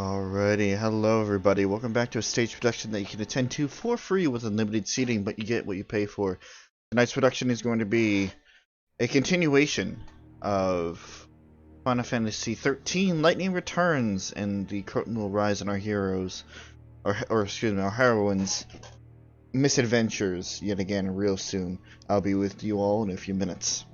Alrighty, hello everybody. Welcome back to a stage production that you can attend to for free with unlimited seating, but you get what you pay for. Tonight's production is going to be a continuation of Final Fantasy XIII Lightning Returns, and the curtain will rise on our heroes, or excuse me, our heroines' misadventures yet again real soon. I'll be with you all in a few minutes.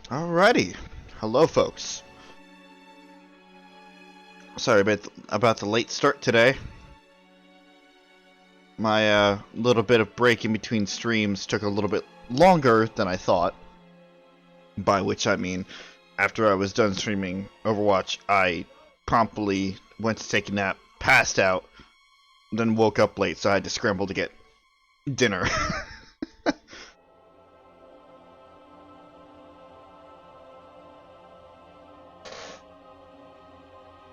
Alrighty, hello folks. Sorry about the late start today. My little bit of break in between streams took a little bit longer than I thought. By which I mean, after I was done streaming Overwatch, I promptly went to take a nap, passed out, then woke up late, so I had to scramble to get dinner.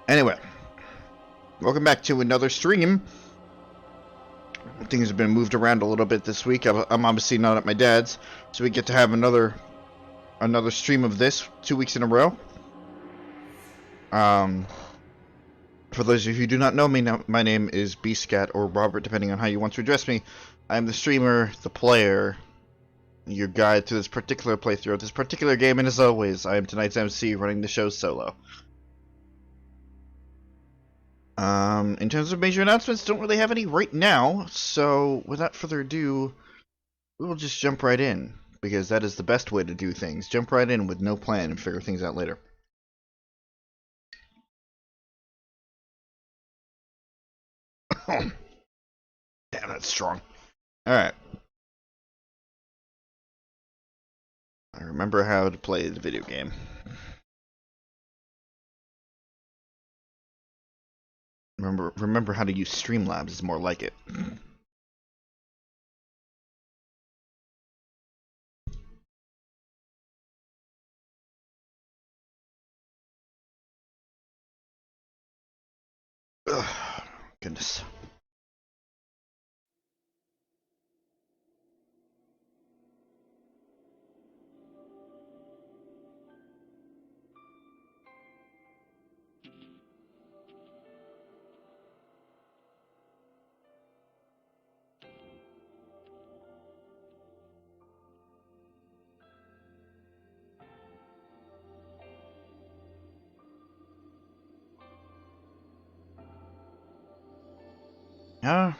Anyway, welcome back to another stream. Things have been moved around a little bit this week. I'm obviously not at my dad's, so we get to have another stream of this 2 weeks in a row. For those of you who do not know me, my name is Bscat or Robert, depending on how you want to address me. I am the streamer, the player, your guide to this particular playthrough of this particular game, and as always, I am tonight's MC, running the show solo. In terms of major announcements, don't really have any right now, so without further ado, we will just jump right in, because that is the best way to do things. Jump right in with no plan and figure things out later. Damn, that's strong. Alright. I remember how to play the video game. Remember how to use Streamlabs is more like it. Ugh, goodness. Yeah.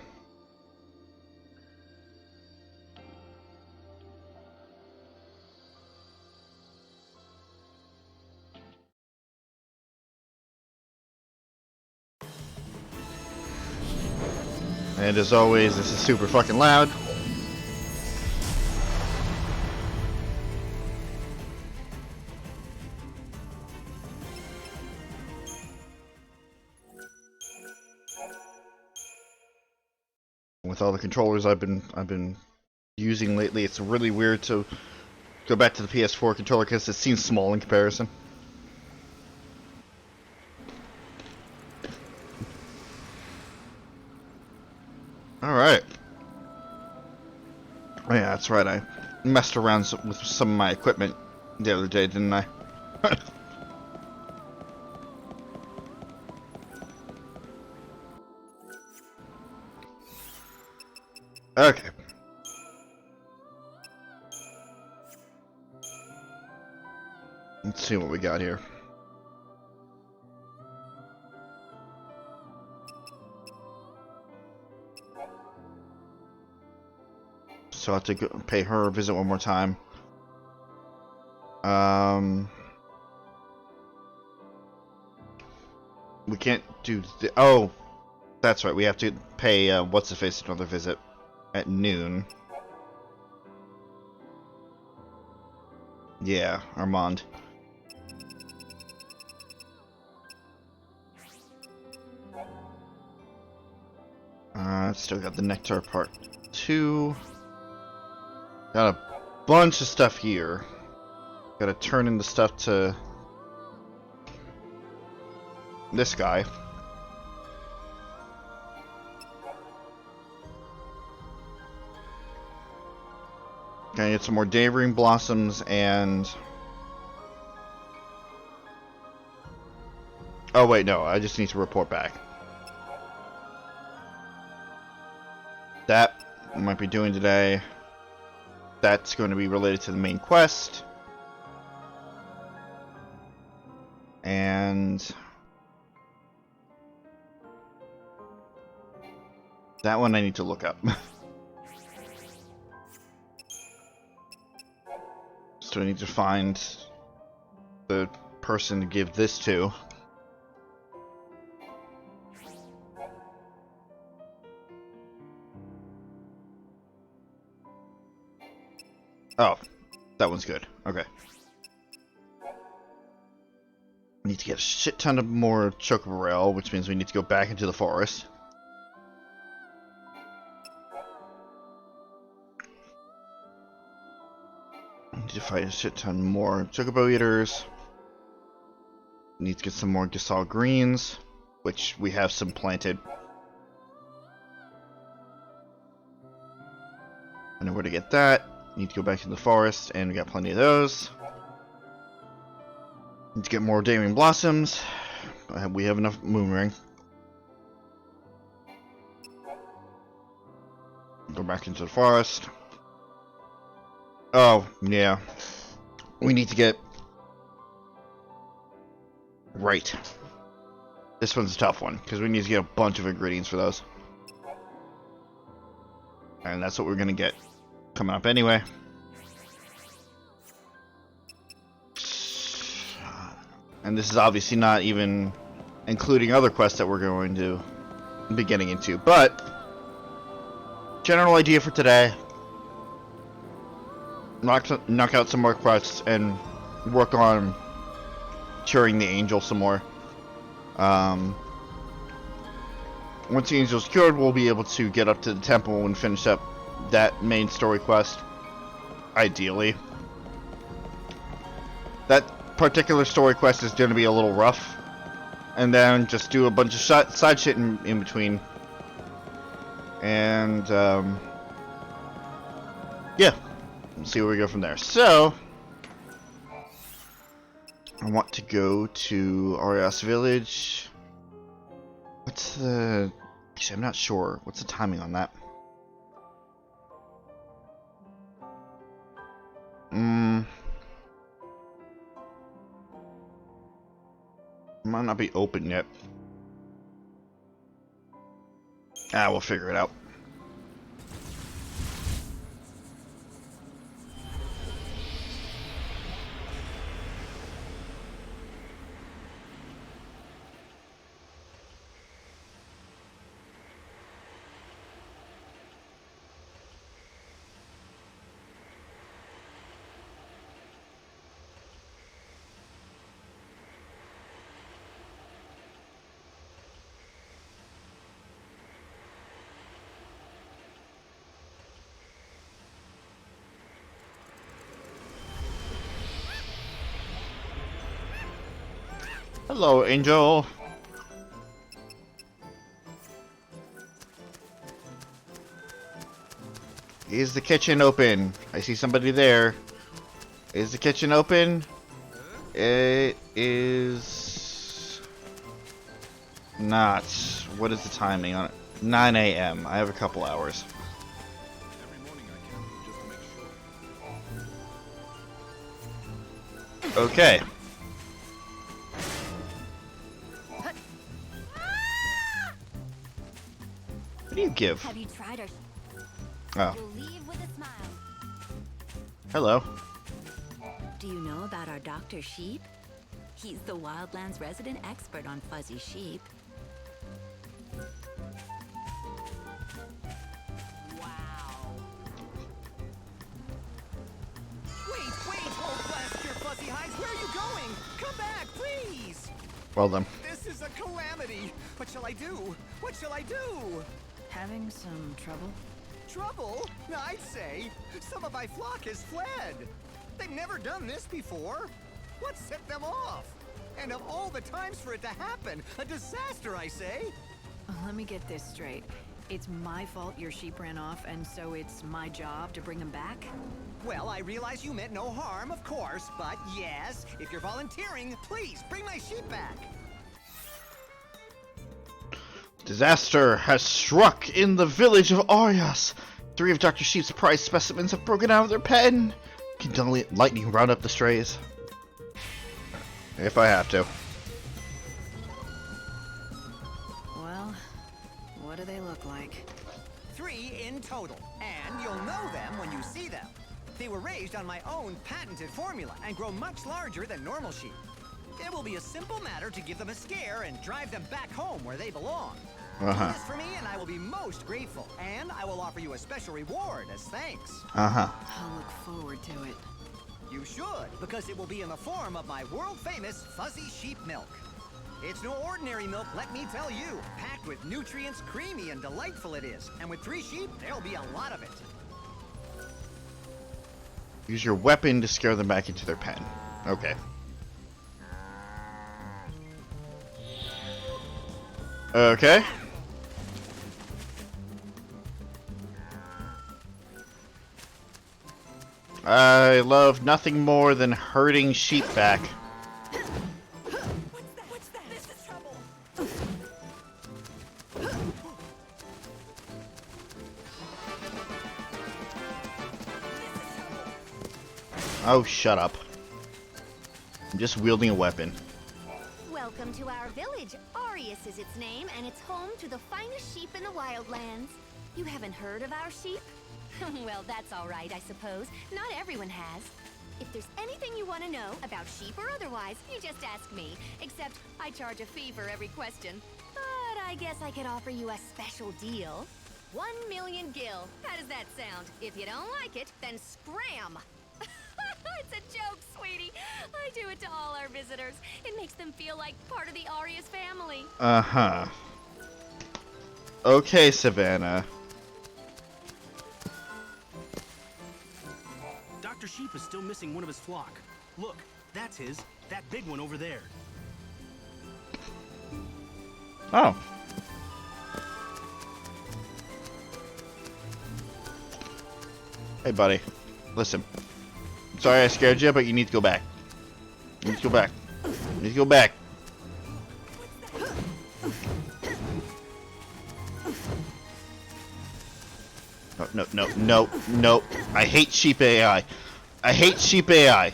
And as always, this is super fucking loud. With all the controllers I've been using lately, it's really weird to go back to the PS4 controller because it seems small in comparison. Alright. Oh yeah, that's right, I messed around with some of my equipment the other day, didn't I? Okay. Let's see what we got here. So I have to go pay her a visit one more time. We can't do the... Oh, that's right. We have to pay, what's-the-face another visit at noon. Yeah, Armand. Still got the Nectar Part 2. Got a bunch of stuff here. Gotta turn in the stuff to this guy. Gonna get some more Daybream Blossoms and... Oh wait, no, I just need to report back. That I might be doing today. That's going to be related to the main quest. And... that one I need to look up. So I need to find the person to give this to. Oh, that one's good. Okay. We need to get a shit ton of more Chocobo Rail, which means we need to go back into the forest. We need to fight a shit ton more Chocobo Eaters. We need to get some more Gasol Greens, which we have some planted. I know where to get that. Need to go back to the forest, and we got plenty of those. Need to get more Daring Blossoms. We have enough Moonring. Go back into the forest. Oh, yeah. We need to get... Right. This one's a tough one, because we need to get a bunch of ingredients for those. And that's what we're going to get coming up anyway. And this is obviously not even including other quests that we're going to be getting into. But, general idea for today. Knock out some more quests and work on curing the angel some more. Once the angel's cured, we'll be able to get up to the temple and finish up that main story quest. Ideally. That particular story quest is going to be a little rough. And then just do a bunch of side shit in between. And, yeah. We'll see where we go from there. So, I want to go to Arias Village. What's the... Actually, I'm not sure. What's the timing on that? Might not be open yet. Ah, we'll figure it out. Hello, Angel. Is the kitchen open? I see somebody there. Is the kitchen open? It is not. What is the timing on it? 9 a.m. I have a couple hours. Okay. What do you give? Have you tried our Oh. You'll leave with a smile. Hello. Do you know about our Dr. Sheep? He's the Wildlands resident expert on fuzzy sheep. Wow. Wait, hold fast your fuzzy hides. Where are you going? Come back, please. Well then. This is a calamity. What shall I do? What shall I do? Having some trouble? Trouble? I'd say. Some of my flock has fled. They've never done this before. What set them off? And of all the times for it to happen, a disaster, I say. Let me get this straight. It's my fault your sheep ran off, and so it's my job to bring them back? Well, I realize you meant no harm, of course, but yes, if you're volunteering, please bring my sheep back. Disaster has struck in the village of Arias. 3 of Dr. Sheep's prized specimens have broken out of their pen. Can lightning round up the strays? If I have to. Well, what do they look like? 3 in total, and you'll know them when you see them. They were raised on my own patented formula and grow much larger than normal sheep. It will be a simple matter to give them a scare and drive them back home where they belong. Do this for me and I will be most grateful, and I will offer you a special reward as thanks. Uh-huh. I'll look forward to it. You should, because it will be in the form of my world-famous fuzzy sheep milk. It's no ordinary milk, let me tell you. Packed with nutrients, creamy and delightful it is. And with 3 sheep, there'll be a lot of it. Use your weapon to scare them back into their pen. Okay. Okay. I love nothing more than herding sheep back. What's that? This is trouble. Oh, shut up. I'm just wielding a weapon. Welcome to our village. Arias is its name, and it's home to the finest sheep in the wildlands. You haven't heard of our sheep? Well, that's all right, I suppose. Not everyone has. If there's anything you want to know about sheep or otherwise, you just ask me. Except I charge a fee for every question. But I guess I could offer you a special deal. 1 million gil. How does that sound? If you don't like it, then scram! It's a joke, sweetie. I do it to all our visitors. It makes them feel like part of the Arias family. Uh-huh. Okay, Savannah. Dr. Sheep is still missing one of his flock. Look, that's his. That big one over there. Oh. Hey, buddy. Listen. Sorry I scared you, but you need to go back. You need to go back. You need to go back. No. I hate sheep AI. I hate sheep AI.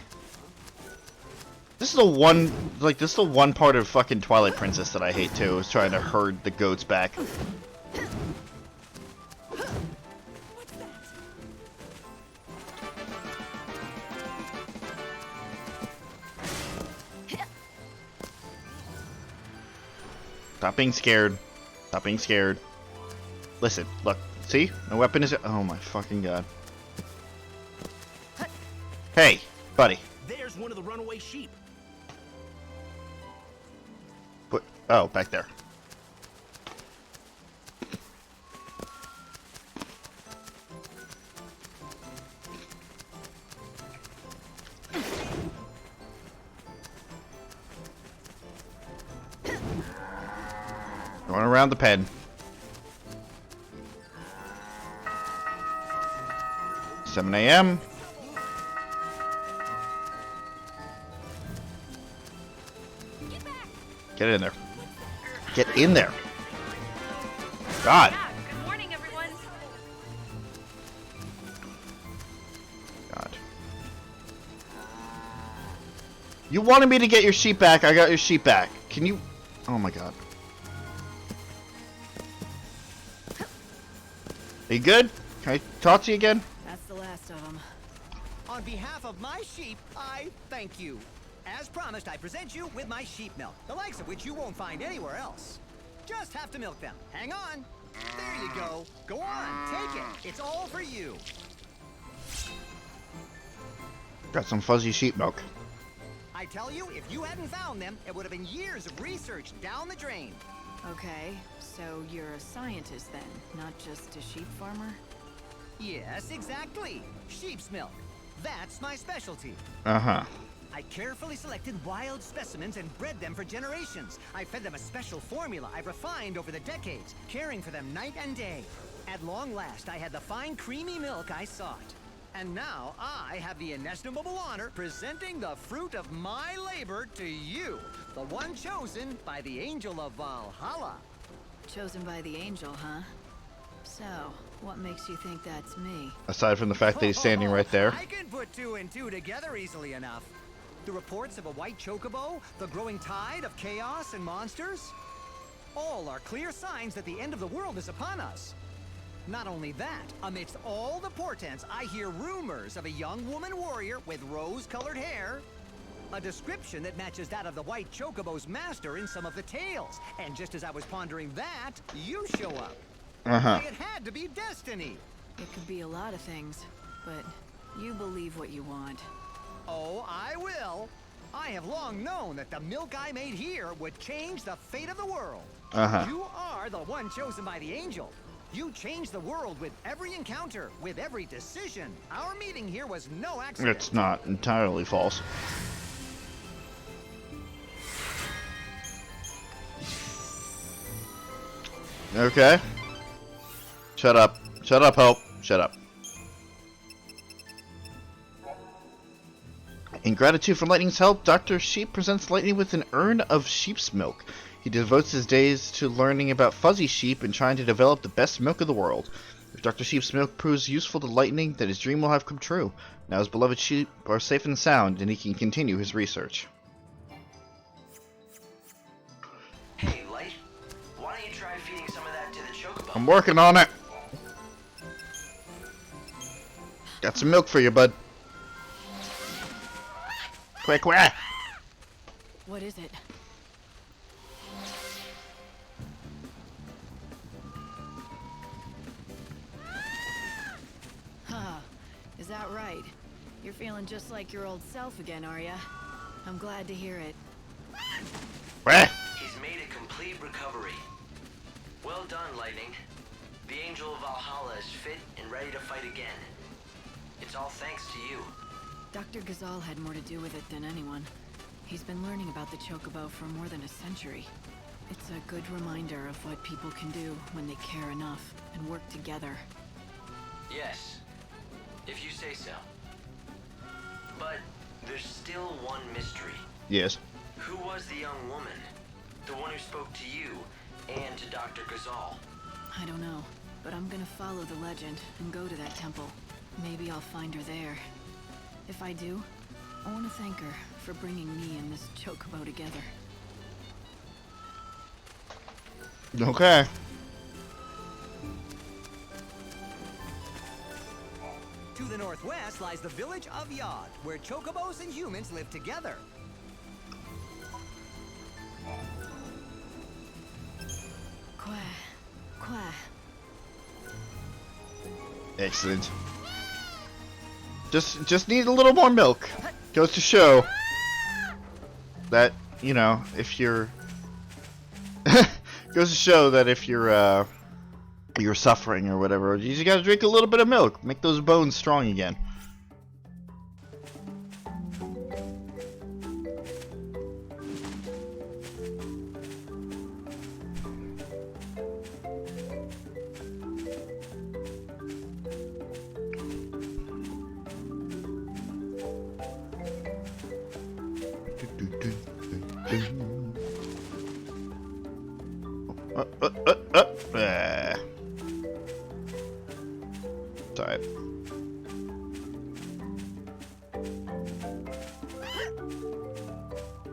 This is the one part of fucking Twilight Princess that I hate too, is trying to herd the goats back. Stop being scared. Stop being scared. Listen, look. See? My weapon is... Oh my fucking god. Hey, buddy. There's one of the runaway sheep. What? Oh, back there. Going around the pen. 7 a.m. Get in there. Get in there. God. Good morning, everyone. God. You wanted me to get your sheep back. I got your sheep back. Can you... Oh my god. Are you good? Can I talk to you again? That's the last of them. On behalf of my sheep, I thank you. As promised, I present you with my sheep milk, the likes of which you won't find anywhere else. Just have to milk them. Hang on. There you go. Go on, take it. It's all for you. Got some fuzzy sheep milk. I tell you, if you hadn't found them, it would have been years of research down the drain. Okay, so you're a scientist then, not just a sheep farmer? Yes, exactly. Sheep's milk. That's my specialty. Uh-huh. I carefully selected wild specimens and bred them for generations. I fed them a special formula I've refined over the decades, caring for them night and day. At long last, I had the fine, creamy milk I sought. And now, I have the inestimable honor presenting the fruit of my labor to you, the one chosen by the Angel of Valhalla. Chosen by the angel, huh? So, what makes you think that's me? Aside from the fact that he's standing right there. I can put 2 and 2 together easily enough. The reports of a white chocobo, the growing tide of chaos and monsters, all are clear signs that the end of the world is upon us. Not only that, amidst all the portents, I hear rumors of a young woman warrior with rose-colored hair, a description that matches that of the white chocobo's master in some of the tales. And just as I was pondering that, you show up. Uh-huh. It had to be destiny. It could be a lot of things, but you believe what you want. Oh, I will. I have long known that the milk I made here would change the fate of the world. Uh-huh. You are the one chosen by the angel. You change the world with every encounter, with every decision. Our meeting here was no accident. It's not entirely false. Okay. Shut up. Shut up, Hope. Shut up. In gratitude for Lightning's help, Dr. Sheep presents Lightning with an urn of sheep's milk. He devotes his days to learning about fuzzy sheep and trying to develop the best milk of the world. If Dr. Sheep's milk proves useful to Lightning, then his dream will have come true. Now his beloved sheep are safe and sound, and he can continue his research. Hey, Light. Why don't you try feeding some of that to the chocobo? I'm working on it. Got some milk for you, bud. Quick, quick. What is it? Huh. Is that right? You're feeling just like your old self again, are ya? I'm glad to hear it. Quick. He's made a complete recovery. Well done, Lightning. The Angel of Valhalla is fit and ready to fight again. It's all thanks to you. Dr. Ghazal had more to do with it than anyone. He's been learning about the chocobo for more than a century. It's a good reminder of what people can do when they care enough and work together. Yes, if you say so. But there's still one mystery. Yes. Who was the young woman? The one who spoke to you and to Dr. Ghazal? I don't know, but I'm gonna follow the legend and go to that temple. Maybe I'll find her there. If I do, I want to thank her for bringing me and this chocobo together. Okay. To the northwest lies the village of Yod, where chocobos and humans live together. Pourquoi? Excellent. Just need a little more milk. Goes to show that, you know, if you're goes to show that if you're suffering or whatever, you just gotta drink a little bit of milk. Make those bones strong again. Sorry.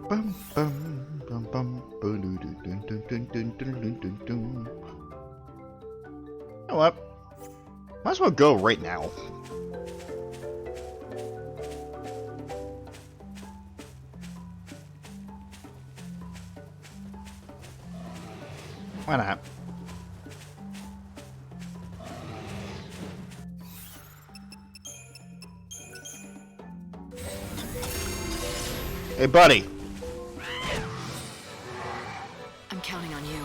Bum, bum, bum, bum, dun, dun, dun, dun, dun, dun, dun, dun, dun. You know what? Might as well go right now. Why not? Hey, buddy. I'm counting on you.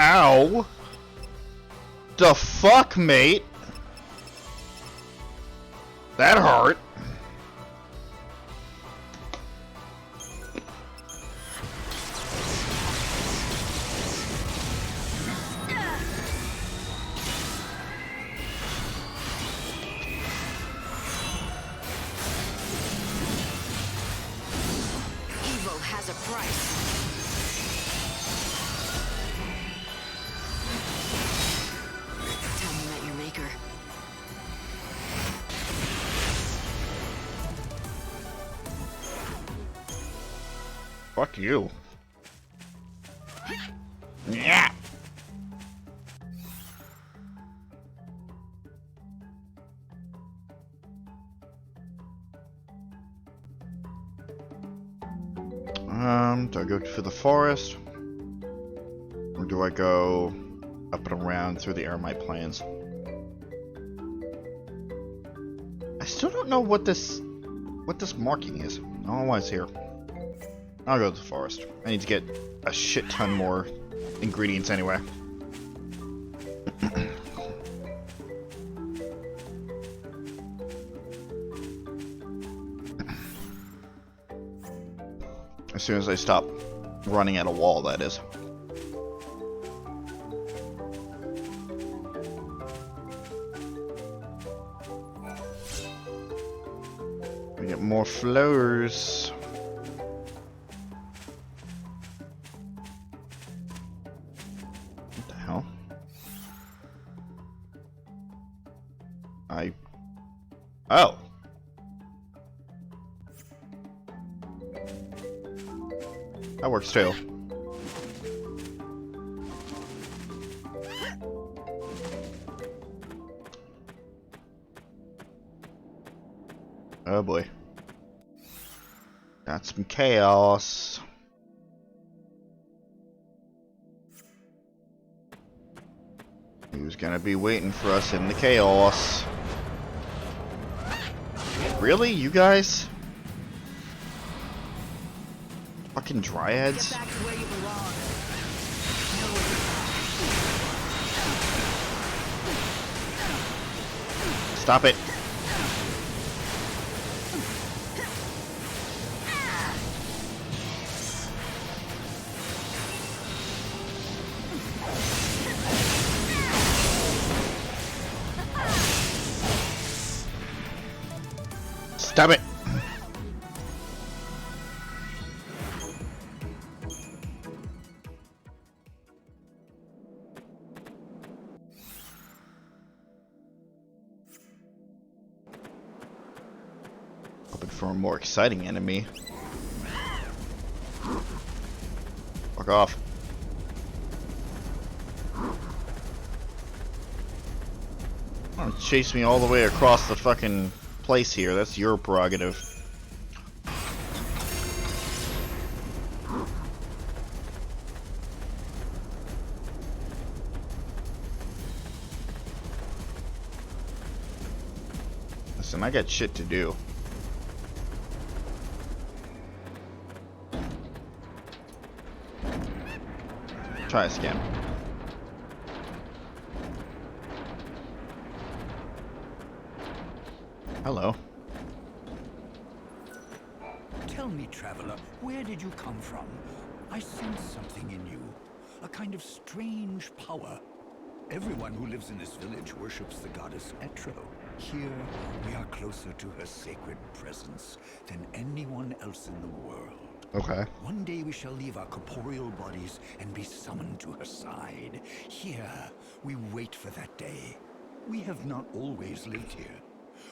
Ow. The fuck, mate? That hurt. Evil has a price. Tell me about your maker. Fuck you. Yeah. Do I go to the forest? Or do I go up and around through the Eremite Plains? I still don't know what this marking is. I don't know why it's here. I'll go to the forest. I need to get a shit ton more ingredients anyway. As soon as I stop running at a wall, that is. We get more flowers. What the hell? Oh. That works too. Oh boy. Got some chaos. Who's gonna be waiting for us in the chaos? Really? You guys? Fucking dryads? Get back to where you belong. Stop it. Stop it. Hoping for a more exciting enemy. off. Don't chase me all the way across the fucking place here. That's your prerogative. Listen, I got shit to do. Try a scam. Hello. Tell me, traveler, where did you come from? I sense something in you. A kind of strange power. Everyone who lives in this village worships the goddess Etro. Here, we are closer to her sacred presence than anyone else in the world. Okay. One day we shall leave our corporeal bodies and be summoned to her side. Here, we wait for that day. We have not always lived here.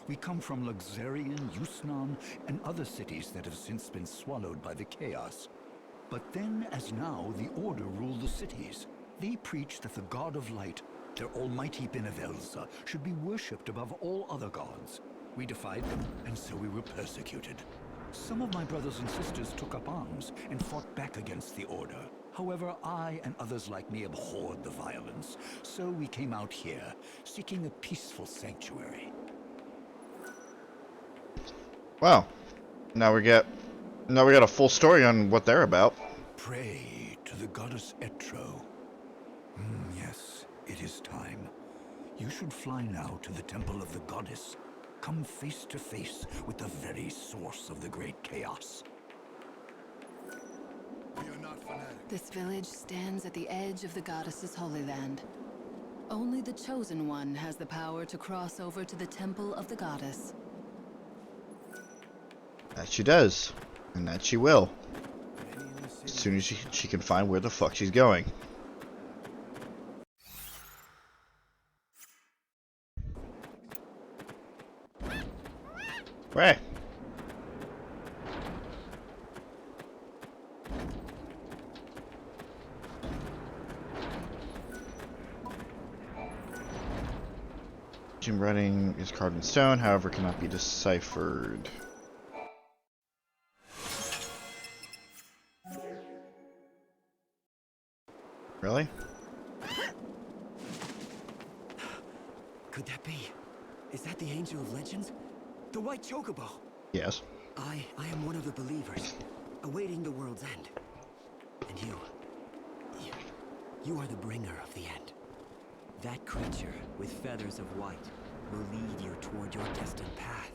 We come from Luxarian, Yusnan, and other cities that have since been swallowed by the chaos. But then, as now, the Order rule the cities. They preach that the God of Light, their almighty Benevelza, should be worshipped above all other gods. We defied them, and so we were persecuted. Some of my brothers and sisters took up arms and fought back against the Order. However, I and others like me abhorred the violence, so we came out here, seeking a peaceful sanctuary. Wow. Now we got a full story on what they're about. Pray to the goddess Etro. Yes, it is time. You should fly now to the temple of the goddess. Come face to face with the very source of the great chaos. We are not fanatics. This village stands at the edge of the goddess's holy land. Only the chosen one has the power to cross over to the temple of the goddess. That she does. And that she will. As soon as she can find where the fuck she's going. Where? Jim writing is carved in stone, however cannot be deciphered. Really? Could that be? Is that the Angel of Legends? The White Chocobo? Yes. I am one of the believers, awaiting the world's end. And you are the bringer of the end. That creature with feathers of white will lead you toward your destined path.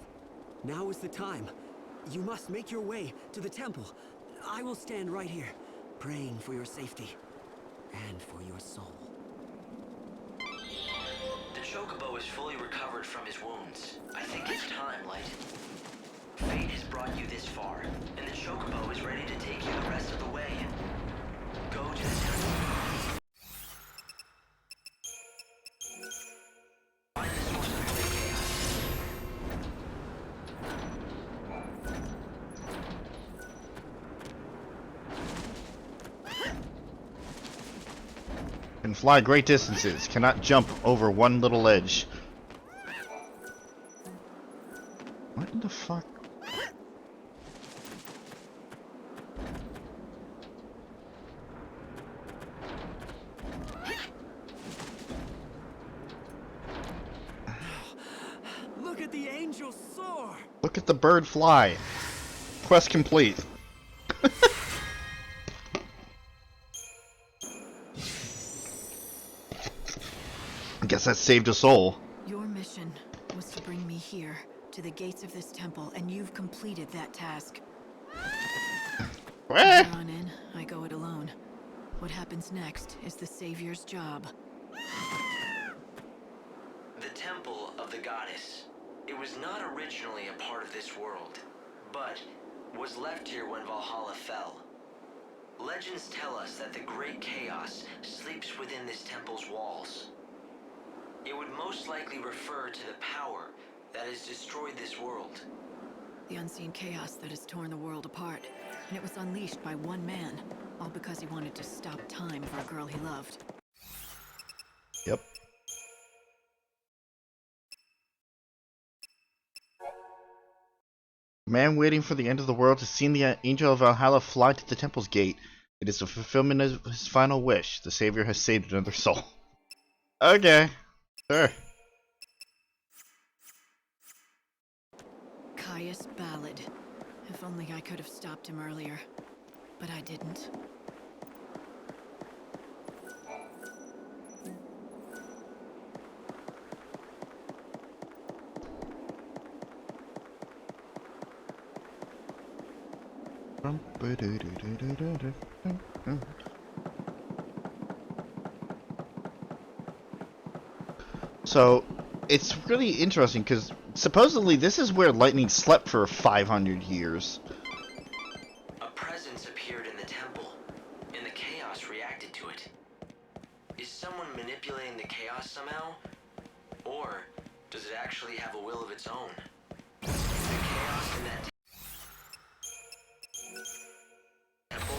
Now is the time. You must make your way to the temple. I will stand right here, praying for your safety and for your soul. The Chocobo is fully recovered from his wounds. I think it's time, Light. Fate has brought you this far, and the Chocobo is ready to take you the rest of the way. Go to the temple. Find the source of the chaos. Can fly great distances, cannot jump over one little ledge. What in the fuck? Look at the angel soar! Look at the bird fly. Quest complete. I guess that saved a soul. Your mission was to bring me here, to the gates of this temple, and you've completed that task. Where? From here on in, I go it alone. What happens next is the Savior's job. The Temple of the Goddess. It was not originally a part of this world, but was left here when Valhalla fell. Legends tell us that the great chaos sleeps within this temple's walls. It would most likely refer to the power that has destroyed this world. The unseen chaos that has torn the world apart, and it was unleashed by one man, all because he wanted to stop time for a girl he loved. Yep. Man waiting for the end of the world has seen the Angel of Valhalla fly to the temple's gate. It is a fulfillment of his final wish. The Savior has saved another soul. Okay. Sure. Caius Ballad. If only I could have stopped him earlier. But I didn't. So, it's really interesting because supposedly this is where lightning slept for 500 years. A presence appeared in the temple, and the chaos reacted to it. Is someone manipulating the chaos somehow? Or does it actually have a will of its own? The chaos in that temple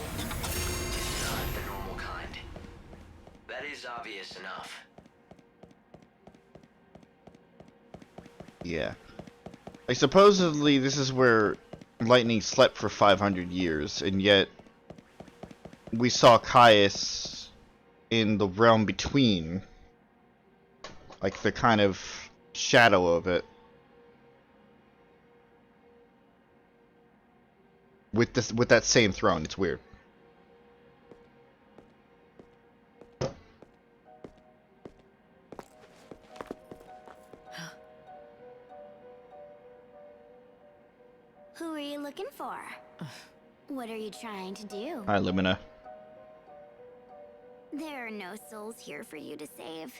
is not the normal kind. That is obvious enough. Yeah. Like, supposedly this is where lightning slept for 500 years, and yet we saw Caius in the realm between. Like, the kind of shadow of it. With that same throne. It's weird. Who are you looking for? What are you trying to do? Hi, Lumina. There are no souls here for you to save.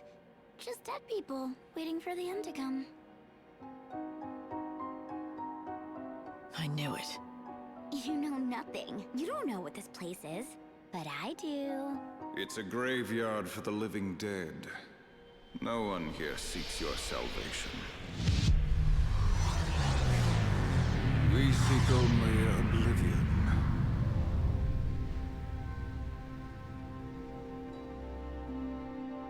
Just dead people, waiting for the end to come. I knew it. You know nothing. You don't know what this place is. But I do. It's a graveyard for the living dead. No one here seeks your salvation. We seek only oblivion.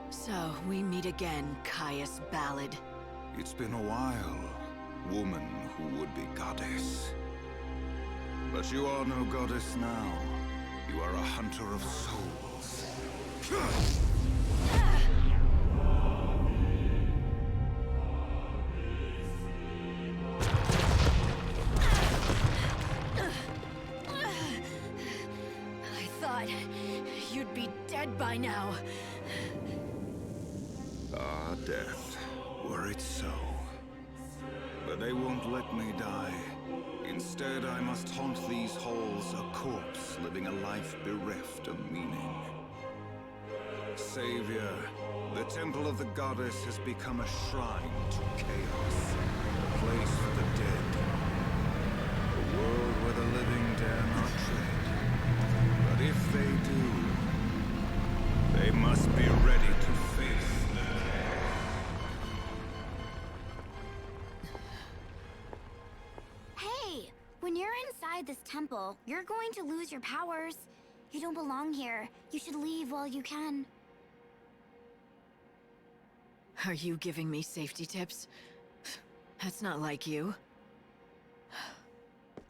So, we meet again, Caius Ballad. It's been a while, woman who would be goddess. But you are no goddess now. You are a hunter of souls. I thought you'd be dead by now. Ah, death. Were it so. But they won't let me die. Instead, I must haunt these halls, a corpse living a life bereft of meaning. Savior, the temple of the goddess has become a shrine to chaos, a place for the dead. A world where the living dare not tread. But if they do, they must be ready to face the Hey! When you're inside this temple, you're going to lose your powers. You don't belong here. You should leave while you can. Are you giving me safety tips? That's not like you.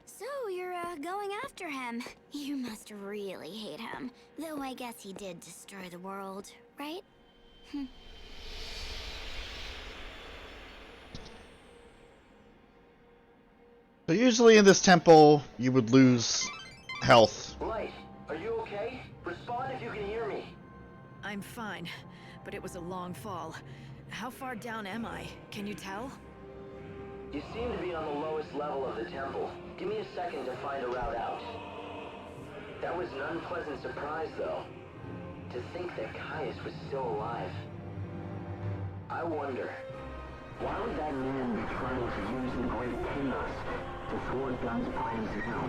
So you're, going after him. You must really hate him. Though I guess he did destroy the world, right? So usually in this temple, you would lose health. Light, are you okay? Respond if you can hear me. I'm fine, but it was a long fall. How far down am I? Can you tell? You seem to be on the lowest level of the temple. Give me a second to find a route out. That was an unpleasant surprise, though. To think that Caius was still alive. I wonder, why would that man be trying to use the great chaos to thwart God's plans now?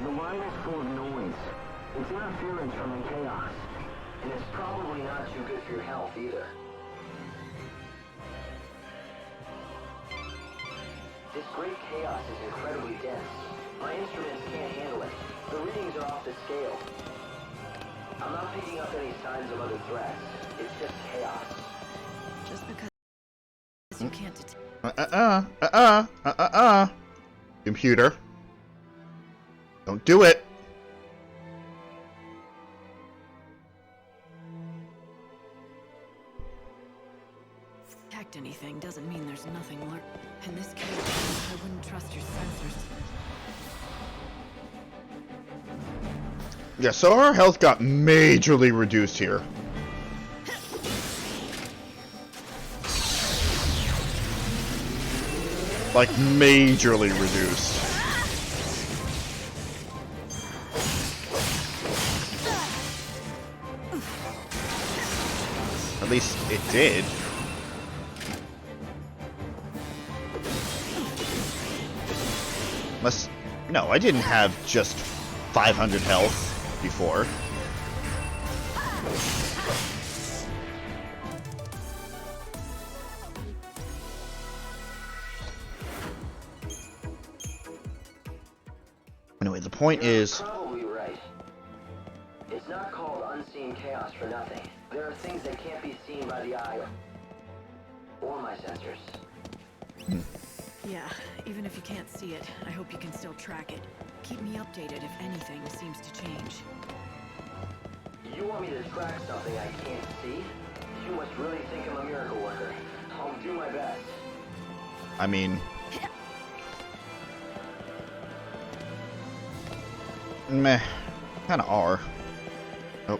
The line is full of noise. It's interference from the chaos. And it's probably not too good for your health, either. This great chaos is incredibly dense. My instruments can't handle it. The readings are off the scale. I'm not picking up any signs of other threats. It's just chaos. Just because you can't detect. Computer. Don't do it. Anything doesn't mean there's nothing lurk. In this case, I wouldn't trust your sensors. Yeah, so our health got majorly reduced here. Like, majorly reduced. At least it did. No, I didn't have just 500 health before. Anyway, the point is... You're probably right. It's not called unseen chaos for nothing. There are things that can't be seen by the eye or my sensors. Yeah, even if you can't see it, I hope you can still track it. Keep me updated if anything seems to change. You want me to track something I can't see? You must really think I'm a miracle worker. I'll do my best. I mean... meh. Kinda are. Oh.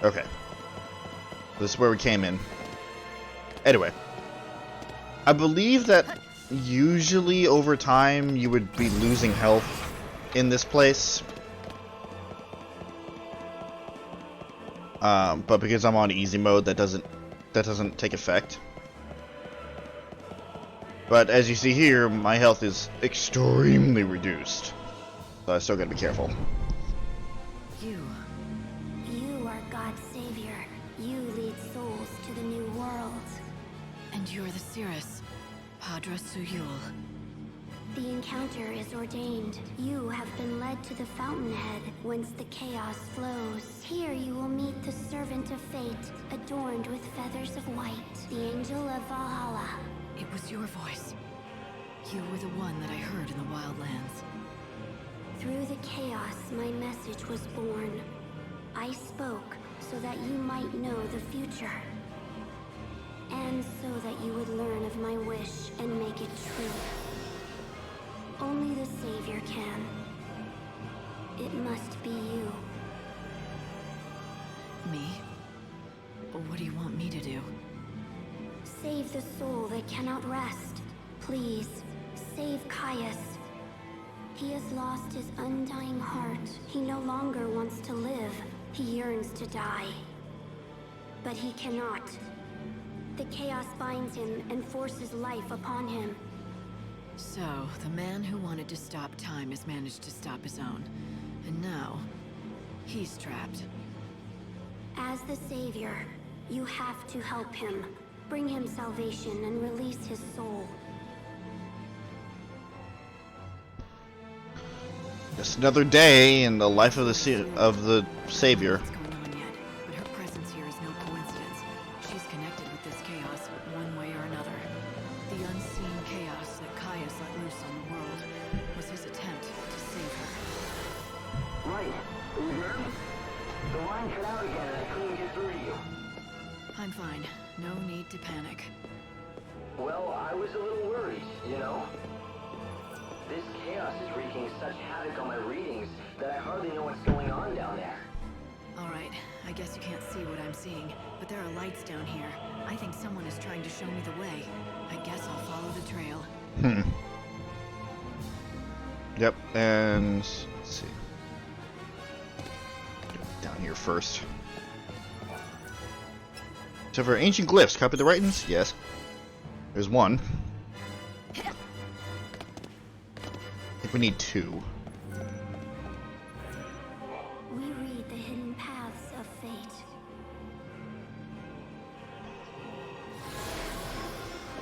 Okay. This is where we came in. Anyway. I believe that usually over time you would be losing health in this place. But because I'm on easy mode, that doesn't take effect. But as you see here, my health is extremely reduced. So I still gotta be careful. You are God's savior. You lead souls to the new world. And you're the Cirrus, Padra Suyul. The encounter is ordained. You have been led to the fountainhead, whence the chaos flows. Here you will meet the servant of fate, adorned with feathers of white, the Angel of Valhalla. It was your voice. You were the one that I heard in the Wildlands. Through the chaos, my message was born. I spoke so that you might know the future. And so that you would learn of my wish and make it true. Only the Savior can. It must be you. Me? What do you want me to do? Save the soul that cannot rest. Please, save Caius. He has lost his undying heart. He no longer wants to live. He yearns to die. But he cannot. The chaos binds him and forces life upon him. So, the man who wanted to stop time has managed to stop his own. And now, he's trapped. As the Savior, you have to help him. Bring him salvation and release his soul. Just another day in the life of the Savior. What's going on yet, but her presence here is no coincidence. She's connected with this chaos, one way or another. The unseen chaos that Caius let loose on the world was his attempt to save her. Right. You heard me? The line cut out again and I couldn't get through to you. I'm fine. No need to panic. Well, I was a little worried, you know? This chaos is wreaking such havoc on my readings that I hardly know what's going on down there. Alright, I guess you can't see what I'm seeing, but there are lights down here. I think someone is trying to show me the way. I guess I'll follow the trail. Yep, and let's see. Down here first. So for ancient glyphs, copy the writings? Yes. There's one. I think we need two. We read the hidden paths of fate.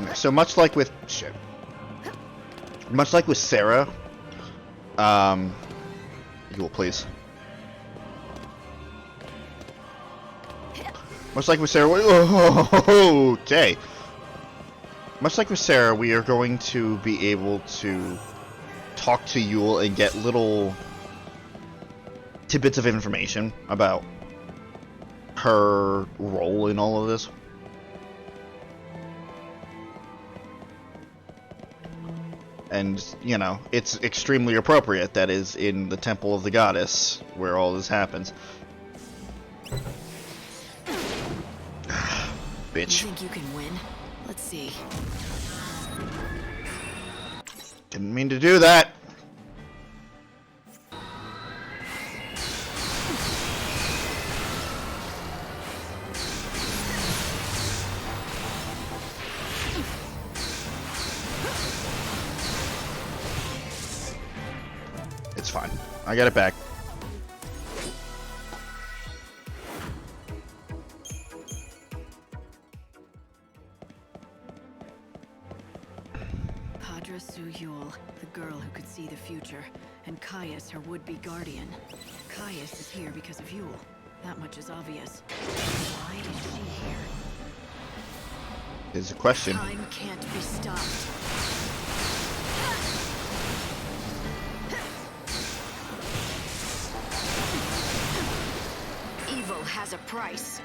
Okay, so much like with much like with Sarah, Yule, please. Much like with Sarah, okay. Much like with Sarah, we are going to be able to talk to Yule and get little tidbits of information about her role in all of this. And, you know, it's extremely appropriate that is in the Temple of the Goddess where all this happens. Bitch. You think you can win? Let's see. Didn't mean to do that. It's fine. I got it back. Yule, the girl who could see the future, and Caius, her would-be guardian. Caius is here because of Yule. That much is obvious. Why is she here? Is a question. Time can't be stopped. Evil has a price.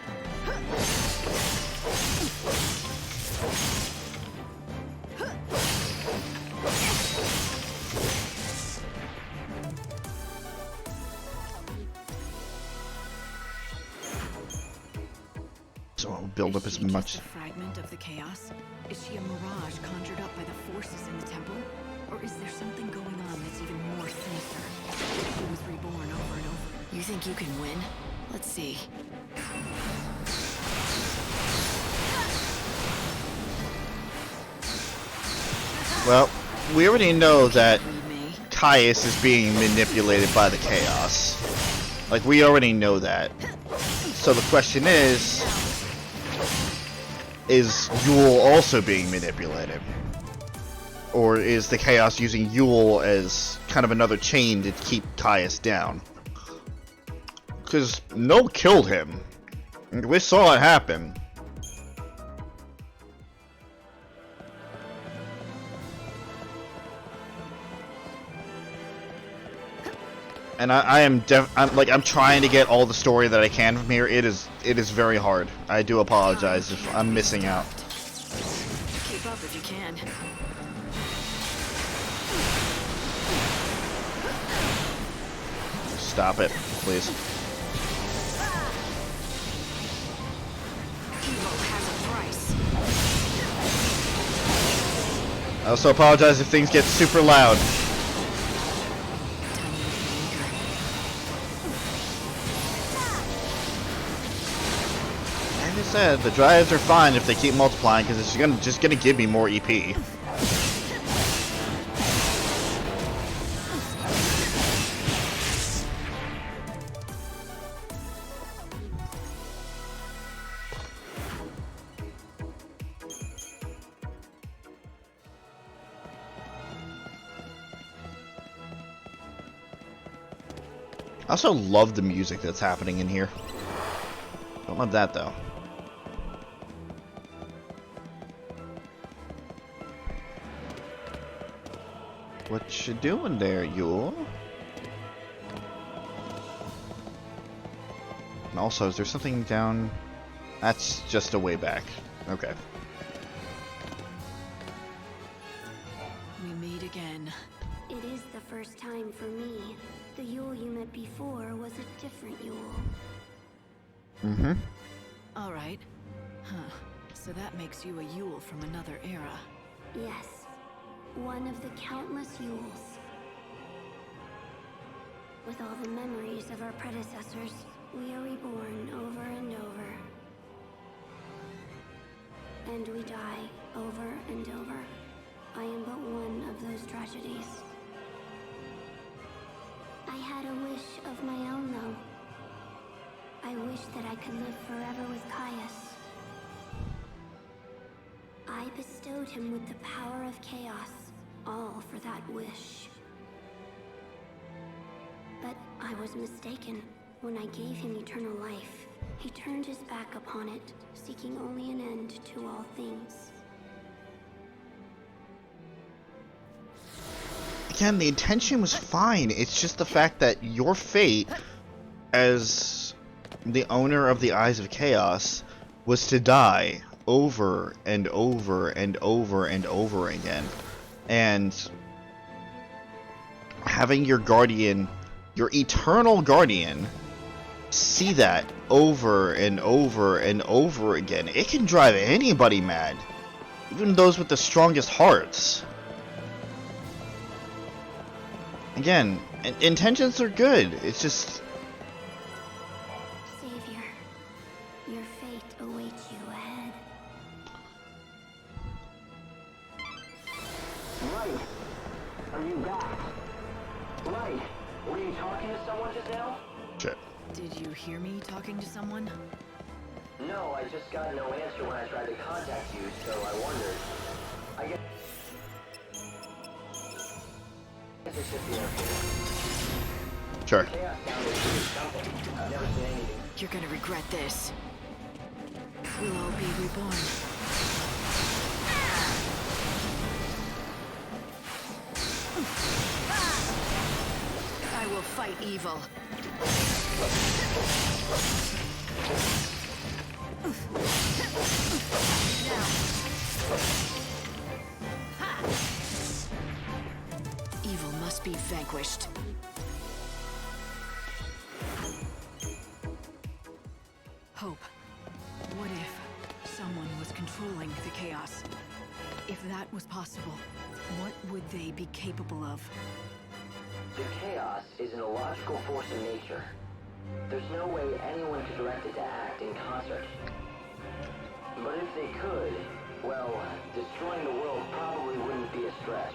So I'll build up as much. A fragment of the chaos? Is she a mirage conjured up by the forces in the temple? Or is there something going on that's even more sinister? She was reborn over and over. You think you can win? Let's see. Well, we already know that Caius is being manipulated by the chaos. Like, we already know that. So the question is Yule also being manipulated? Or is the chaos using Yule as kind of another chain to keep Caius down? Because No killed him. We saw it happen. And I'm trying to get all the story that I can from here. It is very hard. I do apologize if I'm missing out. Keep up if you can. Stop it, please. Evil has a price. I also apologize if things get super loud. Like I said, the dryads are fine if they keep multiplying because it's just gonna give me more EP. I also love the music that's happening in here. Don't love that though. What you doing there, Yule? And also, is there something down? That's just a way back. Okay. We meet again. It is the first time for me. The Yule you met before was a different Yule. Mm-hmm. All right. Huh. So that makes you a Yule from another era. Yes. One of the countless Yules. With all the memories of our predecessors, we are reborn over and over. And we die over and over. I am but one of those tragedies. I had a wish of my own, though. I wish that I could live forever with Caius. I bestowed him with the power of chaos, all for that wish. But I was mistaken. When I gave him eternal life, he turned his back upon it, seeking only an end to all things. Again, the intention was fine. It's just the fact that your fate as the owner of the Eyes of Chaos was to die over and over and over and over again. And having your guardian, your eternal guardian, see that over and over and over again, it can drive anybody mad. Even those with the strongest hearts. Again, intentions are good. It's just... Savior, your fate awaits you ahead. Right. Are you back? Right. Were you talking to someone just now? Shit. Did you hear me talking to someone? No, I just got no answer when I tried to contact you, so I wondered. I guess it should be okay. Sure. Chaos sound is really something. I've never seen anything. You're gonna regret this. We'll all be reborn. I will fight evil. Now. Evil must be vanquished. Hope. What if someone was controlling the chaos? If that was possible, what would they be capable of? The chaos is an illogical force in nature. There's no way anyone could direct it to act in concert. But if they could, well, destroying the world probably wouldn't be a stretch.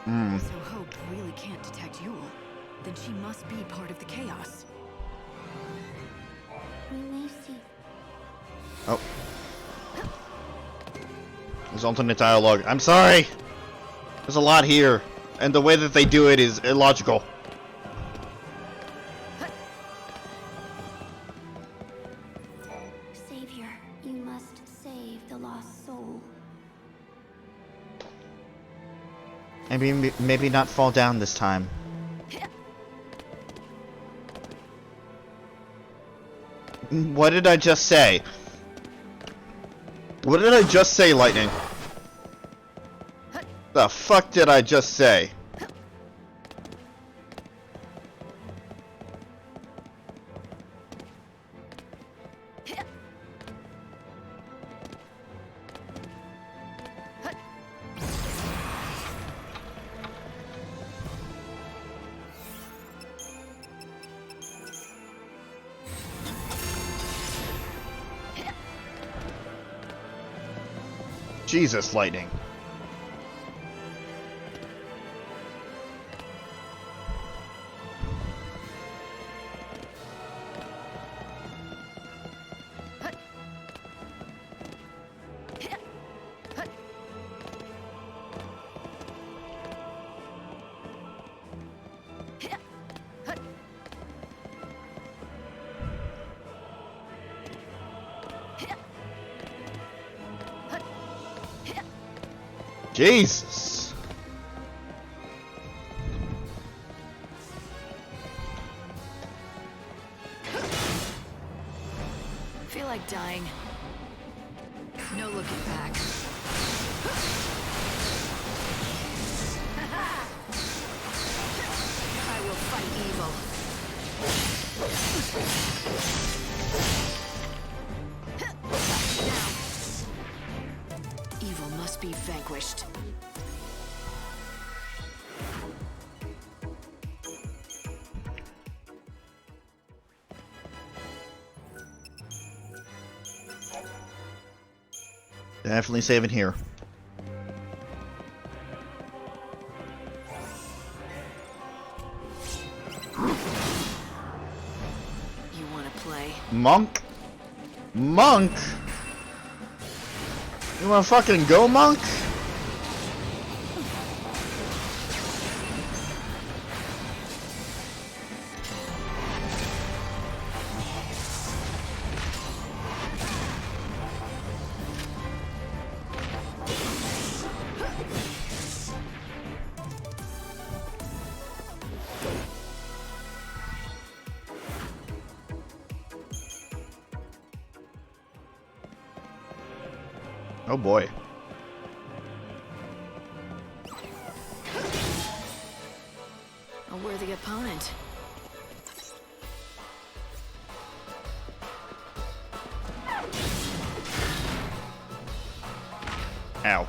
So Hope really can't detect Yule. Then she must be part of the chaos. We may see. Oh. There's alternate dialogue. I'm sorry! There's a lot here. And the way that they do it is illogical. Savior, you must save the lost soul. Maybe not fall down this time. What did I just say? What did I just say, Lightning? The fuck did I just say? Jesus, Lightning. Jesus. Feel like dying. No looking back. I will fight evil. Now. Evil must be vanquished. Definitely saving here. You want to play? Monk? Monk? You wanna fucking go, Monk? Oh boy. A worthy opponent. Ow.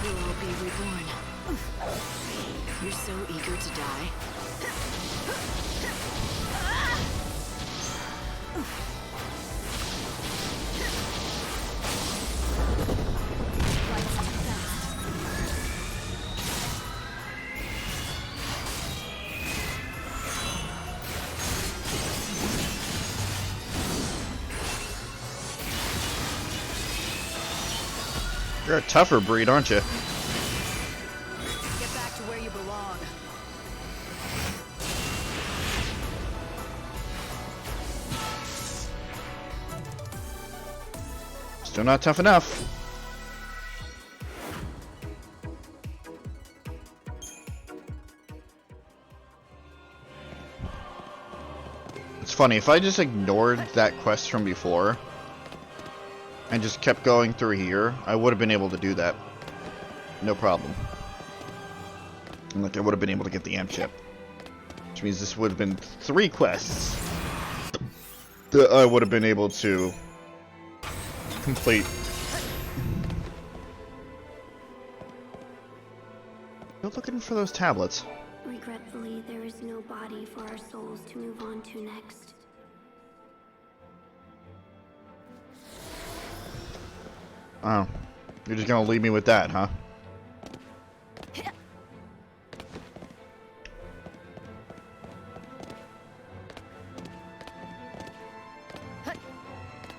We'll all be reborn. You're so eager to die. You're a tougher breed, aren't you? Get back to where you belong. Still not tough enough. It's funny, if I just ignored that quest from before and just kept going through here, I would have been able to do that. No problem. And like I would have been able to get the amp chip. Which means this would have been 3 quests that I would have been able to complete. Go looking for those tablets. Regretfully, there is no body for our souls to move on to next. Oh. You're just gonna leave me with that, huh?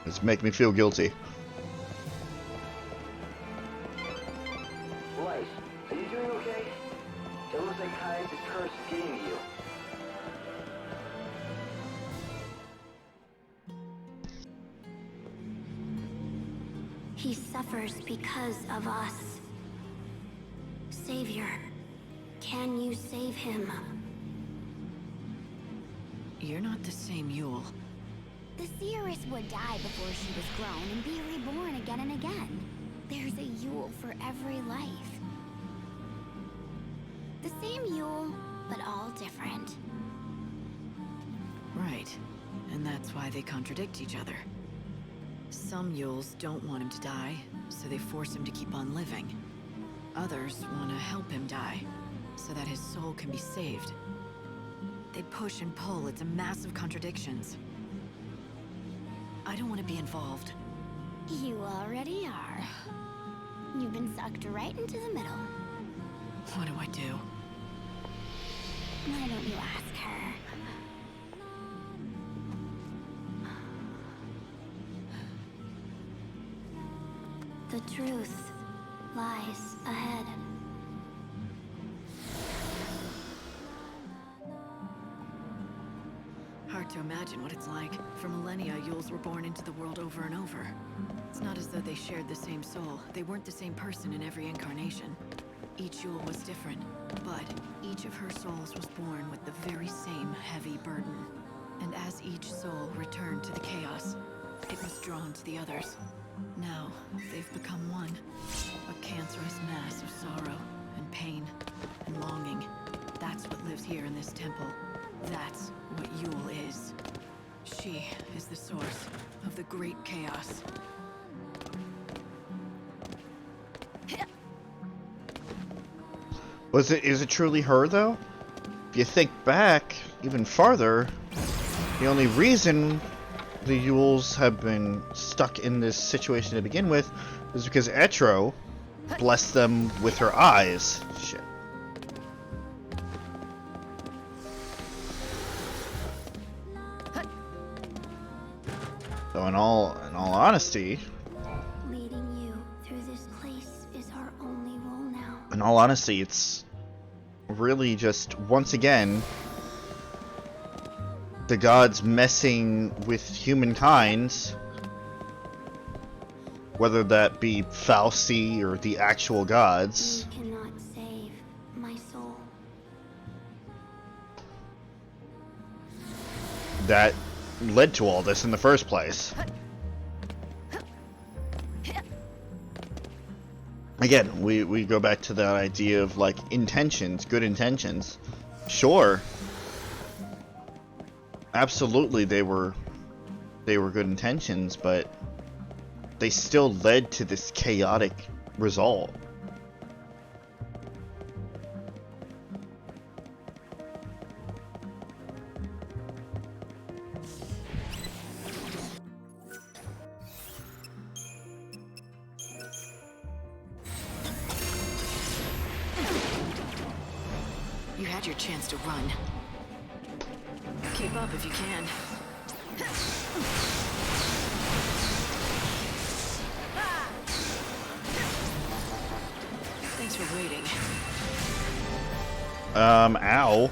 This make me feel guilty. Life, are you doing okay? It looks like Cie'th's curse is getting to you. He suffers because of us. Savior, can you save him? You're not the same Yule. The seeress would die before she was grown and be reborn again and again. There's a Yule for every life. The same Yule, but all different. Right. And that's why they contradict each other. Some Yules don't want him to die, so they force him to keep on living. Others want to help him die, so that his soul can be saved. They push and pull, it's a mass of contradictions. I don't want to be involved. You already are. You've been sucked right into the middle. What do I do? Why don't you ask her? The truth lies ahead. Hard to imagine what it's like. For millennia, Yules were born into the world over and over. It's not as though they shared the same soul. They weren't the same person in every incarnation. Each Yule was different, but each of her souls was born with the very same heavy burden. And as each soul returned to the chaos, it was drawn to the others. Now, they've become one. A cancerous mass of sorrow, and pain, and longing. That's what lives here in this temple. That's what Yule is. She is the source of the great chaos. Is it truly her, though? If you think back even farther, the only reason the Yules have been stuck in this situation to begin with is because Etro blessed them with her eyes. Shit. So in all honesty, Leading you through this place is our only role now. in all honesty, it's really just once again the gods messing with humankind, whether that be Fauci or the actual gods. You cannot save my soul. That led to all this in the first place. Again, we go back to that idea of like intentions, good intentions. Sure. Absolutely they were good intentions, but they still led to this chaotic result. You had your chance to run. Keep up if you can. Thanks for waiting. Ow.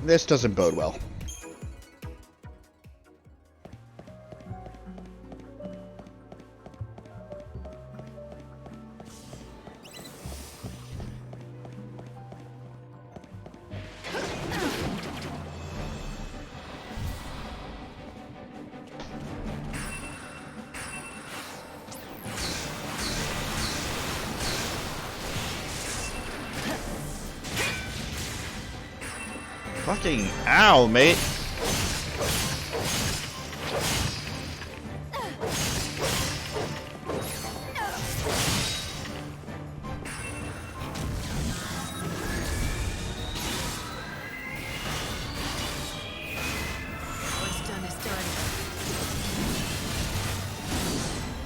This doesn't bode well. Fucking ow, mate. What's done is done.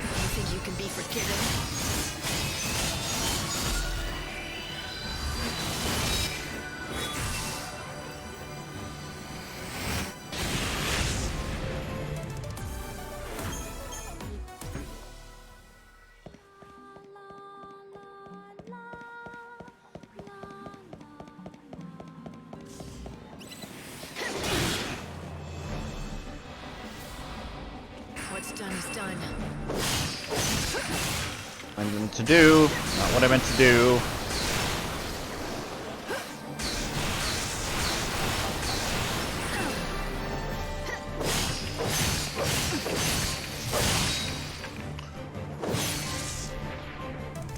You think you can be forgiven? What's done is done. I meant to do, not what I meant to do.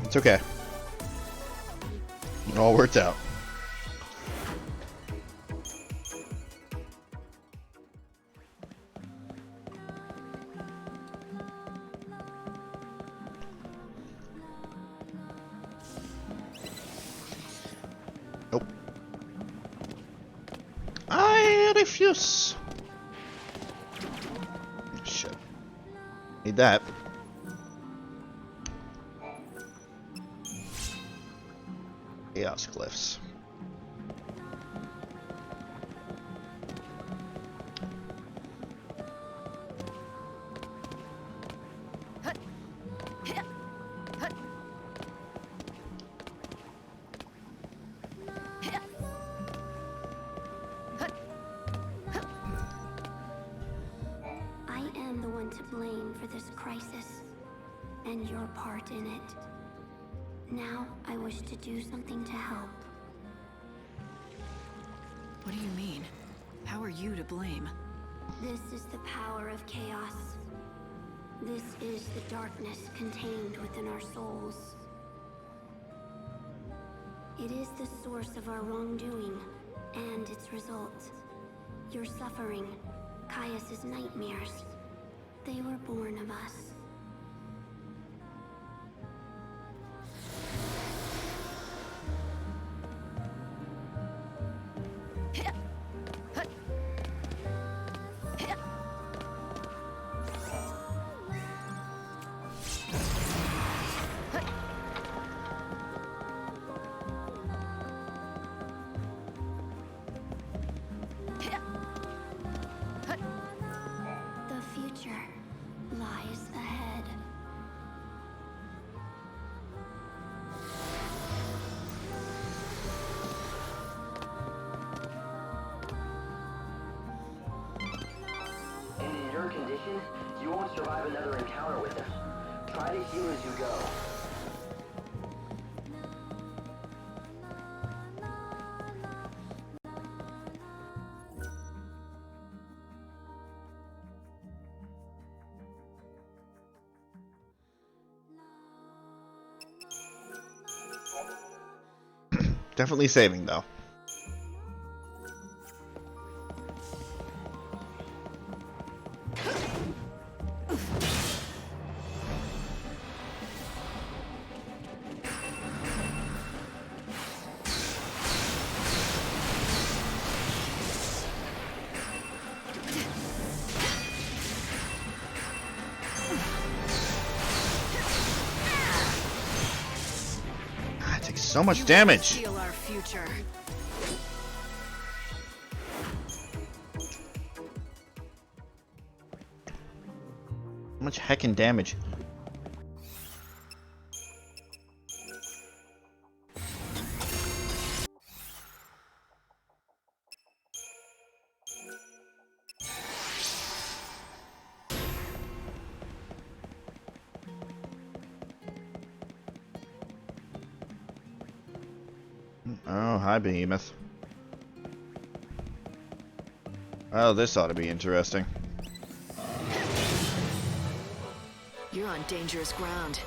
It's okay. It all worked out. Nope. I refuse. Shit. Need that. Chaos glyphs. I am the one to blame for this crisis, and your part in it. Now, I wish to do something to help. What do you mean? How are you to blame? This is the power of chaos. This is the darkness contained within our souls. It is the source of our wrongdoing, and its result. Your suffering, Caius's nightmares. They were born of us. you as you go. Definitely saving though. It takes so much damage. Steal our future. How much heckin' damage? Oh, hi, Behemoth. Well, this ought to be interesting. You're on dangerous ground.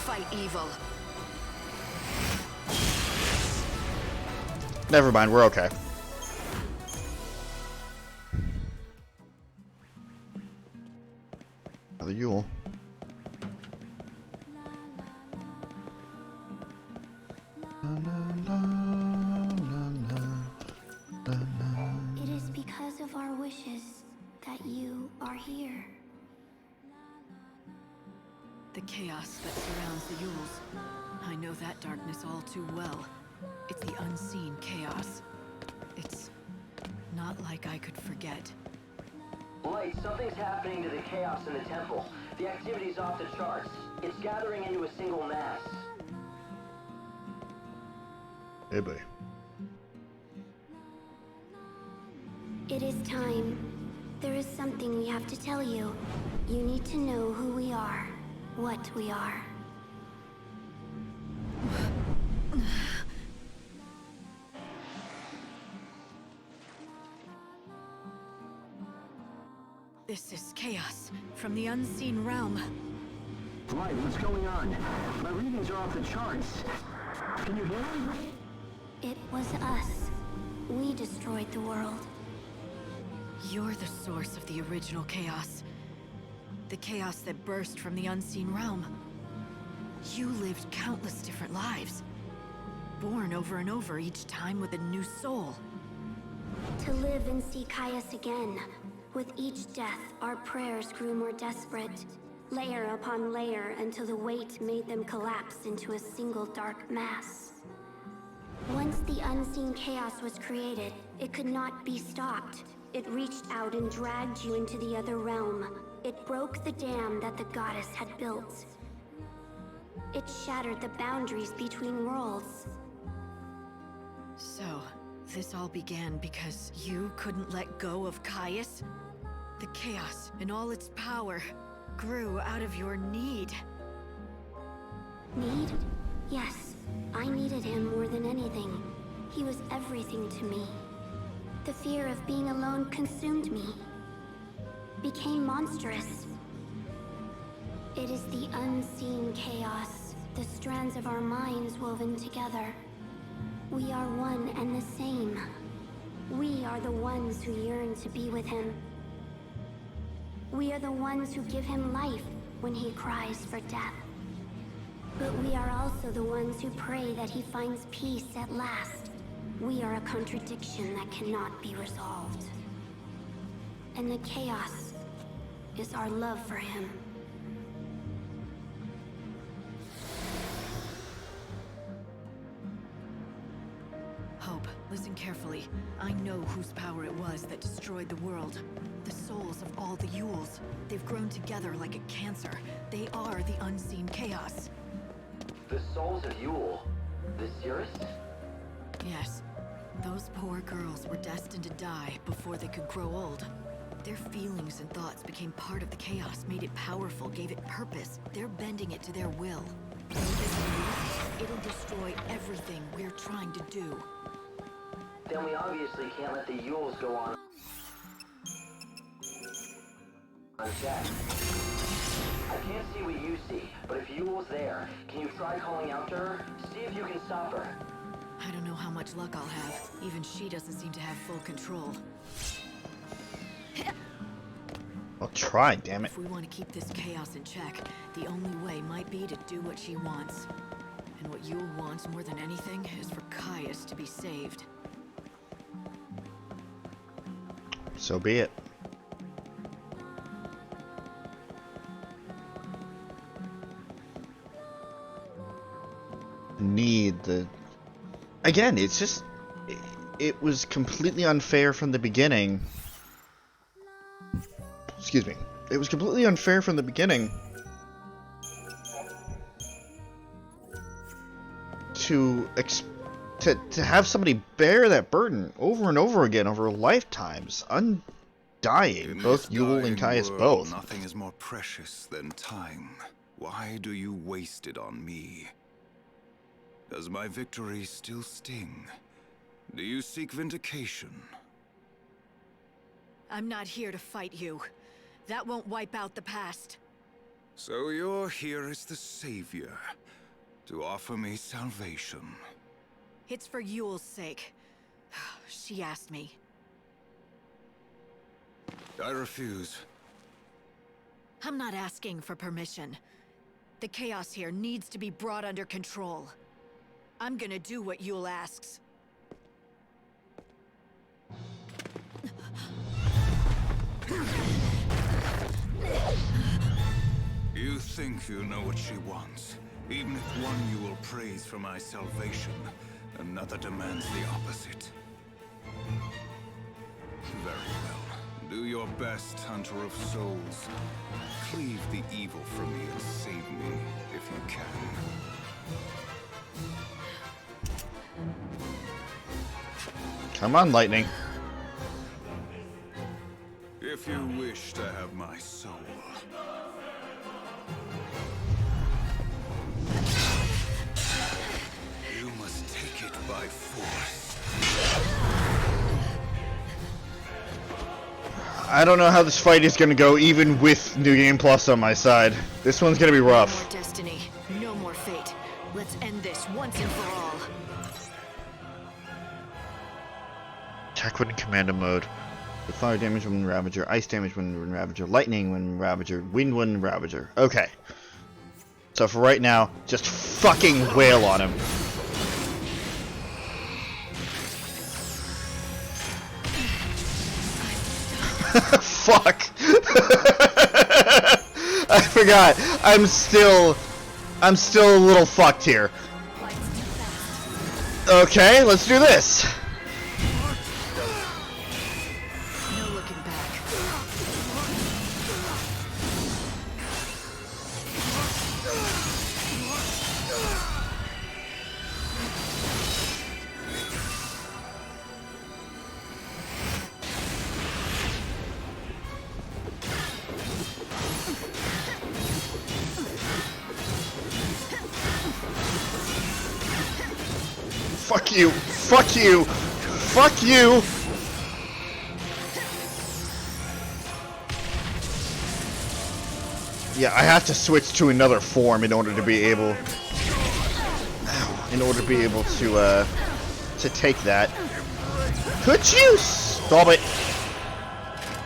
Fight evil. Never mind, we're okay. Another Yule. It is because of our wishes that you are here. The chaos that surrounds the Yules. I know that darkness all too well. It's the unseen chaos. It's not like I could forget. Light, something's happening to the chaos in the temple. The activity's off the charts. It's gathering into a single mass. Hey, buddy. It is time. There is something we have to tell you. You need to know who we are, what we are. This is chaos from the unseen realm. Light, what's going on? My readings are off the charts. Can you hear me? It was us. We destroyed the world. You're the source of the original chaos. The chaos that burst from the unseen realm. You lived countless different lives. Born over and over, each time with a new soul. To live and see Caius again. With each death, our prayers grew more desperate. Layer upon layer until the weight made them collapse into a single dark mass. Once the unseen chaos was created, it could not be stopped. It reached out and dragged you into the other realm. It broke the dam that the goddess had built. It shattered the boundaries between worlds. So, this all began because you couldn't let go of Caius? The chaos and all its power grew out of your need. Need? Yes, I needed him more than anything. He was everything to me. The fear of being alone consumed me. Became monstrous. It is the unseen chaos, the strands of our minds woven together. We are one and the same. We are the ones who yearn to be with him. We are the ones who give him life when he cries for death. But we are also the ones who pray that he finds peace at last. We are a contradiction that cannot be resolved. And the chaos is our love for him. Listen carefully. I know whose power it was that destroyed the world. The souls of all the Yules. They've grown together like a cancer. They are the unseen chaos. The souls of Yule? The Cie'th? Yes. Those poor girls were destined to die before they could grow old. Their feelings and thoughts became part of the chaos, made it powerful, gave it purpose. They're bending it to their will. Though this is, it'll destroy everything we're trying to do. Then we obviously can't let the Yules go on unchecked. I can't see what you see, but if Yule's there, can you try calling out to her? See if you can stop her. I don't know how much luck I'll have. Even she doesn't seem to have full control. I'll try, damn it. If we want to keep this chaos in check, the only way might be to do what she wants. And what Yule wants more than anything is for Caius to be saved. So be it. Need the... Again, it's just... It was completely unfair from the beginning. Excuse me. It was completely unfair from the beginning to have somebody bear that burden over and over again over lifetimes, undying, both Yule and Caius both. Nothing is more precious than time. Why do you waste it on me? Does my victory still sting? Do you seek vindication? I'm not here to fight you. That won't wipe out the past. So you're here as the savior, to offer me salvation. It's for Yule's sake. She asked me. I refuse. I'm not asking for permission. The chaos here needs to be brought under control. I'm gonna do what Yule asks. You think you know what she wants. Even if one you will praise for my salvation, another demands the opposite. Very well. Do your best, Hunter of Souls. Cleave the evil from me and save me, if you can. Come on, Lightning. If you wish to have my soul. You must take it by force. I don't know how this fight is gonna go, even with New Game Plus on my side. This one's gonna be rough. No more destiny, no more fate. Let's end this once and for all. Attack when in commando mode. With fire damage when Ravager, ice damage when Ravager, lightning when Ravager, wind when Ravager. Okay. So for right now, just fucking wail on him. Fuck. I forgot. I'm still a little fucked here. Okay, let's do this. No looking back. Fuck you. Fuck you. Fuck you. Yeah, I have to switch to another form in order to be able to take that. Could you stop it?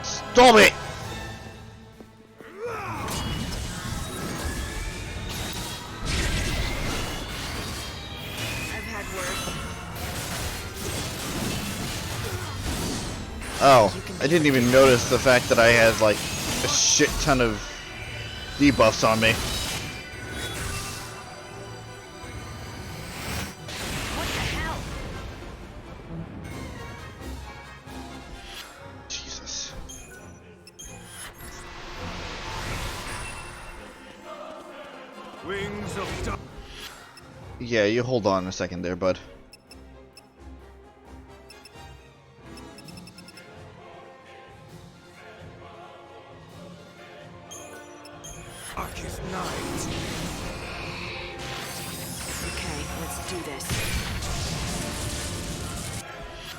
Stop it. Oh, I didn't even notice the fact that I had like a shit ton of debuffs on me. What the hell? Wings of dark. Yeah, you hold on a second there, bud. Darkest night. Okay, let's do this.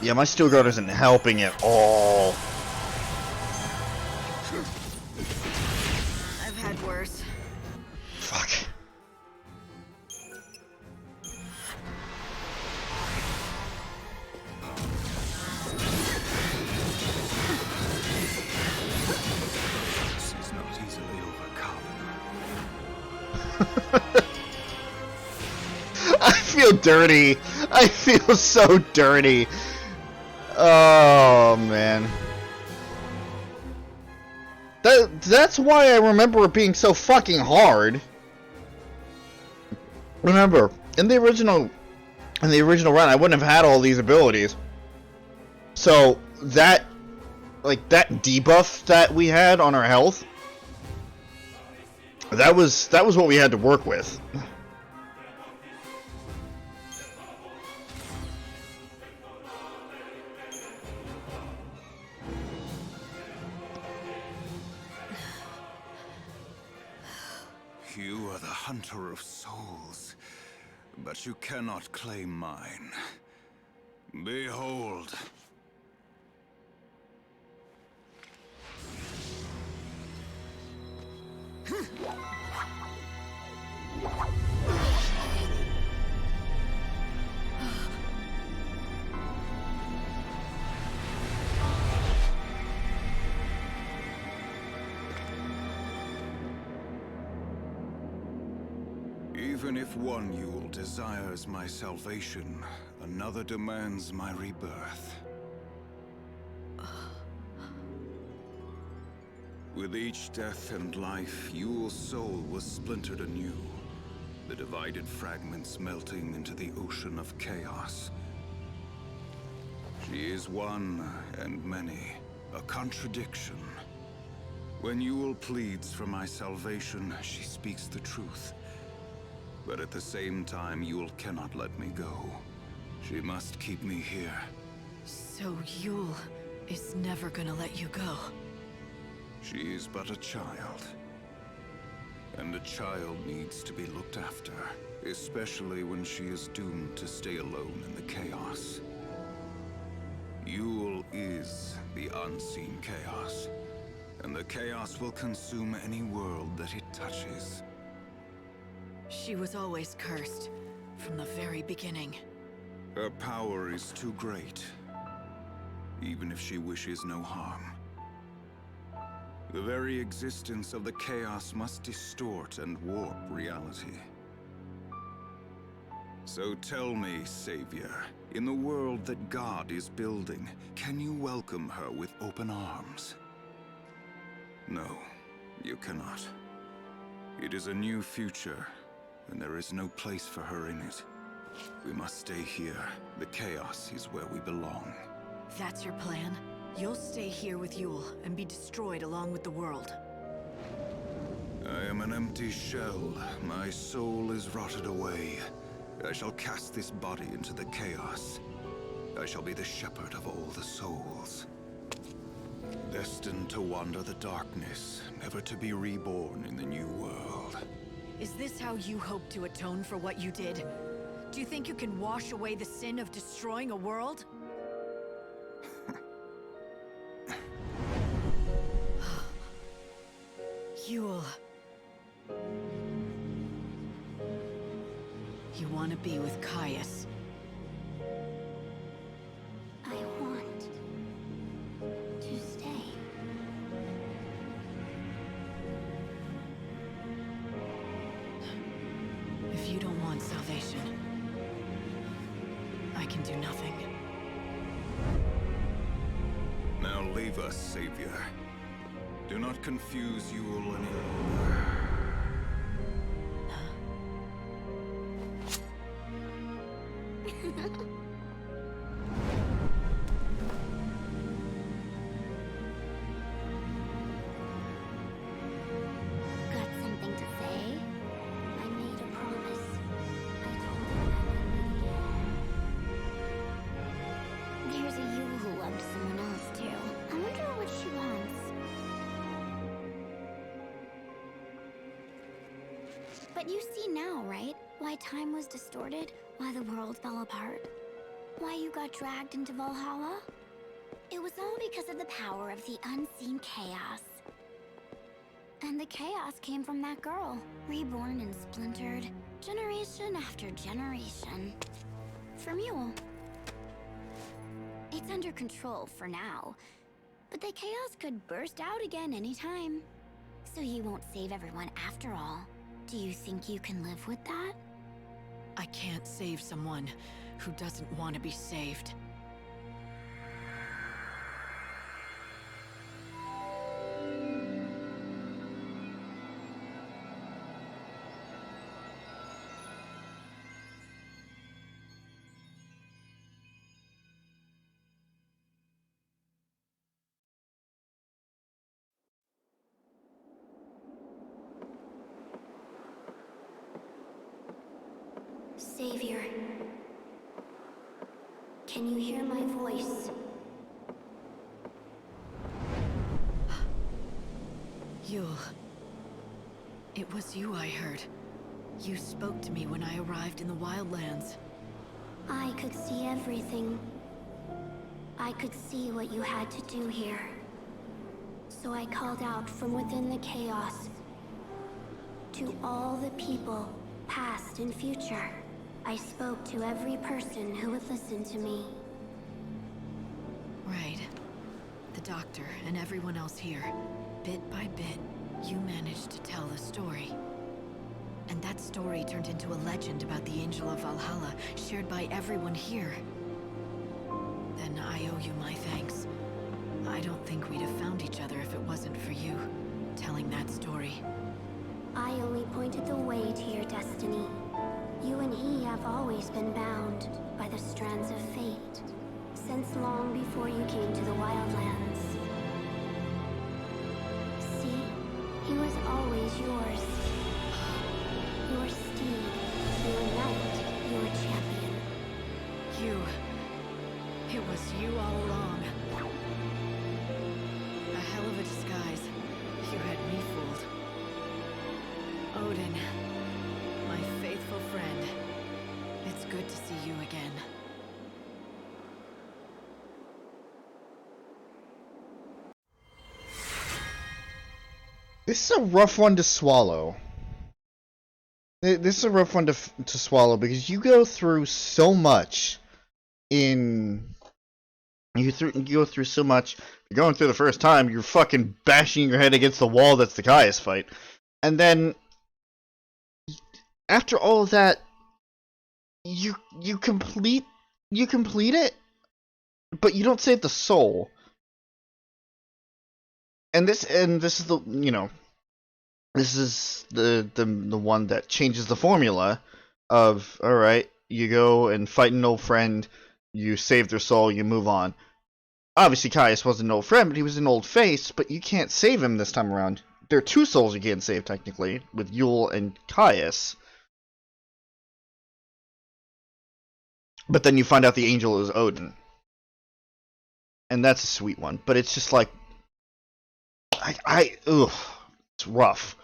Yeah, my steel guard isn't helping at all. I've had worse. Fuck. This is not easily overcome. I feel dirty. I feel so dirty. Oh man. That's why I remember it being so fucking hard. Remember, in the original run, I wouldn't have had all these abilities. So that debuff that we had on our health, that was what we had to work with. You are the hunter of souls, but you cannot claim mine. Behold. Even if one Yule desires my salvation, another demands my rebirth. With each death and life, Yule's soul was splintered anew, the divided fragments melting into the ocean of chaos. She is one and many, a contradiction. When Yule pleads for my salvation, she speaks the truth. But at the same time, Yule cannot let me go. She must keep me here. So Yule is never gonna let you go. She is but a child. And a child needs to be looked after, especially when she is doomed to stay alone in the chaos. Yule is the unseen chaos, and the chaos will consume any world that it touches. She was always cursed, from the very beginning. Her power is too great, even if she wishes no harm. The very existence of the chaos must distort and warp reality. So tell me, Savior, in the world that God is building, can you welcome her with open arms? No, you cannot. It is a new future, and there is no place for her in it. We must stay here. The chaos is where we belong. That's your plan? You'll stay here with Yule and be destroyed along with the world. I am an empty shell. My soul is rotted away. I shall cast this body into the chaos. I shall be the shepherd of all the souls. Destined to wander the darkness, never to be reborn in the new world. Is this how you hope to atone for what you did? Do you think you can wash away the sin of destroying a world? Yule. You want to be with Caius. I want to stay. If you don't want salvation, I can do nothing. Now leave us, Savior. Do not confuse Yule any longer. Got something to say? I'm You see now, right? Why time was distorted, why the world fell apart, why you got dragged into Valhalla? It was all because of the power of the unseen chaos. And the chaos came from that girl, reborn and splintered, generation after generation. From you. It's under control for now, but the chaos could burst out again anytime. So you won't save everyone after all. Do you think you can live with that? I can't save someone who doesn't want to be saved. Savior, can you hear my voice? Yule. It was you I heard. You spoke to me when I arrived in the Wildlands. I could see everything. I could see what you had to do here. So I called out from within the chaos. To all the people, past and future. I spoke to every person who would listen to me. Right. The doctor and everyone else here. Bit by bit, you managed to tell the story. And that story turned into a legend about the Angel of Valhalla, shared by everyone here. Then I owe you my thanks. I don't think we'd have found each other if it wasn't for you, telling that story. I only pointed the way to your destiny. You and he have always been bound by the strands of fate, since long before you came to the Wildlands. See, he was always yours. Your steed, your knight, your champion. You. It was you all along. A hell of a disguise. You had me fooled. Odin. My faithful friend. It's good to see you again. This is a rough one to swallow. This is a rough one to swallow because you go through so much in... You go through so much. You're going through the first time, you're fucking bashing your head against the wall that's the Caius fight. And then... After all of that, you complete it, but you don't save the soul. And this is the, you know, this is the one that changes the formula of, all right, you go and fight an old friend, you save their soul, you move on. Obviously Caius wasn't an old friend, but he was an old face, but you can't save him this time around. There are two souls you can't save technically, with Yule and Caius. But then you find out the angel is Odin. And that's a sweet one. But it's just like... ugh. It's rough.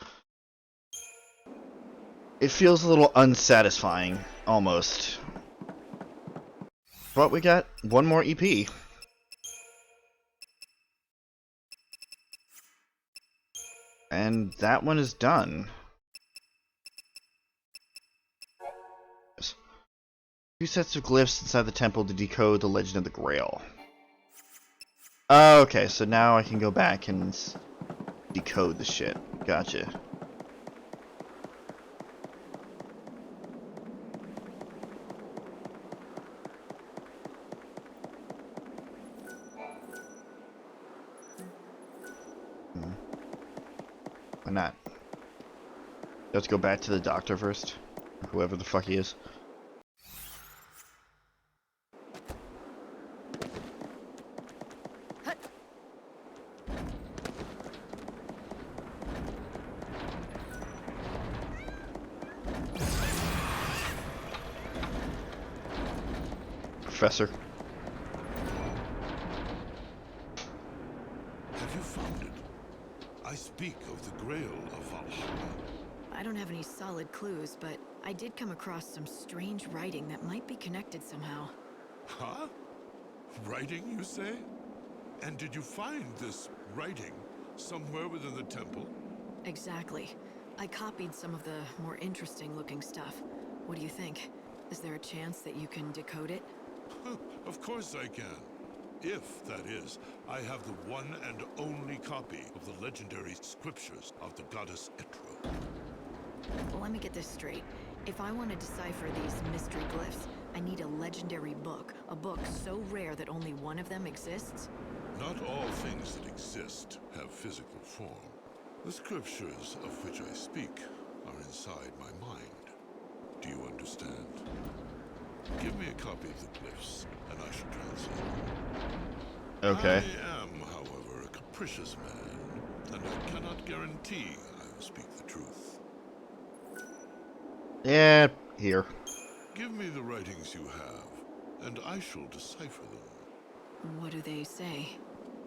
It feels a little unsatisfying, almost. But we got one more EP. And that one is done. Two sets of glyphs inside the temple to decode the legend of the Grail. Okay, so now I can go back and decode the shit. Gotcha. Why not? Let's go back to the doctor first. Whoever the fuck he is. Professor. Have you found it? I speak of the Grail of Valhalla. I don't have any solid clues, but I did come across some strange writing that might be connected somehow. Huh? Writing, you say? And did you find this writing somewhere within the temple? Exactly. I copied some of the more interesting looking stuff. What do you think? Is there a chance that you can decode it? Of course I can. If, that is, I have the one and only copy of the legendary scriptures of the goddess Etro. Well, let me get this straight. If I want to decipher these mystery glyphs, I need a legendary book. A book so rare that only one of them exists? Not all things that exist have physical form. The scriptures of which I speak are inside my mind. Do you understand? Give me a copy of the glyphs, and I shall translate them. Okay. I am, however, a capricious man, and I cannot guarantee I will speak the truth. Yeah, here. Give me the writings you have, and I shall decipher them. What do they say?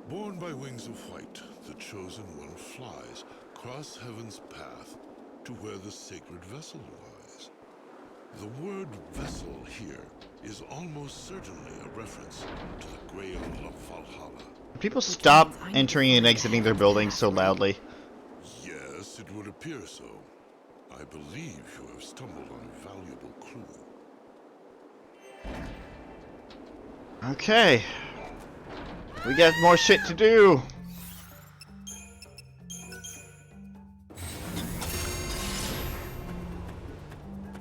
Borne by wings of white, the chosen one flies across heaven's path to where the sacred vessel lies. The word vessel here is almost certainly a reference to the Grail of Valhalla. People stop entering and exiting their buildings so loudly. Yes, it would appear so. I believe you have stumbled on a valuable clue. Okay. We got more shit to do.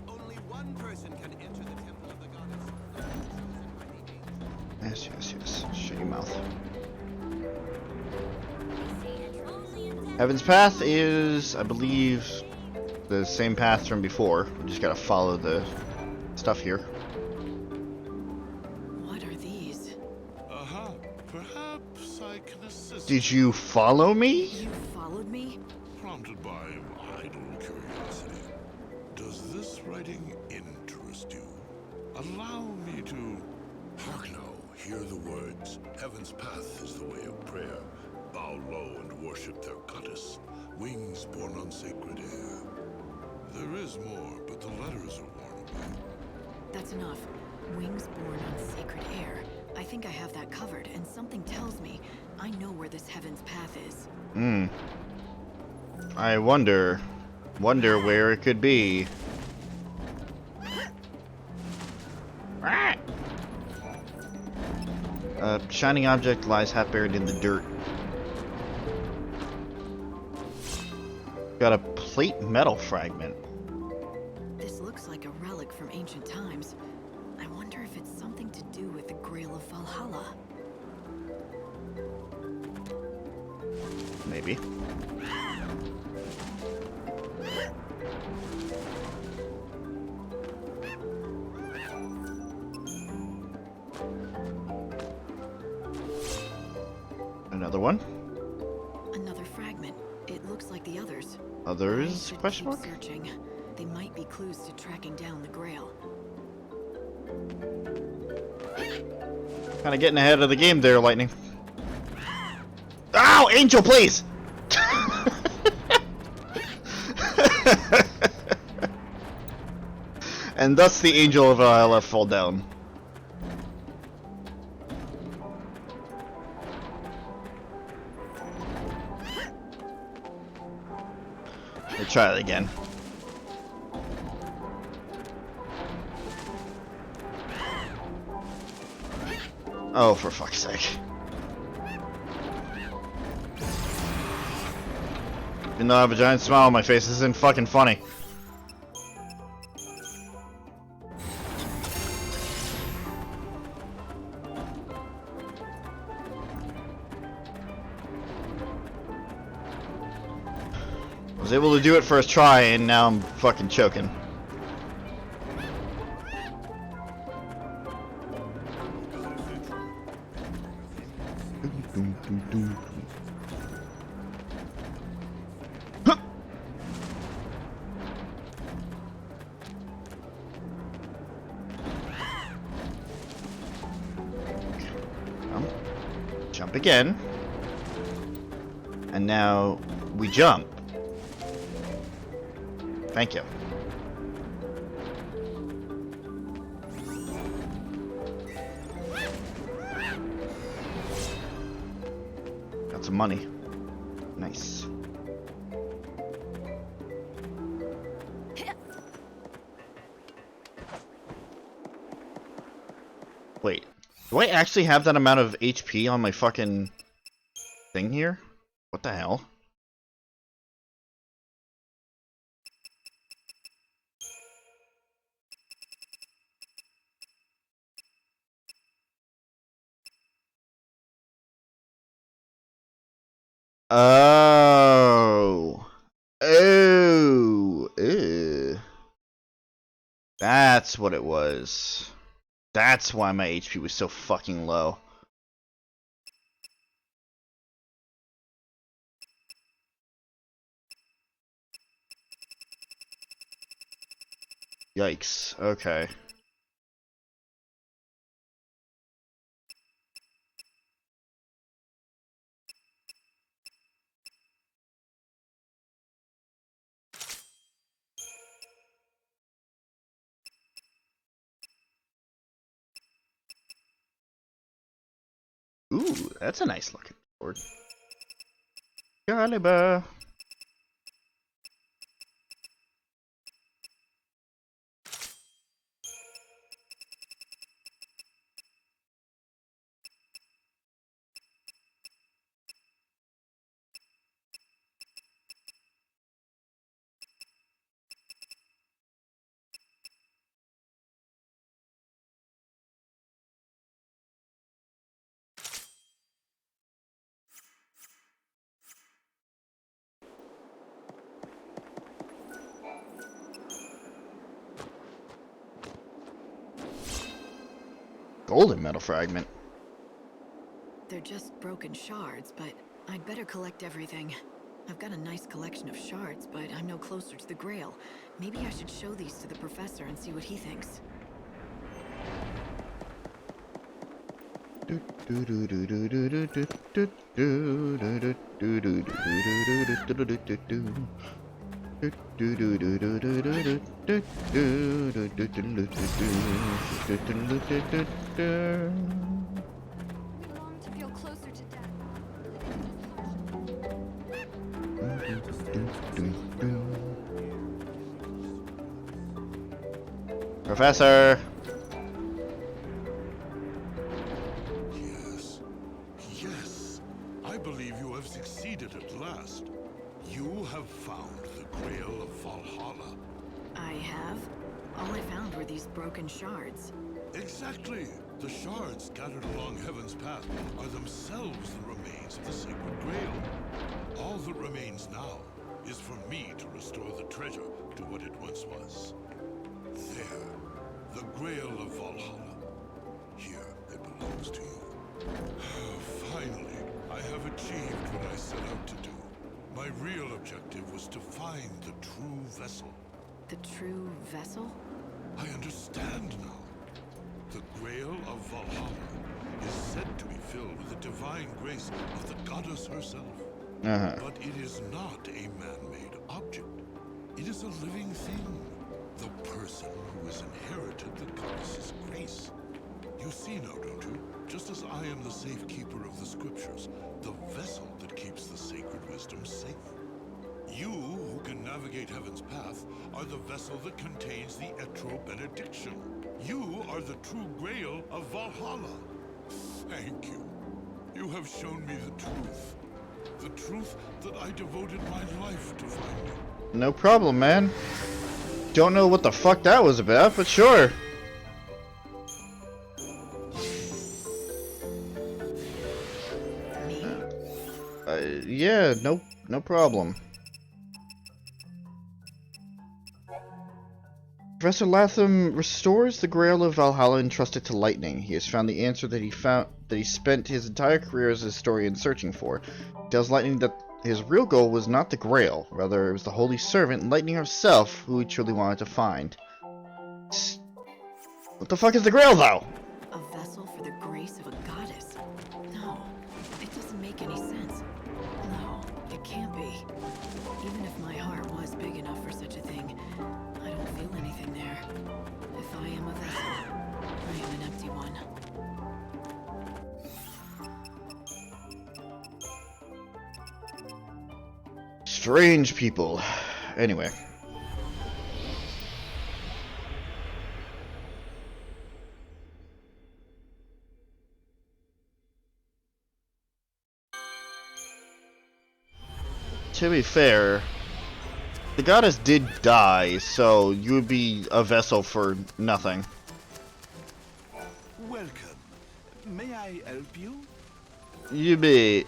Only one person can enter the temple of the goddess. Yes, yes, yes. Shut your mouth. Heaven's Path is, I believe, the same path from before. We just gotta follow the stuff here. What are these? Uh-huh. Perhaps I can assist. Did you follow me? You followed me? Prompted by idle curiosity. Does this writing interest you? Allow me to... Hark now, hear the words. Heaven's path is the way of prayer. Bow low and worship their goddess. Wings borne on sacred air. There is more, but the letters are worn away. That's enough. Wings born on sacred air. I think I have that covered, and something tells me I know where this Heaven's Path is. I wonder where it could be. A shining object lies half buried in the dirt. Got a plate metal fragment. This looks like a relic from ancient times. I wonder if it's something to do with the Grail of Valhalla. Maybe. Another one. Another fragment. It looks like the others. Others? I should Question keep mark? searching. They might be clues to tracking down the Grail. Kind of getting ahead of the game there, Lightning. Ow! Angel, please! And thus the Angel of Valhalla fall down. Let's try it again. Oh, for fuck's sake. Even though I have a giant smile on my face, this isn't fucking funny. I was able to do it first try, and now I'm fucking choking. Jump again. And now we jump. Thank you. Got some money. Nice. Wait, do I actually have that amount of HP on my fucking thing here? What the hell? Oh. Oh. Ew. That's what it was. That's why my HP was so fucking low. Yikes. Okay. Ooh, that's a nice looking sword. Caliber. Golden metal fragment. They're just broken shards, but I'd better collect everything. I've got a nice collection of shards, but I'm no closer to the Grail. Maybe I should show these to the professor and see what he thinks. Professor! Yes. Yes. I believe you have succeeded at last. You have found the Grail of Valhalla. I have? All I found were these broken shards. Exactly. The shards scattered along Heaven's path are themselves the remains of the Sacred Grail. All that remains now is for me to restore the treasure to what it once was. There, the Grail of Valhalla. Here, it belongs to you. Finally, I have achieved what I set out to do. My real objective was to find the true vessel. The true vessel? I understand now. The Grail of Valhalla is said to be filled with the divine grace of the goddess herself. But it is not a man-made object. It is a living thing. The person who has inherited the goddess's grace. You see now, don't you? Just as I am the safekeeper of the scriptures, the vessel that keeps the sacred wisdom safe. You, who can navigate Heaven's path, are the vessel that contains the Etro benediction. You are the true Grail of Valhalla. Thank you. You have shown me the truth. The truth that I devoted my life to finding. No problem, man. Don't know what the fuck that was about, but sure. Yeah, no problem. Professor Latham restores the Grail of Valhalla entrusted to Lightning. He has found the answer that he spent his entire career as a historian searching for. He tells Lightning that his real goal was not the Grail, rather it was the Holy Servant, Lightning herself, who he truly wanted to find. What the fuck is the Grail, though? A vessel for the grace of a goddess? No, it doesn't make any sense. No, it can't be. Even if my heart was big enough for such a thing, feel anything there. If I am a vessel, I am an empty one. Strange people. Anyway. To be fair, the goddess did die, so you would be a vessel for nothing. Welcome. May I help you? You may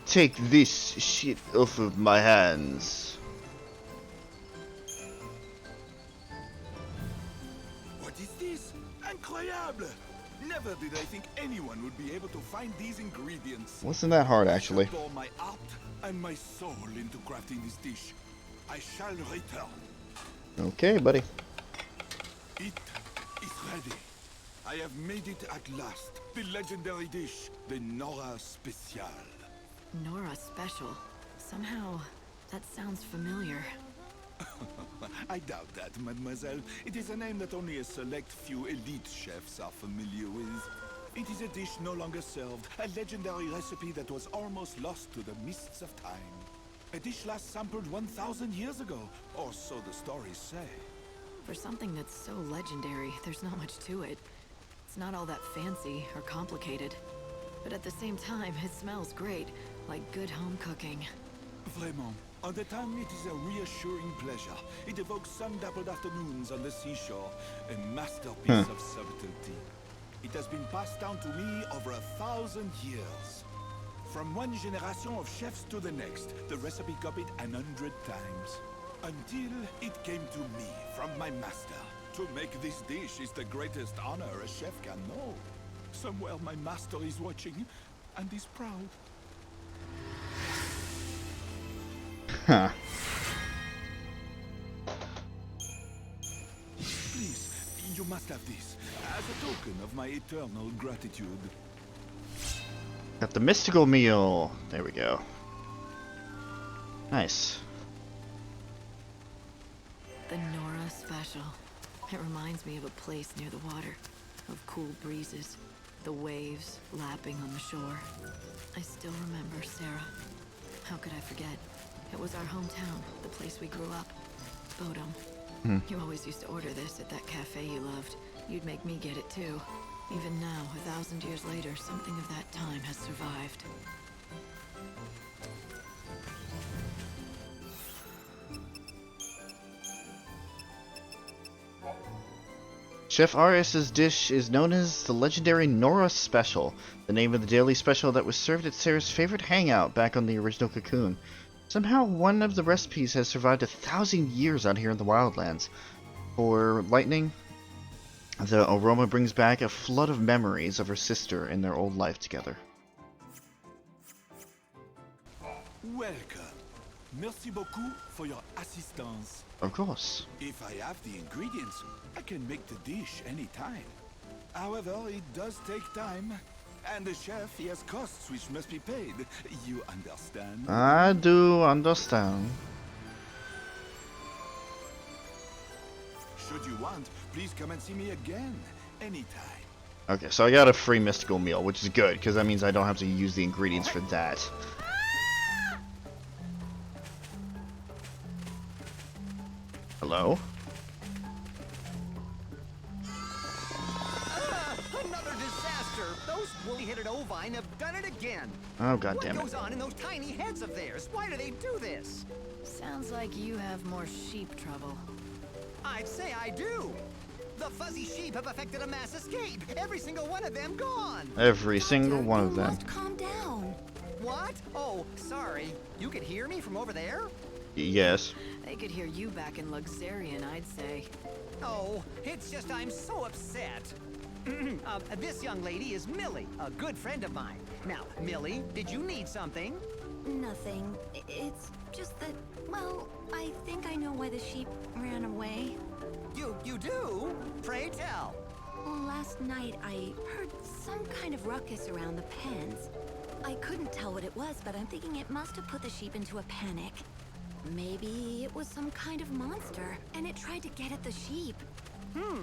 take this shit off of my hands. What is this? Incroyable! Never did I think anyone would be able to find these ingredients. Wasn't that hard, actually. I shall pour my heart and my soul into crafting this dish. I shall return. Okay, buddy. It is ready. I have made it at last. The legendary dish, the Nora Special. Nora Special. Somehow, that sounds familiar. I doubt that, mademoiselle. It is a name that only a select few elite chefs are familiar with. It is a dish no longer served, a legendary recipe that was almost lost to the mists of time. A dish last sampled 1,000 years ago, or so the stories say. For something that's so legendary, there's not much to it. It's not all that fancy or complicated. But at the same time, it smells great, like good home cooking. Vraiment. On the tongue, it is a reassuring pleasure. It evokes sun-dappled afternoons on the seashore, a masterpiece of subtlety. It has been passed down to me over 1,000 years. From one generation of chefs to the next, the recipe copied 100 times. Until it came to me from my master. To make this dish is the greatest honor a chef can know. Somewhere my master is watching, and is proud. Huh. Please, you must have this, as a token of my eternal gratitude. Got the mystical meal. There we go. Nice. The Nora Special. It reminds me of a place near the water, of cool breezes, the waves lapping on the shore. I still remember Sarah. How could I forget? It was our hometown, the place we grew up. Bodom. You always used to order this at that cafe you loved. You'd make me get it too. Even now, 1,000 years later, something of that time has survived. Chef Arias's dish is known as the legendary Nora Special, the name of the daily special that was served at Sarah's favorite hangout back on the original Cocoon. Somehow, one of the recipes has survived 1,000 years out here in the Wildlands. For Lightning, the aroma brings back a flood of memories of her sister and their old life together. Welcome. Merci beaucoup for your assistance. Of course. If I have the ingredients, I can make the dish anytime. However, it does take time. And the chef, he has costs which must be paid. You understand? I do understand. Should you want, please come and see me again, anytime. Okay, so I got a free mystical meal, which is good, because that means I don't have to use the ingredients for that. Hello? Another disaster! Those woolly-headed ovine have done it again! Oh, goddammit. What goes on in those tiny heads of theirs? Why do they do this? Sounds like you have more sheep trouble. I'd say I do! The fuzzy sheep have effected a mass escape! Every single one of them gone! Every single one of them. Calm down. What? Oh, sorry. You could hear me from over there? Yes. They could hear you back in Luxarian, I'd say. Oh, it's just I'm so upset. This young lady is Millie, a good friend of mine. Now, Millie, did you need something? Nothing. It's just that, well, I think I know why the sheep ran away. You do? Pray tell. Last night, I heard some kind of ruckus around the pens. I couldn't tell what it was, but I'm thinking it must have put the sheep into a panic. Maybe it was some kind of monster, and it tried to get at the sheep.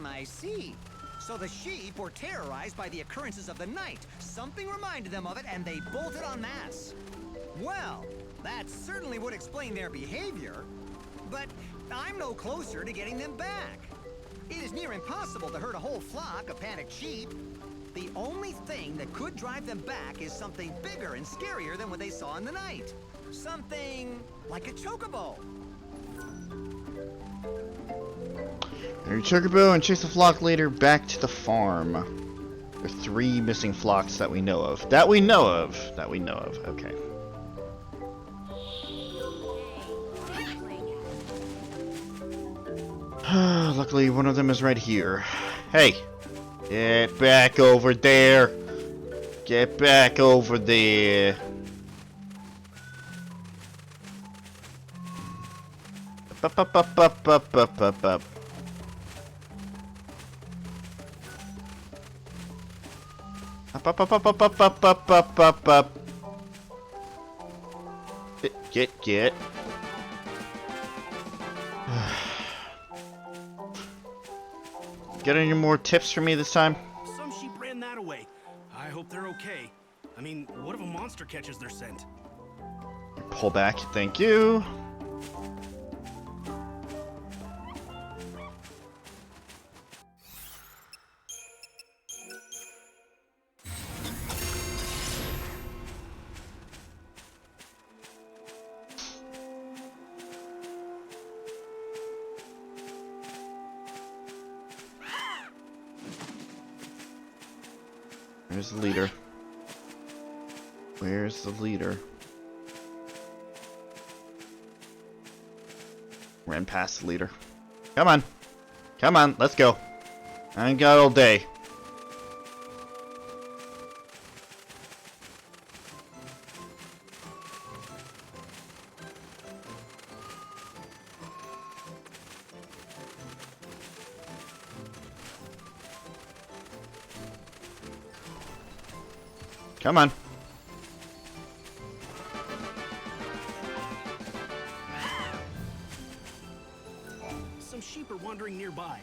I see. So the sheep were terrorized by the occurrences of the night. Something reminded them of it, and they bolted en masse. Well, that certainly would explain their behavior. But I'm no closer to getting them back. It is near impossible to herd a whole flock of panicked sheep. The only thing that could drive them back is something bigger and scarier than what they saw in the night. Something like a chocobo. Your chocobo and chase the flock later back to the farm. There are 3 missing flocks that we know of. That we know of. Okay. Luckily, one of them is right here. Hey! Get back over there! Get back over there! Up, up, up, up, up, up, up, up. Up, up, up, up, up, up, up, up, up, up, up. Get. Got any more tips for me this time? Some sheep ran that away. I hope they're okay. I mean, what if a monster catches their scent? Pull back, thank you. Where's the leader? Where's the leader? Ran past the leader. Come on. Come on, let's go. I ain't got all day. Come on. Some sheep are wandering nearby.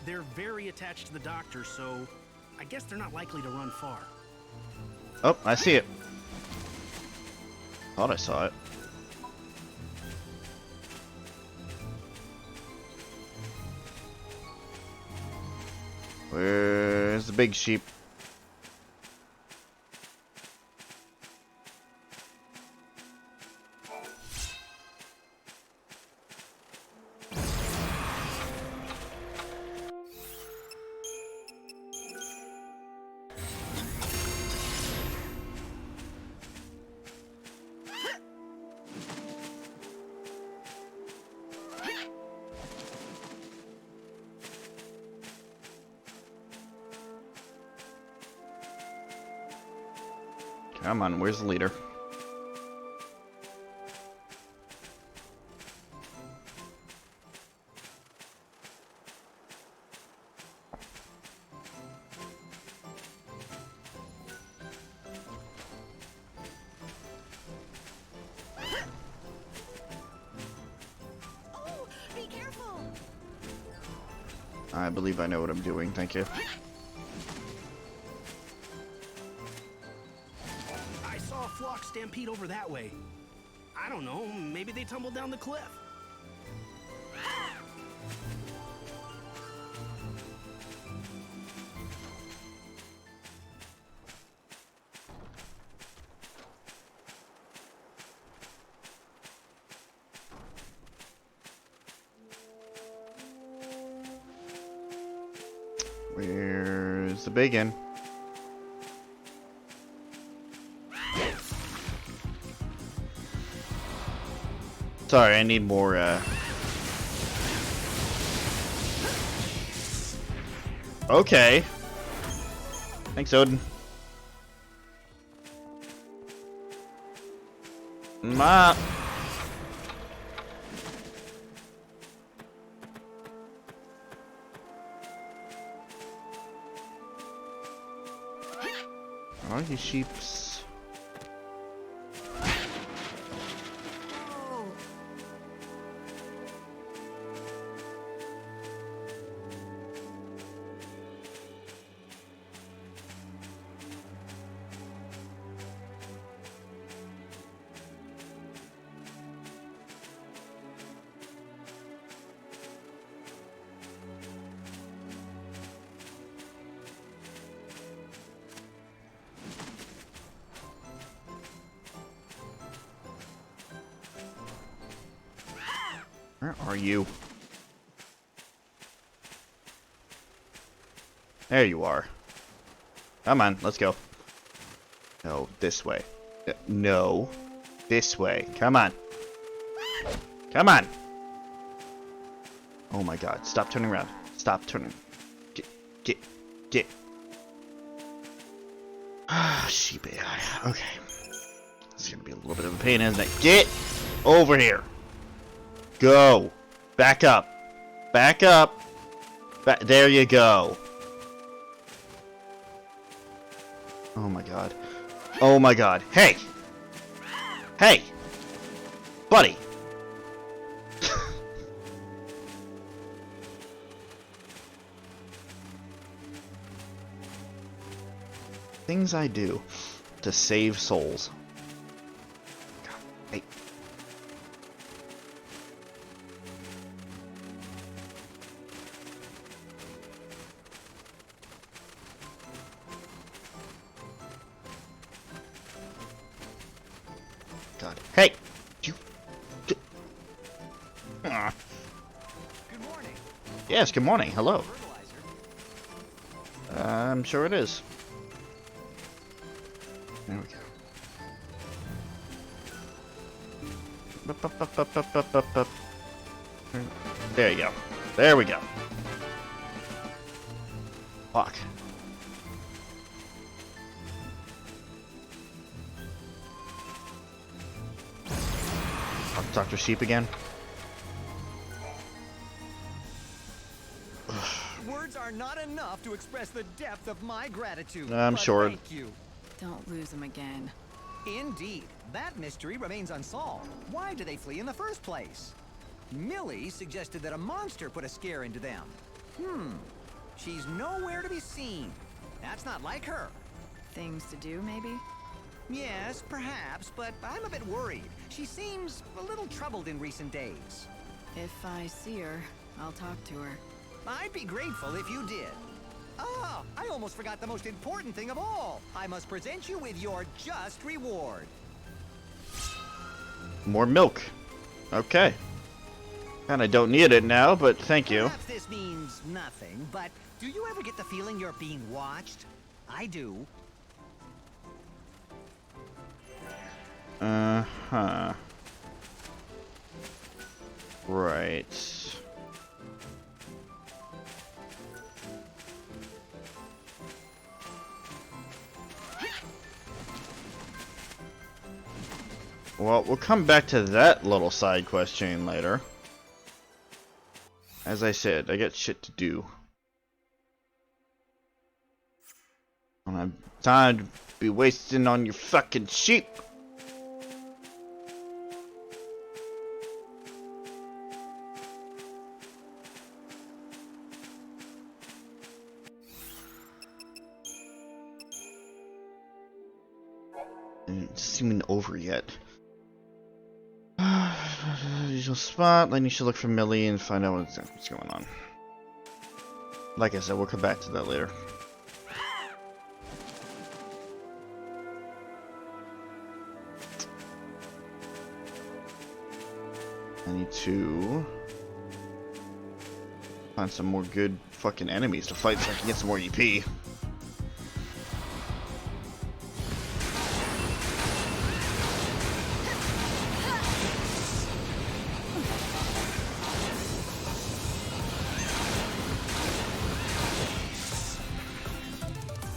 They're very attached to the doctor, so I guess they're not likely to run far. Oh, I see it. Thought I saw it. Where's the big sheep? Come on, where's the leader? Oh, be careful. I believe I know what I'm doing, thank you. Flock stampede over that way. I don't know, maybe they tumbled down the cliff. Where's the big one? Sorry, I need more, Okay. Thanks, Odin. Ma. Are these sheeps? Where are you? There you are. Come on, let's go. No, this way. No. This way. Come on. Come on! Oh my god, stop turning around. Stop turning. Get. Ah, sheep AI. Okay. This is gonna be a little bit of a pain, isn't it? Get over here! Go! Back up! Back up! There you go! Oh my god. Oh my god. Hey! Hey! Buddy! Things I do to save souls. God, hey. God. Hey! You. Good morning. Yes, good morning. Hello. I'm sure it is. There we go. There you go. There we go. Fuck. Dr. Sheep again. Words are not enough to express the depth of my gratitude. I'm sure. Thank you. Don't lose him again. Indeed. That mystery remains unsolved. Why did they flee in the first place? Millie suggested that a monster put a scare into them. She's nowhere to be seen. That's not like her. Things to do, maybe? Yes, perhaps, but I'm a bit worried. She seems a little troubled in recent days. If I see her, I'll talk to her. I'd be grateful if you did. Ah, I almost forgot the most important thing of all. I must present you with your just reward. More milk. Okay. Kinda don't need it now, but thank you. Perhaps this means nothing, but do you ever get the feeling you're being watched? I do. Uh-huh. Right. Well, we'll come back to that little side quest chain later. As I said, I got shit to do. I don't have time to be wasting on your fucking sheep. And it's not even over yet. Usual spot. Then you should look for Millie and find out what's going on. Like I said, we'll come back to that later. I need to find some more good fucking enemies to fight so I can get some more EP.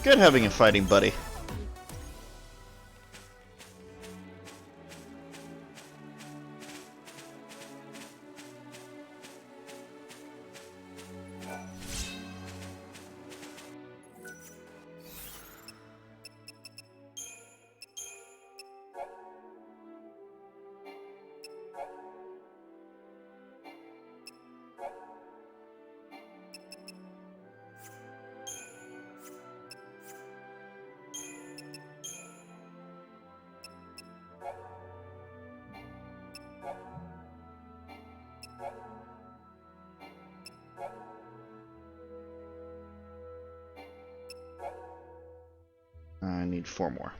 Good having a fighting buddy. I need 4 more.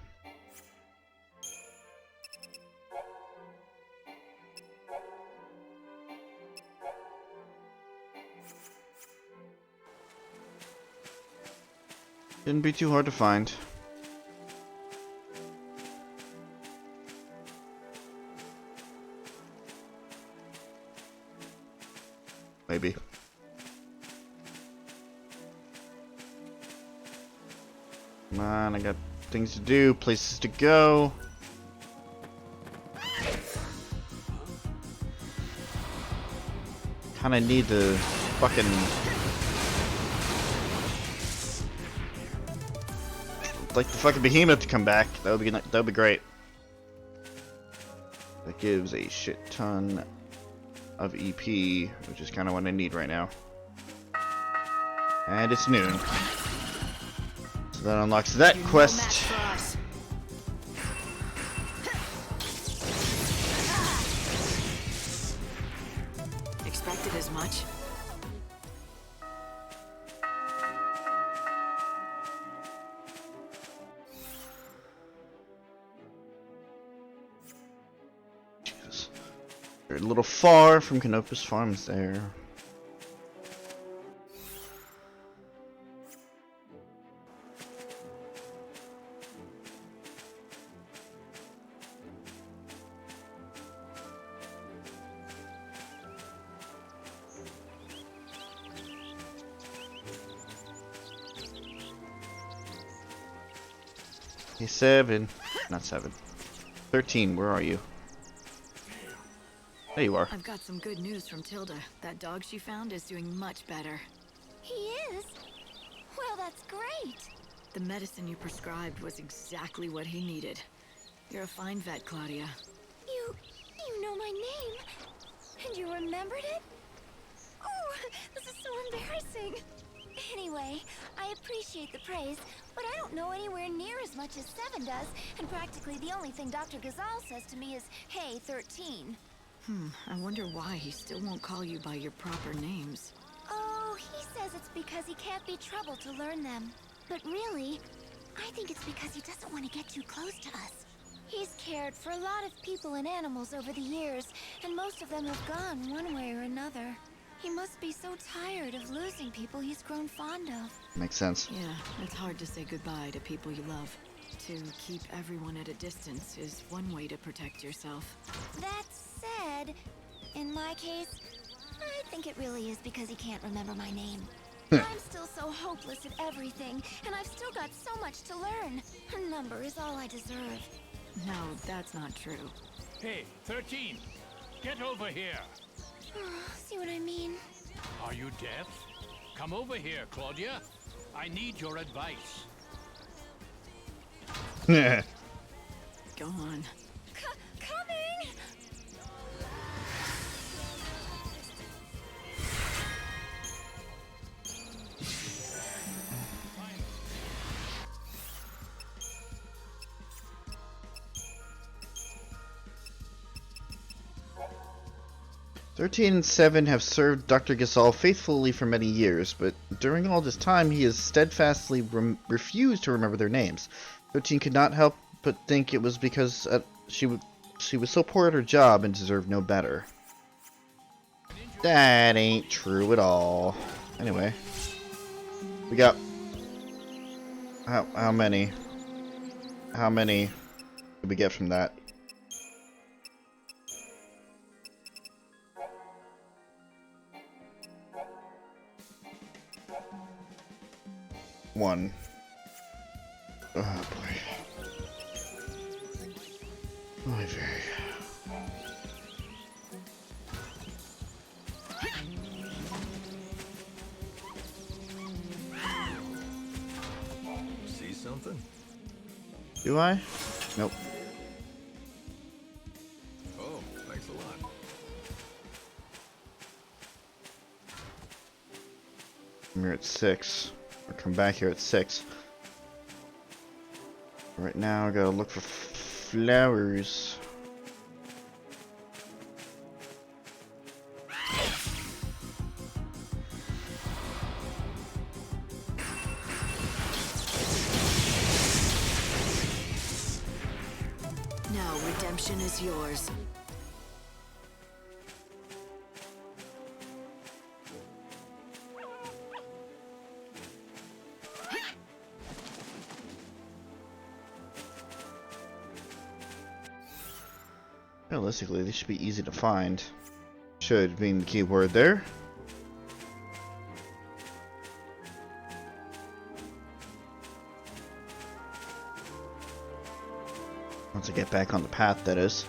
Shouldn't be too hard to find. Maybe. Come on, I got things to do, places to go. Kinda need the fucking... like the fucking behemoth to come back. That would be great. That gives a shit ton of EP, which is kind of what I need right now. And it's noon. So that unlocks that quest. Expected as much. Jesus. You're a little far from Canopus Farms there. He's 7. Not 7. 13, where are you? There you are. I've got some good news from Tilda. That dog she found is doing much better. He is? Well, that's great. The medicine you prescribed was exactly what he needed. You're a fine vet, Claudia. You know my name? And you remembered it? Oh, this is so embarrassing. Anyway, I appreciate the praise, but I don't know anywhere near as much as 7 does, and practically the only thing Dr. Ghazal says to me is, hey, 13. I wonder why he still won't call you by your proper names. Oh, he says it's because he can't be troubled to learn them. But really, I think it's because he doesn't want to get too close to us. He's cared for a lot of people and animals over the years, and most of them have gone one way or another. He must be so tired of losing people he's grown fond of. Makes sense. Yeah, it's hard to say goodbye to people you love. To keep everyone at a distance is one way to protect yourself. That said, in my case, I think it really is because he can't remember my name. I'm still so hopeless at everything, and I've still got so much to learn. A number is all I deserve. No, that's not true. Hey, 13! Get over here! See what I mean? Are you deaf? Come over here, Claudia. I need your advice. Go on. Coming! 13 and 7 have served Dr. Ghazal faithfully for many years, but during all this time he has steadfastly refused to remember their names. 13 could not help but think it was because she was so poor at her job and deserved no better. That ain't true at all. Anyway, we got how many? How many did we get from that? One. Oh boy. My very. See something? Do I? Nope. Oh, thanks a lot. I'm here at 6. Or come back here at 6. Right now, I gotta look for flowers. Now redemption is yours. Realistically, they should be easy to find. Should being the key word there. Once I get back on the path, that is.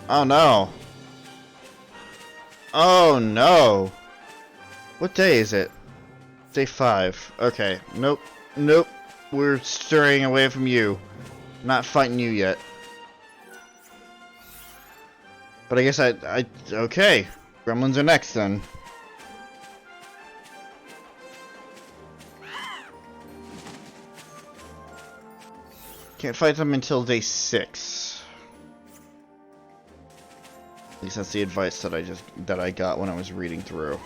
Oh no! Oh no! What day is it? Day 5. Okay. Nope. Nope. We're straying away from you. Not fighting you yet. But I guess okay. Gremlins are next then. Can't fight them until day 6. At least that's the advice that I got when I was reading through.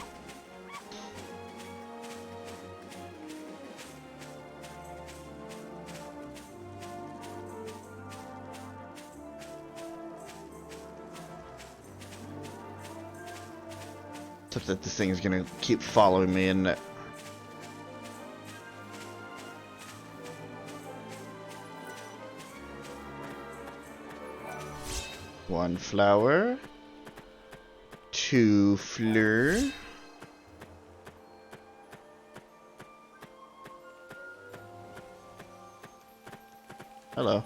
Except that this thing is gonna keep following me, and one flower, 2 fleur. Hello.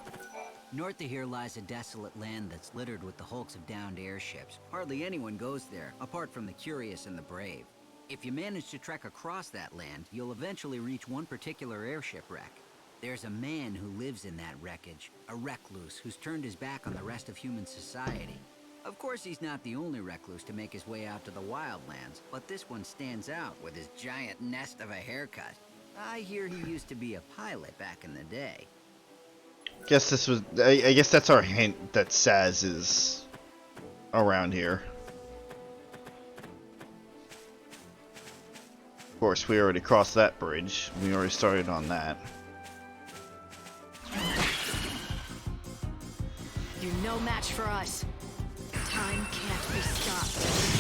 North of here lies a desolate land that's littered with the hulks of downed airships. Hardly anyone goes there, apart from the curious and the brave. If you manage to trek across that land, you'll eventually reach one particular airship wreck. There's a man who lives in that wreckage, a recluse who's turned his back on the rest of human society. Of course, he's not the only recluse to make his way out to the wildlands, but this one stands out with his giant nest of a haircut. I hear he used to be a pilot back in the day. Guess this was. I guess that's our hint that Saz is around here. Of course, we already crossed that bridge. We already started on that. You're no match for us. Time can't be stopped.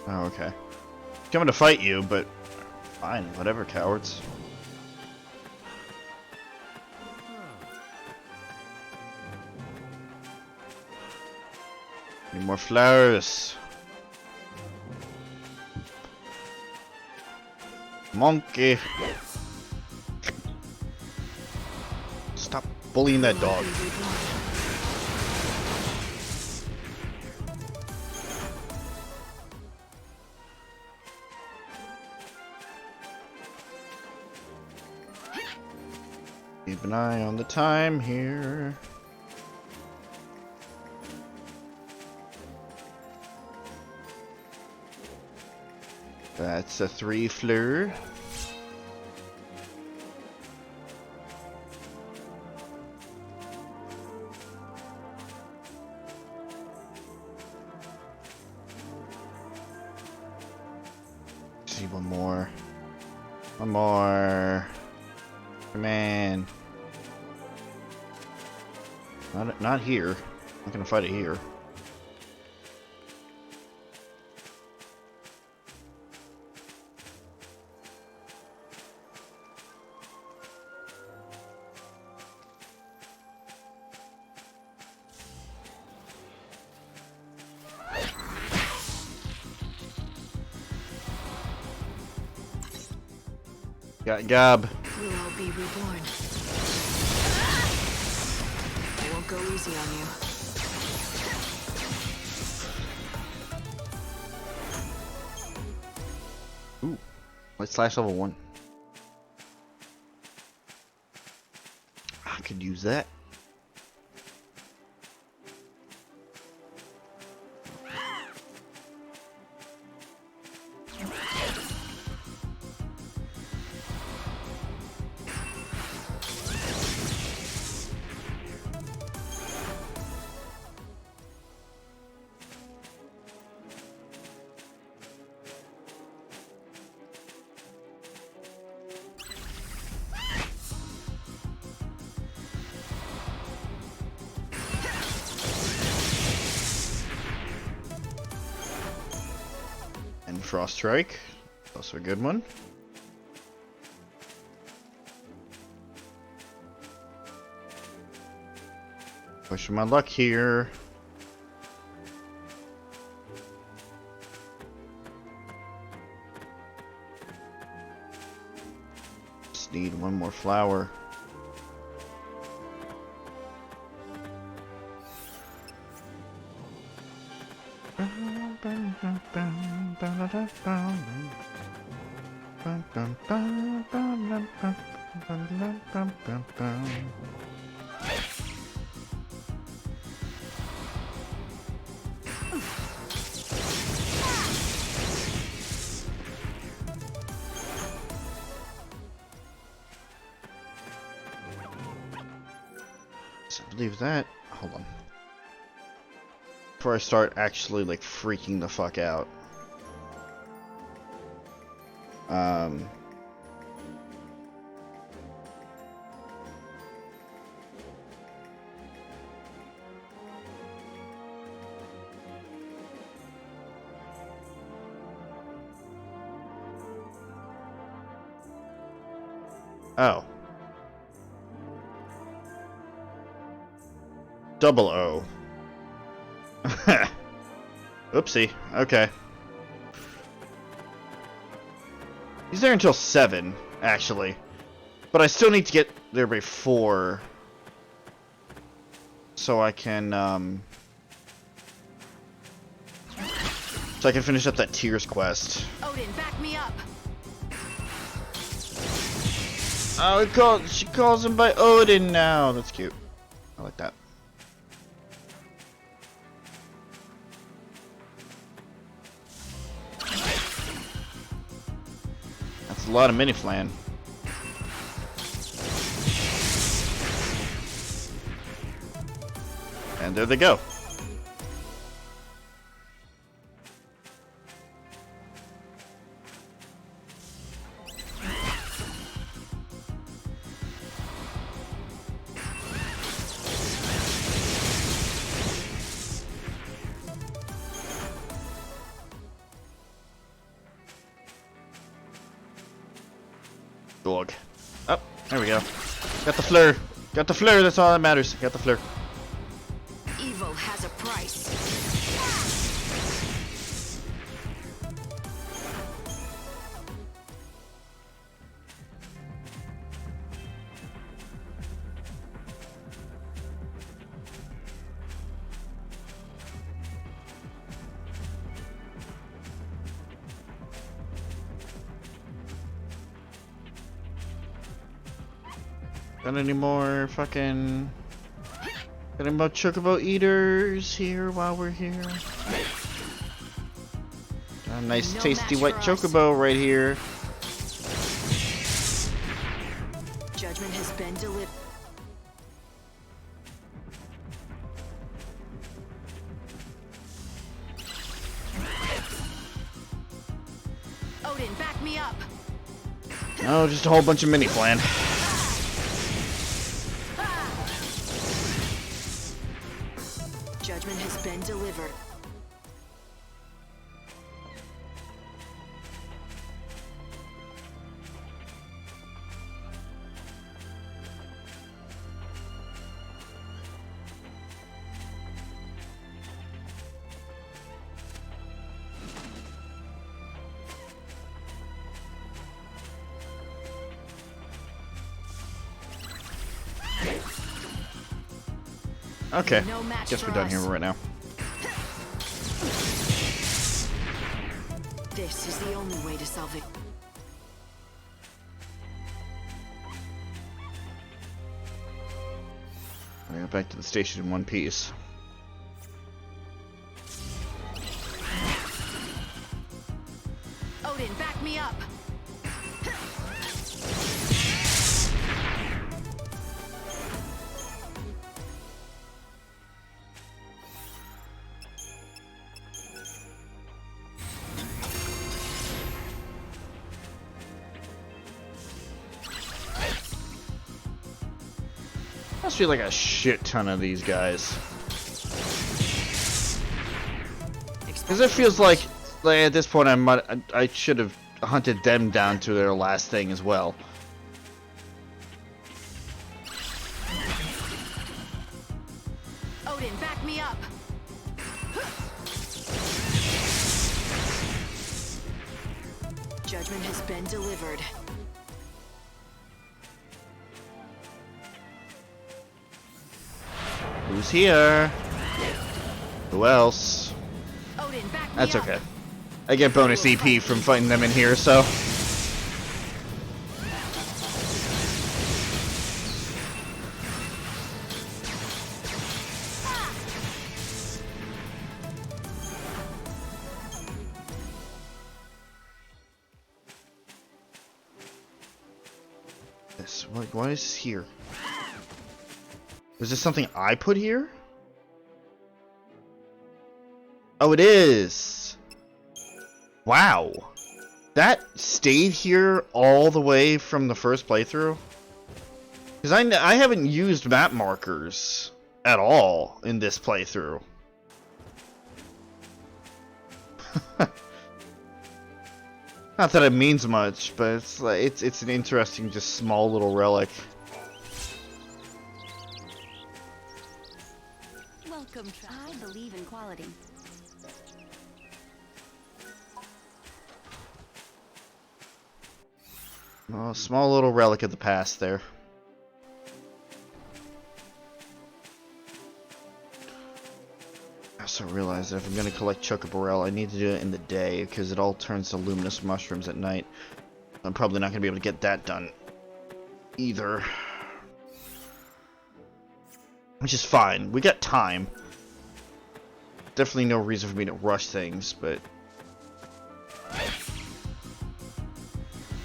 Oh, okay. Coming to fight you, but fine, whatever, cowards. Need more flowers. Monkey. Stop bullying that dog. Keep an eye on the time here. That's a 3 fleur. See one more. One more. Come on. Not here. I'm not gonna fight it here. Got Gob. We'll all be reborn. I won't go easy on you. Ooh, let's slash level 1. I could use that. Frost Strike. Also a good one. Pushing my luck here. Just need one more flower. I believe that. Hold on. Before I start actually like freaking the fuck out. Oh. Double O. Oopsie. Okay. He's there until 7, actually. But I still need to get there before. So I can, so I can finish up that Tears quest. Odin, back me up. Oh, she calls him by Odin now. That's cute. I like that. That's a lot of mini flan. And there they go. Dog. Oh, there we go. Got the flare. Got the flare, that's all that matters. Got the flare. Evil has a price. Got any more fucking... Got any more chocobo eaters here while we're here? Got a nice tasty white chocobo right here. Judgment has been delivered. Odin, back me up. Oh, just a whole bunch of mini flan. Judgment has been delivered. Okay, No match guess for we're done us. here right now. This is the only way to solve it. I got back to the station in one piece. Odin, back me up. Must be like a shit ton of these guys. Because it feels like Like, at this point, I should have hunted them down to their last thing as well. Odin, back me up. Judgment has been delivered. Who's here? Who else? Odin, back me That's up. okay. I get bonus EP from fighting them in here, so. This, why is this here? Was this something I put here? Oh, it is! Wow. That stayed here all the way from the first playthrough? Because I haven't used map markers at all in this playthrough. Not that it means much, but it's like it's an interesting, just small little relic. Welcome, I believe in quality. Oh, small little relic of the past there. I also realized that if I'm going to collect Chocoborel, I need to do it in the day, because it all turns to luminous mushrooms at night. I'm probably not going to be able to get that done either. Which is fine. We got time. Definitely no reason for me to rush things, but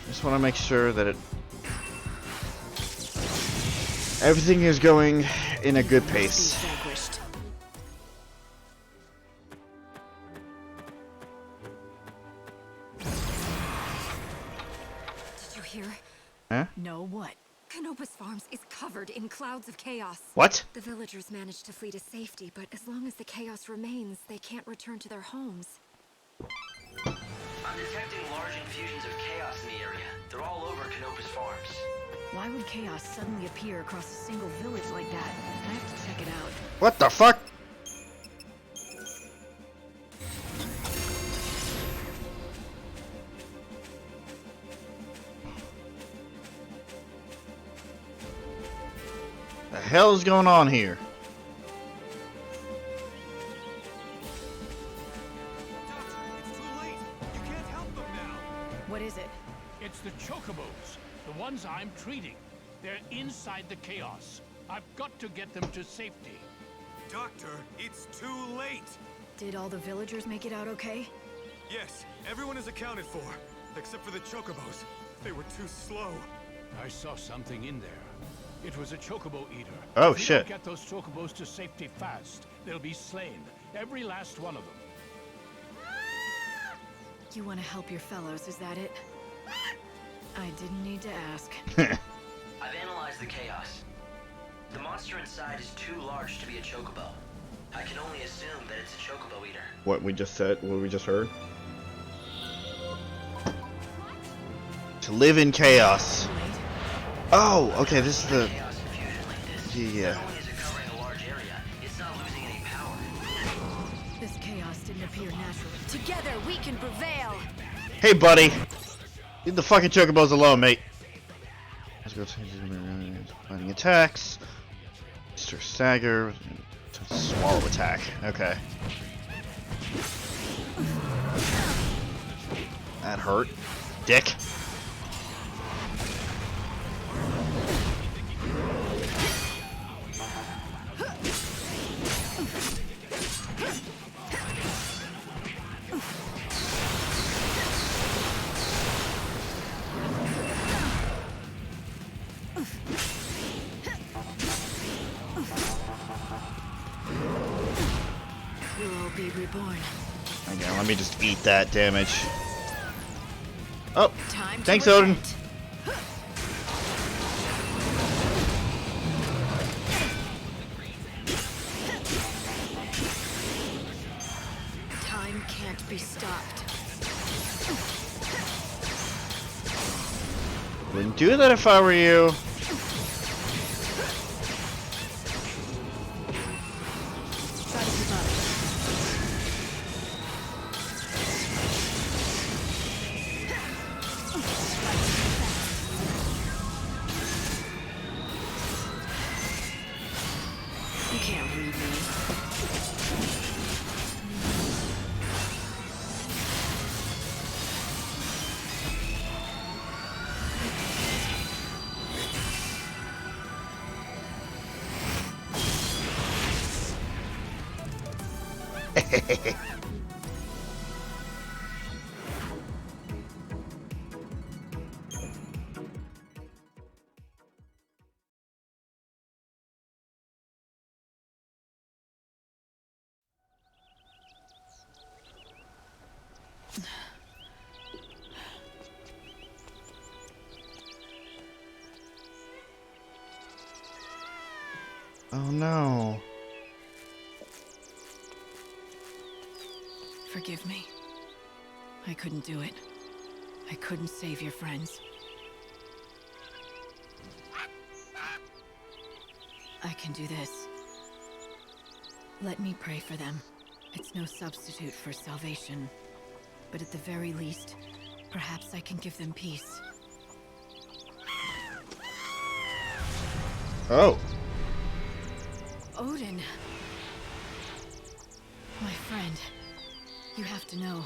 just want to make sure that everything is going in a good pace. Did you hear? Huh? No, what? Canopus Farms is covered in clouds of chaos. What? The villagers managed to flee to safety, but as long as the chaos remains, they can't return to their homes. I'm detecting large infusions of chaos in the area. They're all over Canopus Farms. Why would chaos suddenly appear across a single village like that? I have to check it out. What the fuck? The hell is going on here? What is it? It's the chocobos, the ones I'm treating. They're inside the chaos. I've got to get them to safety. Doctor, it's too late! Did all the villagers make it out okay? Yes, everyone is accounted for, except for the chocobos. They were too slow. I saw something in there. It was a chocobo eater. Oh, if we shit. don't get those chocobos to safety fast, they'll be slain. Every last one of them. You want to help your fellows, is that it? I didn't need to ask. I've analyzed the chaos. The monster inside is too large to be a chocobo. I can only assume that it's a chocobo eater. What we just said, what we just heard? To live in chaos. Oh, okay, this is the... Yeah. This chaos didn't appear natural. Together we can prevail! Hey, buddy! Leave the fucking chocobos alone, mate. Let's go to fighting attacks. Mr. Stagger. Swallow attack. Okay. That hurt. Dick. We'll all be reborn. Okay, let me just eat that damage. Oh, Time to thanks, Odin. repent. Time can't be stopped. Wouldn't do that if I were you. You can't read me. Oh no. Forgive me. I couldn't do it. I couldn't save your friends. I can do this. Let me pray for them. It's no substitute for salvation. But at the very least, perhaps I can give them peace. Oh. Odin. My friend. You have to know,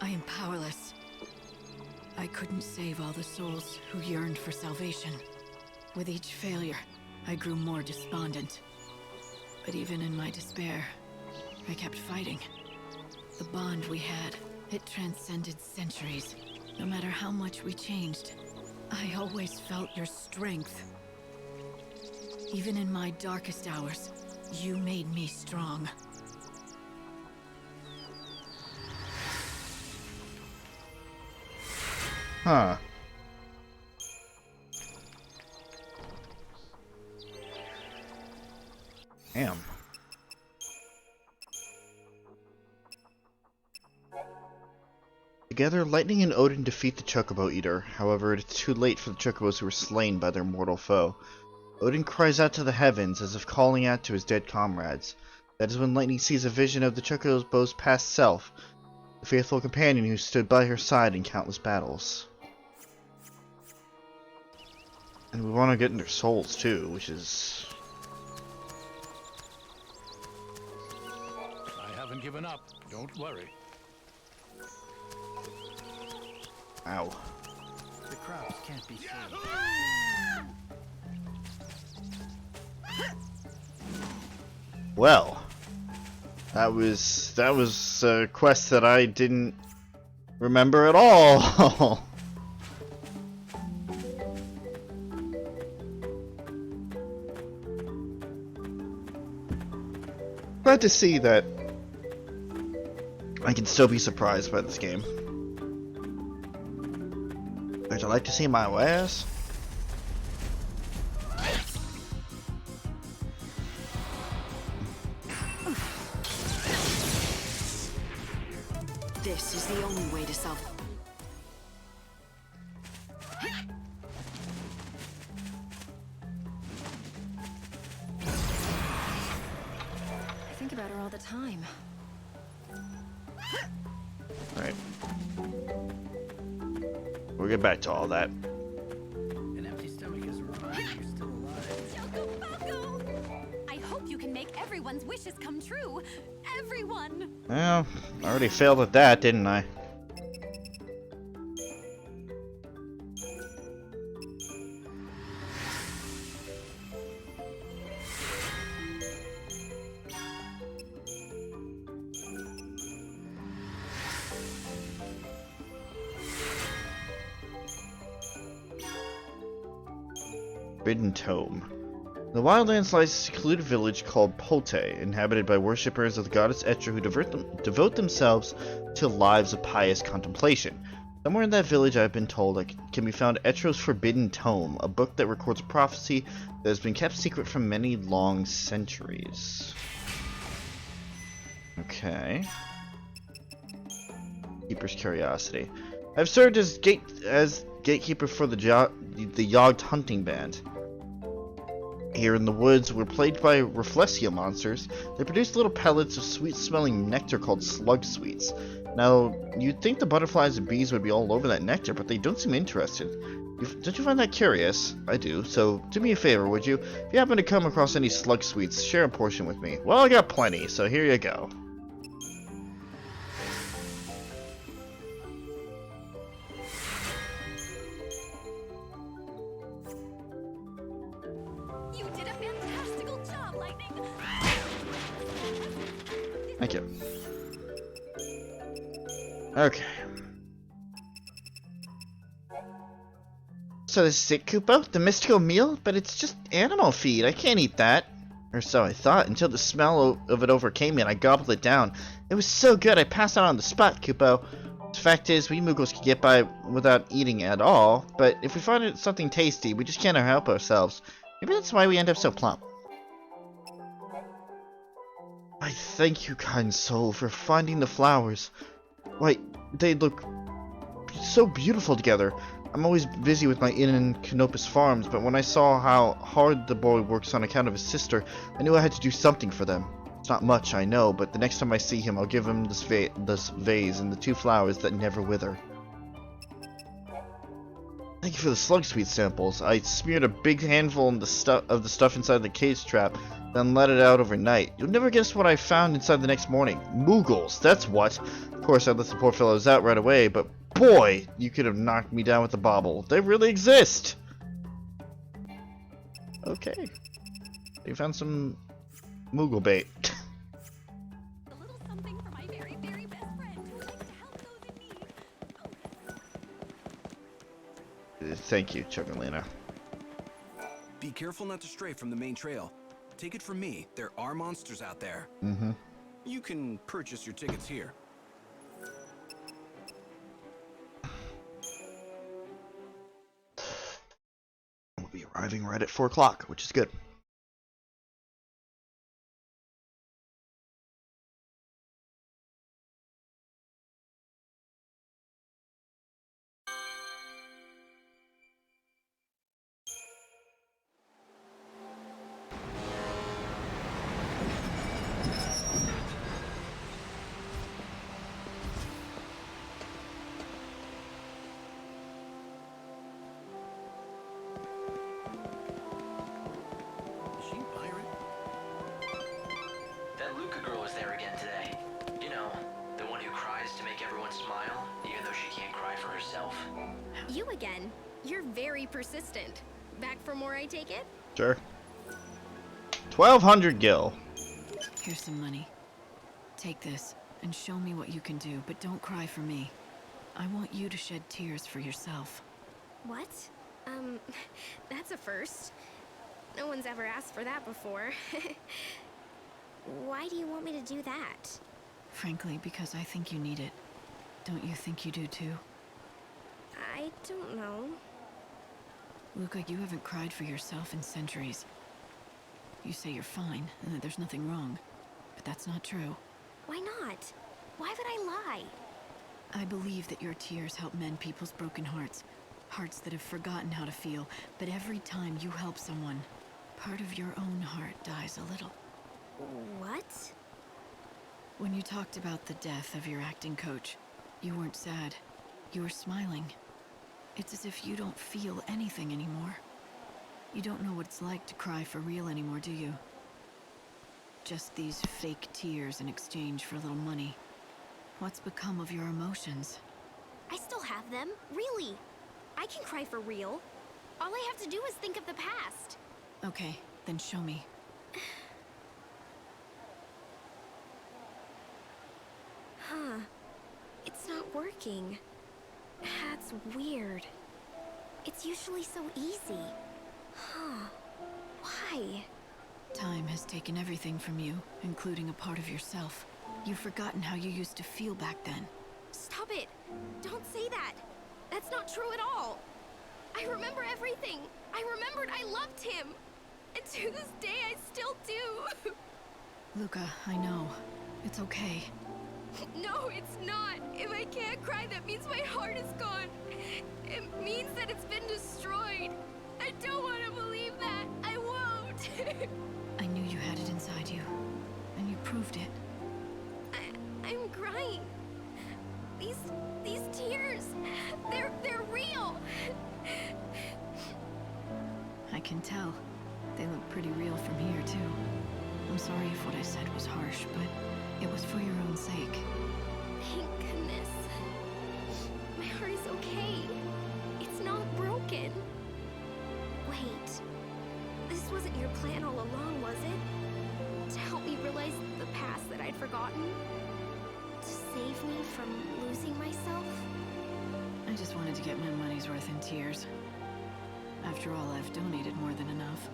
I am powerless. I couldn't save all the souls who yearned for salvation. With each failure, I grew more despondent. But even in my despair, I kept fighting. The bond we had, it transcended centuries. No matter how much we changed, I always felt your strength. Even in my darkest hours, you made me strong. Huh. Damn. Together, Lightning and Odin defeat the Chocobo Eater. However, it is too late for the Chocobos who were slain by their mortal foe. Odin cries out to the heavens as if calling out to his dead comrades. That is when Lightning sees a vision of the Chocobo's past self, the faithful companion who stood by her side in countless battles. And we want to get in their souls too, which is... I haven't given up. Don't worry. Ow. The crops can't be saved. Well, that was a quest that I didn't remember at all. Glad to see that I can still be surprised by this game. Would you like to see my wares? This is the only way to solve. I think about her all the time. Right. We'll get back to all that. An empty stomach is a reminder you're still alive. I hope you can make everyone's wishes come true. Everyone! Well, I already failed at that, didn't I? Forbidden Tome. The Wildlands lies a secluded village called Polte, inhabited by worshippers of the goddess Etra who devote themselves to lives of pious contemplation. Somewhere in that village, I've been told, can be found Etra's Forbidden Tome, a book that records a prophecy that has been kept secret for many long centuries. Okay. Keeper's Curiosity. I've served as gatekeeper for the Yogged hunting band. Here in the woods, we're plagued by Reflexia monsters. They produce little pellets of sweet-smelling nectar called slug sweets. Now, you'd think the butterflies and bees would be all over that nectar, but they don't seem interested. Don't you find that curious? I do, so do me a favor, would you? If you happen to come across any slug sweets, share a portion with me. Well, I got plenty, so here you go. You did a fantastical job, Lightning! Thank you. Okay. So this is it, Kupo? The mystical meal? But it's just animal feed. I can't eat that. Or so I thought, until the smell of it overcame me and I gobbled it down. It was so good I passed out on the spot, Kupo. The fact is, we Moogles can get by without eating at all, but if we find something tasty, we just can't help ourselves. Maybe that's why we end up so plump. I thank you, kind soul, for finding the flowers. Why, they look so beautiful together. I'm always busy with my inn and Canopus farms, but when I saw how hard the boy works on account of his sister, I knew I had to do something for them. It's not much, I know, but the next time I see him, I'll give him this vase and the 2 flowers that never wither. Thank you for the slug sweet samples. I smeared a big handful of the stuff inside the cage trap, then let it out overnight. You'll never guess what I found inside the next morning. Moogles, that's what. Of course, I let the poor fellows out right away, but boy, you could have knocked me down with a bauble. They really exist! Okay. You found some Moogle bait. A little something for my very, very best friend who likes to help those in need. Thank you, Chocolina. Be careful not to stray from the main trail. Take it from me, there are monsters out there. Mm-hmm. You can purchase your tickets here. We'll be arriving right at 4 o'clock, which is good. You again. You're very persistent. Back for more, I take it? Sure. 1,200 gil. Here's some money. Take this and show me what you can do, but don't cry for me. I want you to shed tears for yourself. What? That's a first. No one's ever asked for that before. Why do you want me to do that? Frankly, because I think you need it. Don't you think you do too? I don't know. Luca, you haven't cried for yourself in centuries. You say you're fine and that there's nothing wrong, but that's not true. Why not? Why would I lie? I believe that your tears help mend people's broken hearts. Hearts that have forgotten how to feel, but every time you help someone, part of your own heart dies a little. What? When you talked about the death of your acting coach, you weren't sad. You were smiling. It's as if you don't feel anything anymore. You don't know what it's like to cry for real anymore, do you? Just these fake tears in exchange for a little money. What's become of your emotions? I still have them, really. I can cry for real. All I have to do is think of the past. Okay, then show me. Huh. It's not working. That's weird. It's usually so easy. Huh. Why? Time has taken everything from you, including a part of yourself. You've forgotten how you used to feel back then. Stop it! Don't say that! That's not true at all! I remember everything! I remembered I loved him! And to this day, I still do! Luca, I know. It's okay. No, it's not! If I can't cry, that means my heart is gone! It means that it's been destroyed. I don't want to believe that. I won't. I knew you had it inside you, and you proved it. I'm crying. These tears, they're real. I can tell. They look pretty real from here, too. I'm sorry if what I said was harsh, but it was for your own sake. Thank goodness. My heart is okay. It's not broken. Wait. This wasn't your plan all along, was it? To help me realize the past that I'd forgotten? To save me from losing myself? I just wanted to get my money's worth in tears. After all, I've donated more than enough.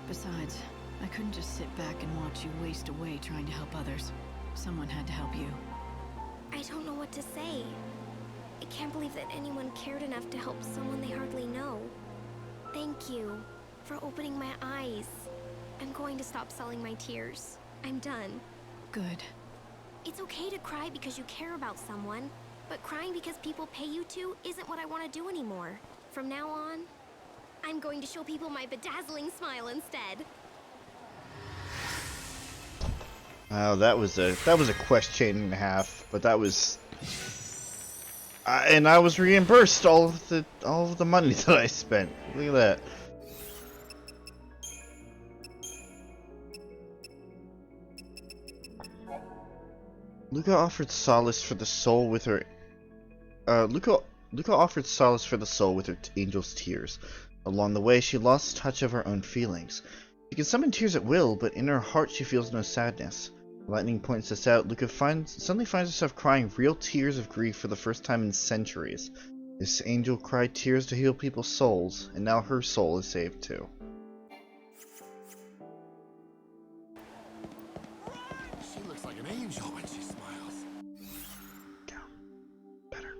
Besides, I couldn't just sit back and watch you waste away trying to help others. Someone had to help you. I don't know what to say. I can't believe that anyone cared enough to help someone they hardly know. Thank you for opening my eyes. I'm going to stop selling my tears. I'm done. Good. It's okay to cry because you care about someone, but crying because people pay you to isn't what I want to do anymore. From now on, I'm going to show people my bedazzling smile instead. Oh, that was a quest chain and a half, but that was, and I was reimbursed all of the money that I spent. Look at that. Luca offered solace for the soul with her. Luca offered solace for the soul with her angel's tears. Along the way, she lost touch of her own feelings. She can summon tears at will, but in her heart she feels no sadness. Lightning points this out. Luca suddenly finds herself crying real tears of grief for the first time in centuries. This angel cried tears to heal people's souls, and now her soul is saved too. She looks like an angel when she smiles. Better.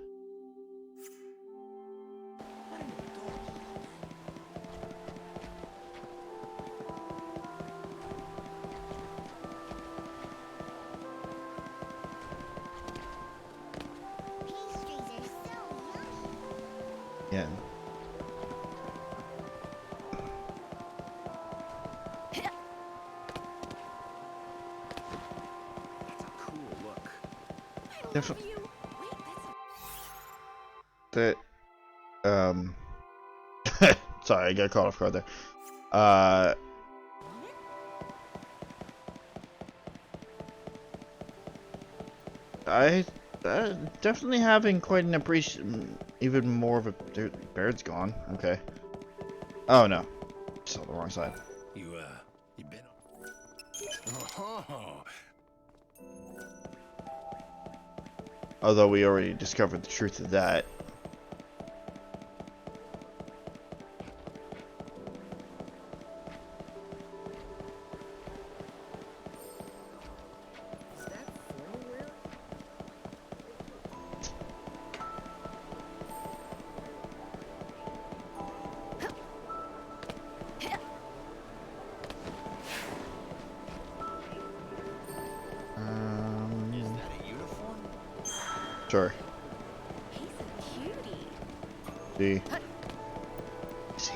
Yeah. Cool look. Definitely. Sorry, I got caught off guard there. I definitely having quite an appreciation, even more of a. Dude, Baird's gone. Okay. Oh no, still the wrong side. You been. Oh. Although we already discovered the truth of that. Sure. He's a cutie. See. See.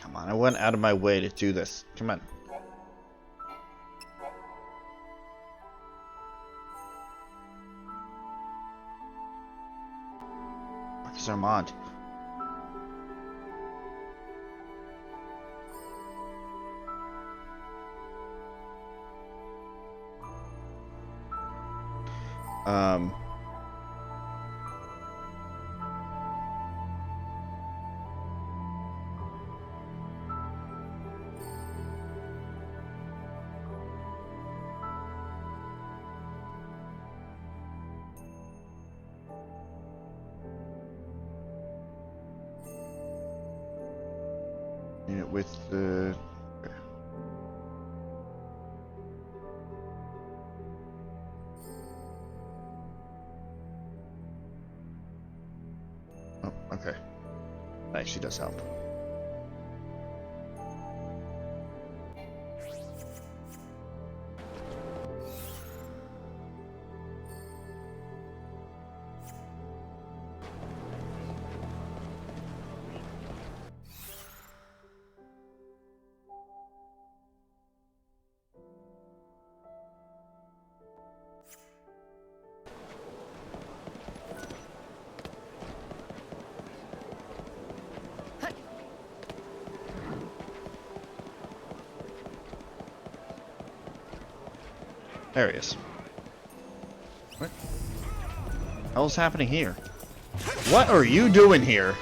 Come on, I went out of my way to do this. Come on. Where's Armand? Unit with the. Oh, okay. That actually does help. There he is. What the hell's happening here? What are you doing here?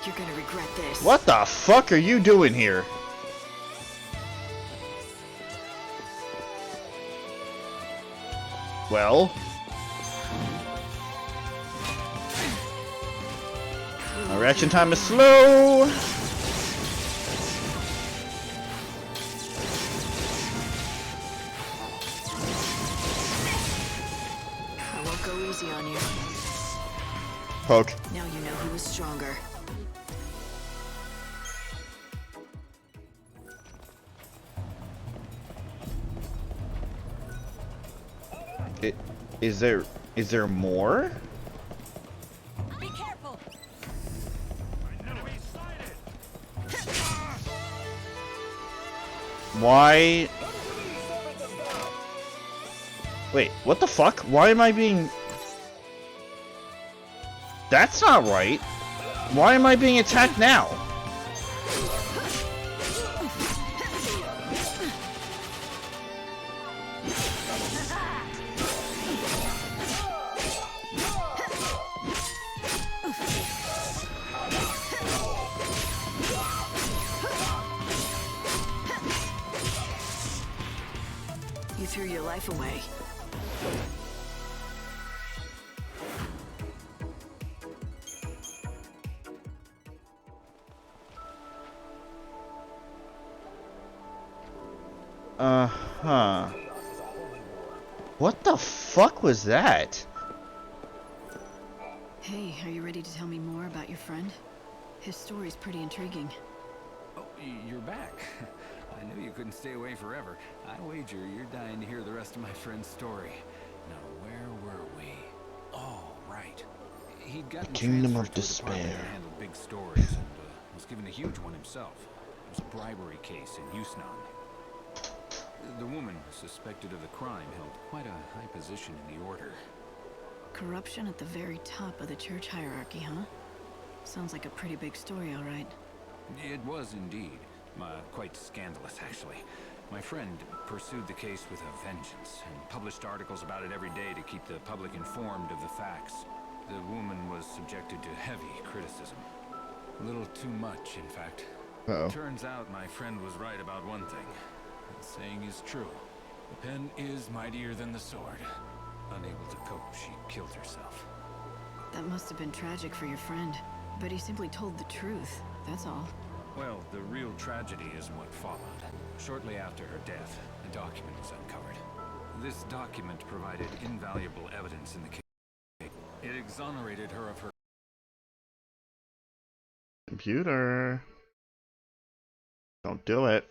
You're gonna regret this. What the fuck are you doing here? Well? My reaction time is slow! I won't go easy on you. Poke. Now you know who is stronger. Is there more? Be careful. Why? Wait, what the fuck? Why am I being... That's not right. Why am I being attacked now? You threw your life away. Uh-huh. What the fuck was that? Hey, are you ready to tell me more about your friend? His story's pretty intriguing. Oh, you're back. I knew you couldn't stay away forever. I wager you're dying to hear the rest of my friend's story. Now, where were we? Oh, right. He'd gotten Kingdom of transferred to a department Despair. that handled big stories and was given a huge one himself. It was a bribery case in Yusnan. The woman suspected of the crime held quite a high position in the order. Corruption at the very top of the church hierarchy, huh? Sounds like a pretty big story, all right. It was indeed. Quite scandalous, actually. My friend pursued the case with a vengeance and published articles about it every day to keep the public informed of the facts. The woman was subjected to heavy criticism. A little too much, in fact. Uh-oh. Turns out my friend was right about one thing. The saying is true. The pen is mightier than the sword. Unable to cope, she killed herself. That must have been tragic for your friend. But he simply told the truth, that's all. Well, the real tragedy is what followed. Shortly after her death, a document was uncovered. This document provided invaluable evidence in the case. It exonerated her of her Computer. Don't do it.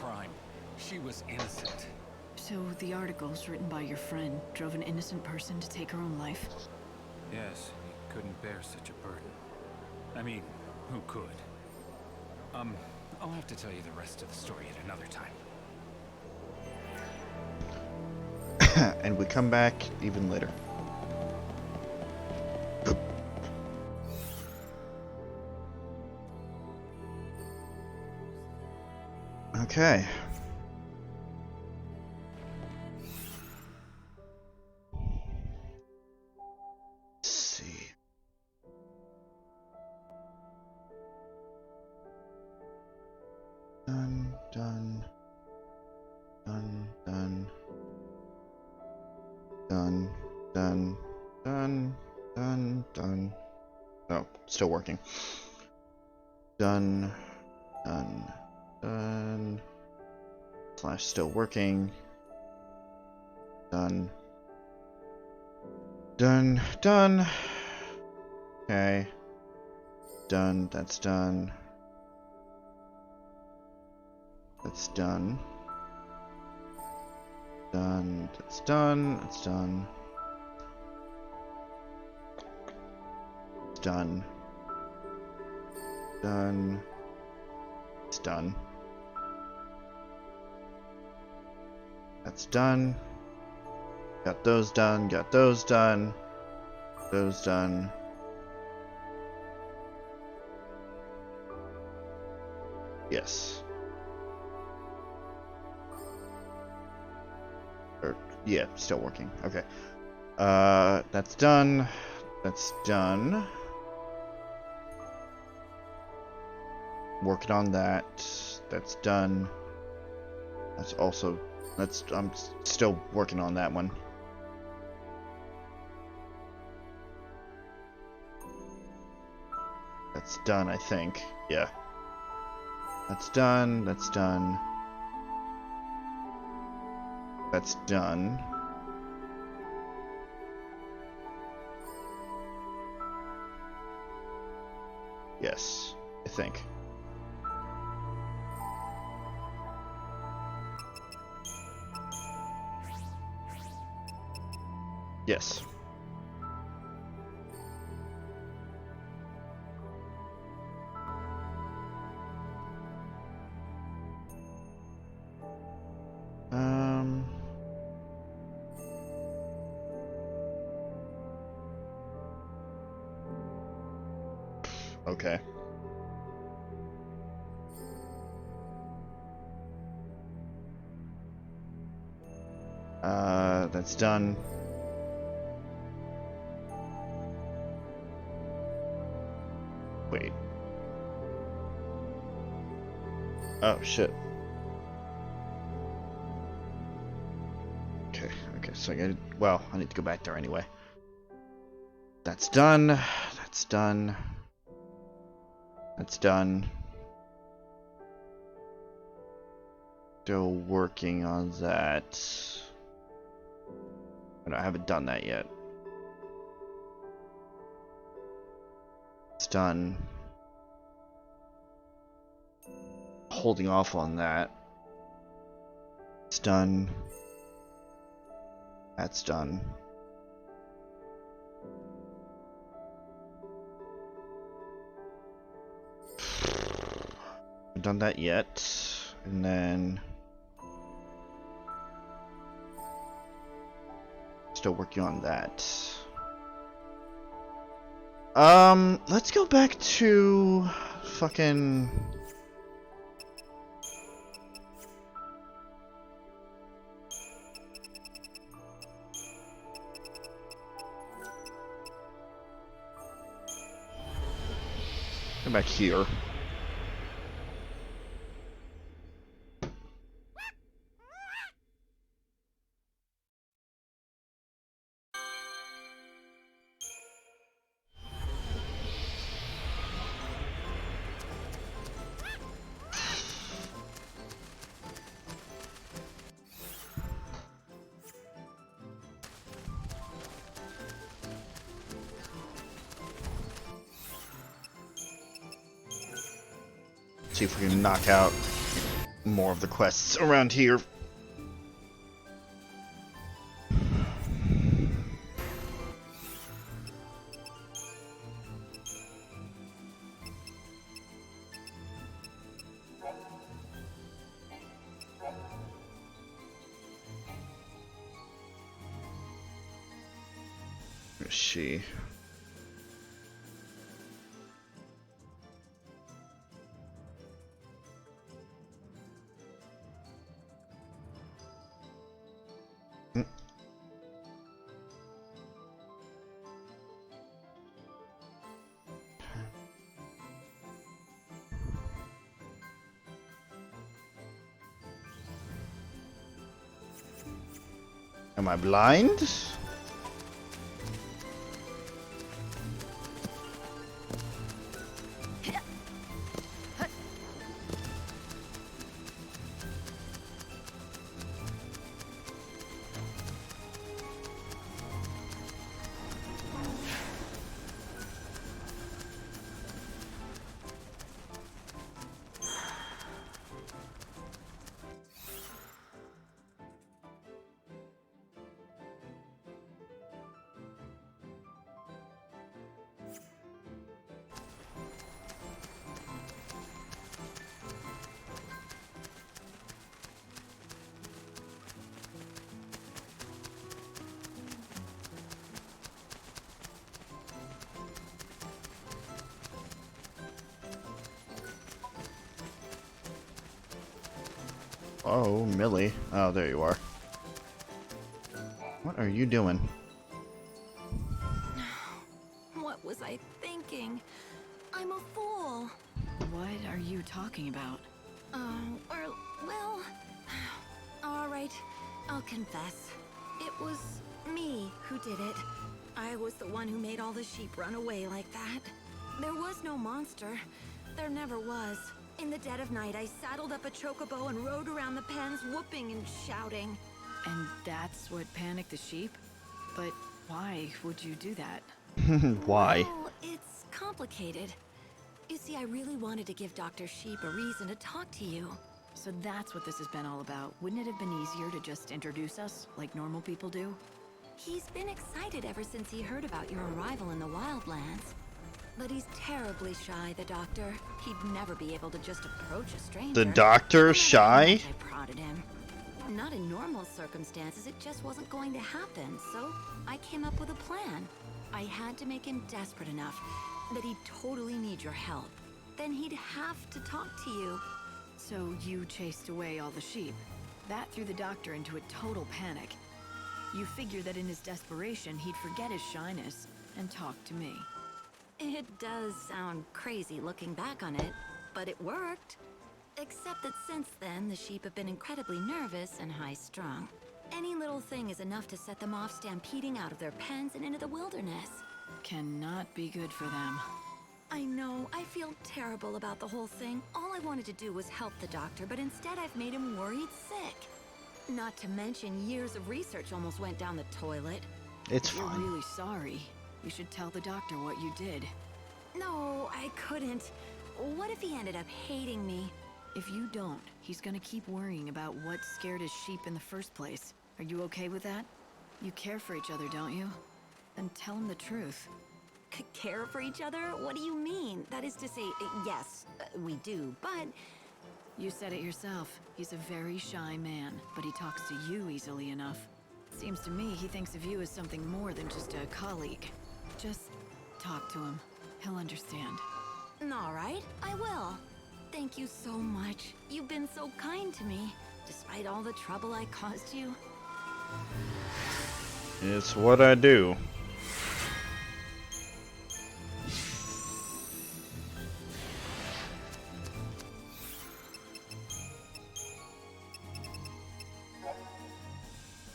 crime. She was innocent. So the articles written by your friend drove an innocent person to take her own life? Yes, he couldn't bear such a burden. I mean, who could? I'll have to tell you the rest of the story at another time. And we come back even later. Okay. Let's see. Done, done. Done, done. Done, done, done, done, done, Oh, still working. Done. Done. Done. Slash still working. Done. Done. Done. Okay. Done. That's done. That's done. Done. That's done. That's done. Done. Done. It's done. That's done. Got those done. Got those done. Those done. Yes. Or, yeah, still working. Okay. That's done. That's done. Working on that. That's done. That's also... I'm still working on that one. That's done, I think. Yeah. That's done. That's done. That's done. Yes, I think. Yes. Okay. That's done. Wait. Oh, shit. Okay, so I need to go back there anyway. That's done. That's done. That's done. Still working on that. But I haven't done that yet. It's done. Holding off on that. It's done. That's done. Haven't done that yet. And then still working on that. Let's go back to fucking come back here. See if we can knock out more of the quests around here. Where's she? Am I blind? Oh, Millie. Oh, there you are. What are you doing? What was I thinking? I'm a fool. What are you talking about? Well, all right, I'll confess. It was me who did it. I was the one who made all the sheep run away like that. There was no monster. There never was. In the dead of night, I saddled up a chocobo and rode around the pens, whooping and shouting. And that's what panicked the sheep? But why would you do that? Why? Well, it's complicated. You see, I really wanted to give Dr. Sheep a reason to talk to you. So that's what this has been all about. Wouldn't it have been easier to just introduce us, like normal people do? He's been excited ever since he heard about your arrival in the Wildlands. But he's terribly shy, the doctor. He'd never be able to just approach a stranger. The doctor shy? I prodded him. Not in normal circumstances, it just wasn't going to happen, so I came up with a plan. I had to make him desperate enough that he'd totally need your help. Then he'd have to talk to you. So you chased away all the sheep. That threw the doctor into a total panic. You figured that in his desperation, he'd forget his shyness and talk to me. It does sound crazy looking back on it, but it worked. Except that since then, the sheep have been incredibly nervous and high-strung. Any little thing is enough to set them off stampeding out of their pens and into the wilderness. Cannot be good for them. I know, I feel terrible about the whole thing. All I wanted to do was help the doctor, but instead I've made him worried sick. Not to mention years of research almost went down the toilet. It's fine. fine. You're really sorry. You should tell the doctor what you did. No, I couldn't. What if he ended up hating me? If you don't, he's gonna keep worrying about what scared his sheep in the first place. Are you okay with that? You care for each other, don't you? Then tell him the truth. Care for each other? What do you mean? That is to say, yes, we do, but... You said it yourself. He's a very shy man, but he talks to you easily enough. Seems to me he thinks of you as something more than just a colleague. Just talk to him. He'll understand. All right, I will. Thank you so much. You've been so kind to me, despite all the trouble I caused you. It's what I do.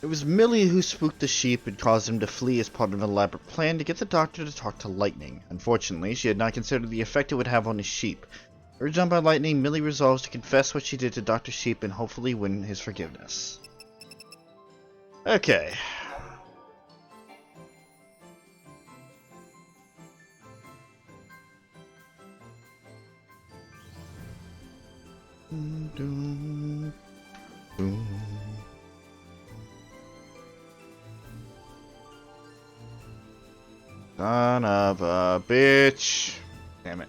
It was Millie who spooked the sheep and caused him to flee as part of an elaborate plan to get the doctor to talk to Lightning. Unfortunately, she had not considered the effect it would have on his sheep. Urged on by Lightning, Millie resolves to confess what she did to Dr. Sheep and hopefully win his forgiveness. Okay. Son of a bitch. Damn it.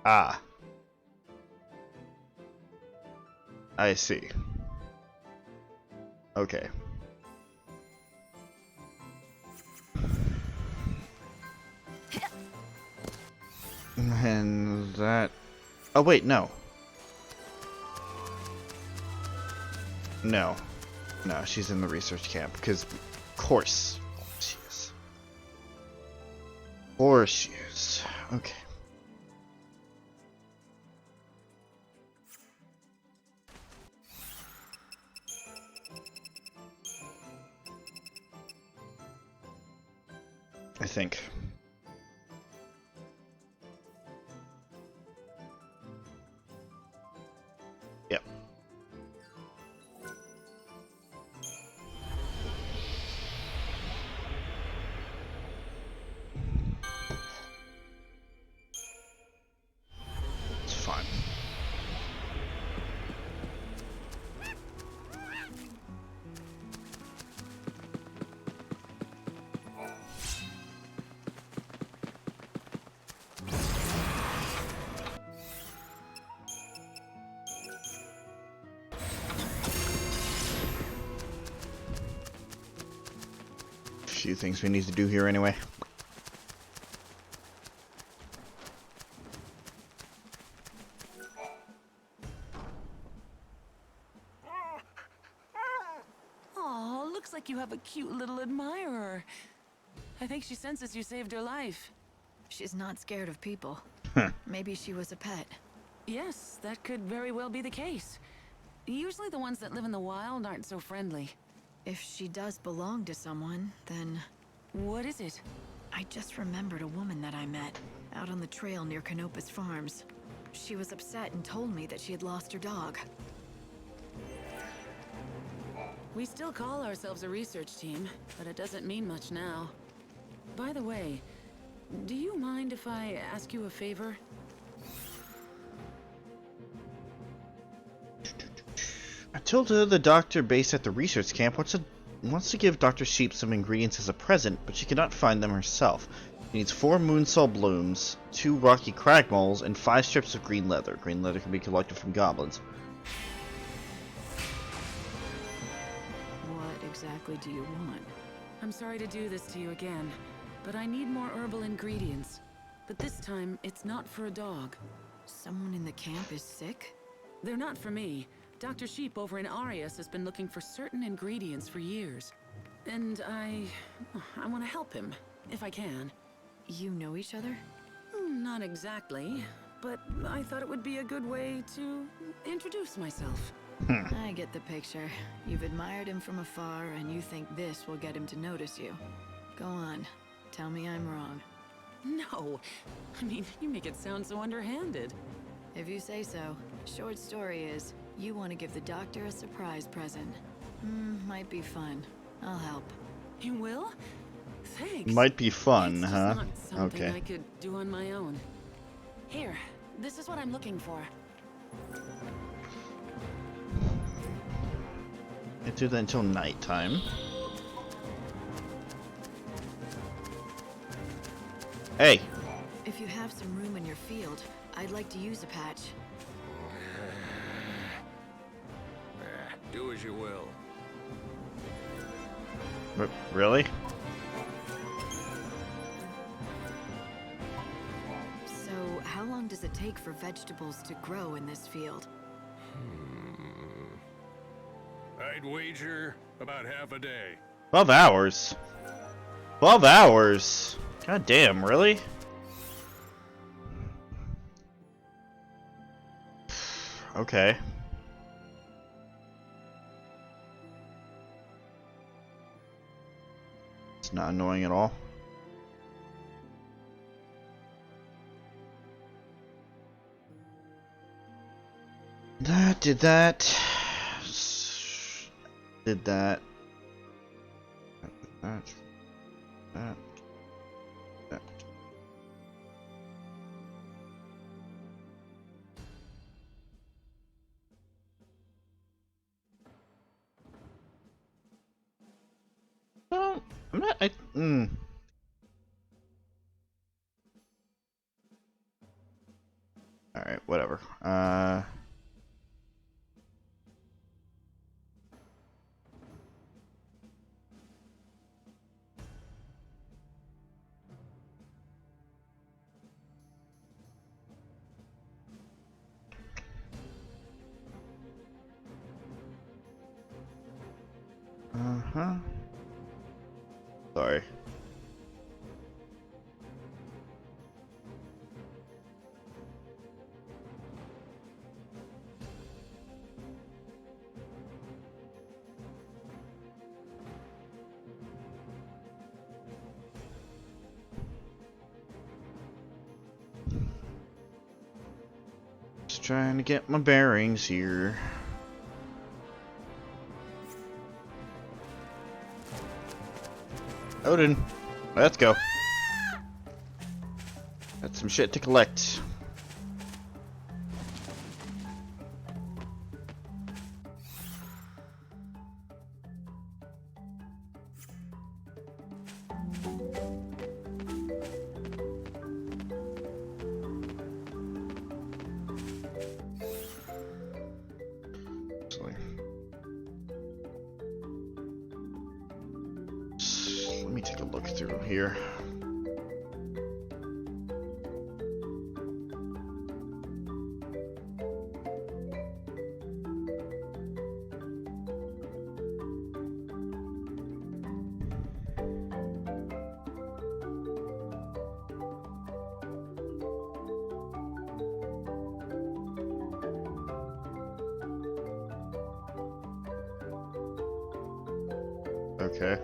Ah. I see. Okay. And that... Oh, wait, no. No. No, she's in the research camp, because... Of course she is. Of course she is. Okay. I think. Yep. It's fine. few things we need to do here anyway. Oh, looks like you have a cute little admirer. I think she senses you saved her life. She's not scared of people. Maybe she was a pet. Yes, that could very well be the case. Usually the ones that live in the wild aren't so friendly. If she does belong to someone, then... What is it? I just remembered a woman that I met out on the trail near Canopa's farms. She was upset and told me that she had lost her dog. We still call ourselves a research team, but it doesn't mean much now. By the way, do you mind if I ask you a favor? Matilda, the doctor based at the research camp, wants to give Dr. Sheep some ingredients as a present, but she cannot find them herself. She needs 4 moonsol blooms, 2 rocky crag moles, and 5 strips of green leather. Green leather can be collected from goblins. What exactly do you want? I'm sorry to do this to you again, but I need more herbal ingredients. But this time, it's not for a dog. Someone in the camp is sick? They're not for me. Dr. Sheep over in Arias has been looking for certain ingredients for years. And I want to help him, if I can. You know each other? Not exactly, but I thought it would be a good way to introduce myself. I get the picture. You've admired him from afar, and you think this will get him to notice you. Go on. Tell me I'm wrong. No. I mean, you make it sound so underhanded. If you say so. Short story is, you want to give the doctor a surprise present. Might be fun. I'll help. You will? Thanks. Might be fun, It's huh? Not something Okay. I could do on my own. Here, this is what I'm looking for. Can't do that until nighttime. Hey! If you have some room in your field, I'd like to use a patch. Do as you will. Really? So, how long does it take for vegetables to grow in this field? I'd wager about half a day. 12 hours? 12 hours? God damn, really? Okay. It's not annoying at all. That did that. Did that. That. That. That. No, I'm not. All right, whatever. Uh-huh. Sorry. Just trying to get my bearings here. Odin, let's go. Got some shit to collect. Let me take a here. Okay.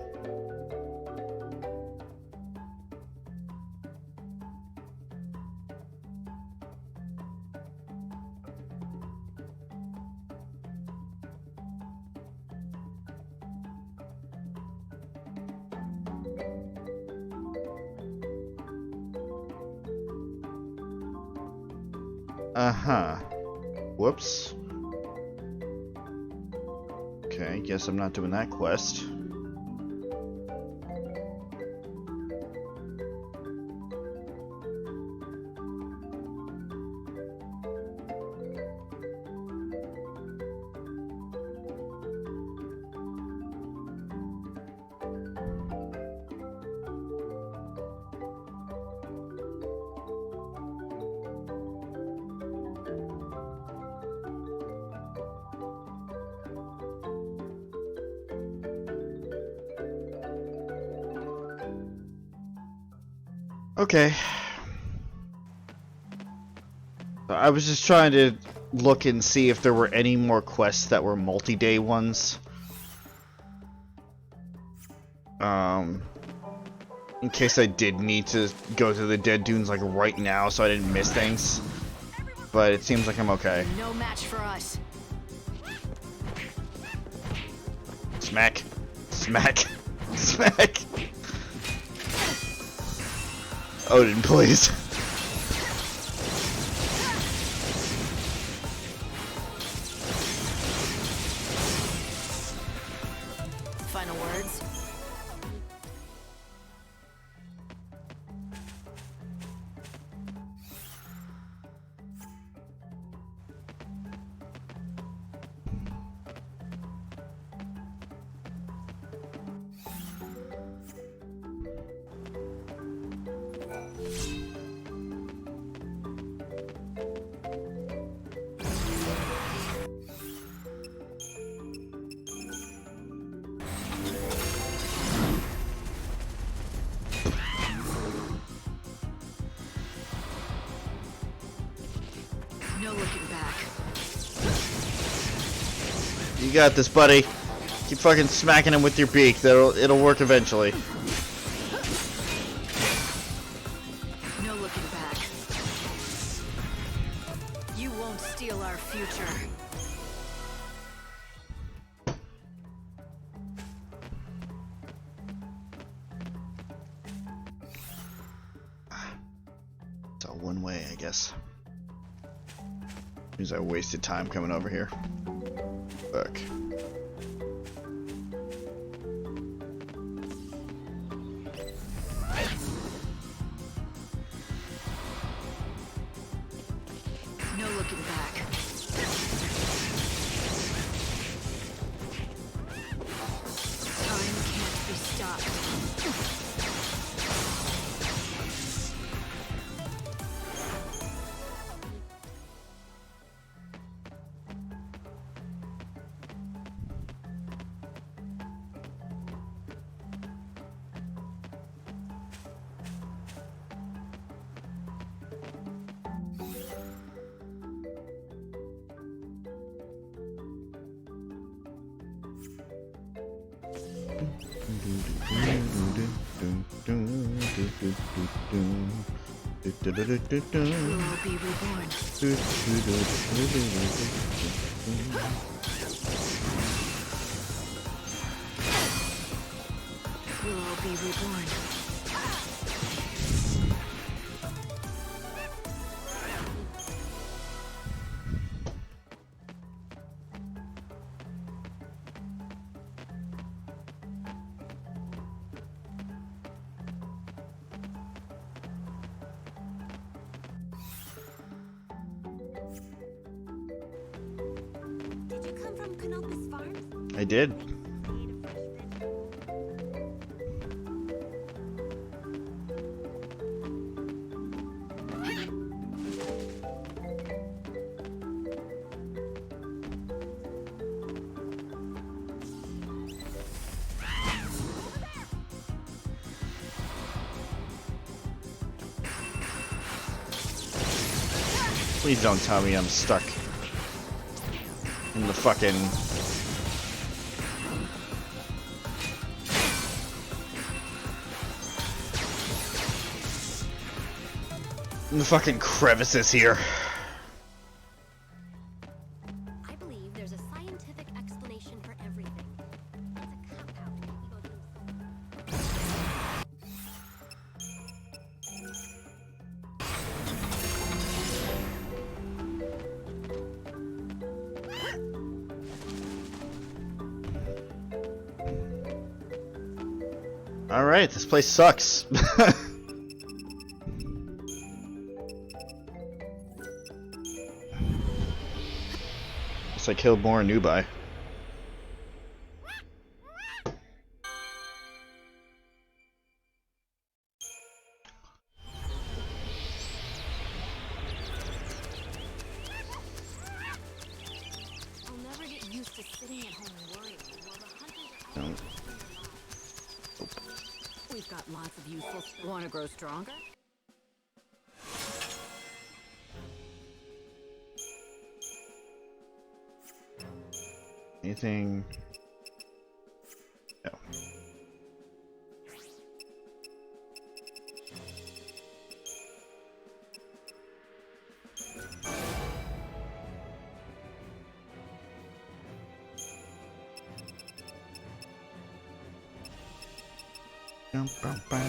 Uh-huh. Whoops. Okay, guess I'm not doing that quest. Okay. I was just trying to look and see if there were any more quests that were multi-day ones. In case I did need to go to the Dead Dunes like right now so I didn't miss things. But it seems like I'm okay. No match for us. Smack. Smack. Smack. Odin, please. Final words. No looking back. You got this, buddy. Keep fucking smacking him with your beak. It'll work eventually. No looking back. You won't steal our future. It's all one way, I guess. Means I wasted time coming over here. Fuck. No looking back. Time can't be stopped. We'll all be reborn. We'll all be reborn. I did. Please don't tell me I'm stuck in the fucking... in the fucking crevices here. I believe there's a scientific explanation for everything. It's a cop-out. Alright, this place sucks. I killed more Nubai. I'll never get used to sitting at home worrying while the hunters are out. We've got lots of useful. Want to grow stronger? Anything? No. Bum, bum, bum.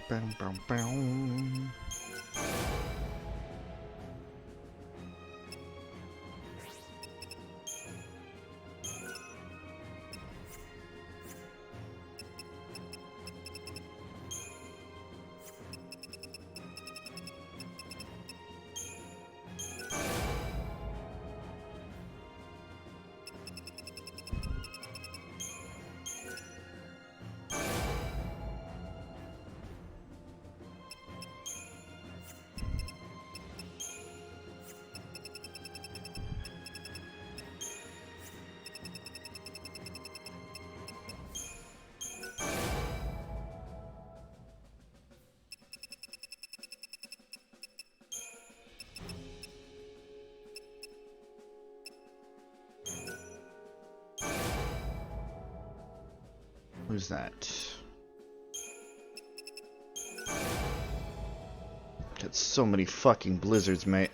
Bum, bum, bum. Who's that? Got so many fucking blizzards, mate.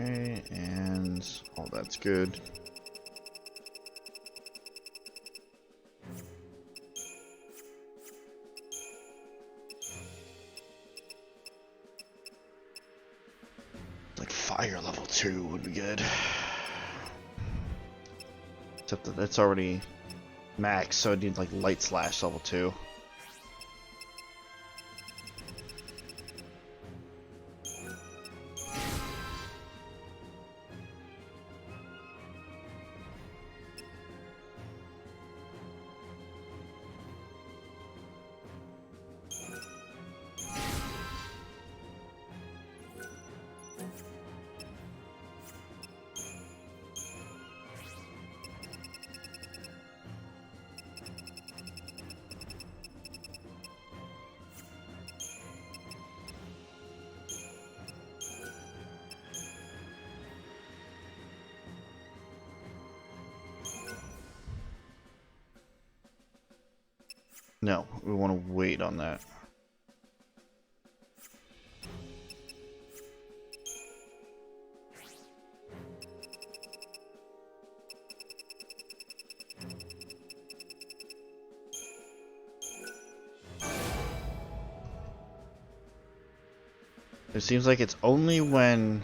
Okay, and all that's good. level 2 would be good. Except that it's already max, so I need like light slash level 2. No, we want to wait on that. It seems like it's only when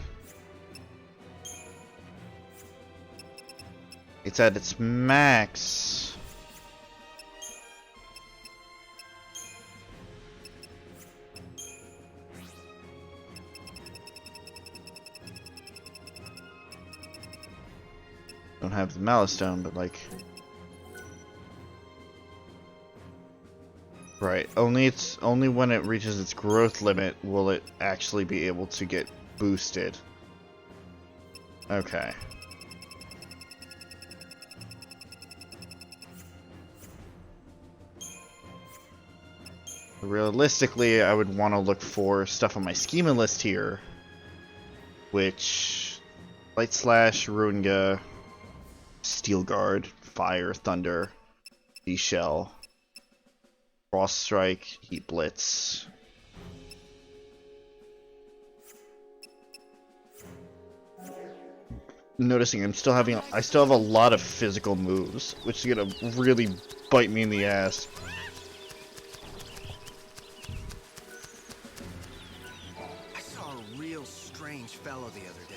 it's at its max. Don't have the Malice Stone, but like, right? Only when it reaches its growth limit will it actually be able to get boosted. Okay. Realistically, I would want to look for stuff on my schema list here, which Light Slash, Runga, Steel Guard, Fire, Thunder, D-Shell, Frost Strike, Heat Blitz. Noticing I still have a lot of physical moves, which is gonna really bite me in the ass. I saw a real strange fellow the other day.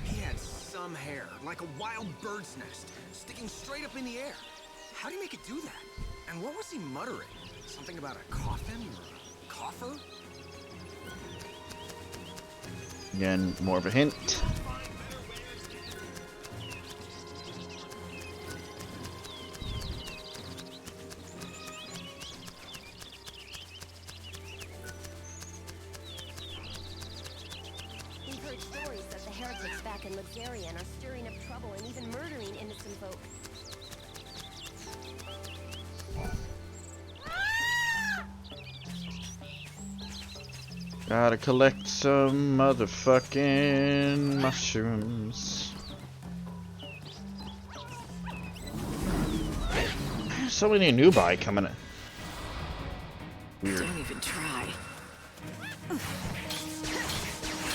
He had some hair, like a wild bird's nest, sticking straight up in the air. How do you make it do that? And what was he muttering? Something about a coffin or a coffer? Again, more of a hint. We've heard stories that the heretics back in Luxarian are stirring up trouble and even murdering innocent folk. Gotta collect some motherfucking mushrooms. So many Nubai coming in. Weird. Don't even try.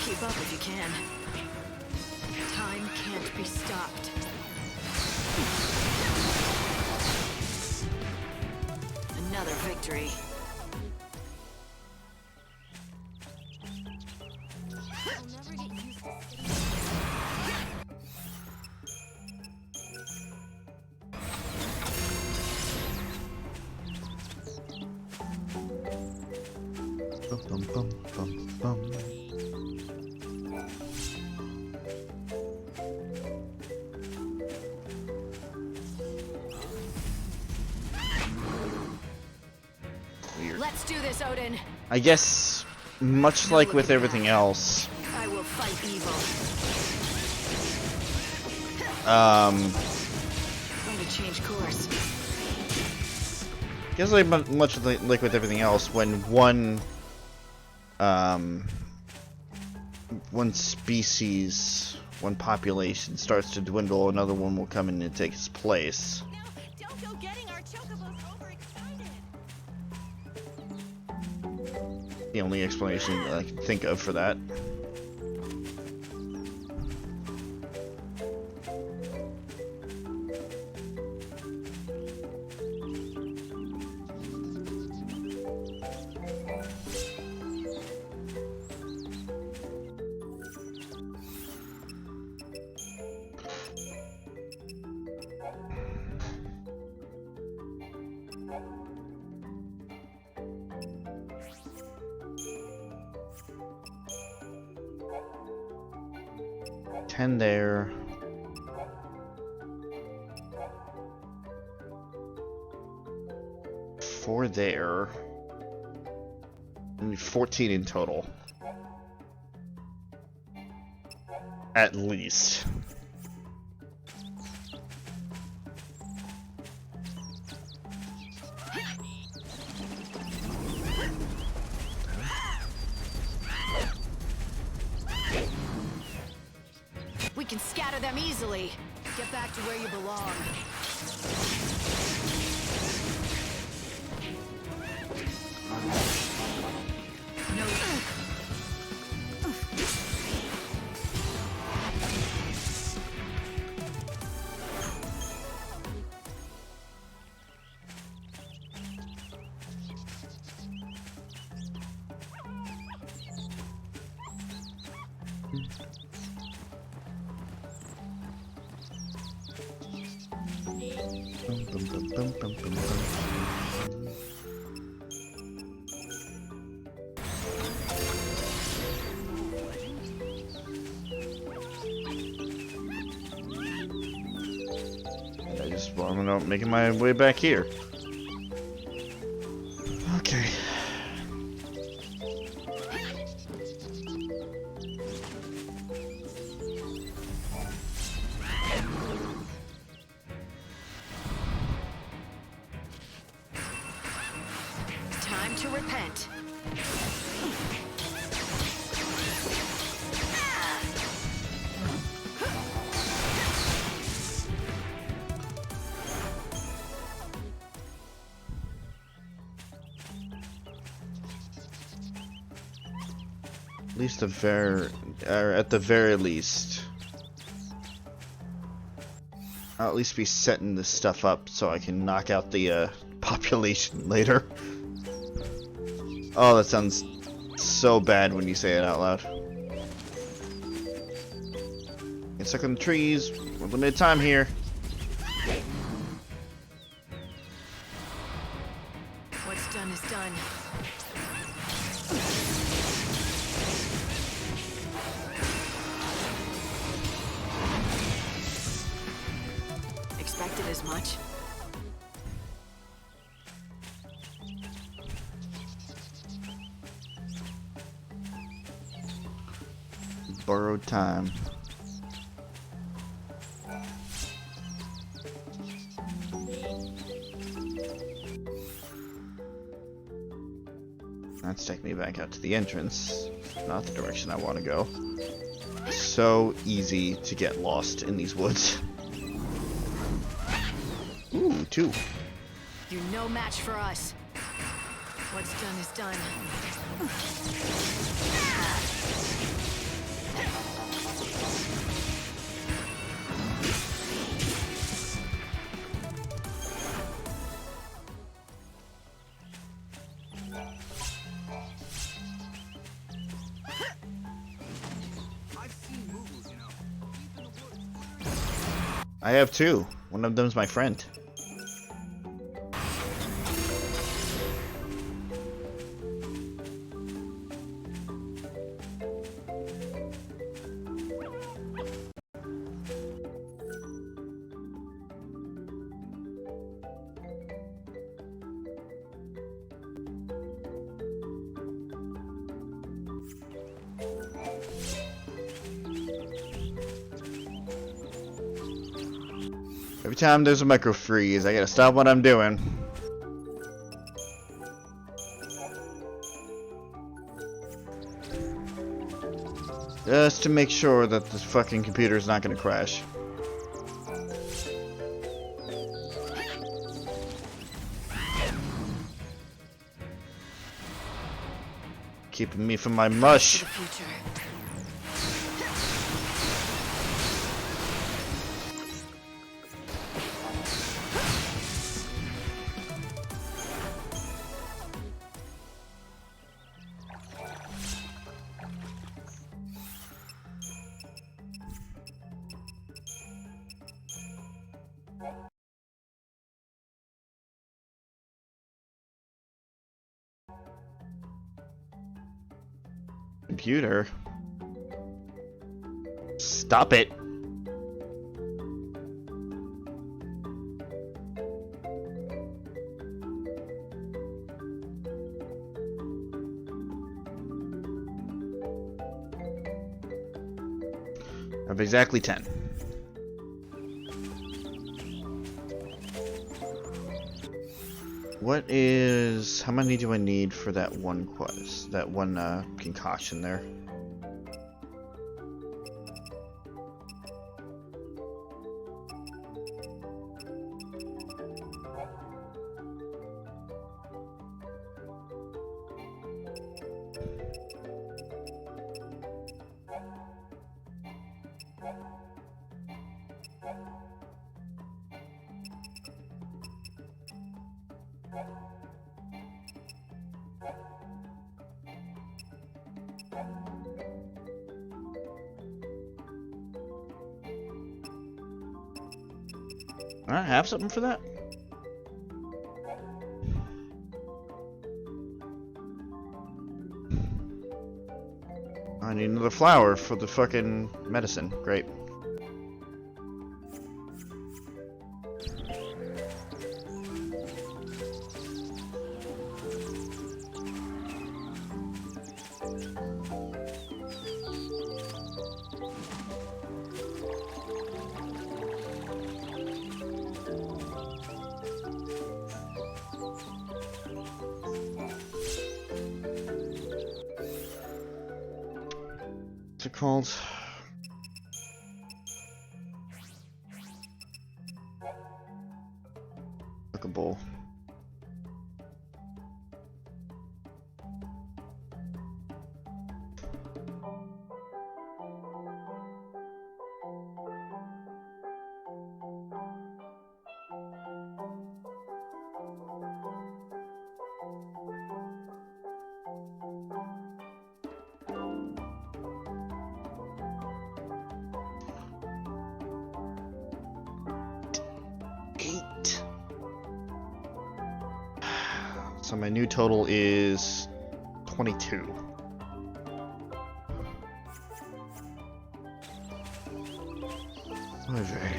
Keep up if you can. Time can't be stopped. Another victory. Bum, bum, bum, bum. Weird. Let's do this, Odin. I guess, much like with everything else, I will fight evil. Going to change course. I guess like much like with everything else, when one species, one population starts to dwindle, another one will come in and take its place. Don't go getting our chocobos overexcited. The only explanation that I can think of for that. 10 there. Four there. Maybe 14 in total. At least. We can scatter them easily. Get back to where you belong. I'm making my way back here. Okay. Time to repent. At the very least, I'll at least be setting this stuff up so I can knock out the population later. Oh, that sounds so bad when you say it out loud. Get stuck in the trees. We're limited time here. What's done is done. Expected as much. Borrowed time. That's taking me back out to the entrance. Not the direction I want to go. So easy to get lost in these woods. Ooh, 2. You're no match for us. What's done is done. I have 2. One of them's my friend. Every time there's a micro freeze, I gotta stop what I'm doing. Just to make sure that this fucking computer's not gonna crash. Keeping me from my mush. Computer. Stop it. I have exactly 10. What is... how many do I need for that one quest? That one concoction there? I have something for that? I need another flower for the fucking medicine. Great. What's it called? Like a bowl. So my new total is 22. Okay.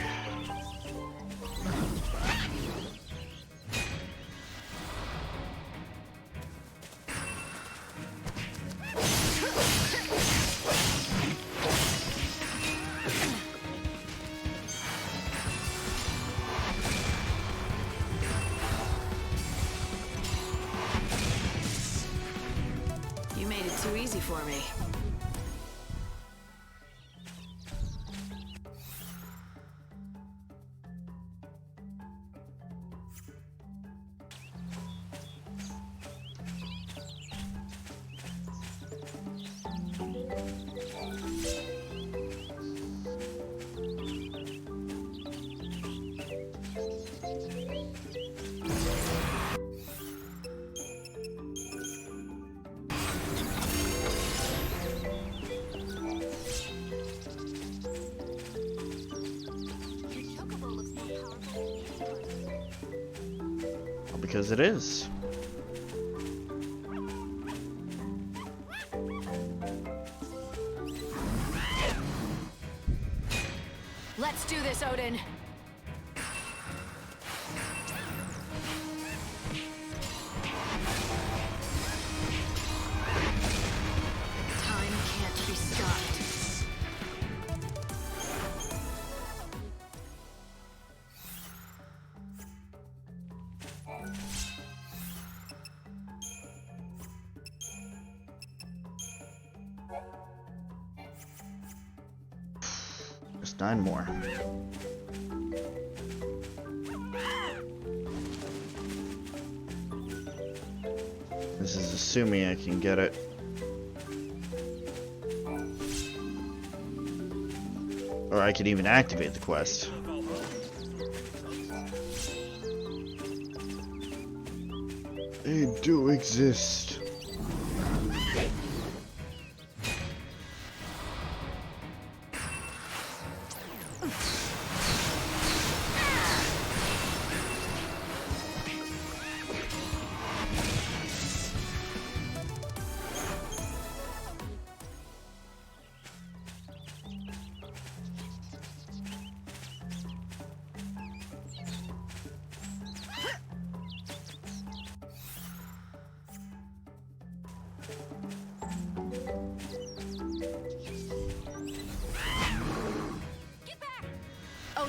You made it too easy for me. Because it is. Let's do this, Odin. Time can't be stopped. Just 9 more. This is assuming I can get it. Or I could even activate the quest. They do exist.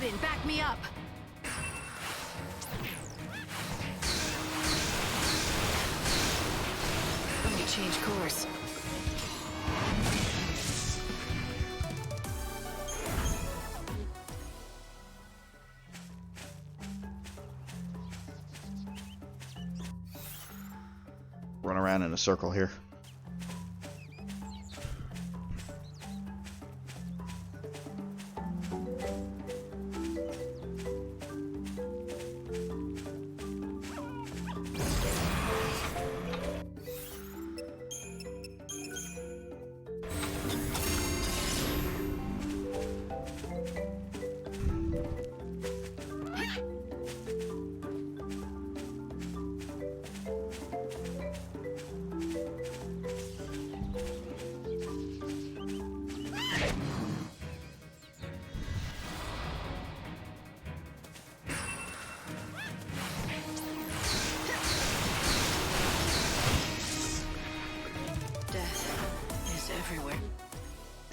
Odin, back me up! Let me change course. Run around in a circle here.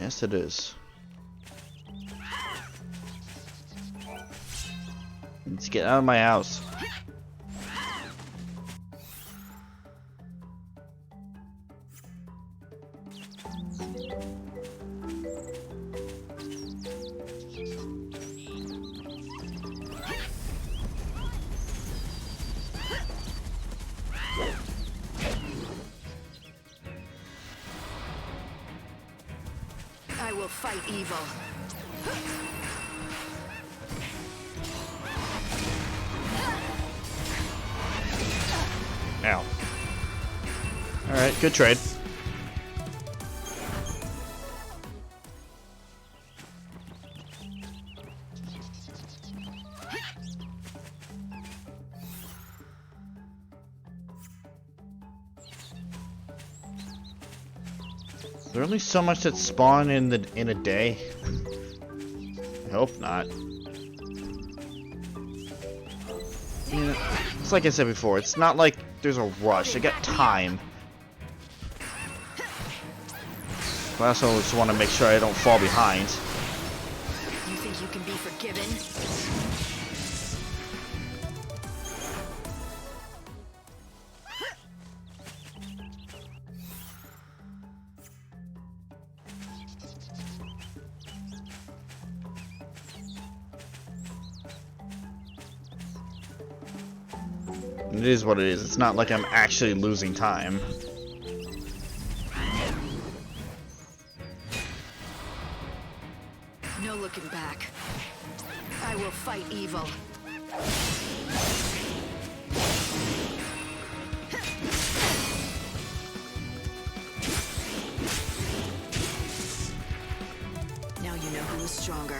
Yes, it is. Let's get out of my house. I will fight evil. Ow. Alright, good trade. Is there only so much that spawn in a day? I hope not. It's like I said before, it's not like there's a rush. I got time. But I also just want to make sure I don't fall behind. You think you can be forgiven? It is what it is. It's not like I'm actually losing time. No looking back. I will fight evil. Now you know who is stronger.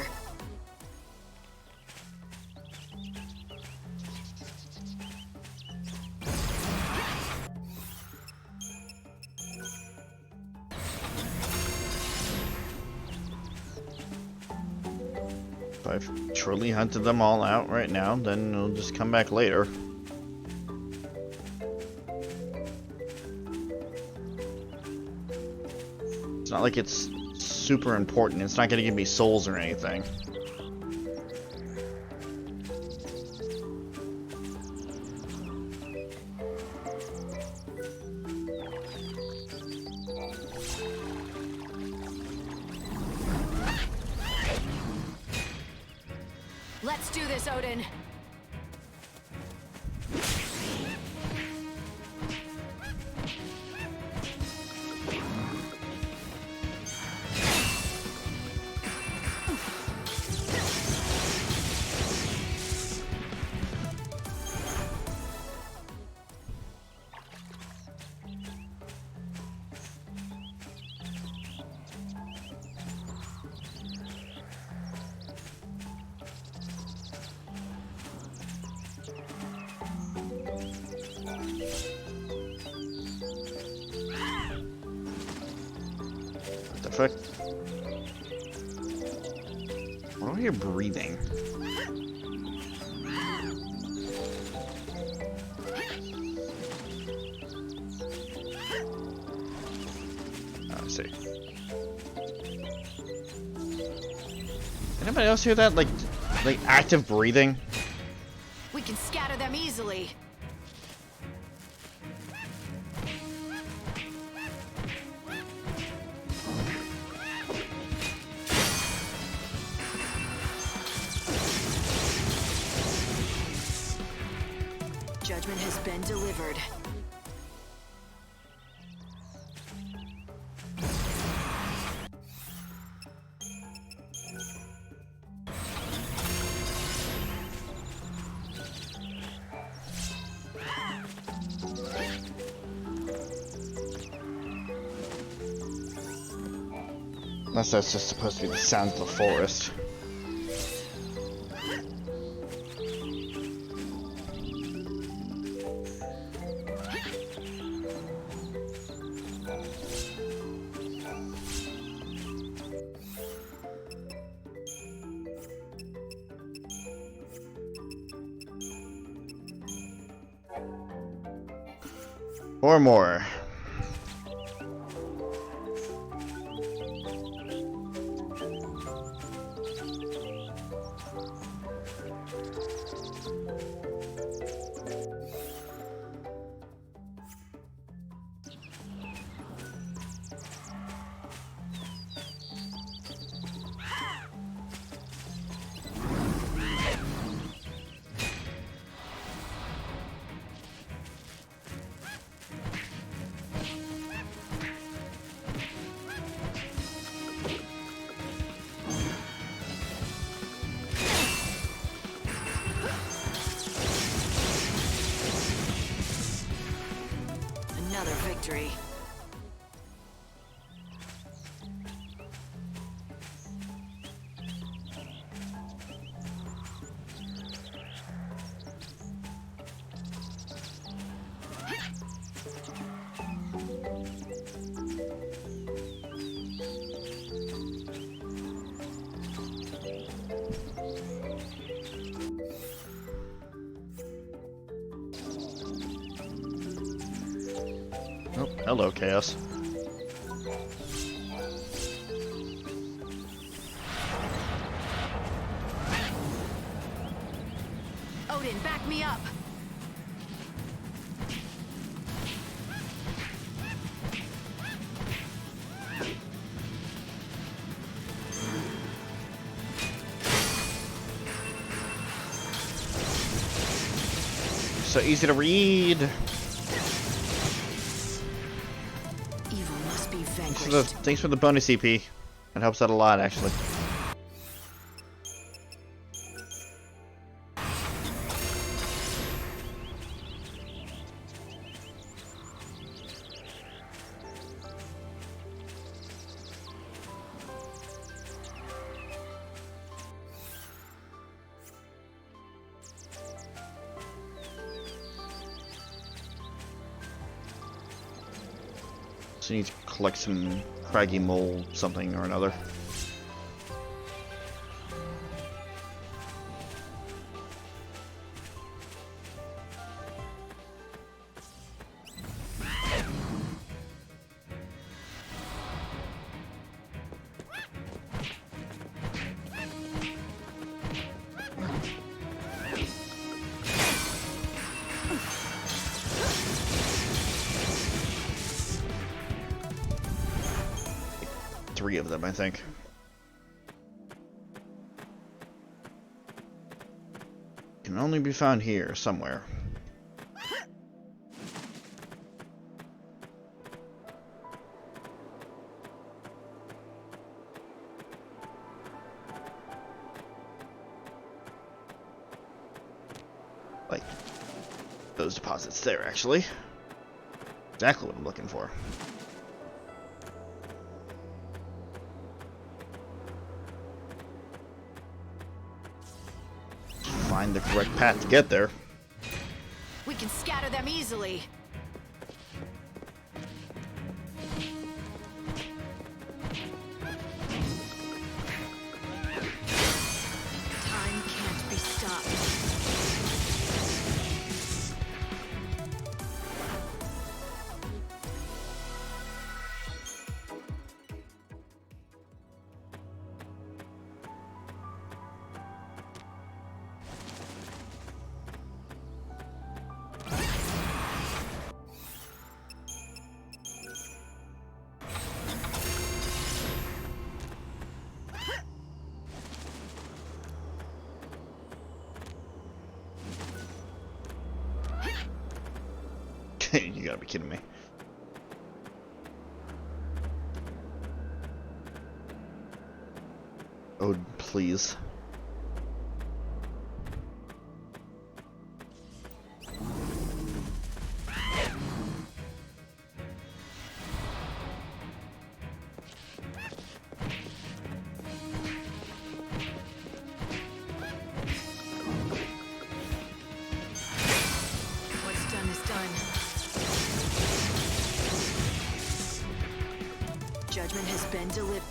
If I've truly hunted them all out right now, then it'll just come back later. It's not like it's super important. It's not going to give me souls or anything. Let's do this, Odin. What the fuck? Why do I hear breathing? Oh, I see. Anybody else hear that? Like, Like active breathing. We can scatter them easily. Judgment has been delivered. Unless that's just supposed to be the sounds of the forest. Or more. Another victory. Oh, hello, Chaos. Odin, back me up. So easy to read. Evil must be vanquished. Thanks for the bonus EP. That helps out a lot, actually. So you need to collect some craggy mole something or another. Three of them, I think. Can only be found here somewhere. Like those deposits there, actually. Exactly what I'm looking for. Find the correct path to get there. We can scatter them easily. Time can't be stopped. You gotta be kidding me. Oh, please. What's done is done. Judgment has been delivered.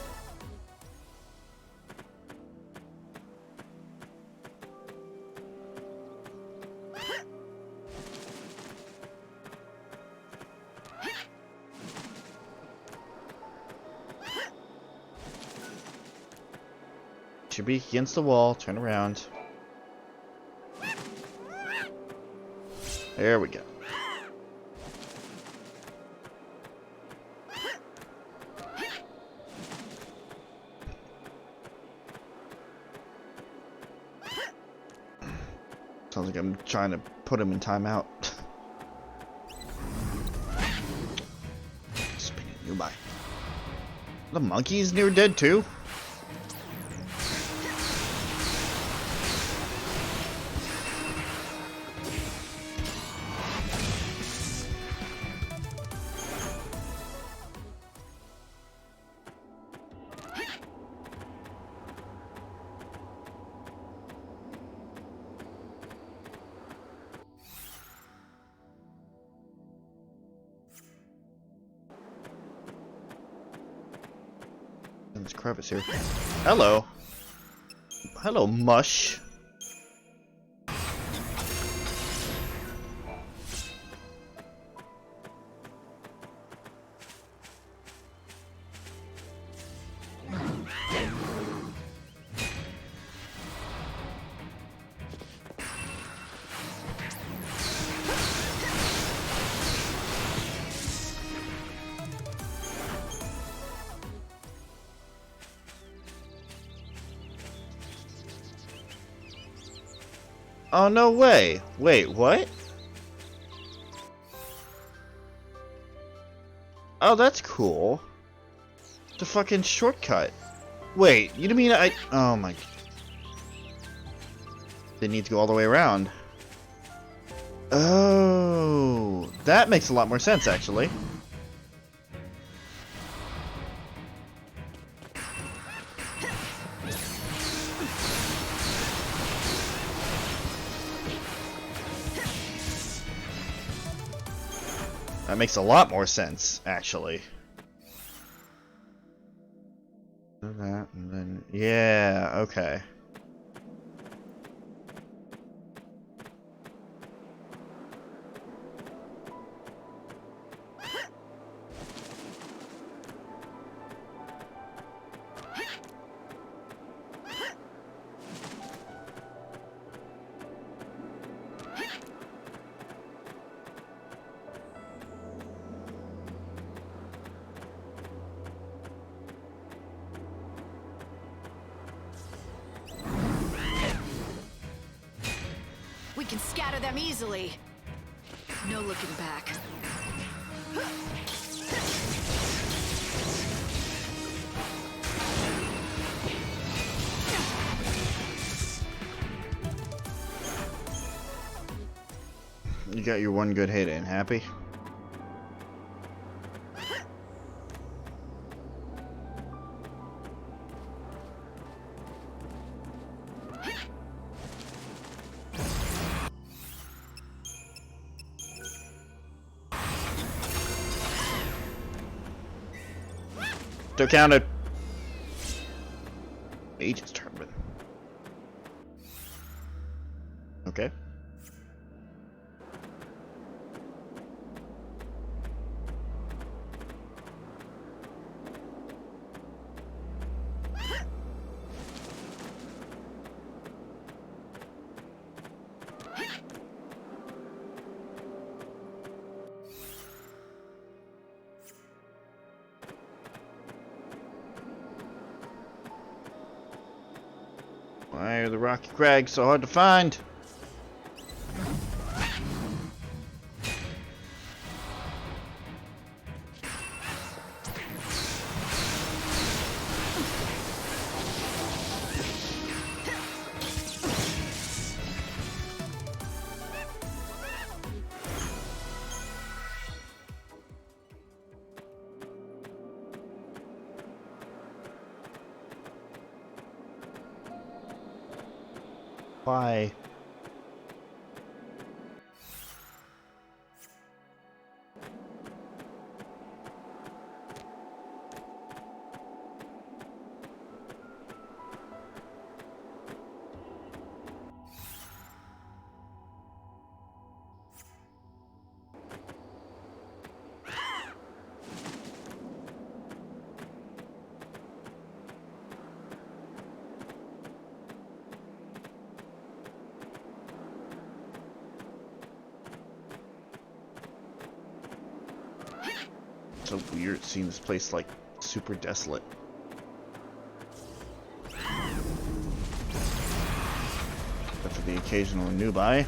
Should be against the wall. Turn around. There we go. Sounds like I'm trying to put him in timeout. Spinning Levi. The monkey's near dead too. This crevice here. Hello. Hello, mush. Oh, no way. Wait, what? Oh, that's cool. It's a fucking shortcut. Wait, you mean I... Oh my... They need to go all the way around. Oh, that makes a lot more sense, actually. That makes a lot more sense, actually. That, and then... Yeah, okay. We can scatter them easily. No looking back. You got your one good hit in. Happy? Still counted. Mage's turban. Okay. Why are the rocky crags so hard to find? Why? So weird seeing this place like super desolate. Except for the occasional newbie.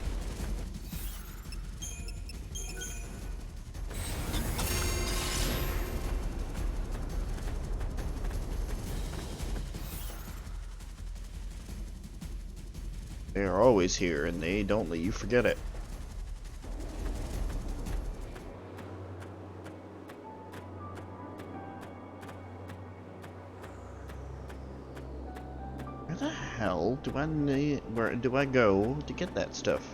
They are always here and they don't let you forget it. Where the hell do I need, where do I go to get that stuff?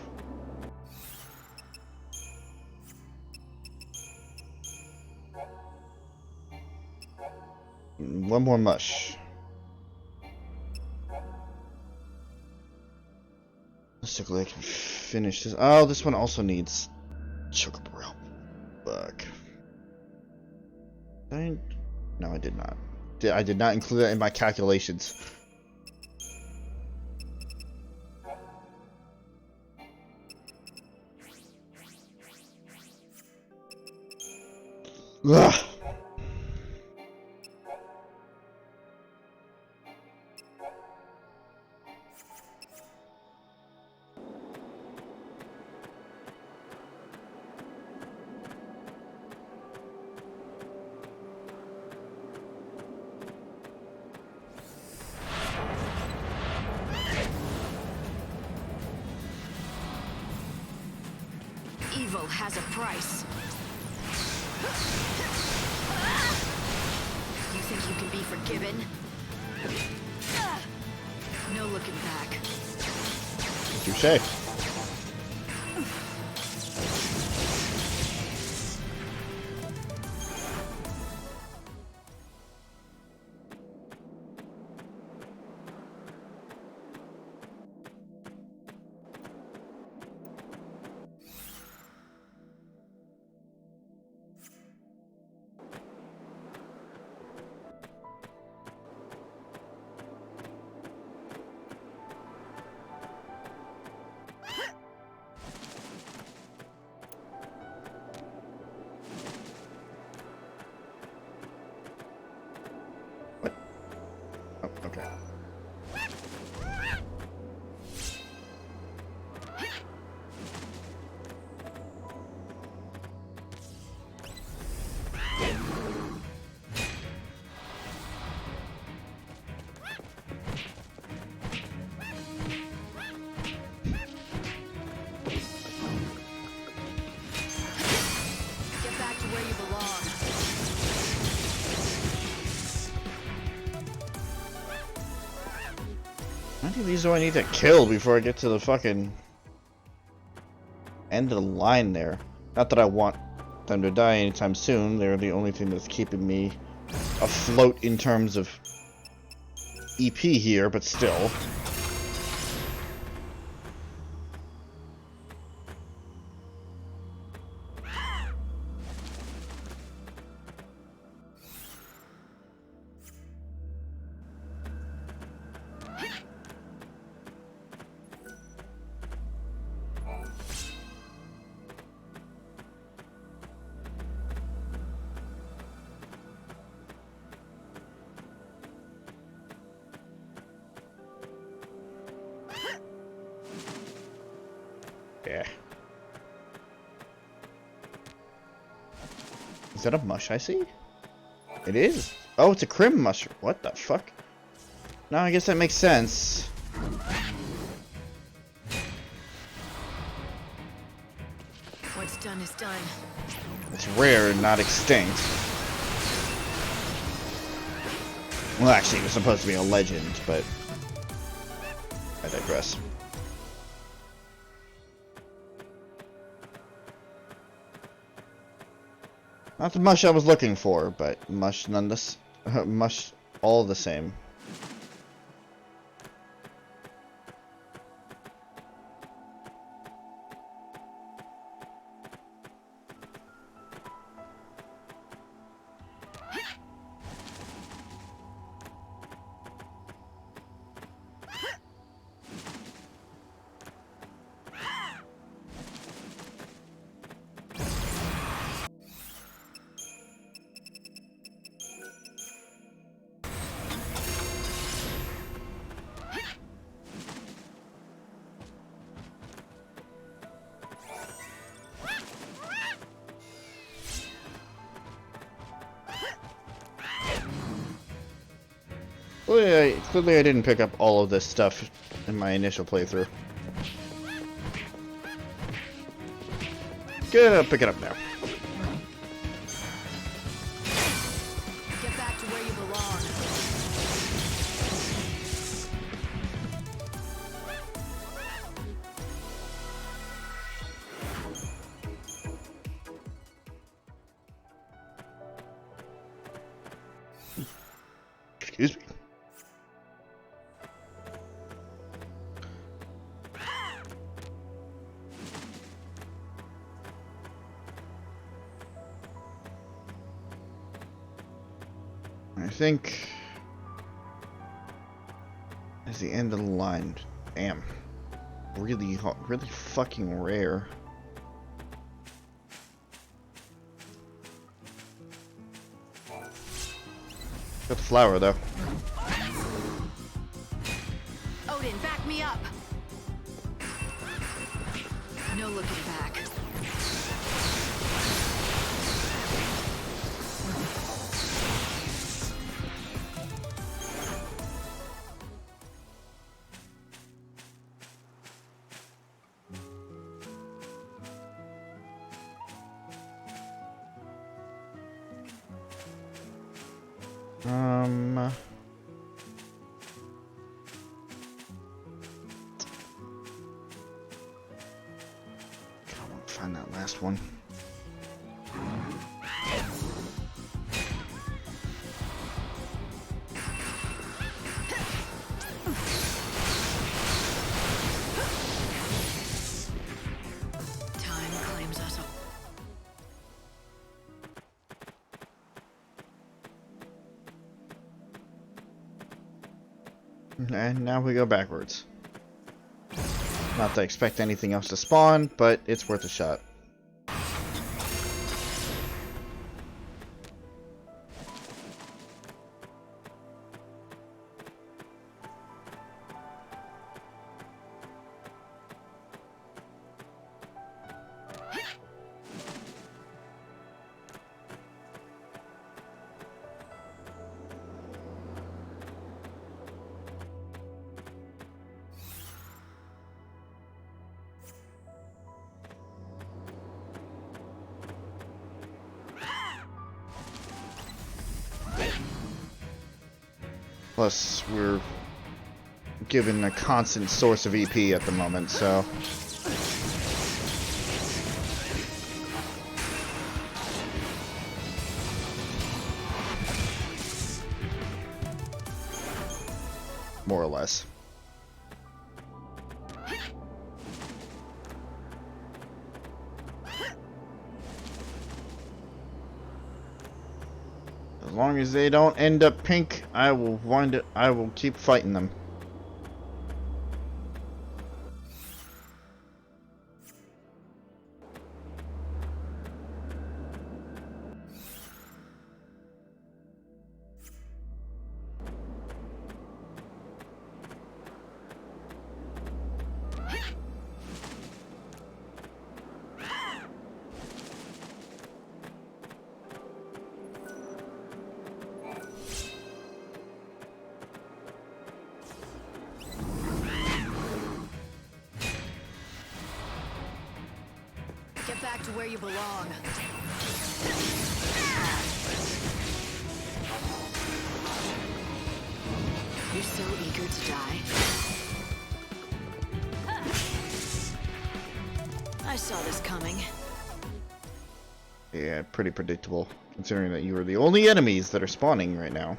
One more mush. Basically, I can finish this. Oh, this one also needs chocobo. Fuck. No, I did not. I did not include that in my calculations. Ugh. Evil has a price. You think you can be forgiven? No looking back. Touché. Okay. Get back to where you belong. How many of these do I need to kill before I get to the fucking end of the line there? Not that I want them to die anytime soon. They're the only thing that's keeping me afloat in terms of EP here, but still. Yeah. Is that a mush I see? It is. Oh, it's a crim mushroom. What the fuck? No, I guess that makes sense. What's done is done. It's rare and not extinct. Well, actually, it was supposed to be a legend, but I digress. Not the mush I was looking for, but mush nonetheless. Mush all the same. Clearly I didn't pick up all of this stuff in my initial playthrough. Pick it up now. Get back to where you belong. Excuse me. I think that's the end of the line. Damn. Really fucking rare. Got the flower though. Odin, back me up. No looking back. Find that last one. Time claims us all. And now we go backwards. Not to expect anything else to spawn, but it's worth a shot. Plus, we're given a constant source of EP at the moment, so... more or less. As long as they don't end up pink, I will keep fighting them. Get back to where you belong. You're so eager to die. I saw this coming. Yeah, pretty predictable, considering that you are the only enemies that are spawning right now.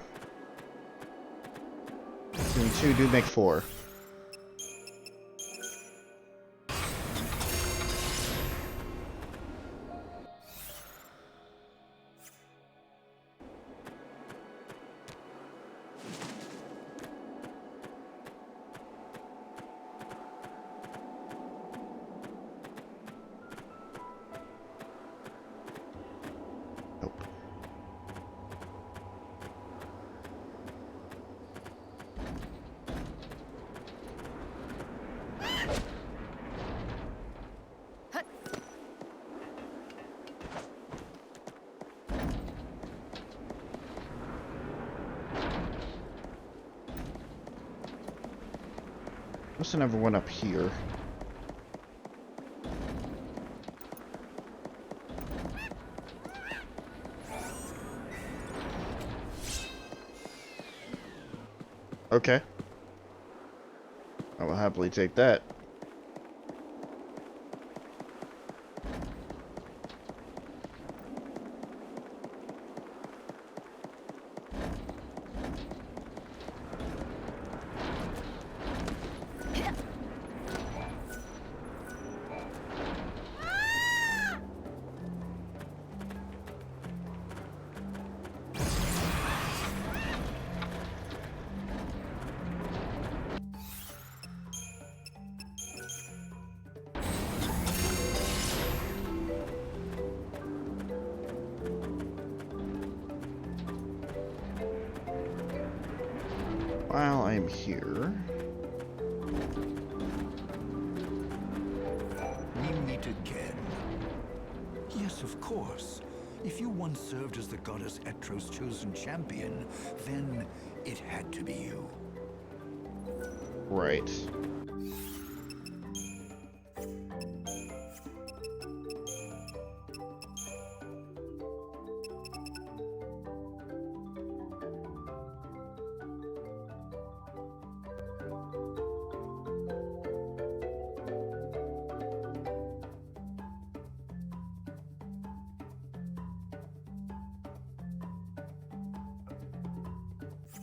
2 and 2 do make 4. Must have never went up here. Okay. I will happily take that. While I'm here... We meet again. Yes, of course. If you once served as the goddess Etro's chosen champion, then it had to be you. Right.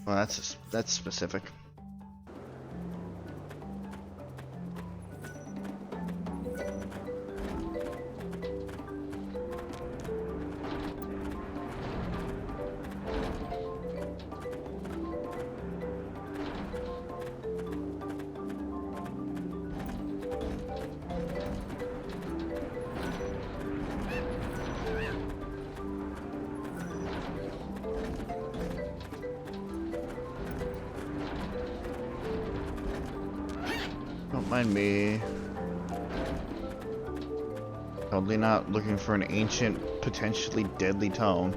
Well, that's specific. Don't mind me. Totally not looking for an ancient, potentially deadly tome.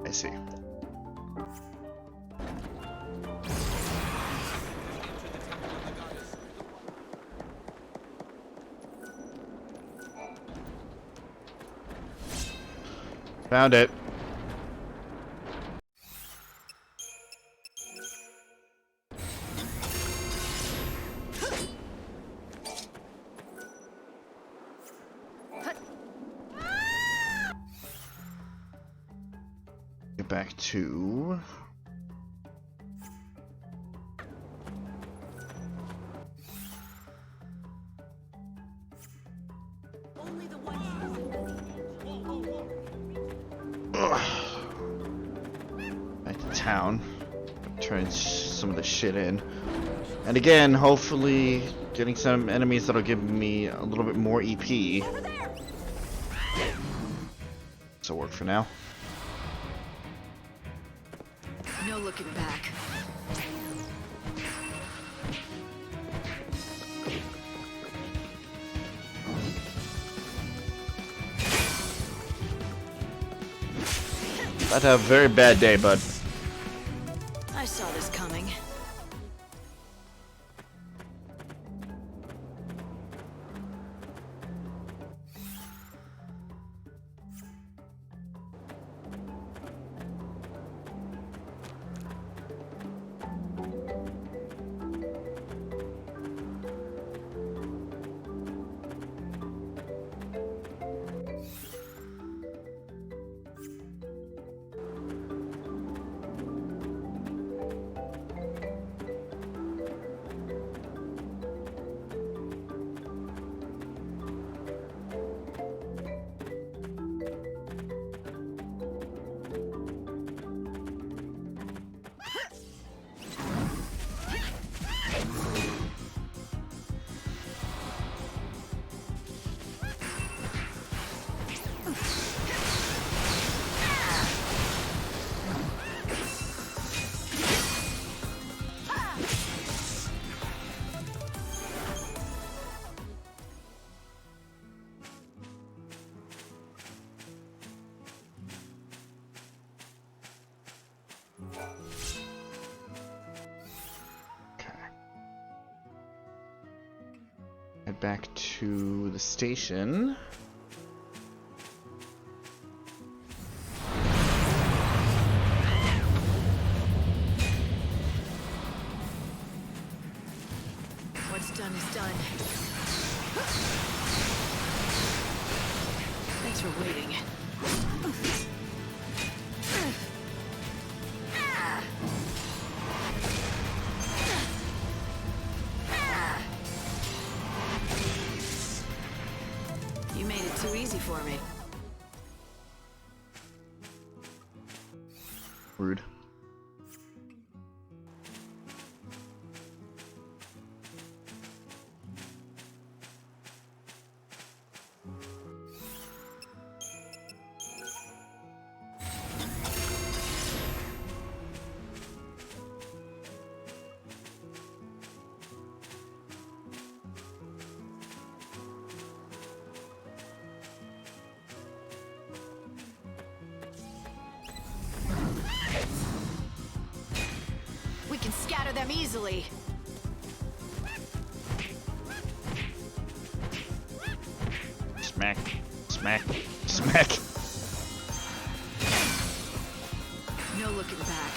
I see. Found it. Get back to... back to town. Turn some of the shit in. And again, hopefully getting some enemies that'll give me a little bit more EP. This'll work for now. No looking back. I'd have a very bad day, bud. I saw this coming. Head back to the station. What's done is done. Thanks for waiting. You made it too easy for me. Rude. We can scatter them easily. Smack. Smack. Smack. No looking back.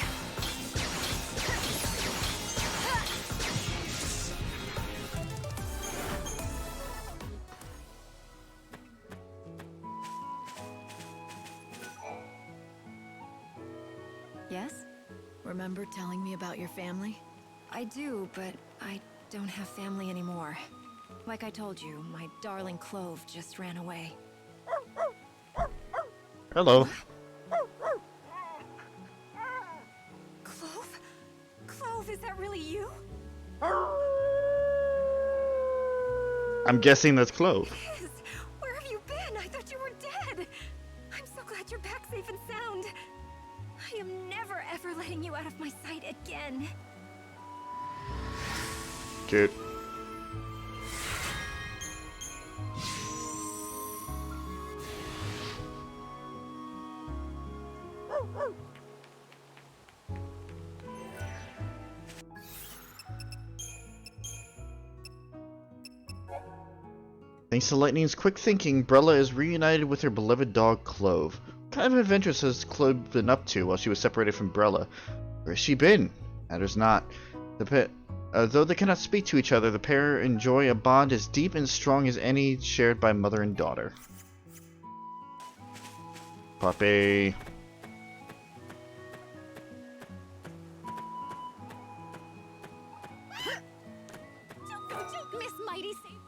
Yes? Remember telling me about your family? I do, but I don't have family anymore. Like I told you, my darling Clove just ran away. Hello. Clove? Clove, is that really you? I'm guessing that's Clove. It is. Where have you been? I thought you were dead. I'm so glad you're back safe and sound. I am never ever letting you out of my sight again. Cute. Thanks to Lightning's quick thinking, Brella is reunited with her beloved dog, Clove. What kind of adventures has Clove been up to while she was separated from Brella? Where has she been? Matters not. Though they cannot speak to each other, the pair enjoy a bond as deep and strong as any shared by mother and daughter. Puppy. Miss Mighty Saint.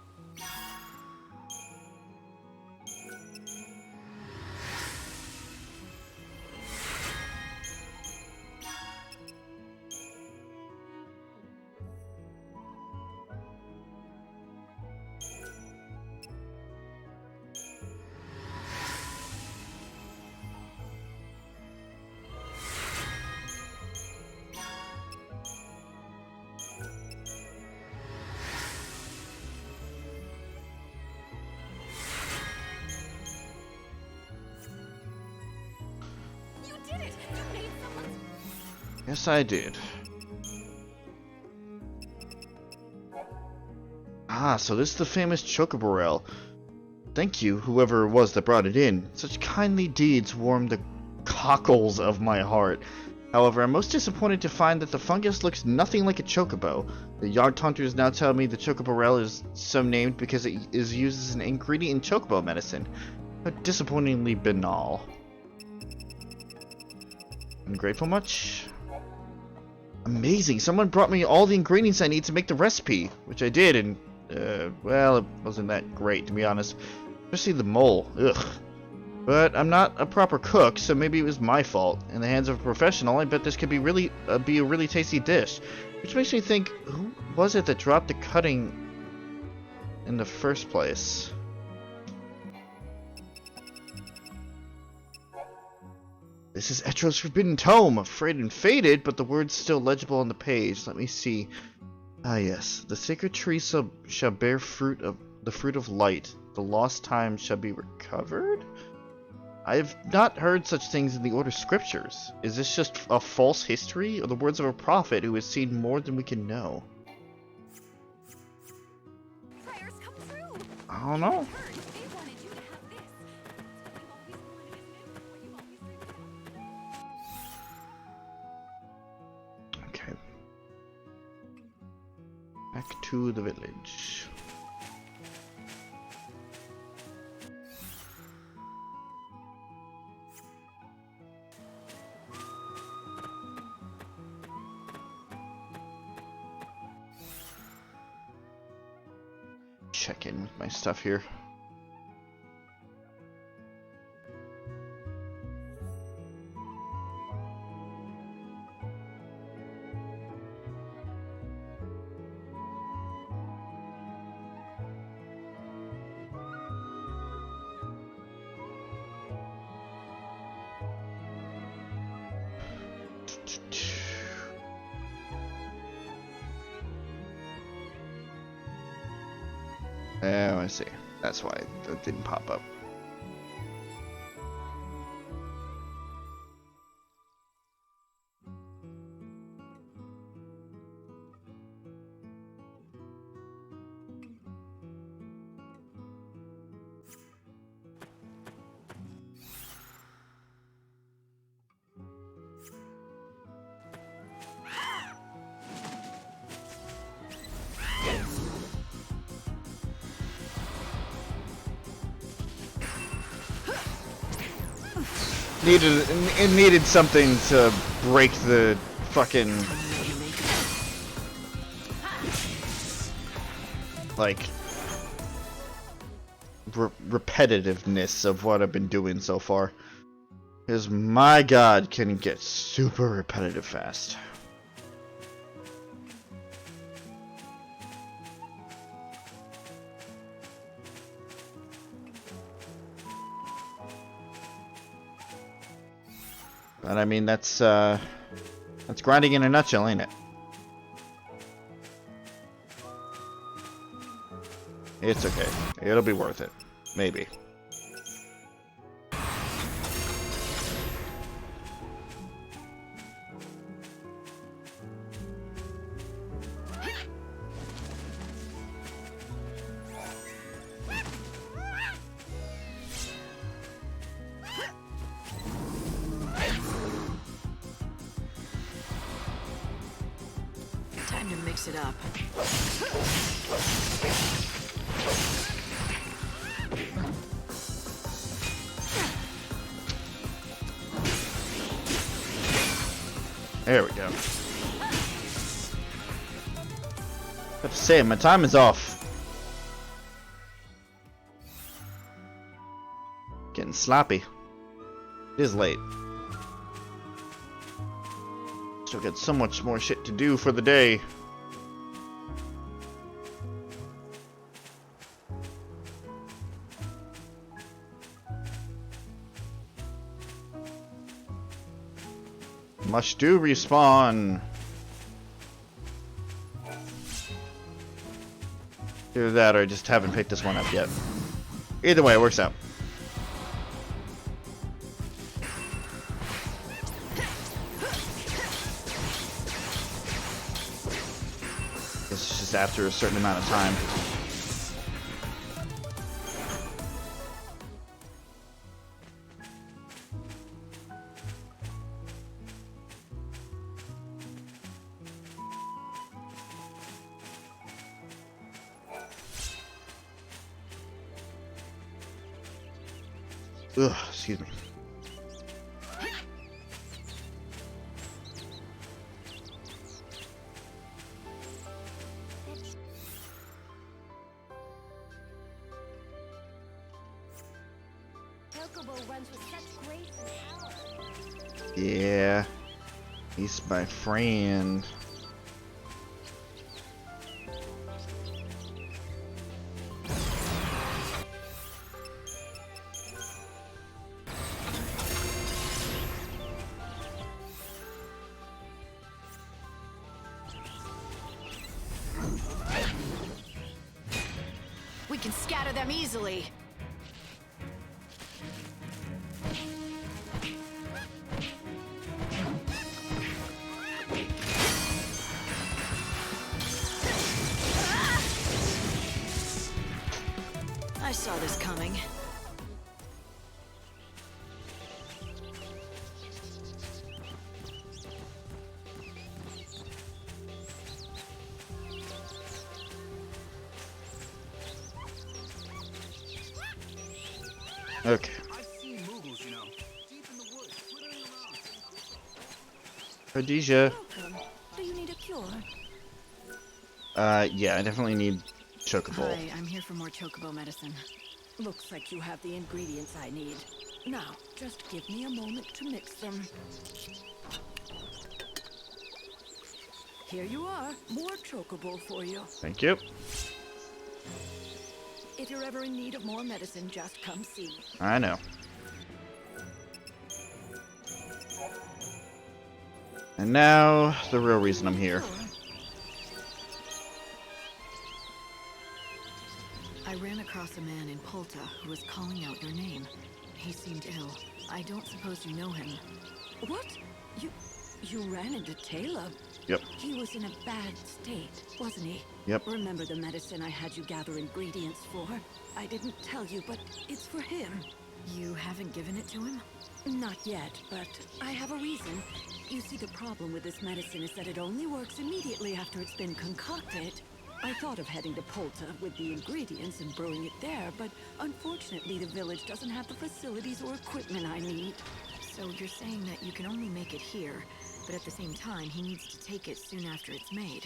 Yes, I did. Ah, so this is the famous Chocoborel. Thank you, whoever it was that brought it in. Such kindly deeds warm the cockles of my heart. However, I'm most disappointed to find that the fungus looks nothing like a chocobo. The Yard Hunters now tell me the Chocoborel is so named because it is used as an ingredient in chocobo medicine. How disappointingly banal. Ungrateful much? Amazing! Someone brought me all the ingredients I need to make the recipe, which I did, and well, it wasn't that great, to be honest. Especially the mole. Ugh. But I'm not a proper cook, so maybe it was my fault. In the hands of a professional, I bet this could be a really tasty dish. Which makes me think, who was it that dropped the cutting in the first place? This is Etro's Forbidden Tome, frayed and faded, but the words still legible on the page. Let me see. Ah yes, the sacred tree shall bear the fruit of light. The lost time shall be recovered? I have not heard such things in the Order Scriptures. Is this just a false history, or the words of a prophet who has seen more than we can know? I don't know. Okay. Back to the village. Check in with my stuff here. Oh, I see. That's why that didn't pop up. It needed something to break the fucking like repetitiveness of what I've been doing so far. Because my god, can it get super repetitive fast. But I mean, that's grinding in a nutshell, ain't it? It's okay. It'll be worth it. Maybe. Time to mix it up. There we go. I have to say, my time is off. Getting sloppy. It is late. Still got so much more shit to do for the day. Must do respawn. Either that or I just haven't picked this one up yet. Either way, it works out. closed after a certain amount of time. Ugh, excuse me. Chocobo runs with such grace and power. Yeah, he's my friend. We can scatter them easily. I saw this coming. Okay. I've seen Moogles, you know, deep in the woods, twittering around. Khadijah. Do you need a cure? Yeah, I definitely need Chocobo. Hi, I'm here for more chocobo medicine. Looks like you have the ingredients I need. Now, just give me a moment to mix them. Here you are, more chocobo for you. Thank you. If you're ever in need of more medicine, just come see me. I know. And now, the real reason I'm here. I ran across a man in Polta who was calling out your name. He seemed ill. I don't suppose you know him. What? You ran into Caleb? Yep. He was in a bad state, wasn't he? Yep. Remember the medicine I had you gather ingredients for? I didn't tell you, but it's for him. You haven't given it to him? Not yet, but I have a reason. You see, the problem with this medicine is that it only works immediately after it's been concocted. I thought of heading to Polta with the ingredients and brewing it there, but unfortunately the village doesn't have the facilities or equipment I need. So you're saying that you can only make it here, but at the same time he needs to take it soon after it's made.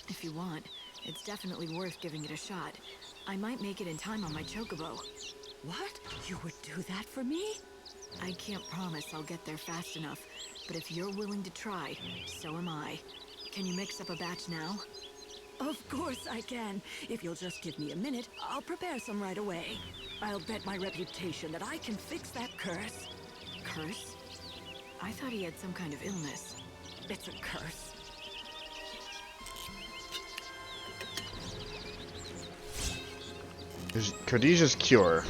If you want, it's definitely worth giving it a shot. I might make it in time on my chocobo. What? You would do that for me? I can't promise I'll get there fast enough, but if you're willing to try, so am I. Can you mix up a batch now? Of course I can. If you'll just give me a minute, I'll prepare some right away. I'll bet my reputation that I can fix that curse. Curse? I thought he had some kind of illness. It's a curse. There's Khadijah's cure.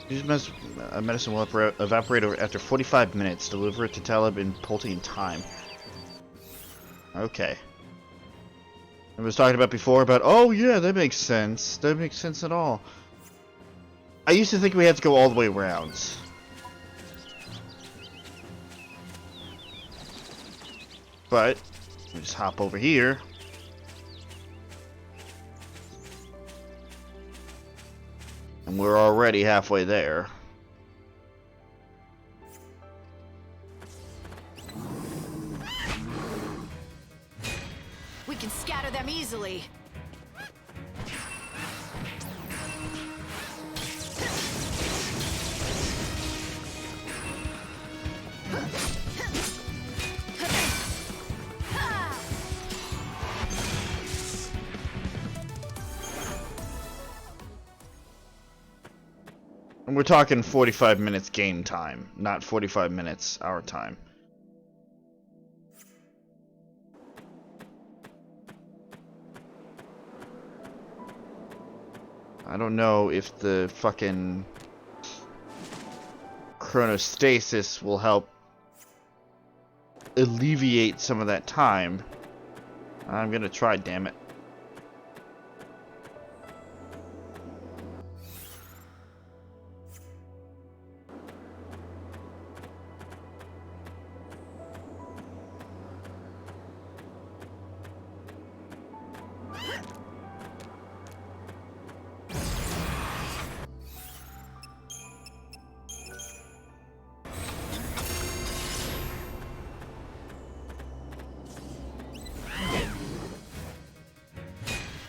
Khadijah's medicine will evaporate after 45 minutes. Deliver it to Talib in Polta in time. Okay. I was talking about before about, oh yeah, that makes sense. That makes sense at all. I used to think we had to go all the way around. But, we just hop over here. And we're already halfway there. We can scatter them easily. And we're talking 45 minutes game time, not 45 minutes our time. I don't know if the fucking chronostasis will help alleviate some of that time. I'm gonna try, damn it.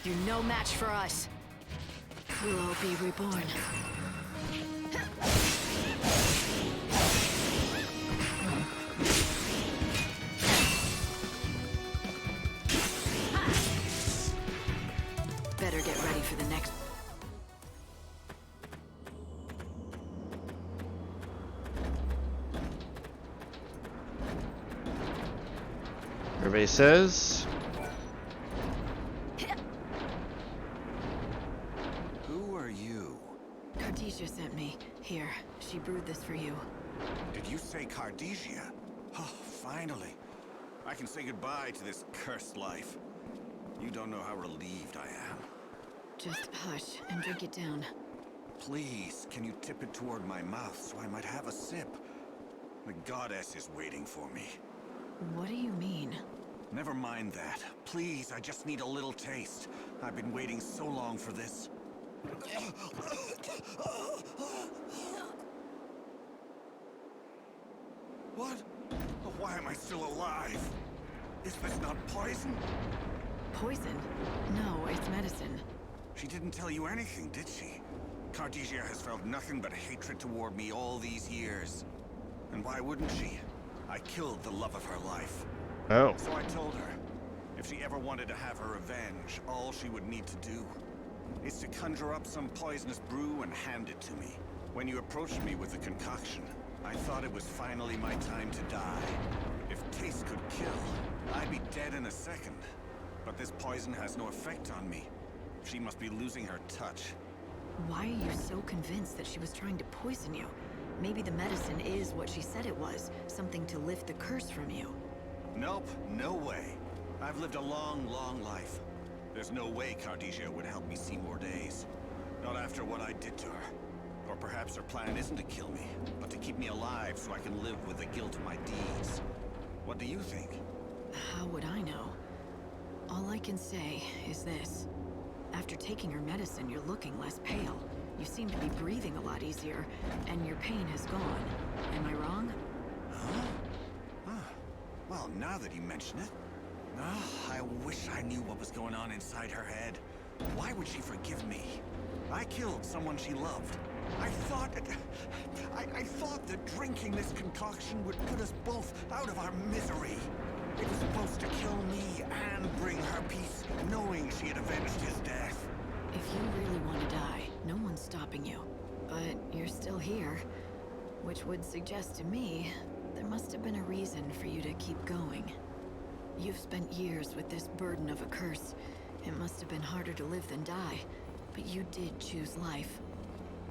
You're no match for us. We'll all be reborn. Better get ready for the next. Everybody says. Who are you? Cartesia sent me. Here, she brewed this for you. Did you say Cartesia? Oh, finally. I can say goodbye to this cursed life. You don't know how relieved I am. Just hush and drink it down. Please, can you tip it toward my mouth so I might have a sip? The goddess is waiting for me. What do you mean? Never mind that. Please, I just need a little taste. I've been waiting so long for this. What? Why am I still alive? Is this not poison? Poison? No, it's medicine. She didn't tell you anything, did she? Cartesia has felt nothing but hatred toward me all these years. And why wouldn't she? I killed the love of her life. Oh. So I told her, if she ever wanted to have her revenge, all she would need to do is to conjure up some poisonous brew and hand it to me. When you approached me with the concoction, I thought it was finally my time to die. If taste could kill, I'd be dead in a second. But this poison has no effect on me. She must be losing her touch. Why are you so convinced that she was trying to poison you? Maybe the medicine is what she said it was, something to lift the curse from you. Nope, no way. I've lived a long, long life. There's no way Cartesia would help me see more days. Not after what I did to her. Or perhaps her plan isn't to kill me, but to keep me alive so I can live with the guilt of my deeds. What do you think? How would I know? All I can say is this. After taking your medicine, you're looking less pale. You seem to be breathing a lot easier, and your pain has gone. Am I wrong? Huh? Well, now that you mention it, I wish I knew what was going on inside her head. Why would she forgive me? I killed someone she loved. I thought that drinking this concoction would put us both out of our misery. It was supposed to kill me and bring her peace, knowing she had avenged his death. If you really want to die, no one's stopping you. But you're still here, which would suggest to me there must have been a reason for you to keep going. You've spent years with this burden of a curse. It must have been harder to live than die, but you did choose life.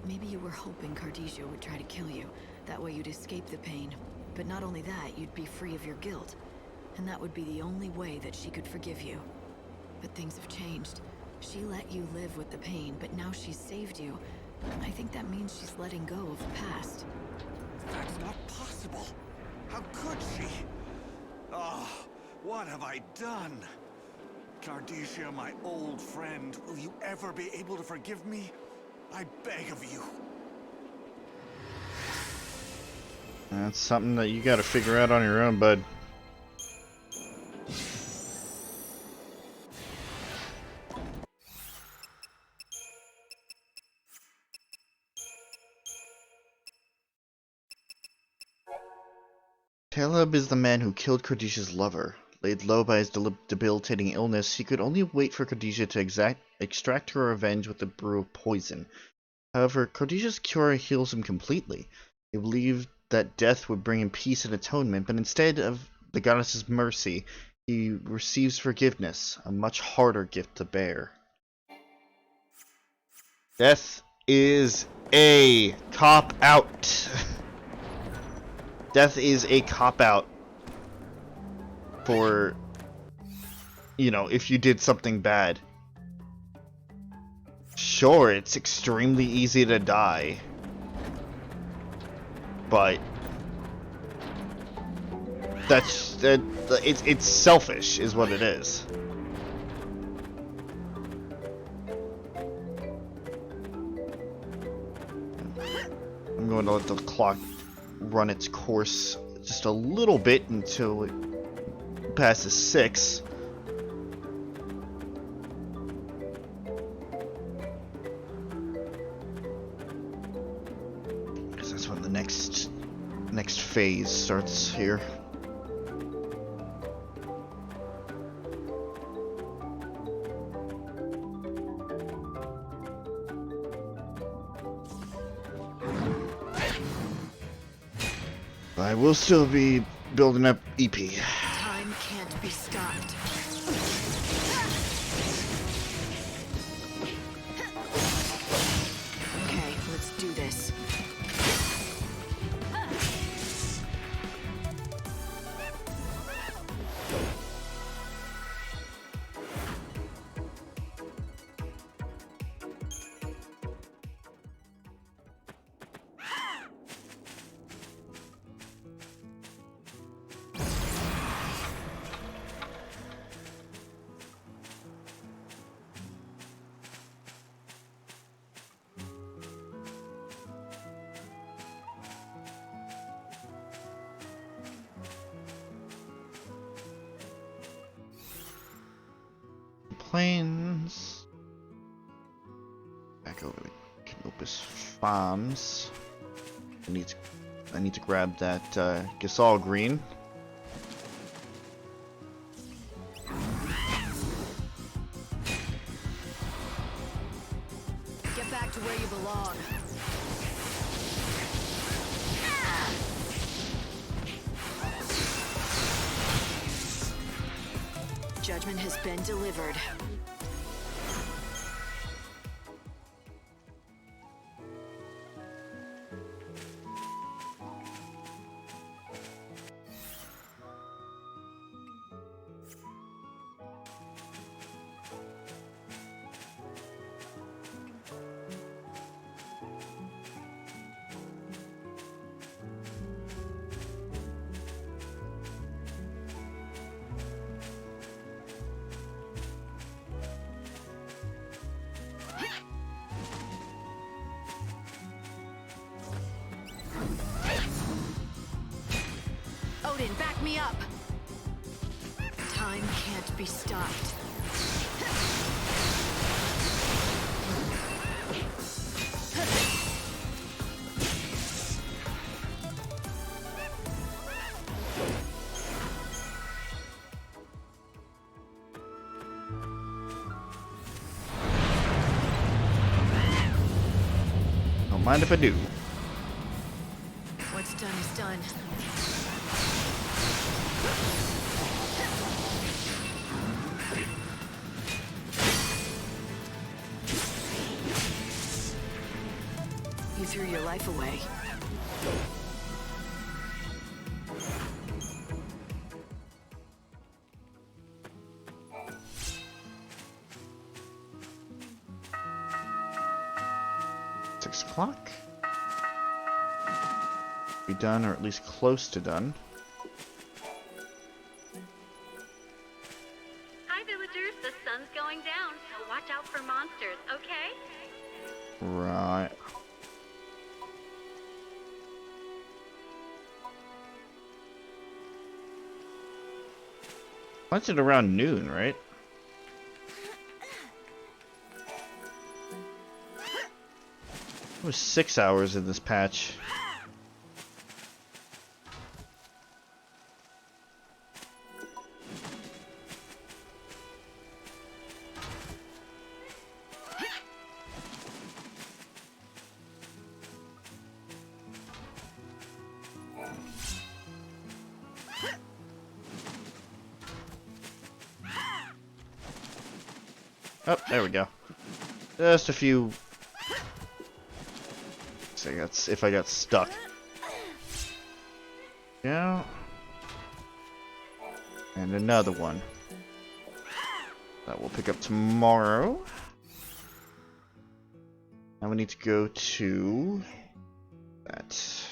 Maybe you were hoping Cartesia would try to kill you. That way you'd escape the pain. But not only that, you'd be free of your guilt. And that would be the only way that she could forgive you. But things have changed. She let you live with the pain, but now she's saved you. I think that means she's letting go of the past. That's not possible. How could she? Oh, what have I done? Cartesia, my old friend, will you ever be able to forgive me? I beg of you. That's something that you gotta figure out on your own, bud. Caleb is the man who killed Cardesia's lover. Laid low by his debilitating illness, he could only wait for Cartesia to extract her revenge with a brew of poison. However, Cardesia's cure heals him completely. He believed that death would bring him peace and atonement, but instead of the goddess's mercy, he receives forgiveness, a much harder gift to bear. Death is a cop-out. Death is a cop-out. for, you know, if you did something bad. Sure, it's extremely easy to die, but it's selfish, is what it is. I'm going to let the clock run its course just a little bit until it passes 6. Because that's when the next phase starts here. I will still be building up EP. Time can't be stopped. Okay, let's do this. Plains. Back over to Canopus Farms. I need to grab that Gasol green. Get back to where you belong. Judgment has been delivered. Odin, back me up! Time can't be stopped. Don't mind if I do. What's done is done. You threw your life away. O'clock. Be done, or at least close to done. Hi, villagers. The sun's going down, so watch out for monsters, okay? Right. What's it around noon, right? It was 6 hours in this patch. Oh, there we go. Just a few. So that's if I got stuck. Yeah. And another one. That we'll pick up tomorrow. Now we need to go to that.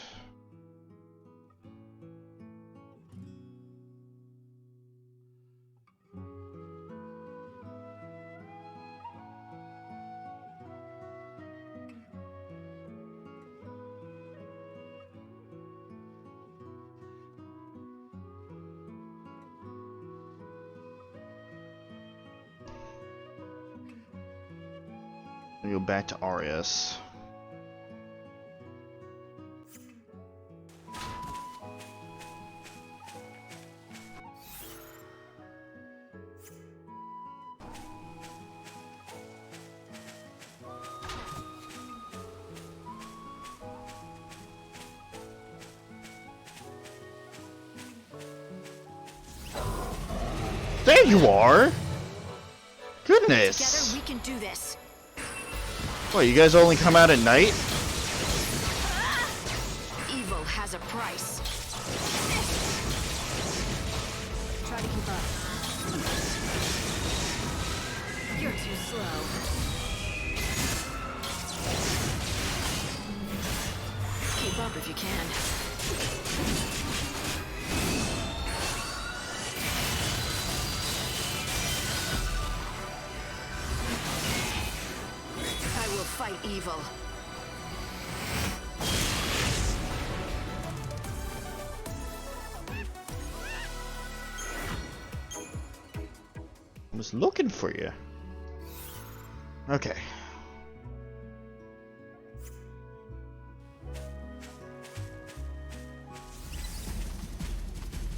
We go back to RS. There you are! Goodness! Together we can do this. What, you guys only come out at night? Evil has a price. Try to keep up. You're too slow. Keep up if you can. Fight evil. I was looking for you. Okay.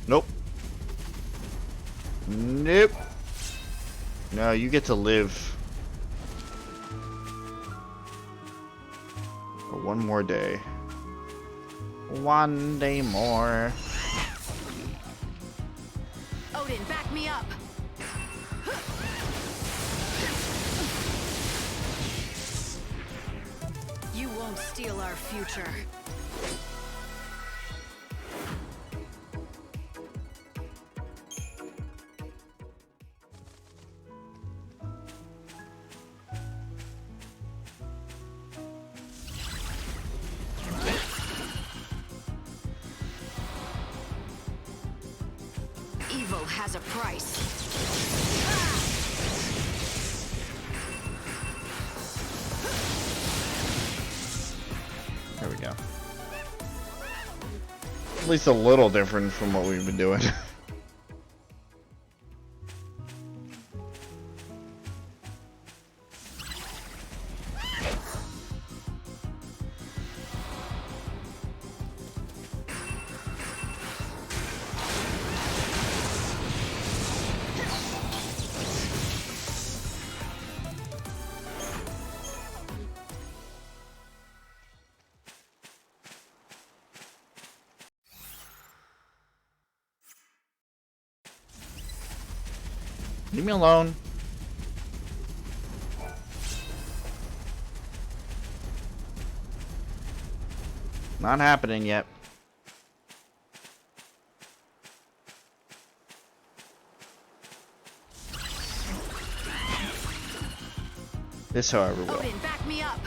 Nope. Nope. No, you get to live. One more day. One day more. Odin, back me up. You won't steal our future. Evil has a price. There we go. At least a little different from what we've been doing. Leave me alone. Not happening yet. This, however, will. Odin, back me up.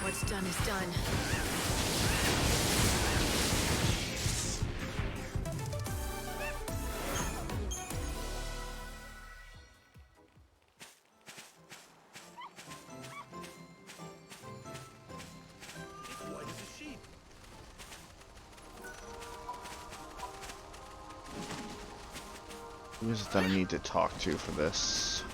What's done is done. White as a sheep. Who is it that I need to talk to for this?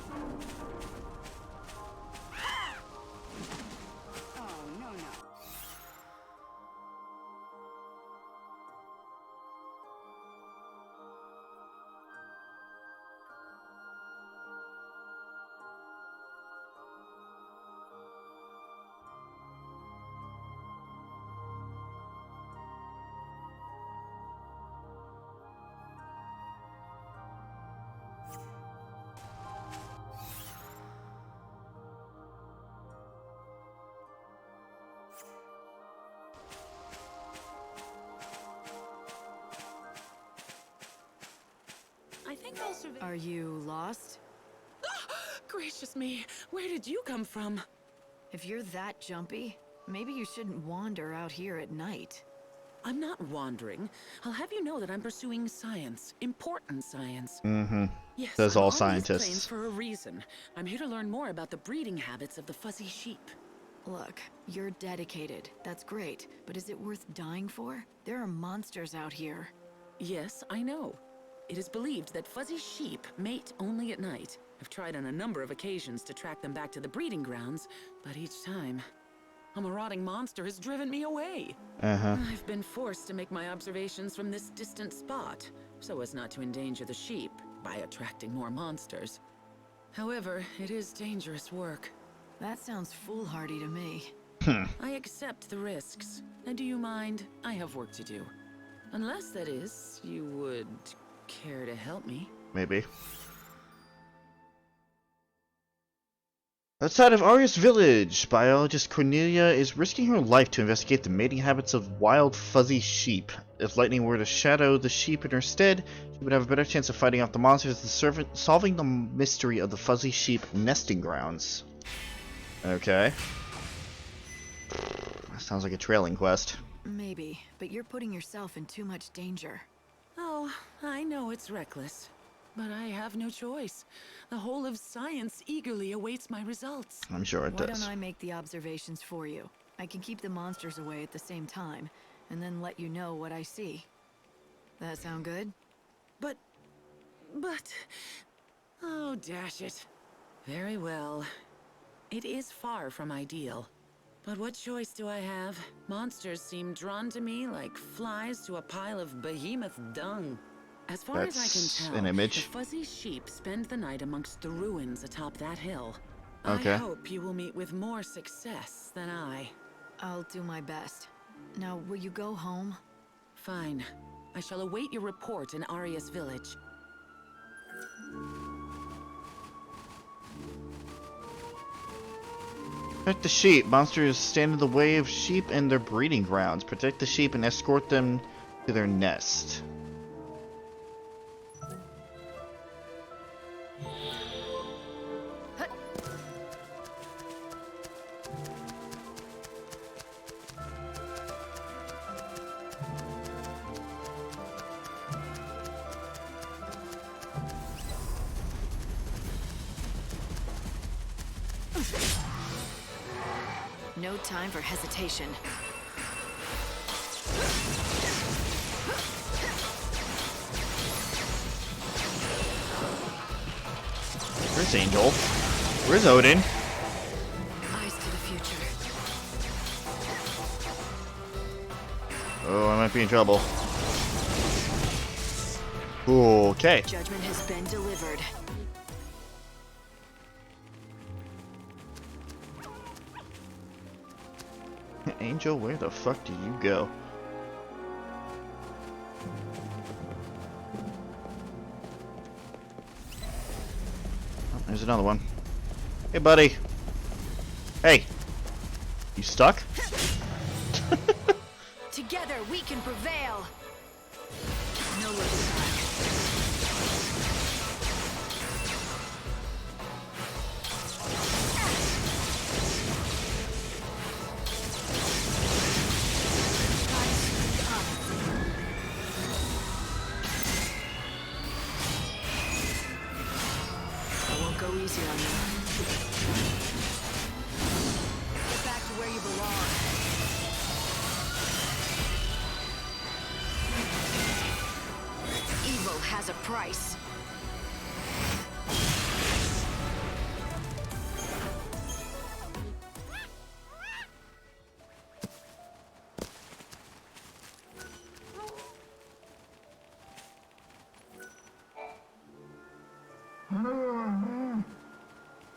think I'll survive. Are you lost? Gracious me, where did you come from? If you're that jumpy, maybe you shouldn't wander out here at night. I'm not wandering. I'll have you know that I'm pursuing science. Important science. Mm-hmm. Yes, Says I'm all on these plains scientists. for a reason. I'm here to learn more about the breeding habits of the fuzzy sheep. Look, you're dedicated. That's great. But is it worth dying for? There are monsters out here. Yes, I know. It is believed that fuzzy sheep mate only at night. I've tried on a number of occasions to track them back to the breeding grounds, but each time, a marauding monster has driven me away. I've been forced to make my observations from this distant spot, so as not to endanger the sheep by attracting more monsters. However, it is dangerous work. That sounds foolhardy to me. I accept the risks. And do you mind? I have work to do. Unless, that is, you would care to help me. Maybe. Outside of Arius Village, biologist Cornelia is risking her life to investigate the mating habits of wild fuzzy sheep. If lightning were to shadow the sheep in her stead, she would have a better chance of fighting off the monsters than solving the mystery of the fuzzy sheep nesting grounds. Okay. That sounds like a trailing quest. Maybe, but you're putting yourself in too much danger. Oh, I know it's reckless. But I have no choice. The whole of science eagerly awaits my results. I'm sure it Why does. don't I make the observations for you? I can keep the monsters away at the same time, and then let you know what I see. That sound good? But... Oh, dash it. Very well. It is far from ideal. But what choice do I have? Monsters seem drawn to me like flies to a pile of behemoth dung. As far as I can tell, an image. the fuzzy sheep spend the night amongst the ruins atop that hill. Okay. I hope you will meet with more success than I. I'll do my best. Now, will you go home? Fine. I shall await your report in Arius Village. Protect the sheep. Monsters stand in the way of sheep and their breeding grounds. Protect the sheep and escort them to their nest. No time for hesitation. Where's Angel? Where's Odin? Eyes to the future. Oh, I might be in trouble. Okay. Judgment has been delivered. Angel, where the fuck do you go? Oh, there's another one. Hey, buddy. Hey. You stuck? Together we can prevail. No looking back. I won't go easy on you. Get back to where you belong. Evil has a price.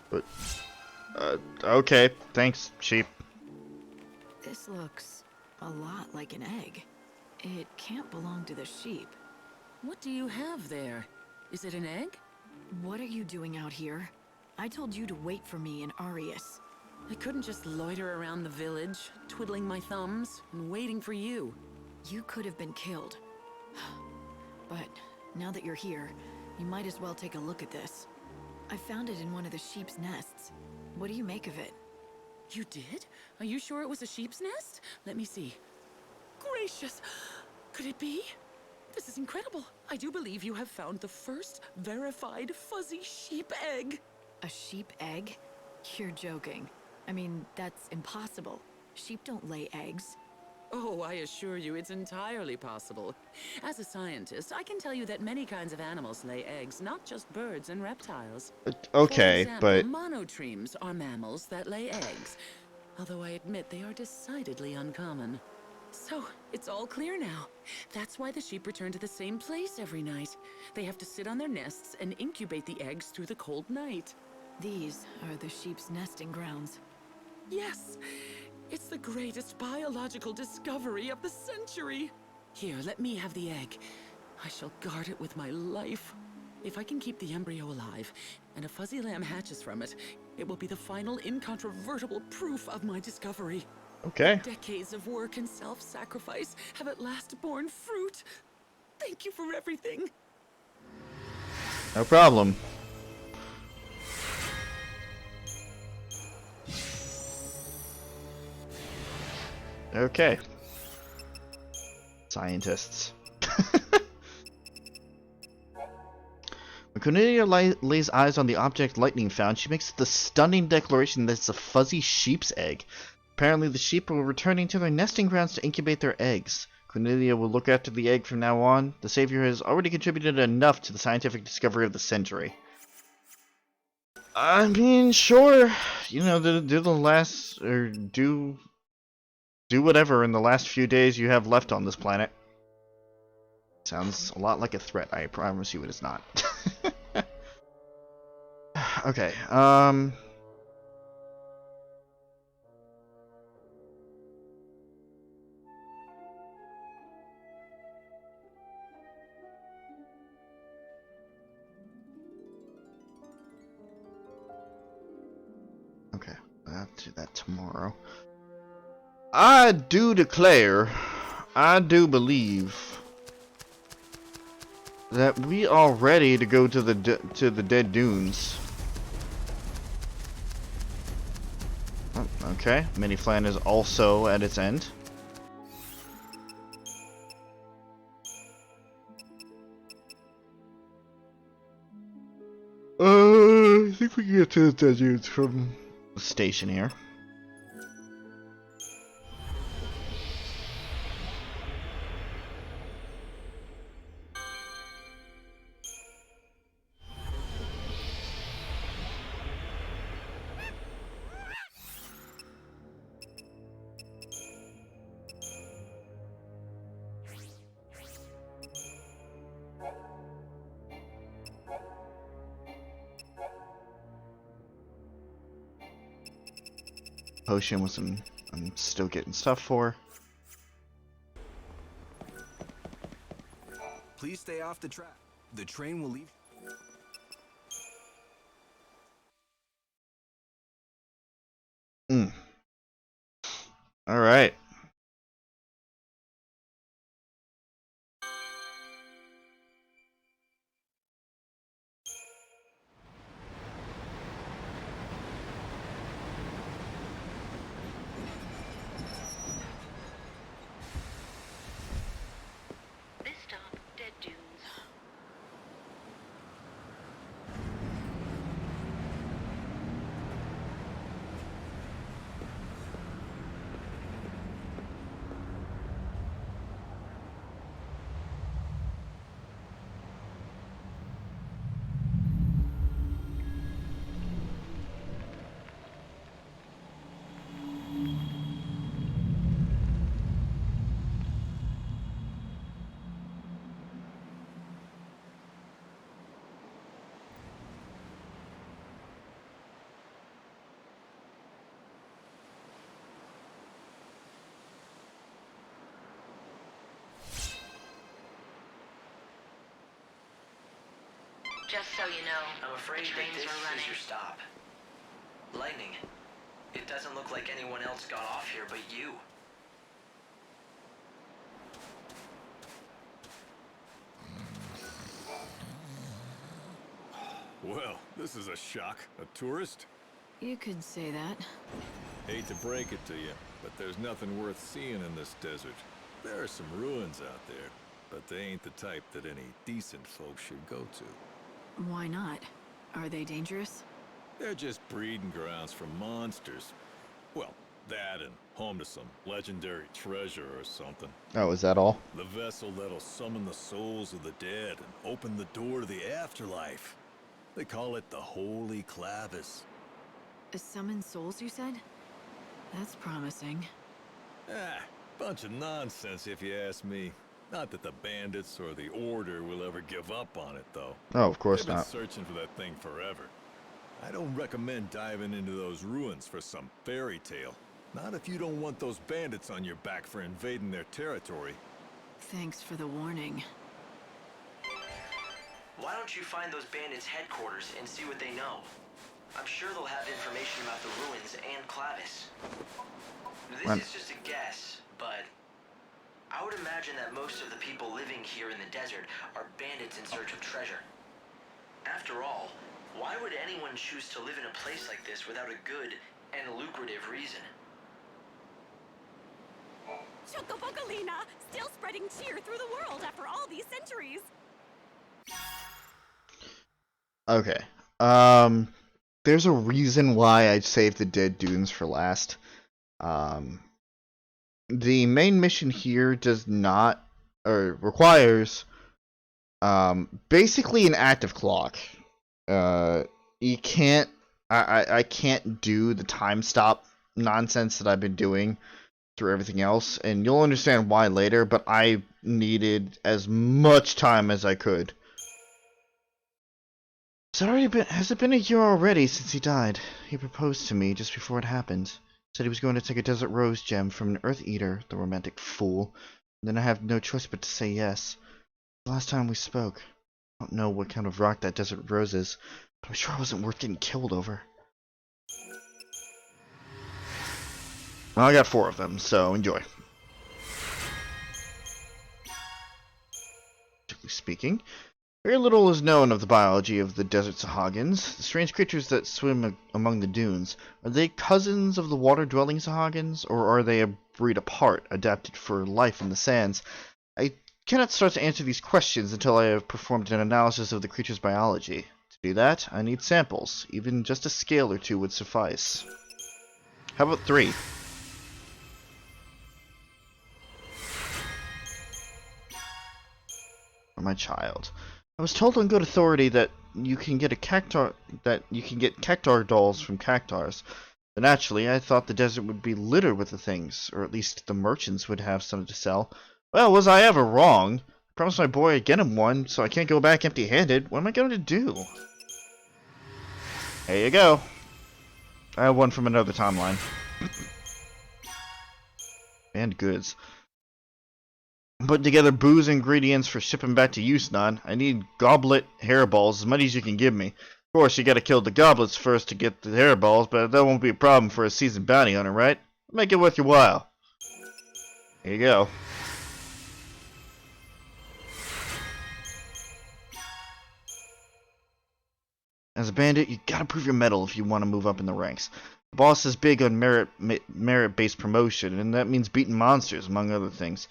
But, okay. Thanks, sheep. This looks a lot like an egg. It can't belong to the sheep. What do you have there? Is it an egg? What are you doing out here? I told you to wait for me in Arius. I couldn't just loiter around the village, twiddling my thumbs and waiting for you. You could have been killed. But now that you're here, You might as well take a look at this. I found it in one of the sheep's nests. What do you make of it? You did? Are you sure it was a sheep's nest? Let me see. Gracious! Could it be? This is incredible. I do believe you have found the first verified fuzzy sheep egg. A sheep egg? You're joking. I mean, that's impossible. Sheep don't lay eggs. Oh, I assure you it's entirely possible. As a scientist, I can tell you that many kinds of animals lay eggs, not just birds and reptiles. Okay, For example, but monotremes are mammals that lay eggs, although I admit they are decidedly uncommon. So, it's all clear now. That's why the sheep return to the same place every night. They have to sit on their nests and incubate the eggs through the cold night. These are the sheep's nesting grounds. Yes! It's the greatest biological discovery of the century! Here, let me have the egg. I shall guard it with my life. If I can keep the embryo alive, and a fuzzy lamb hatches from it, it will be the final incontrovertible proof of my discovery. okay. Decades of work and self-sacrifice have at last borne fruit. Thank you for everything. No problem. Okay. Scientists. When Cornelia lays eyes on the object Lightning found, she makes the stunning declaration that it's a fuzzy sheep's egg. Apparently, the sheep are returning to their nesting grounds to incubate their eggs. Cornelia will look after the egg from now on. The Savior has already contributed enough to the scientific discovery of the century. I mean, sure. You know, do the last, or do whatever in the last few days you have left on this planet. Sounds a lot like a threat, I promise you it is not. Okay, okay, I'll do that tomorrow. I do declare, I do believe that we are ready to go to the Dead Dunes. Oh, okay, Mini Flan is also at its end. I think we can get to the Dead Dunes from the station here. Potion with some I'm still getting stuff for. Please stay off the track. The train will leave. All right. This stop, Dead Dunes. Just so you know, I'm afraid the that trains this are running. is your stop. Lightning, it doesn't look like anyone else got off here but you. This is a shock. A tourist? You could say that. Hate to break it to you, but there's nothing worth seeing in this desert. There are some ruins out there, but they ain't the type that any decent folks should go to. Why not? Are they dangerous? They're just breeding grounds for monsters. Well, that and home to some legendary treasure or something. Oh, is that all? The vessel that'll summon the souls of the dead and open the door to the afterlife. They call it the Holy Clavis. Summon souls, you said? That's promising. Ah, bunch of nonsense if you ask me. Not that the bandits or the Order will ever give up on it, though. Oh, of course They've not. been searching for that thing forever. I don't recommend diving into those ruins for some fairy tale. Not if you don't want those bandits on your back for invading their territory. Thanks for the warning. Why don't you find those bandits' headquarters and see what they know? I'm sure they'll have information about the ruins and Clavis. This is just a guess, but I would imagine that most of the people living here in the desert are bandits in search of treasure. After all, why would anyone choose to live in a place like this without a good and lucrative reason? Chocobocolina, still spreading cheer through the world after all these centuries. Okay. There's a reason why I saved the Dead Dunes for last. The main mission here does not, or requires, basically an active clock. You can't, I can't do the time stop nonsense that I've been doing through everything else, and you'll understand why later, but I needed as much time as I could. Has it been a year already since he died? He proposed to me just before it happened. Said he was going to take a desert rose gem from an Earth Eater, the romantic fool. And then I have no choice but to say yes. The last time we spoke, I don't know what kind of rock that desert rose is, but I'm sure it wasn't worth getting killed over. Well, I got 4 of them, so enjoy. Strictly speaking, very little is known of the biology of the desert Sahagins, the strange creatures that swim among the dunes. Are they cousins of the water-dwelling Sahagins, or are they a breed apart, adapted for life in the sands? I cannot start to answer these questions until I have performed an analysis of the creature's biology. To do that, I need samples. Even just a scale or 2 would suffice. How about 3? For my child. I was told on good authority that you can get cactar dolls from cactars. But naturally, I thought the desert would be littered with the things, or at least the merchants would have some to sell. Well, was I ever wrong? I promised my boy I'd get him one, so I can't go back empty-handed. What am I going to do? There you go. I have one from another timeline. And goods. I'm putting together booze ingredients for shipping back to Yusnan. I need goblet hairballs, as many as you can give me. Of course, you gotta kill the goblets first to get the hairballs, but that won't be a problem for a seasoned bounty hunter, right? Make it worth your while. Here you go. As a bandit, you gotta prove your mettle if you want to move up in the ranks. The boss is big on merit-based promotion, and that means beating monsters, among other things.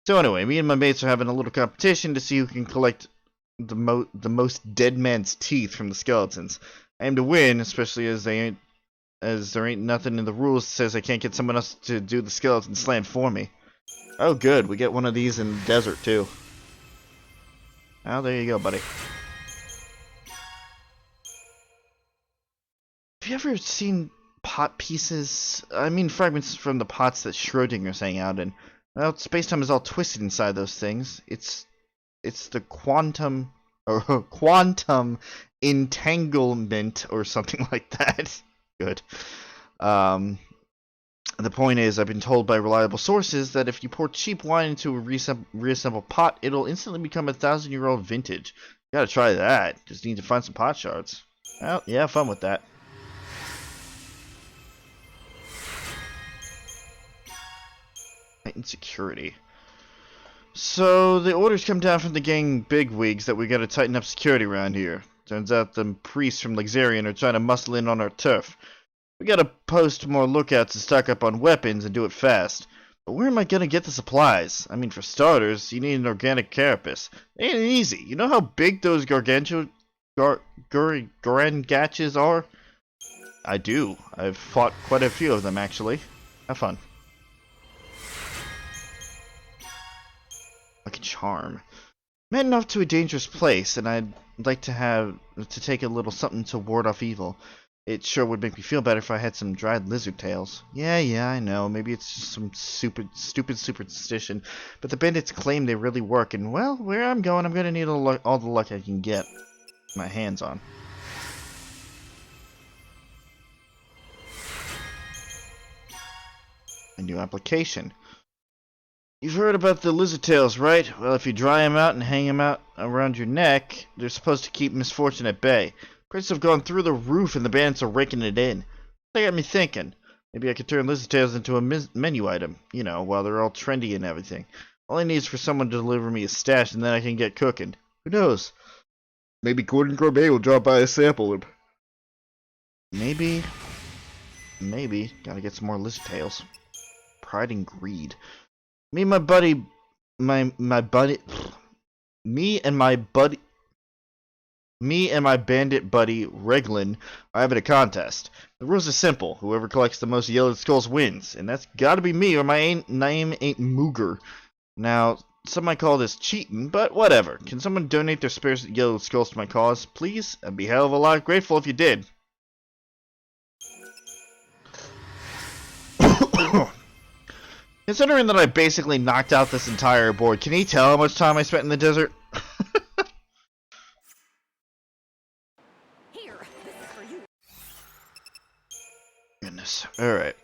So anyway, me and my mates are having a little competition to see who can collect the most dead man's teeth from the skeletons. I aim to win, especially as there ain't nothing in the rules that says I can't get someone else to do the skeleton slam for me. Oh good, we get one of these in the desert too. Oh, there you go, buddy. Have you ever seen pot pieces? I mean fragments from the pots that Schrodinger's hang out in. Well, space-time is all twisted inside those things. It's the quantum entanglement or something like that. Good. The point is, I've been told by reliable sources that if you pour cheap wine into a reassembled pot, it'll instantly become a 1,000-year-old vintage. You gotta try that. Just need to find some pot shards. Well, yeah, have fun with that. Insecurity. So the orders come down from the gang bigwigs that we gotta tighten up security around here. Turns out them priests from Luxarian are trying to muscle in on our turf. We gotta post more lookouts and stock up on weapons and do it fast. But where am I gonna get the supplies? I mean, for starters, you need an organic carapace. It ain't easy. You know how big those gargantuan are? I do. I've fought quite a few of them, actually. Have fun. Like a charm. I'm heading off to a dangerous place, and I'd like to take a little something to ward off evil. It sure would make me feel better if I had some dried lizard tails. Yeah, I know. Maybe it's just some stupid superstition. But the bandits claim they really work, and, well, where I'm going, I'm going to need all the luck I can get my hands on. A new application. You've heard about the lizard tails, right? Well, if you dry them out and hang them out around your neck, they're supposed to keep misfortune at bay. Prices have gone through the roof and the bandits are raking it in. They got me thinking. Maybe I could turn lizard tails into a menu item, you know, while they're all trendy and everything. All I need is for someone to deliver me a stash and then I can get cooking. Who knows? Maybe Gordon Gourmet will drop by a sample. Maybe. Gotta get some more lizard tails. Pride and greed. Me and my buddy, me and my bandit buddy Reglin are having a contest. The rules are simple. Whoever collects the most yellowed skulls wins, and that's gotta be me or my name ain't Mooger. Now, some might call this cheating, but whatever. Can someone donate their spare yellowed skulls to my cause, please? I'd be a hell of a lot grateful if you did. Considering that I basically knocked out this entire board, can you tell how much time I spent in the desert? Here, this is for you. Goodness. Alright.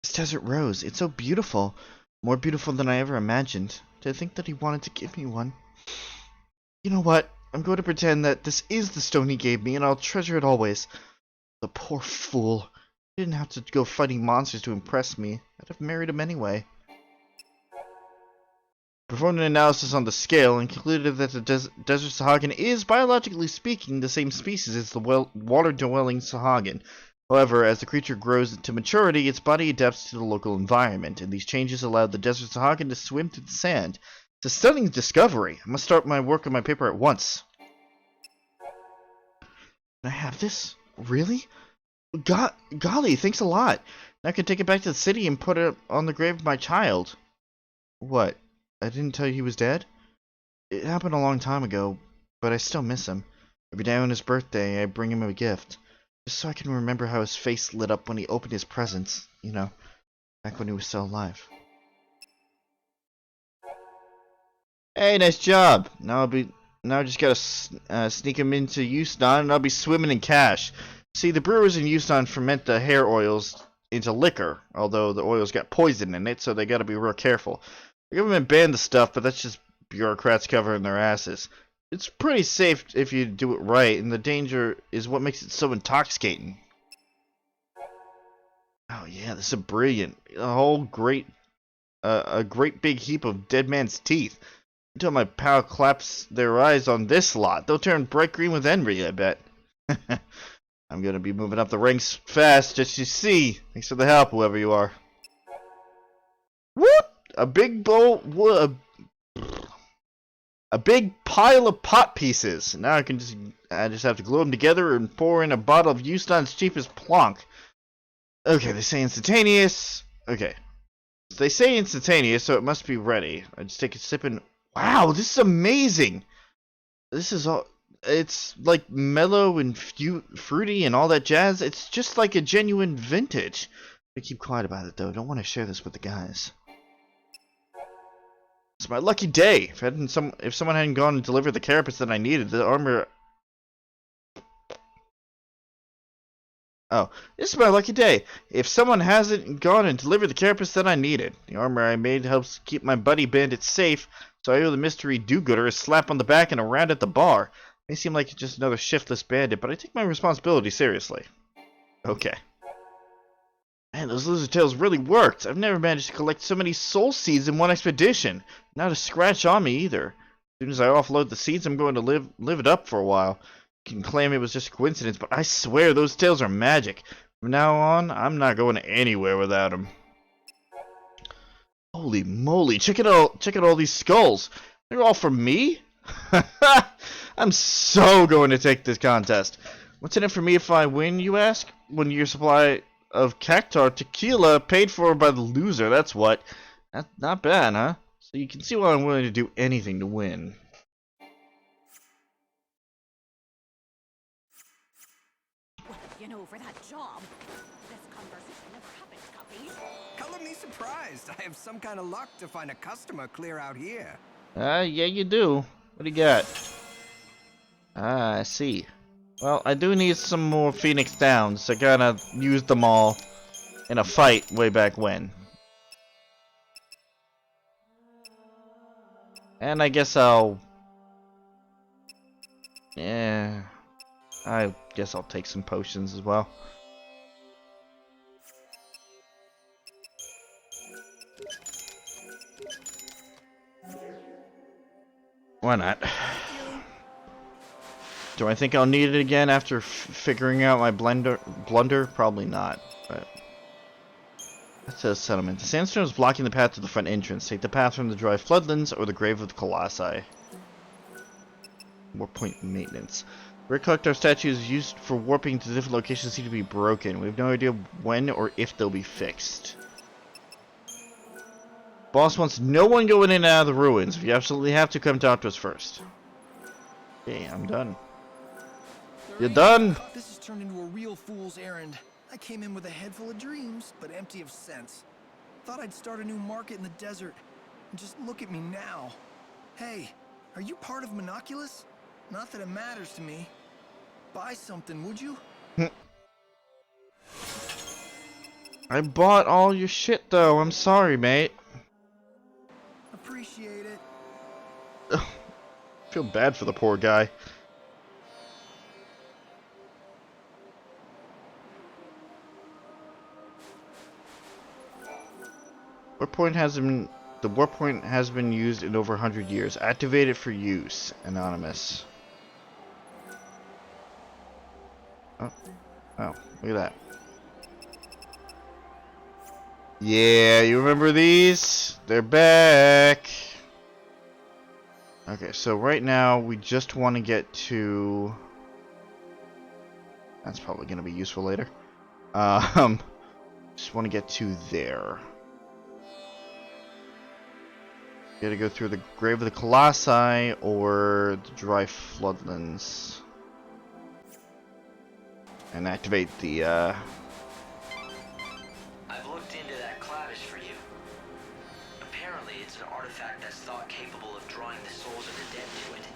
This desert rose, it's so beautiful. More beautiful than I ever imagined. To think that he wanted to give me one. You know what? I'm going to pretend that this is the stone he gave me, and I'll treasure it always. The poor fool. He didn't have to go fighting monsters to impress me. I'd have married him anyway. Performed an analysis on the scale and concluded that the desert Sahagin is, biologically speaking, the same species as the water-dwelling Sahagin. However, as the creature grows to maturity, its body adapts to the local environment, and these changes allow the desert Sahagin to swim through the sand. It's a stunning discovery. I must start my work on my paper at once. Can I have this? Really? Golly, thanks a lot. Now I can take it back to the city and put it on the grave of my child. What? I didn't tell you he was dead? It happened a long time ago, but I still miss him. Every day on his birthday, I bring him a gift. Just so I can remember how his face lit up when he opened his presents. You know, back when he was still alive. Hey, nice job. Now I just gotta sneak him into Houston, and I'll be swimming in cash. See, the brewers in Houston ferment the hair oils into liquor, although the oils got poison in it, so they gotta be real careful. The government banned the stuff, but that's just bureaucrats covering their asses. It's pretty safe if you do it right, and the danger is what makes it so intoxicating. Oh yeah, this is brilliant. A great big heap of dead man's teeth. Until my pal claps their eyes on this lot, they'll turn bright green with envy, I bet. I'm gonna be moving up the ranks fast, just you see. Thanks for the help, whoever you are. Whoop! A big bowl, a big pile of pot pieces. Now I just have to glue them together and pour in a bottle of Houston's cheapest plonk. Okay, they say instantaneous. Okay. They say instantaneous, so it must be ready. I just take a sip and... Wow, this is amazing! This is all... It's like mellow and fruity and all that jazz. It's just like a genuine vintage. I keep quiet about it, though. Don't want to share this with the guys. It's my lucky day. If someone hadn't gone and delivered the carapace that I needed, the armor... Oh, this is my lucky day. If someone hasn't gone and delivered the carapace that I needed, the armor I made helps keep my buddy bandit safe, so I owe the mystery do-gooder a slap on the back and a round at the bar. May seem like just another shiftless bandit, but I take my responsibility seriously. Okay. Man, those lizard tails really worked. I've never managed to collect so many soul seeds in one expedition. Not a scratch on me either. As soon as I offload the seeds, I'm going to live it up for a while. You can claim it was just a coincidence, but I swear those tails are magic. From now on, I'm not going anywhere without them. Holy moly, check out all these skulls. They're all from me? I'm so going to take this contest. What's in it for me if I win, you ask? 1 year supply of Cactar tequila paid for by the loser, that's what. That's not bad, huh? So you can see why I'm willing to do anything to win. Well, you know, for that job, this conversation never happened, Cuppy. Color me surprised. I have some kind of luck to find a customer clear out here. Yeah, you do. What do you got? Ah, I see. Well, I do need some more Phoenix Downs. I kinda used them all in a fight way back when. And I guess I'll... Yeah... I guess I'll take some potions as well. Why not? Do I think I'll need it again after figuring out my blunder? Probably not, but... That's a settlement. The sandstone is blocking the path to the front entrance. Take the path from the dry floodlands or the grave of the Colossi. Warp point maintenance. Red collector statues used for warping to different locations seem to be broken. We have no idea when or if they'll be fixed. Boss wants no one going in and out of the ruins. If you absolutely have to, come talk to us first. Okay, I'm done. You done? This has turned into a real fool's errand. I came in with a head full of dreams, but empty of sense. Thought I'd start a new market in the desert. And just look at me now. Hey, are you part of Monoculus? Not that it matters to me. Buy something, would you? I bought all your shit, though. I'm sorry, mate. Appreciate it. Ugh, feel bad for the poor guy. The warp point has been used in over 100 years. Activate it for use. Anonymous. Oh, look at that. Yeah, you remember these? They're back. Okay, so right now we just want to get to... That's probably going to be useful later. Just want to get to there. Gotta go through the grave of the Colossi or the dry floodlands. And activate the, I've looked into that clavish for you. Apparently, it's an artifact that's thought capable of drawing the souls of the dead to it.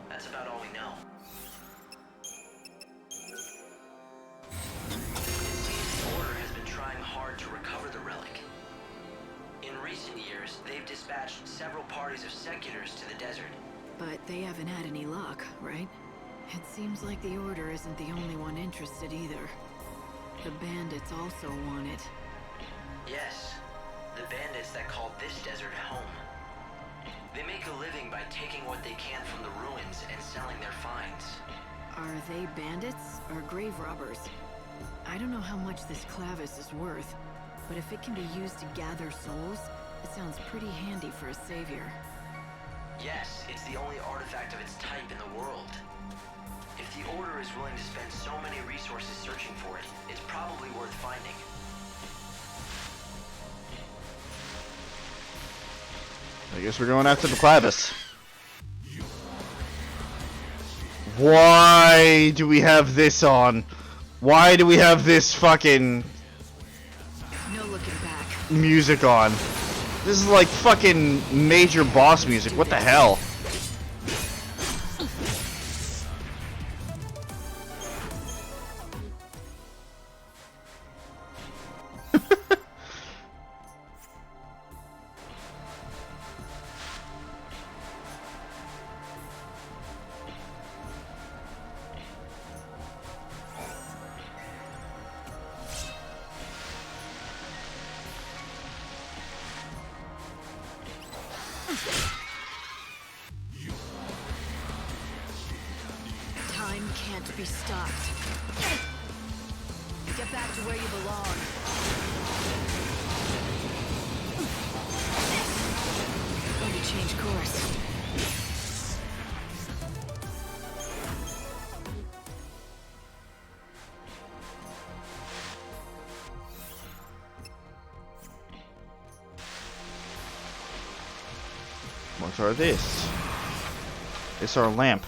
That's about all we know. The Order has been trying hard to recover the relic. In recent years, they've dispatched several parties of seculars to the desert. But they haven't had any luck, right? It seems like the Order isn't the only one interested either. The bandits also want it. Yes, the bandits that call this desert home. They make a living by taking what they can from the ruins and selling their finds. Are they bandits or grave robbers? I don't know how much this clavis is worth, but if it can be used to gather souls, it sounds pretty handy for a savior. Yes, it's the only artifact of its type in the world. If the Order is willing to spend so many resources searching for it, it's probably worth finding. I guess we're going after the clavis. Why do we have this on? Why do we have this fucking No looking back. music on? This is like fucking major boss music. What the hell? Time can't be stopped. Get back to where you belong. Going to change course. What are this? It's our lamp.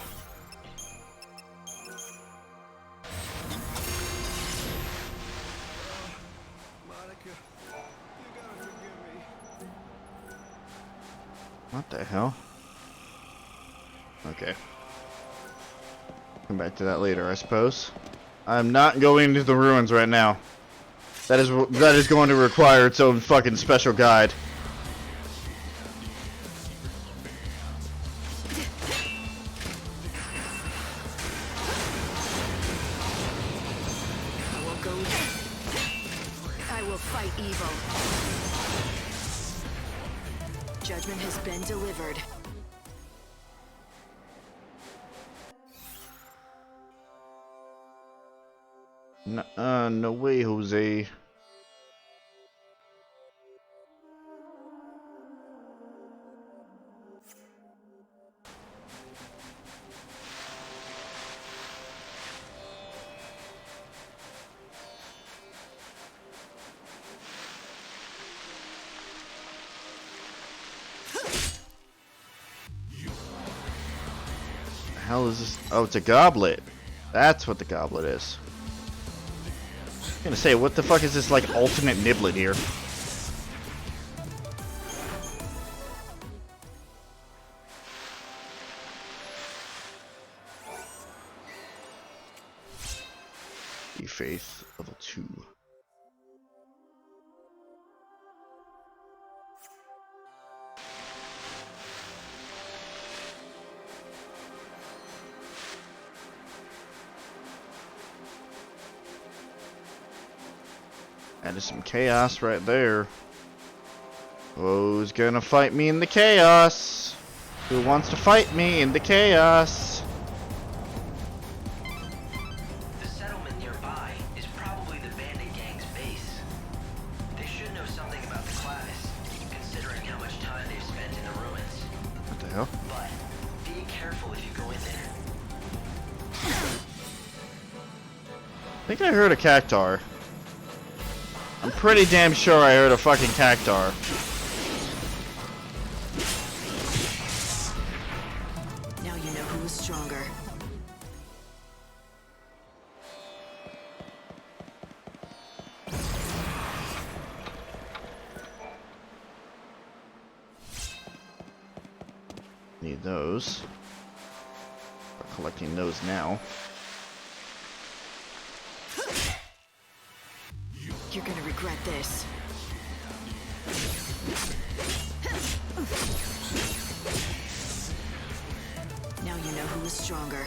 What the hell? Okay. Come back to that later, I suppose. I'm not going to the ruins right now. That is going to require its own fucking special guide. I will fight evil. Judgment has been delivered. No way, Jose. The hell is this? Oh, it's a goblet. That's what the goblet is. I'm gonna say, what the fuck is this, like, alternate niblet here? Faith level 2. That is some chaos right there. Who's gonna fight me in the chaos? Who wants to fight me in the chaos? The settlement nearby is probably the bandit gang's base. They should know something about the class, considering how much time they've spent in the ruins. What the hell? But be careful if you go in there. I think I heard a cactar. I'm pretty damn sure I heard a fucking cactar. Now you know who is stronger. Need those. We're collecting those now. You're gonna regret this. Now you know who is stronger.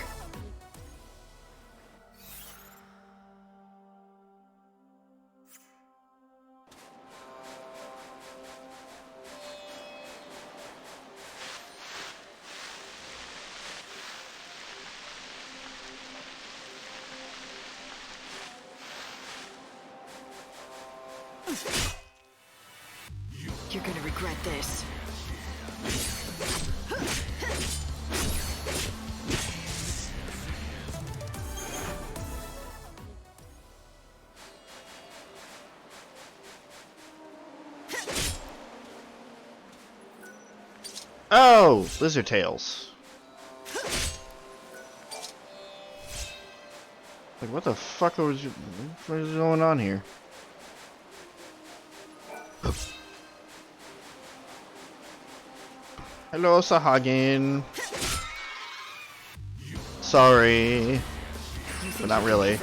You're gonna regret this. Oh, lizard tails. Like, what the fuck what is going on here? Hello, Sahagin. Sorry, but not really.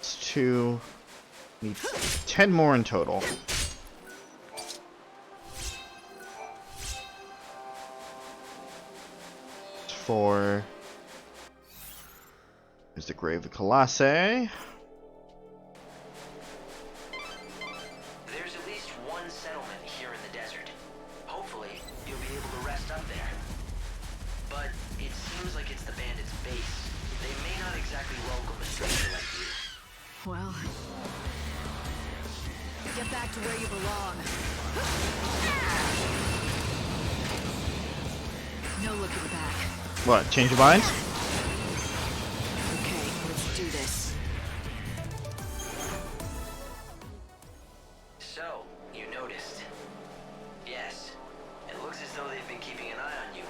It's 2. Need 10 more in total. 4 is the Grave of Colossae. There's at least one settlement here in the desert. Hopefully, you'll be able to rest up there. But it seems like it's the bandits' base. They may not exactly welcome a stranger like you. Well, get back to where you belong. No looking back. What, change your minds? Okay, let's do this. So, you noticed. Yes, it looks as though they've been keeping an eye on you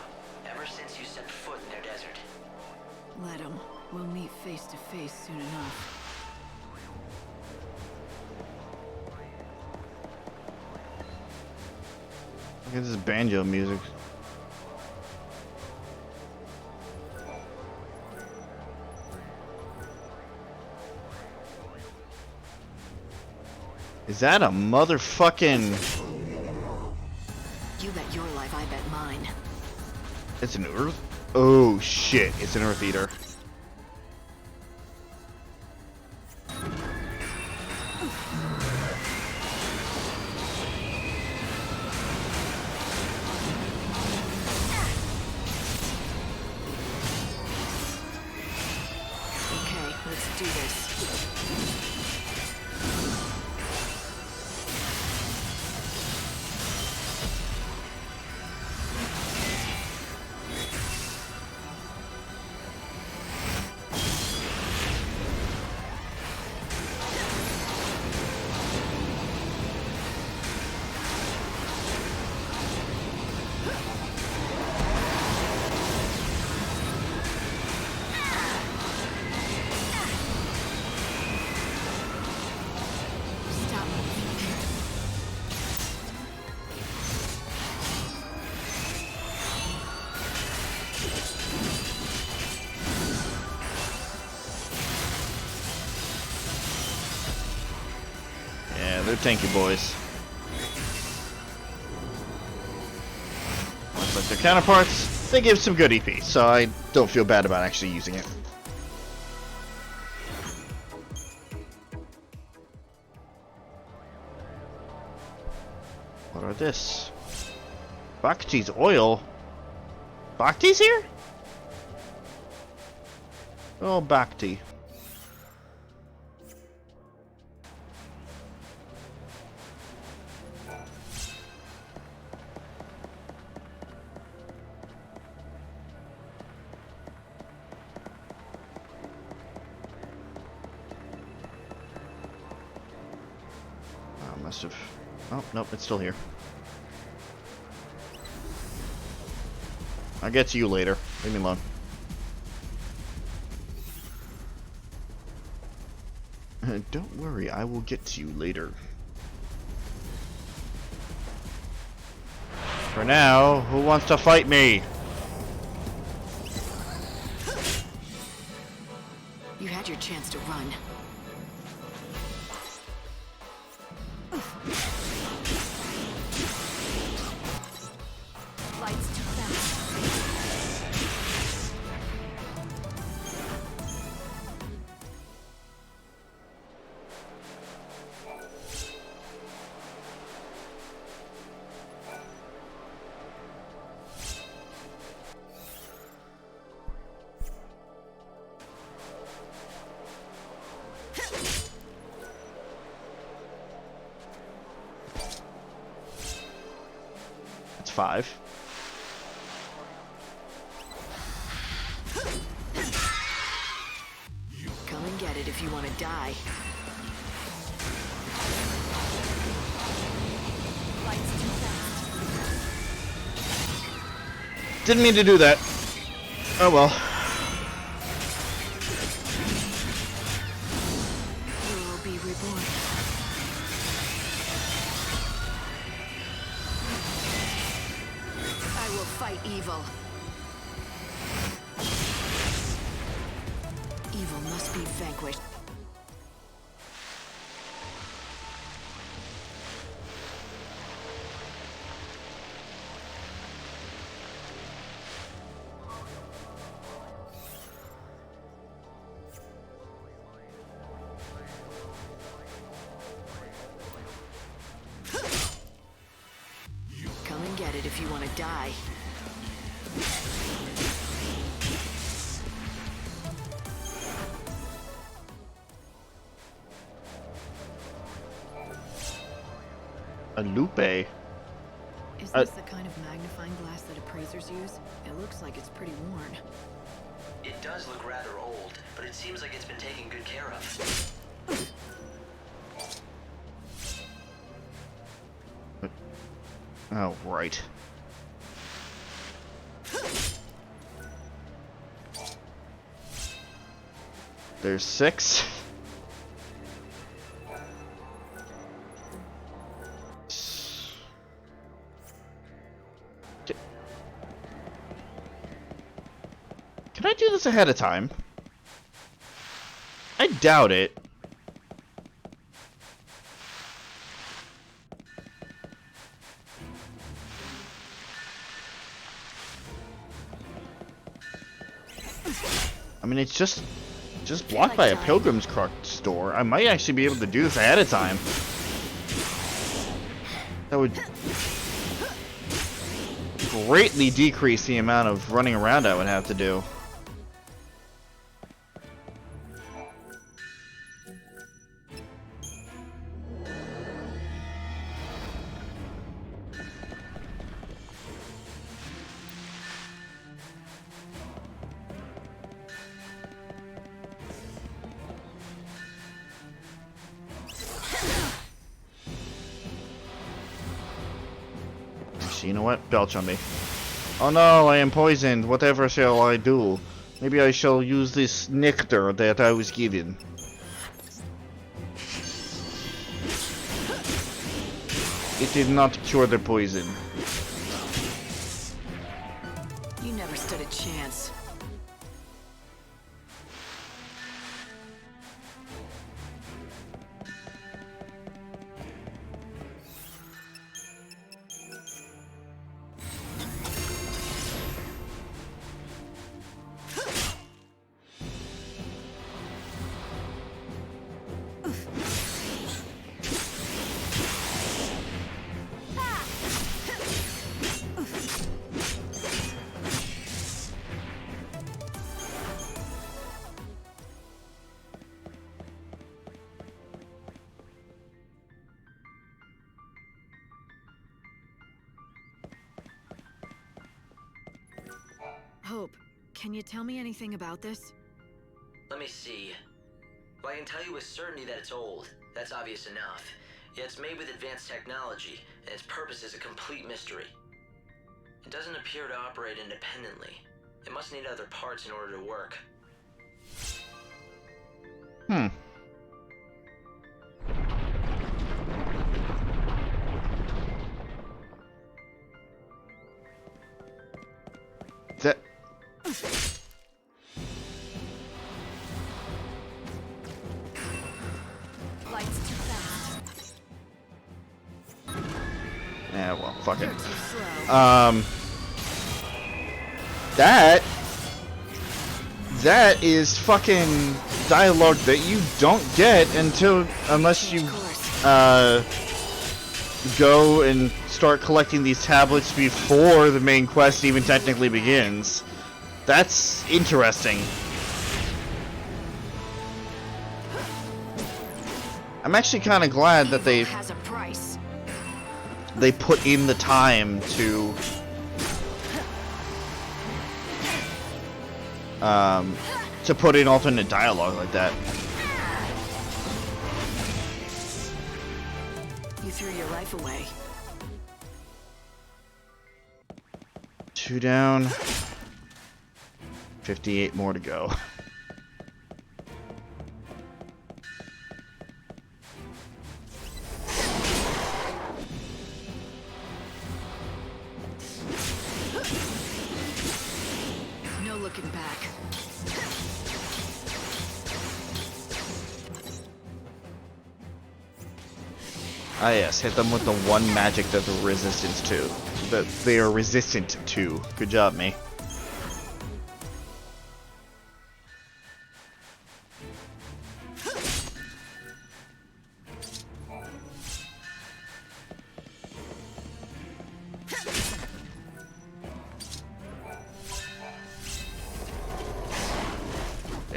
ever since you set foot in their desert. Let them. We'll meet face to face soon enough. Look at this banjo music. Is that a motherfucking... You bet your life, I bet mine. It's an Earth... Oh shit, it's an Earth Eater. Okay, let's do this. Yeah, they're tanky boys. Much like their counterparts, they give some good EP, so I don't feel bad about actually using it. What are this? Bhakti's oil? Bhakti's here? Oh, Bhakti. Must have... Oh, nope, it's still here. I'll get to you later. Leave me alone. Don't worry, I will get to you later. For now, who wants to fight me? You had your chance to run. Light's too fast. It's 5. Come and get it if you want to die. Light's too fast. Didn't mean to do that. Oh well. You will be reborn. I will fight evil. Evil must be vanquished. if you want to die. A lupe. Is this the kind of magnifying glass that appraisers use? It looks like it's pretty worn. It does look rather old, but it seems like it's been taken good care of. Oh, right. There's 6. Can I do this ahead of time? I doubt it. I mean, it's just blocked by a Pilgrim's Cross store. I might actually be able to do this ahead of time. That would greatly decrease the amount of running around I would have to do. You know what? Belch on me. Oh no, I am poisoned. Whatever shall I do? Maybe I shall use this nectar that I was given. It did not cure the poison. You never stood a chance. Hope, can you tell me anything about this? Let me see. Well, I can tell you with certainty that it's old. That's obvious enough. Yet it's made with advanced technology, and its purpose is a complete mystery. It doesn't appear to operate independently. It must need other parts in order to work. That... Light's too fast. Yeah, well, fuck it. You're too slow. That is fucking dialogue that you don't get unless you go and start collecting these tablets before the main quest even technically begins. That's interesting. I'm actually kind of glad that they put in the time to put in alternate dialogue like that. You threw your life away. 2 down. 58 more to go. No looking back. Ah yes, hit them with the one magic that they're resistant to. That they are resistant to. Good job, me.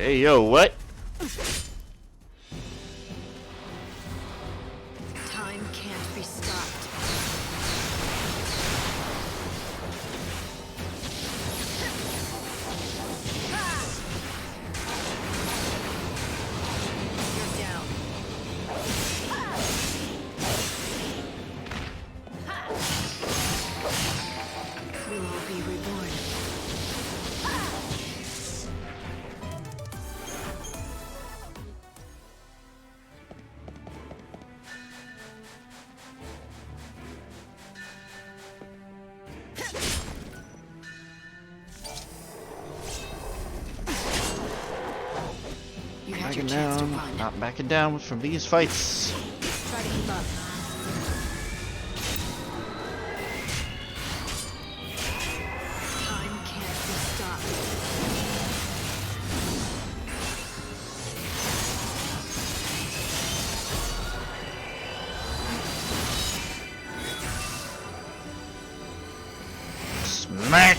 Hey, yo, what? Time can't be stopped. You're down. We'll all be reborn. You had your Backing chance to down. run. Not backing down from these fights. Try to keep up. Time can't be stopped. Smack!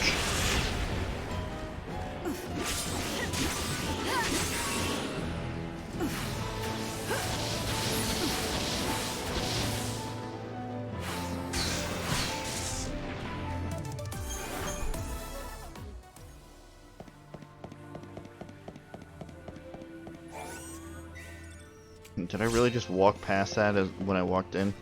Did I really just walk past that when I walked in?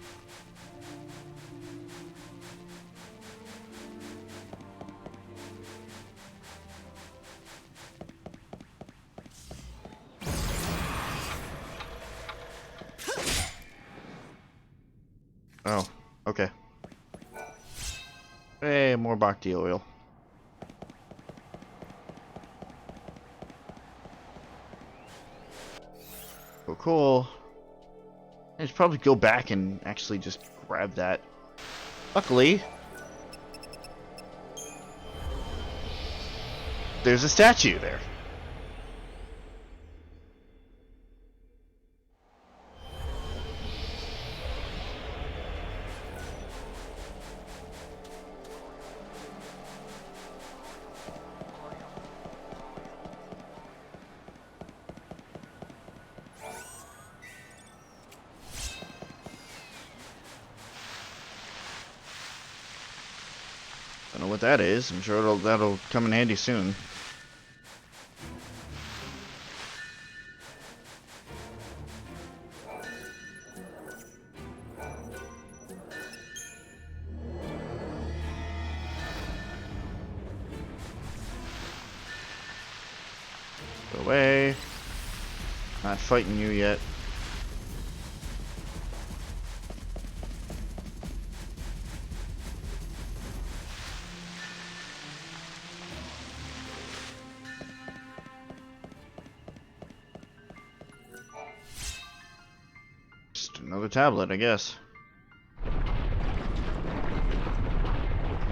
Oh, okay. Hey, more bhakti oil. Cool, cool. I should probably go back and actually just grab that. Luckily, there's a statue there. Don't know what that is. I'm sure that'll come in handy soon. Go away. Not fighting you yet. Just another tablet, I guess.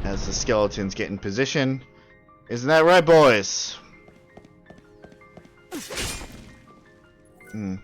As the skeletons get in position. Isn't that right, boys? Hmm.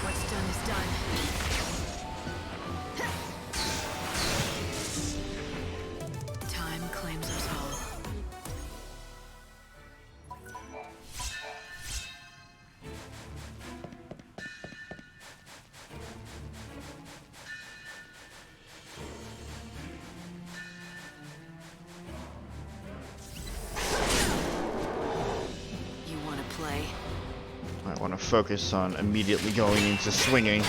What's done is done. Time claims us all. You want to play? I want to focus on immediately going into swinging.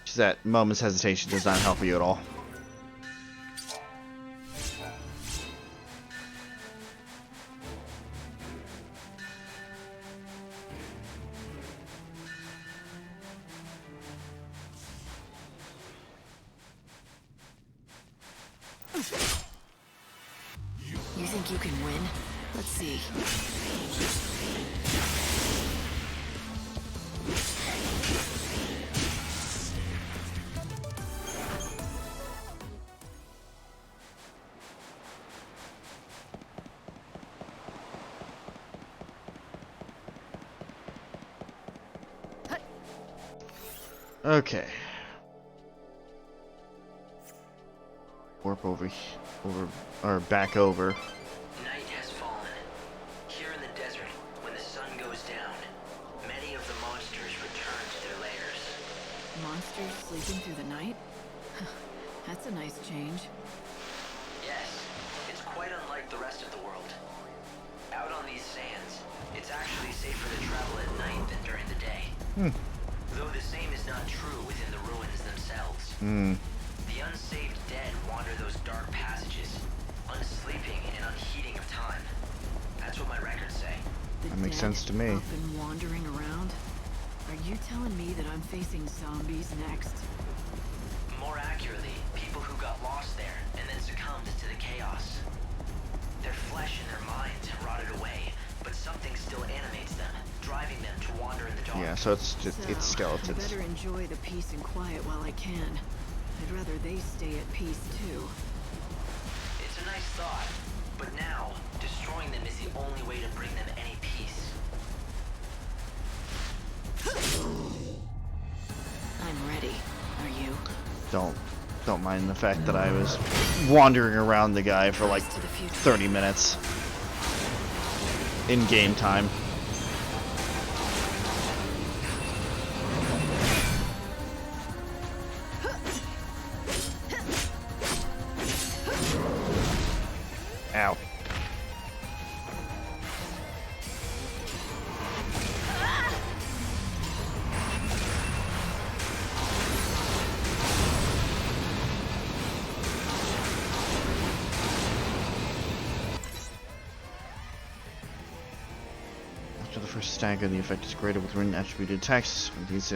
Just that moment's hesitation does not help you at all. You think you can win? Let's see. Okay. Warp over, or back over. Night has fallen. Here in the desert, when the sun goes down, many of the monsters return to their lairs. Monsters sleeping through the night? That's a nice change. Yes, it's quite unlike the rest of the world. Out on these sands, it's actually safer to travel at night than during the day. Though the same is not true within the ruins themselves. The unsaved dead wander those dark passages, unsleeping and unheeding of time. That's what my records say. That makes sense to me. Up and wandering around? Are you telling me that I'm facing zombies next? More accurately, people who got lost there and then succumbed to the chaos. Their flesh and their minds have rotted away, but something still animates them, driving them to wander in the dark. Yeah, so it's just it's I skeletons. better enjoy the peace and quiet while I can. I'd rather they stay at peace too. It's a nice thought, but now, destroying them is the only way to bring them any peace. I'm ready. Are you? Don't mind the fact that I was wandering around the guy for like 30 minutes in game time. Ow. After the first stagger, the effect is greater with rune attributed attacks. When these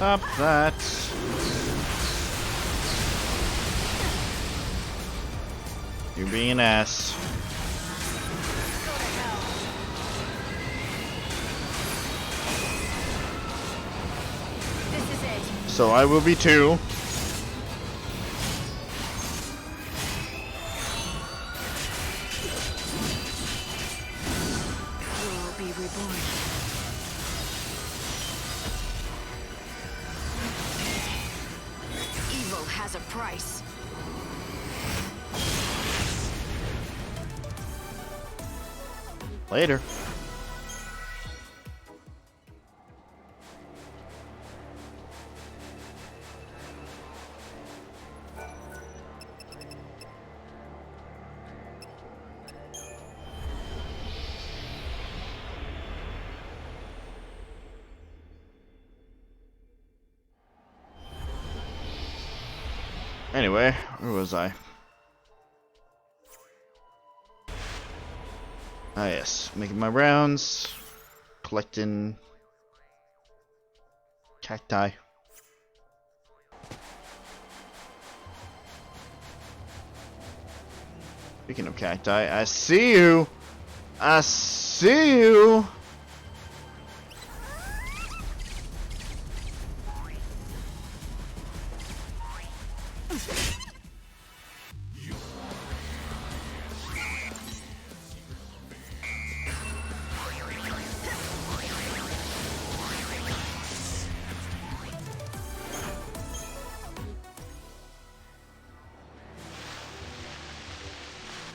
Stop that. You're being an ass. This is it. So I will be too. You'll be reborn. Evil has a price. Later. Anyway, where was I? Ah yes, making my rounds, collecting cacti. Speaking of cacti, I see you! I see you!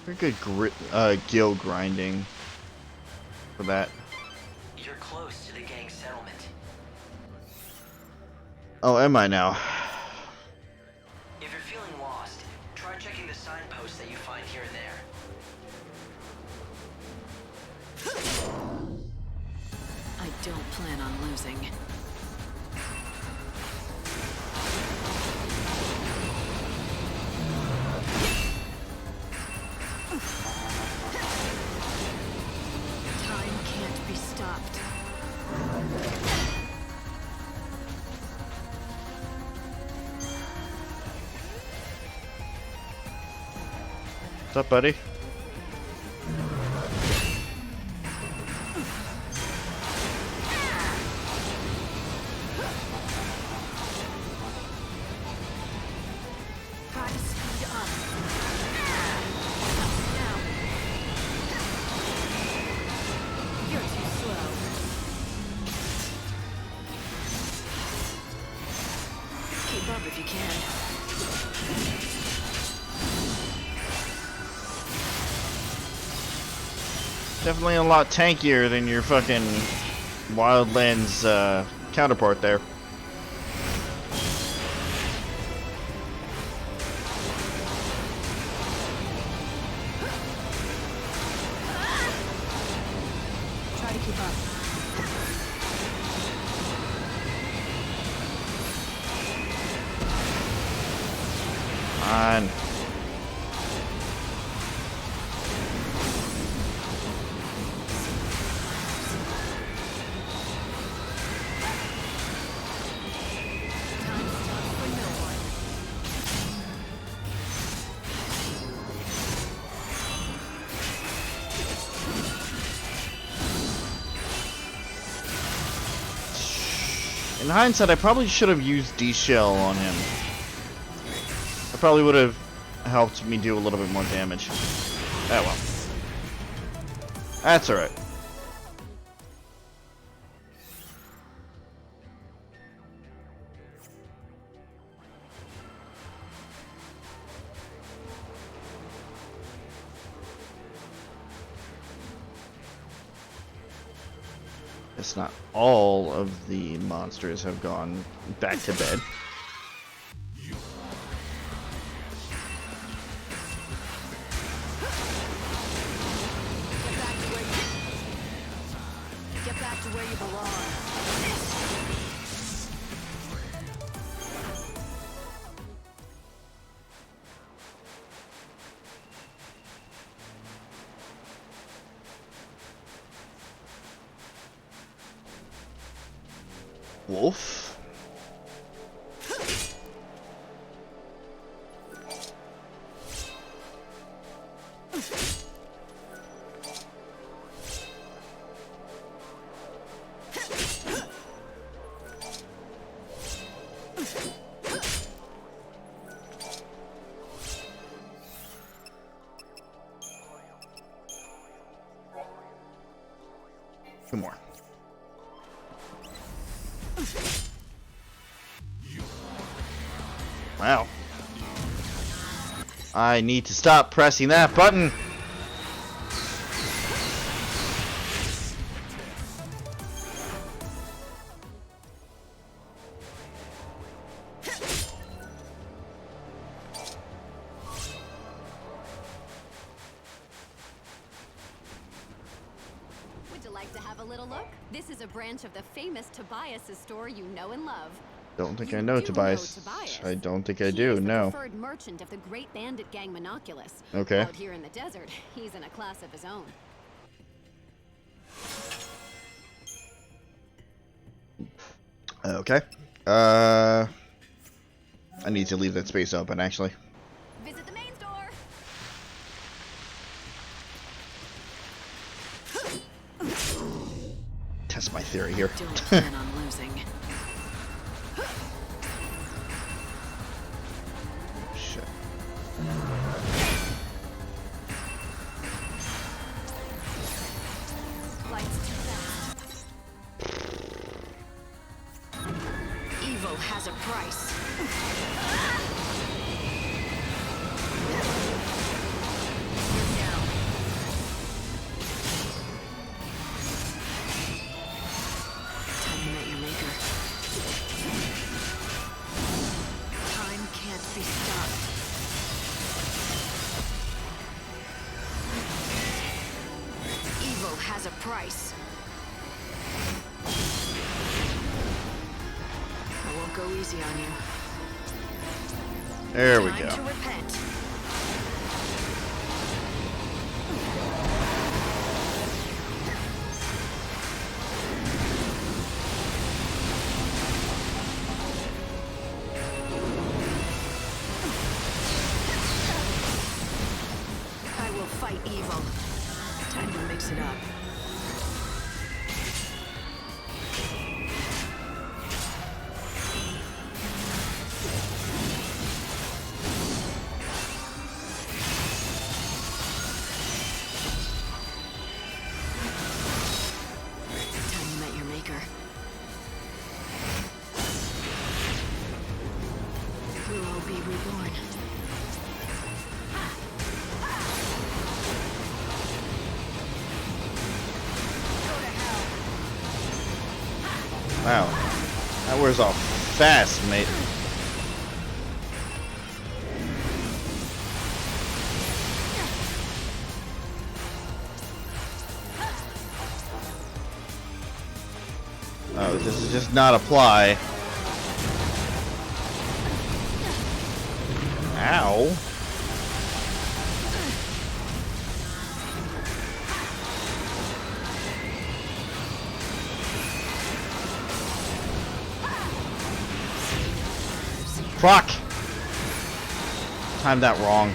Very good gill grinding for that. You're close to the gang settlement. Oh, am I now? If you're feeling lost, try checking the signposts that you find here and there. I don't plan on losing. Time can't be stopped. What's up, buddy? Try to speed up. Now. You're too slow. Keep up if you can. Definitely a lot tankier than your fucking Wildlands counterpart there. Try to keep up. On. In hindsight, I probably should have used D-Shell on him. That probably would have helped me do a little bit more damage. Oh well. That's alright. It's not all of the monsters have gone back to bed. Get back to where you belong. Wolf? Two more. Wow. I need to stop pressing that button. Would you like to have a little look? This is a branch of the famous Tobias's store you know and love. Don't think I know Tobias. I don't think I do, no. He is the preferred merchant of the great bandit gang Monoculus. Okay. Out here in the desert, he's in a class of his own. Okay. I need to leave that space open, actually. Visit the main store. Test my theory here. Don't plan on losing. Shit. Lights too fast. Evil has a price. Time to meet your maker. Time can't be stopped. Evil has a price. I won't go easy on you. There we Time go. to repent. I will fight evil. Time to mix it up. Time you met your maker. We'll all be reborn. Wow. That wears off fast, mate. Oh, this is just not apply. Ow. Fuck! Timed that wrong.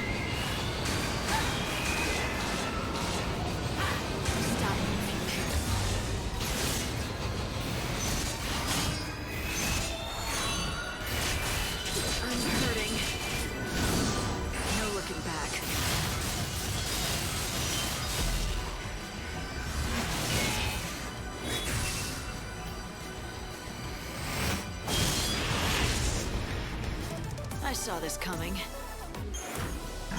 Stop moving. I'm hurting. No looking back. I saw this coming.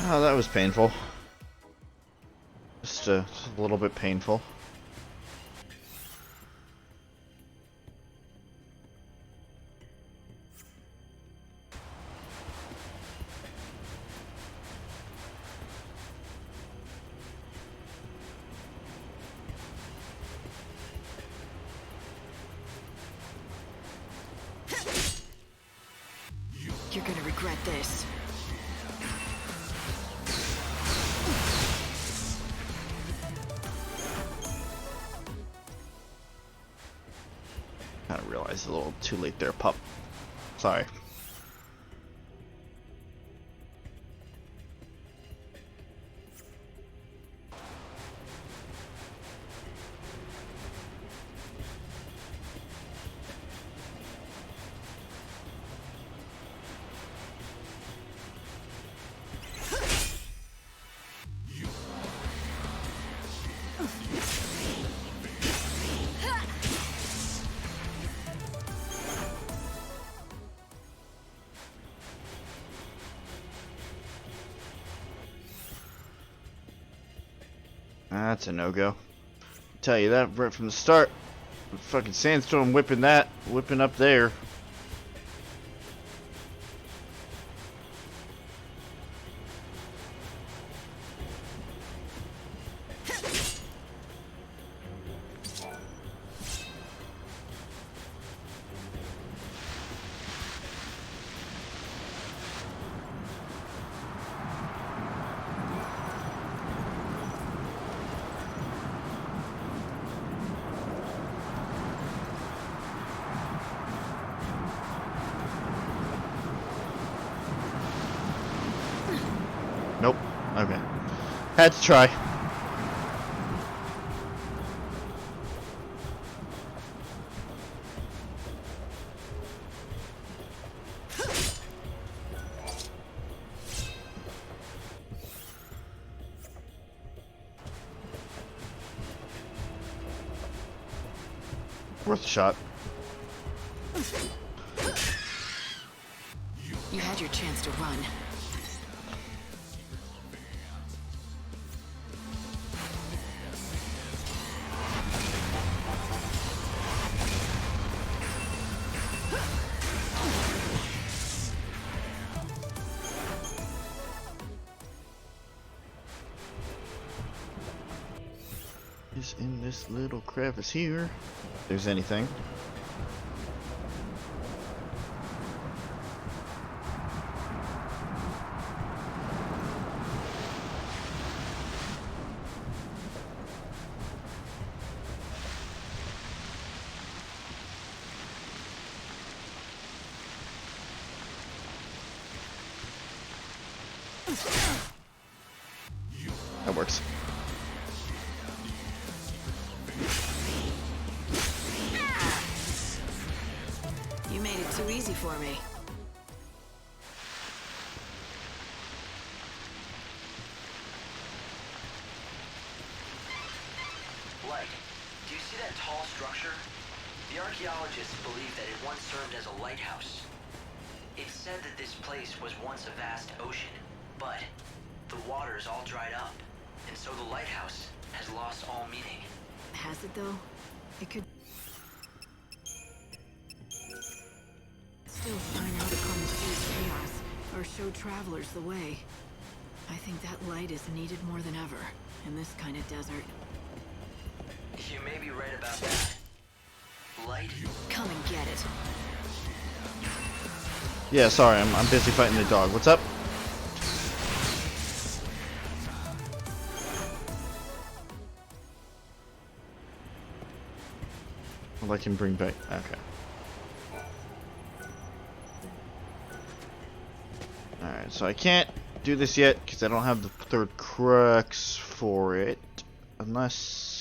Oh, that was painful. Just a little bit painful. You're gonna regret this. Kind of realized a little too late there, pup. Sorry. That's a no-go. Tell you that right from the start. Fucking sandstorm whipping up there. Had to try. Worth a shot. You had your chance to run. Is in this little crevice here. If there's anything. That works. You made it too easy for me. Light, do you see that tall structure? The archaeologists believe that it once served as a lighthouse. It's said that this place was once a vast ocean, but the water's all dried up, and so the lighthouse has lost all meaning. Has it though? It could still shine out upon the sea's chaos, or show travelers the way. I think that light is needed more than ever in this kind of desert. You may be right about that. Light? Come and get it. Yeah, sorry, I'm busy fighting the dog. What's up? Well, I can bring back. Okay. Alright, so I can't do this yet because I don't have the third crux for it. Unless.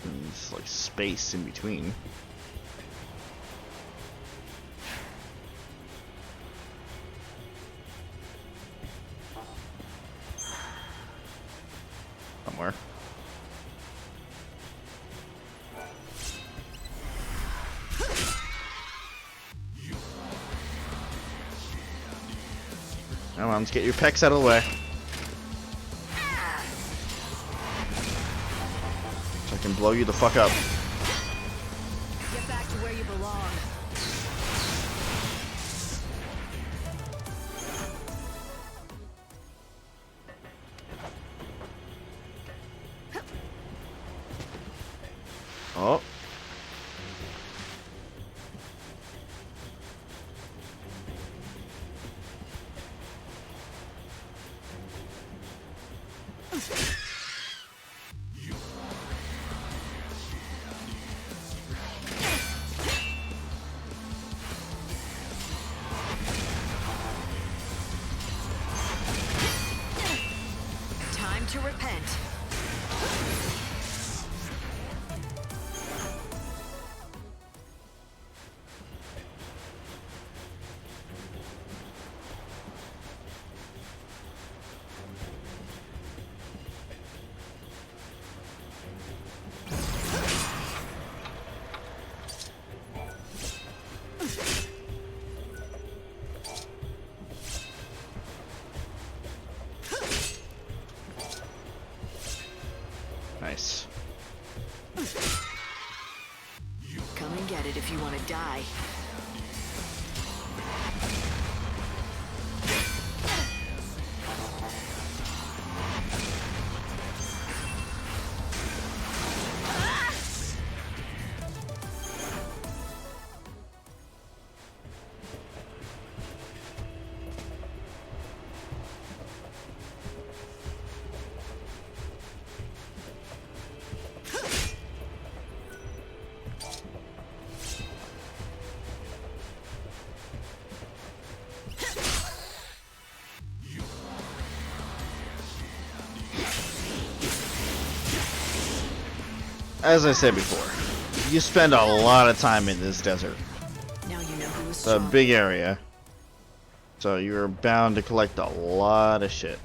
There's like space in between. Somewhere. Come on, let's get your pecs out of the way. So I can blow you the fuck up. Get back to where you belong. Oh. Time to repent. Nice. Come and get it if you want to die. as I said before, you spend a lot of time in this desert. Now you know who was It's a big area, so you're bound to collect a lot of shit.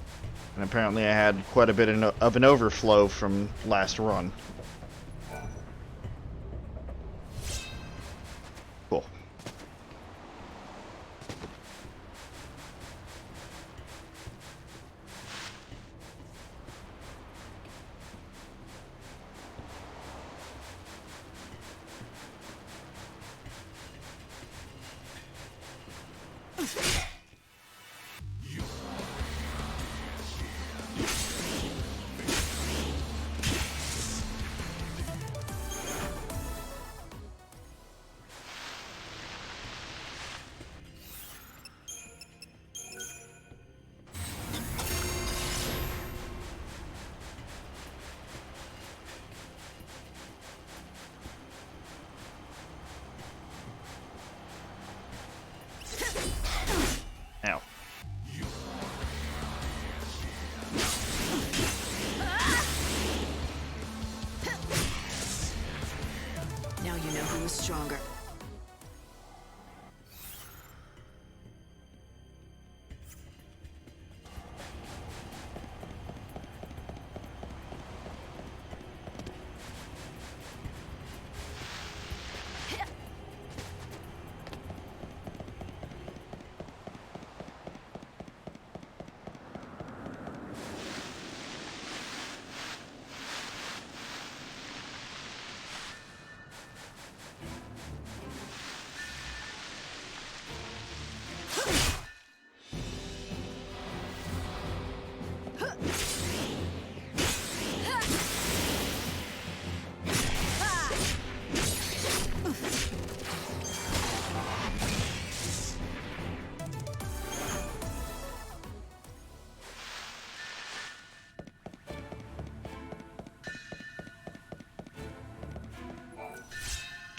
And apparently I had quite a bit of an overflow from last run. Cool. Ow. Now you know who is stronger.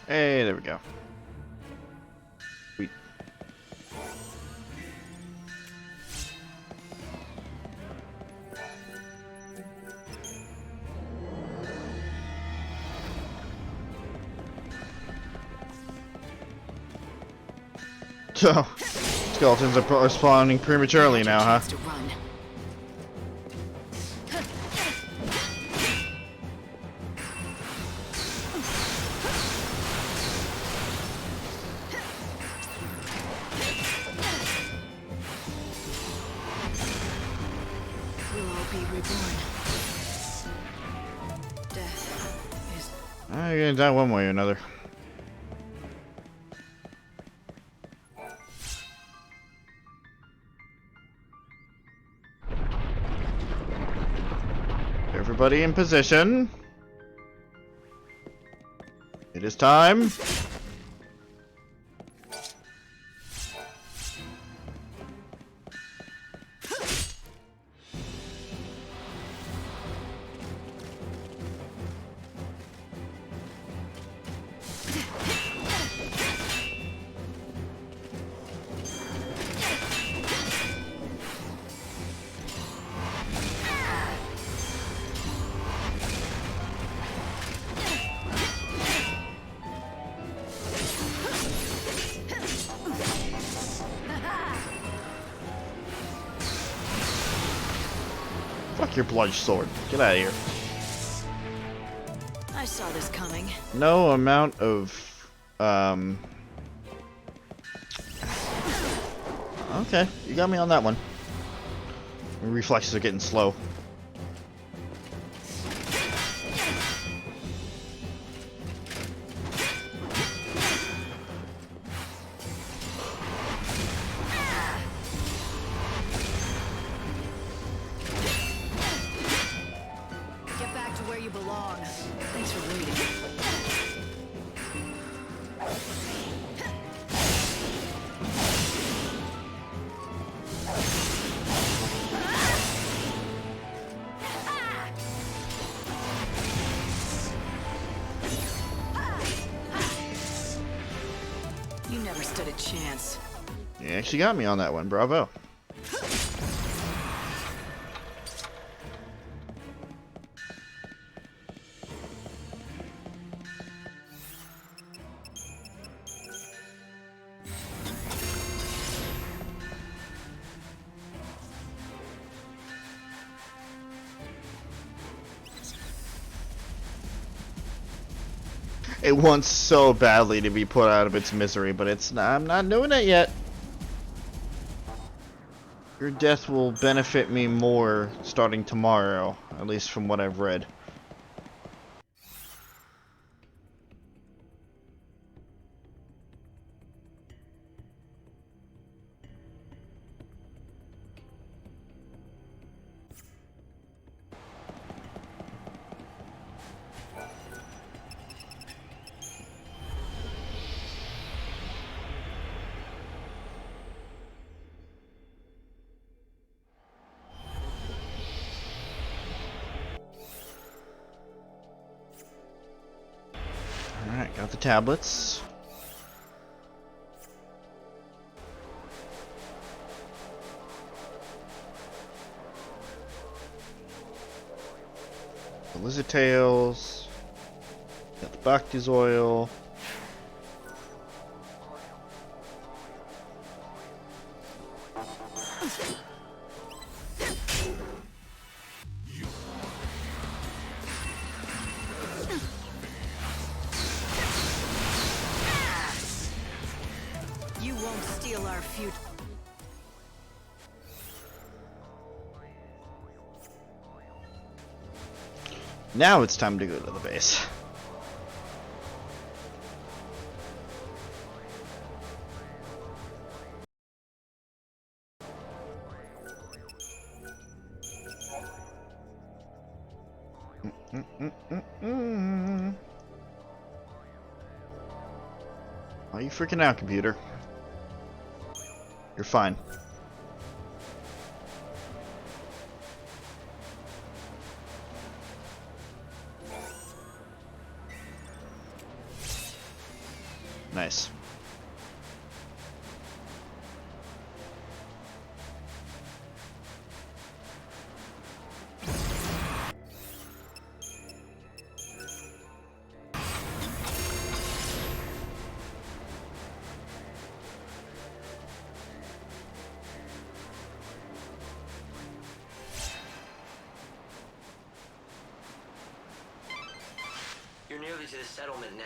Hey, there we go. Sweet. So, skeletons are spawning prematurely now, huh? You're gonna die one way or another. Everybody in position. It is time. Fuck your bludge sword. Get out of here. I saw this coming. No amount of okay, you got me on that one. My reflexes are getting slow. Get back to where you belong. Thanks for waiting. You never stood a chance. You actually got me on that one. Bravo. It wants so badly to be put out of its misery, but it's not, I'm not doing it yet. Your death will benefit me more starting tomorrow, at least from what I've read. Alright, got the tablets. The lizard tails. Got the Bhakti's oil. You won't steal our future. Now it's time to go to the base. Why are you freaking out, computer? You're fine. Nice. You're nearly to the settlement now.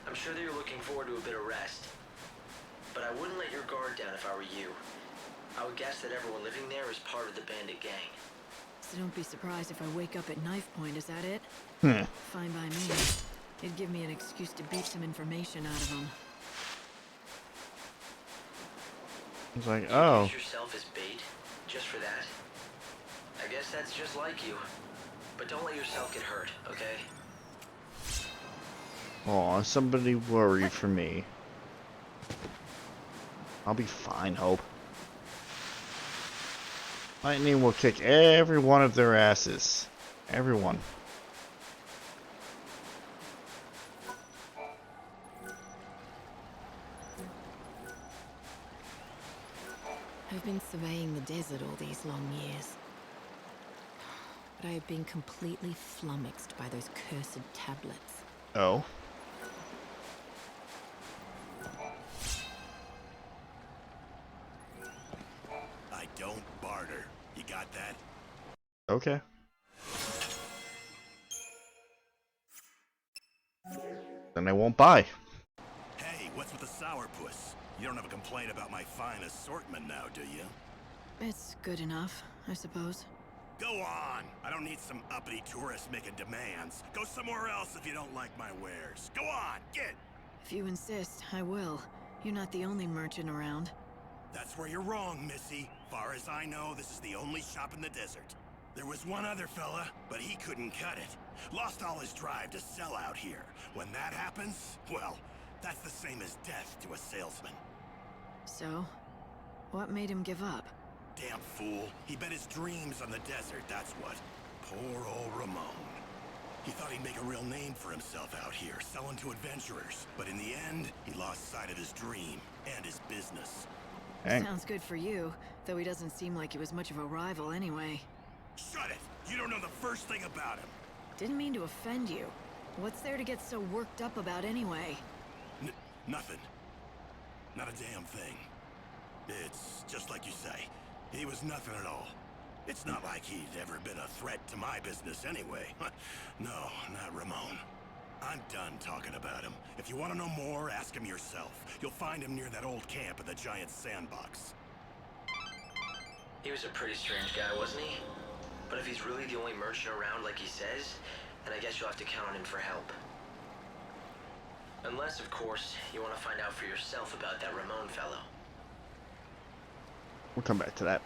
I'm sure that you're looking forward to a bit of rest. But I wouldn't let your guard down if I were you. I would guess that everyone living there is part of the bandit gang. So don't be surprised if I wake up at knife point, is that it? Fine by me. It'd give me an excuse to beat some information out of them. It's like, You oh. use yourself as bait, just for that. I guess that's just like you. But don't let yourself get hurt, okay? Aw, somebody worried for me. I'll be fine, Hope. Lightning will kick every one of their asses. Everyone. I've been surveying the desert all these long years. But I have been completely flummoxed by those cursed tablets. Oh. I don't barter. You got that? Okay. Then I won't buy. Hey, what's with the sourpuss? You don't have a complaint about my fine assortment now, do you? It's good enough, I suppose. Go on! I don't need some uppity tourists making demands. Go somewhere else if you don't like my wares. Go on, get! If you insist, I will. You're not the only merchant around. That's where you're wrong, Missy. Far as I know, this is the only shop in the desert. There was one other fella, but he couldn't cut it. Lost all his drive to sell out here. When that happens, well, that's the same as death to a salesman. So, what made him give up? Damn fool. He bet his dreams on the desert, that's what. Poor old Ramon. He thought he'd make a real name for himself out here, selling to adventurers. But in the end, he lost sight of his dream and his business. Dang. Sounds good for you, though he doesn't seem like he was much of a rival anyway. Shut it! You don't know the first thing about him. Didn't mean to offend you. What's there to get so worked up about anyway? Nothing. Not a damn thing. It's just like you say. He was nothing at all. It's not like he'd ever been a threat to my business anyway. No, not Ramon. I'm done talking about him. If you want to know more, ask him yourself. You'll find him near that old camp at the giant sandbox. He was a pretty strange guy, wasn't he? But if he's really the only merchant around like he says, then I guess you'll have to count on him for help. Unless, of course, you want to find out for yourself about that Ramon fellow. We'll come back to that.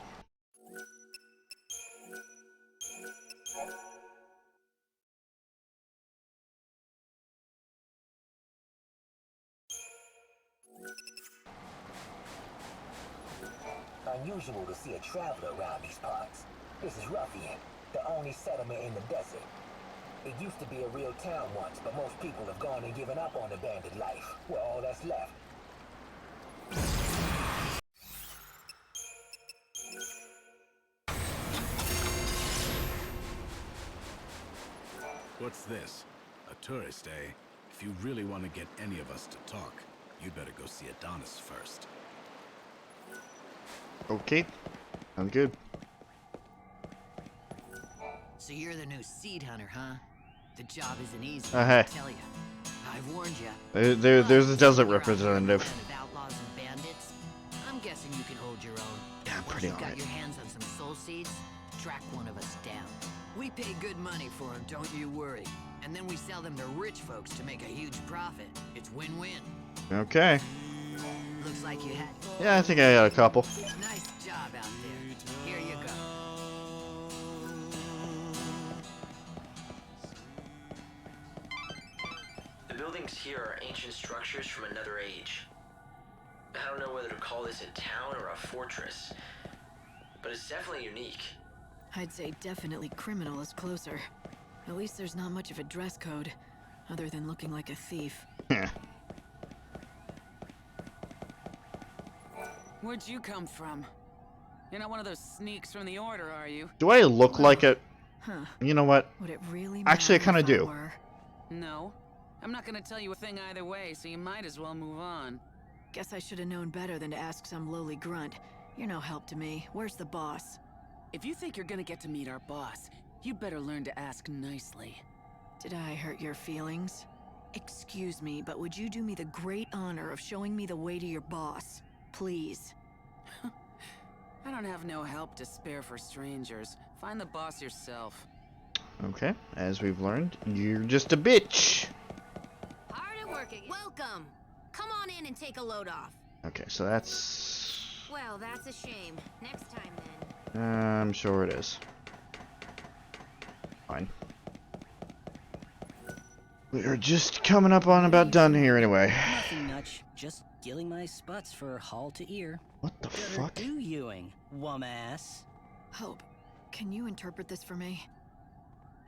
Unusual to see a traveler around these parts. This is Ruffian, the only settlement in the desert. It used to be a real town once, but most people have gone and given up on the bandit life. We're all that's left. What's this? A tourist, eh? If you really want to get any of us to talk, you'd better go see Adonis first. Okay. Sounds good. So you're the new seed hunter, huh? The job isn't easy, Hey. I tell you. I've warned you. There's a desert representative. Outlaws and bandits. I'm guessing you can hold your own. Yeah, I'm Once pretty you've on got it. your hands on some soul seeds, track one of us down. We pay good money for them, don't you worry. And then we sell them to rich folks to make a huge profit. It's win-win. Okay. Looks like you had... Yeah, I think I got a couple. Nice job out there. Here you go. The buildings here are ancient structures from another age. I don't know whether to call this a town or a fortress, but it's definitely unique. I'd say definitely criminal is closer. At least there's not much of a dress code, other than looking like a thief. Where'd you come from? You're not one of those sneaks from the Order, are you? Do I look like it? Huh. You know what? Would it really Actually, I matter kind of if I do. were? No. I'm not gonna tell you a thing either way, so you might as well move on. Guess I should have known better than to ask some lowly grunt. You're no help to me. Where's the boss? If you think you're gonna get to meet our boss, you'd better learn to ask nicely. Did I hurt your feelings? Excuse me, but would you do me the great honor of showing me the way to your boss? Please. I don't have no help to spare for strangers. Find the boss yourself. Okay, as we've learned, you're just a bitch. Hard at work again. Welcome. Come on in and take a load off. Okay, so that's... Well, that's a shame. Next time then. I'm sure it is. Fine. We are just coming up on about done here anyway. Nothing much. Just gilling my sputs for haul to ear. What the Better fuck? do youing, wum-ass. Hope, can you interpret this for me?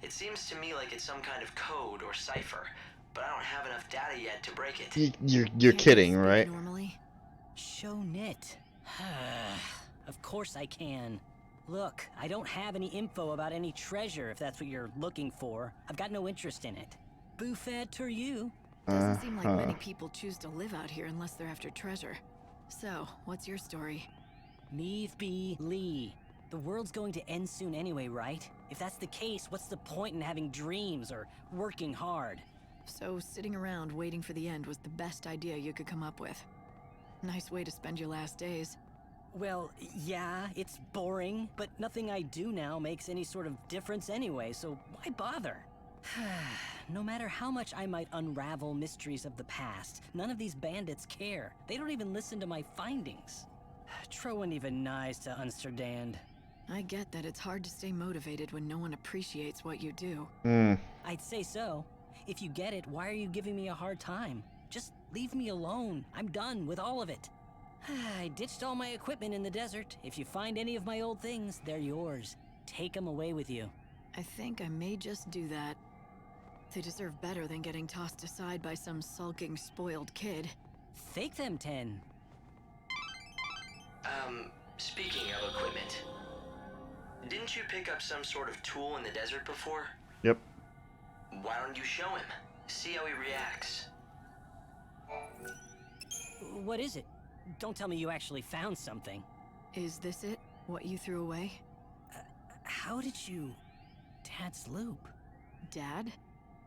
It seems to me like it's some kind of code or cipher, but I don't have enough data yet to break it. You're kidding, right? Normally? Show knit. Of course I can. Look, I don't have any info about any treasure if that's what you're looking for. I've got no interest in it. Buffet to you. Doesn't seem like many people choose to live out here unless they're after treasure. So, what's your story? Meave B. Lee. The world's going to end soon anyway, right? If that's the case, what's the point in having dreams or working hard? So, sitting around waiting for the end was the best idea you could come up with. Nice way to spend your last days. Well, yeah, it's boring, but nothing I do now makes any sort of difference anyway, so why bother? No matter how much I might unravel mysteries of the past, none of these bandits care. They don't even listen to my findings. Trowan even nice to understand. I get that it's hard to stay motivated when no one appreciates what you do. I'd say so. If you get it, why are you giving me a hard time? Just leave me alone. I'm done with all of it. I ditched all my equipment in the desert. If you find any of my old things, they're yours. Take them away with you. I think I may just do that. They deserve better than getting tossed aside by some sulking, spoiled kid. Fake them 10. Speaking of equipment, didn't you pick up some sort of tool in the desert before? Yep. Why don't you show him? See how he reacts. What is it? Don't tell me you actually found something. Is this it? What you threw away? How did you... Dad's loop? Dad?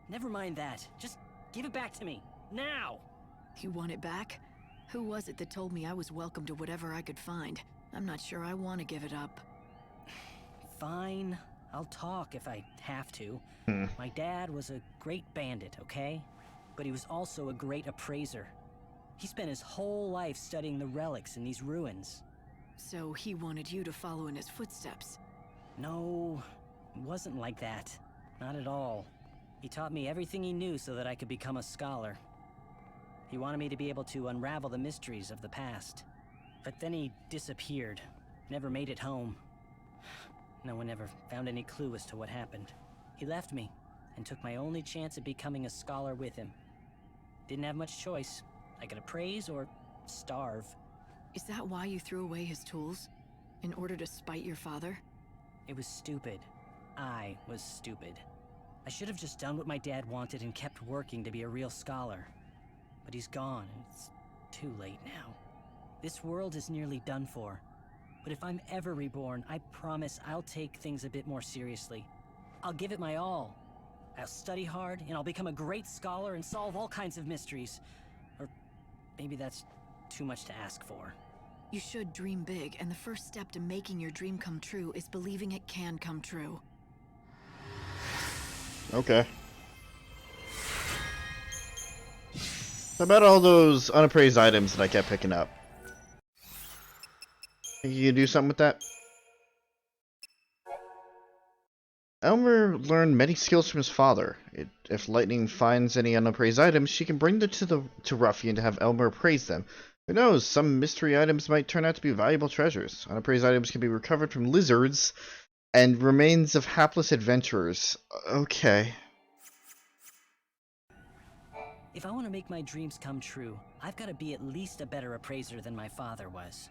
Never mind that. Just Give it back to me. Now! You want it back? Who was it that told me I was welcome to whatever I could find? I'm not sure I want to give it up. Fine. I'll talk if I have to. Hmm. My dad was a great bandit, okay? But he was also a great appraiser. He spent his whole life studying the relics in these ruins. So he wanted you to follow in his footsteps? No, it wasn't like that. Not at all. He taught me everything he knew so that I could become a scholar. He wanted me to be able to unravel the mysteries of the past. But then he disappeared. Never made it home. No one ever found any clue as to what happened. He left me, and took my only chance at becoming a scholar with him. Didn't have much choice. I could appraise or starve. Is that why you threw away his tools? In order to spite your father? It was stupid. I was stupid. I should have just done what my dad wanted and kept working to be a real scholar. But he's gone, and it's too late now. This world is nearly done for. But if I'm ever reborn, I promise I'll take things a bit more seriously. I'll give it my all. I'll study hard, and I'll become a great scholar and solve all kinds of mysteries. Or maybe that's too much to ask for. You should dream big, and the first step to making your dream come true is believing it can come true. Okay. How about all those unappraised items that I kept picking up? Think you can do something with that? Elmer learned many skills from his father. If Lightning finds any unappraised items, she can bring them to Ruffian to have Elmer appraise them. Who knows, some mystery items might turn out to be valuable treasures. Unappraised items can be recovered from lizards and remains of hapless adventurers. Okay. If I want to make my dreams come true, I've got to be at least a better appraiser than my father was.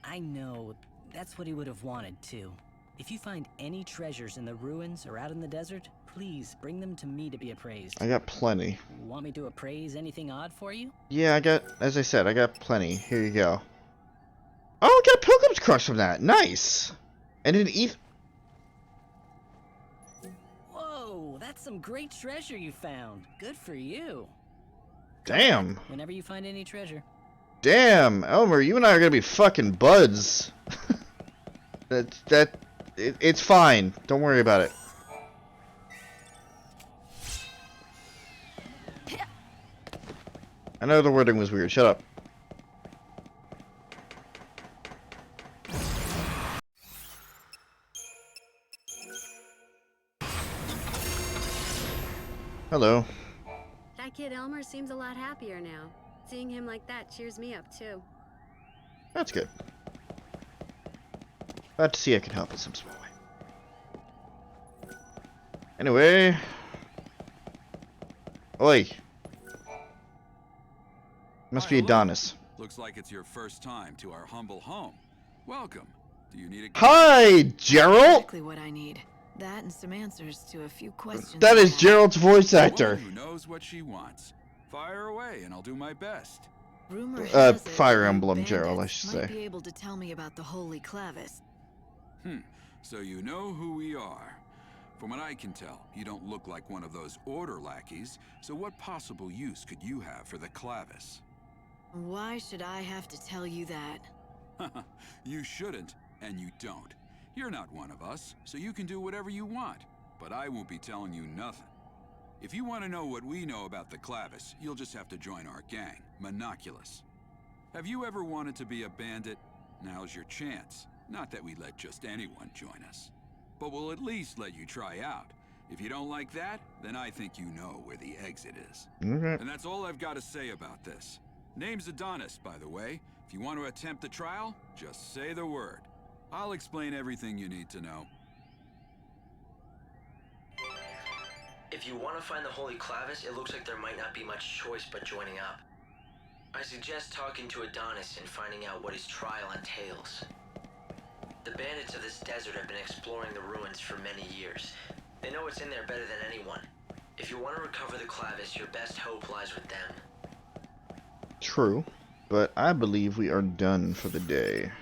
I know that's what he would have wanted, too. If you find any treasures in the ruins or out in the desert, please bring them to me to be appraised. I got plenty. Want me to appraise anything odd for you? Yeah, as I said, I got plenty. Here you go. Oh, I got a Pilgrim's Crush from that. Nice. And an Cie'th. Whoa, that's some great treasure you found. Good for you. Damn. Whenever you find any treasure. Damn, Elmer, you and I are gonna be fucking buds. It's fine. Don't worry about it. I know the wording was weird. Shut up. Hello. That kid Elmer seems a lot happier now. Seeing him like that cheers me up, too. That's good. Glad to see I can help in some small way. Anyway. Oi. Must be Adonis. Looks like it's your first time to our humble home. Welcome. Do you need a... Hi, Gerald! Exactly what I need. That and some answers to a few questions. That is Gerald's voice actor. Who knows what she wants. Fire away and I'll do my best. Rumor has it Fire that Emblem bandits Gerald, I should might say. be able to tell me about the Holy Clavis. So you know who we are. From what I can tell, you don't look like one of those order lackeys, so what possible use could you have for the Clavis? Why should I have to tell you that? You shouldn't, and you don't. You're not one of us, so you can do whatever you want, but I won't be telling you nothing. If you want to know what we know about the Clavis, you'll just have to join our gang, Monoculus. Have you ever wanted to be a bandit? Now's your chance. Not that we let just anyone join us. But we'll at least let you try out. If you don't like that, then I think you know where the exit is. Okay. And that's all I've got to say about this. Name's Adonis, by the way. If you want to attempt the trial, just say the word. I'll explain everything you need to know. If you want to find the Holy Clavis, it looks like there might not be much choice but joining up. I suggest talking to Adonis and finding out what his trial entails. The bandits of this desert have been exploring the ruins for many years. They know what's in there better than anyone. If you want to recover the Clavis, your best hope lies with them. True, but I believe we are done for the day.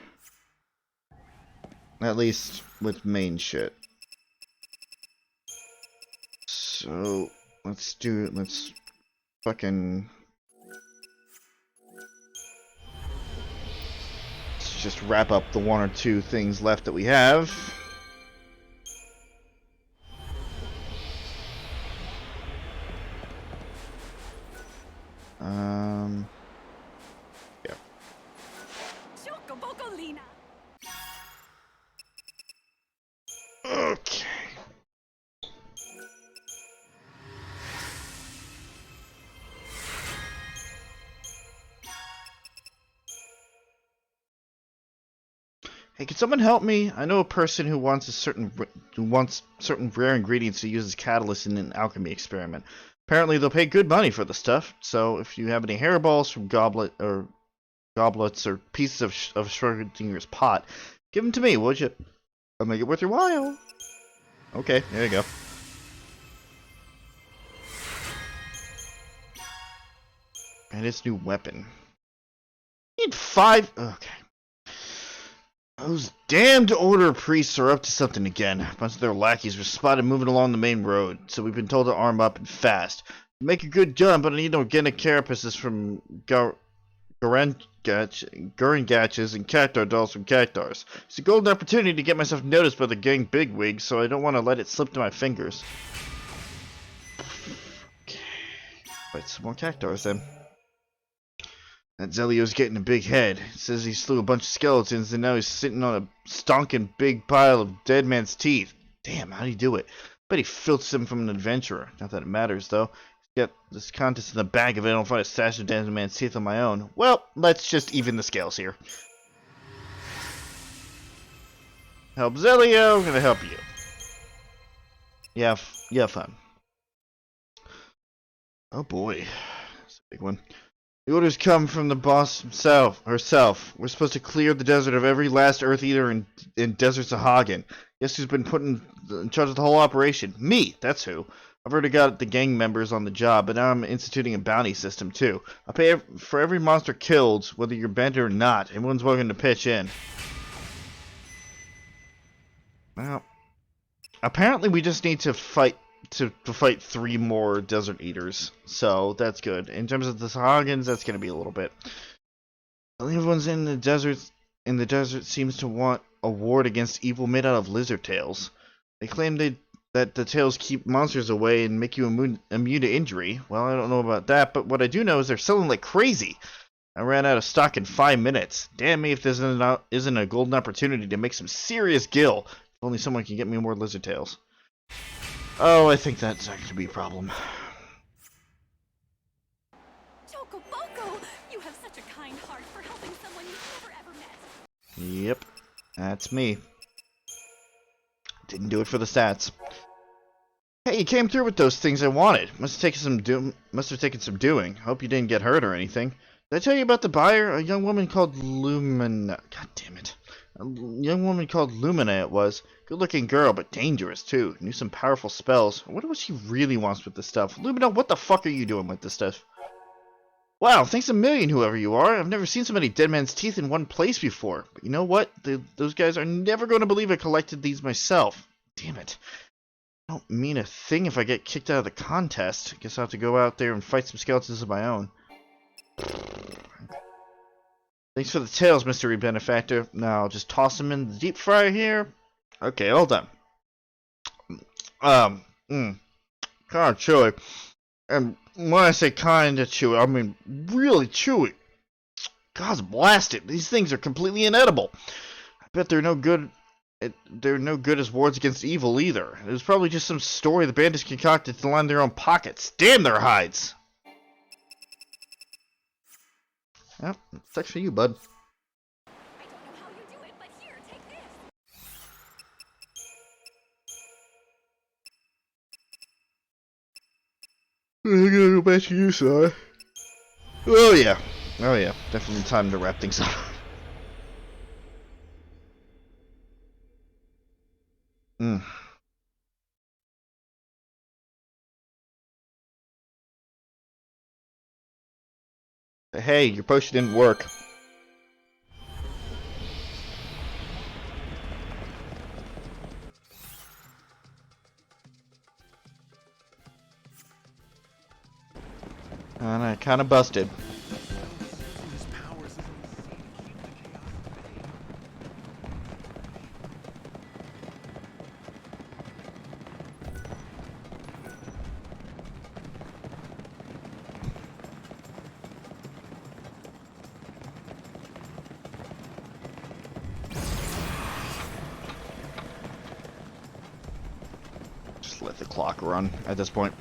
At least with main shit. So let's fucking... Let's just wrap up the 1 or 2 things left that we have. Yeah. Okay. Hey, can someone help me? I know a person who wants certain rare ingredients to use as catalyst in an alchemy experiment. Apparently, they'll pay good money for the stuff. So, if you have any hairballs from goblets or pieces of Schrodinger's pot, give them to me, would you? I'll make it worth your while. Okay, there you go. And its new weapon. Need 5. Okay. Those damned order priests are up to something again. A bunch of their lackeys were spotted moving along the main road, so we've been told to arm up and fast. Make a good jump, but I need organic carapaces from Guringatches and cactar dolls from cactars. It's a golden opportunity to get myself noticed by the gang bigwigs, so I don't want to let it slip through my fingers. Okay. Fight some more cactars then. That Zelio's getting a big head. It says he slew a bunch of skeletons and now he's sitting on a stonking big pile of dead man's teeth. Damn, how'd he do it? Bet he filched them from an adventurer. Not that it matters, though. Get this contest in the bag if I don't find a stash of dead man's teeth on my own. Well, let's just even the scales here. Help Zelio, I'm gonna help you. Yeah, fun. Oh boy. That's a big one. The orders come from the boss herself. We're supposed to clear the desert of every last Earth Eater in Desert Sahagin. Guess who's been put in charge of the whole operation? Me, that's who. I've already got the gang members on the job, but now I'm instituting a bounty system too. I'll pay for every monster killed, whether you're bent or not. Everyone's welcome to pitch in. Well, apparently we just need to fight 3 more Desert Eaters, so that's good. In terms of the Sahagins, that's going to be a little bit. Everyone's in the desert seems to want a ward against evil made out of lizard tails. They claim that the tails keep monsters away and make you immune to injury. Well, I don't know about that, but what I do know is they're selling like crazy. I ran out of stock in 5 minutes. Damn me if this isn't a golden opportunity to make some serious gil. If only someone can get me more lizard tails. Oh, I think that's not going to be a problem. Chocoboco! You have such a kind heart for helping someone you've never ever met. Yep, that's me. Didn't do it for the stats. Hey, you came through with those things I wanted. Must have taken some doing. Hope you didn't get hurt or anything. Did I tell you about the buyer? A young woman called Lumina. God damn it. A young woman called Lumina it was. Good-looking girl, but dangerous, too. Knew some powerful spells. I wonder what she really wants with this stuff. Lumina, what the fuck are you doing with this stuff? Wow, thanks a million, whoever you are. I've never seen so many dead man's teeth in one place before. But you know what? Those guys are never going to believe I collected these myself. Damn it. I don't mean a thing if I get kicked out of the contest. Guess I'll have to go out there and fight some skeletons of my own. Thanks for the tails, mystery benefactor. Now I'll just toss them in the deep fryer here. Okay, all done. Kind of chewy. And when I say kind of chewy, I mean really chewy. God blast it, these things are completely inedible. I bet they're no good. They're no good as wards against evil either. It was probably just some story the bandits concocted to line their own pockets. Damn their hides. Yep, sucks for you, bud. I gotta go back to you, sir. Oh yeah. Definitely time to wrap things up. Hey, your potion didn't work. And I kind of busted. Just let the clock run at this point.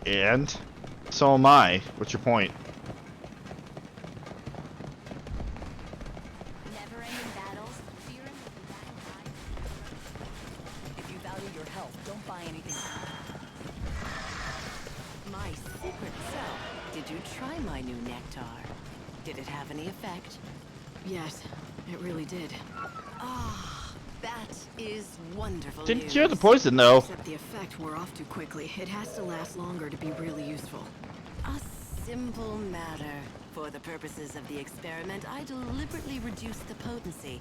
And so am I. What's your point? Never-ending battles, fear and If you value your health, don't buy anything. My secret self. Did you try my new nectar? Did it have any effect? Yes, it really did. Ah, that is wonderful. Didn't news. cure the poison though. Except the effect wore off too quickly. It has to last longer to be really useful. A simple matter. For the purposes of the experiment, I deliberately reduced the potency,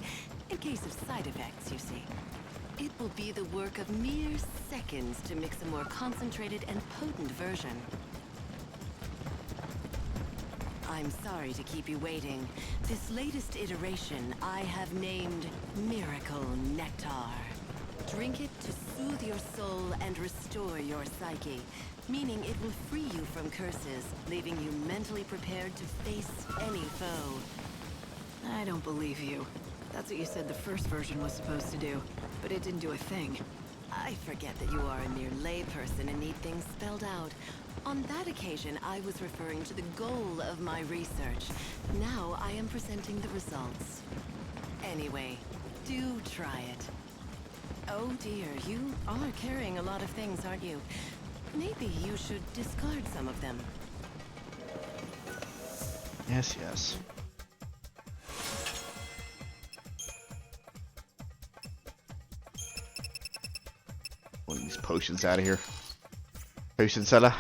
in case of side effects, you see. It will be the work of mere seconds to mix a more concentrated and potent version. I'm sorry to keep you waiting. This latest iteration I have named Miracle Nectar. Drink it to soothe your soul and restore your psyche, meaning it will free you from curses, leaving you mentally prepared to face any foe. I don't believe you. That's what you said the first version was supposed to do, but it didn't do a thing. I forget that you are a mere layperson and need things spelled out. On that occasion, I was referring to the goal of my research. Now I am presenting the results. Anyway, do try it. Oh dear, you are carrying a lot of things, aren't you? Maybe you should discard some of them. Yes, yes. One of these potions out of here. Potion seller.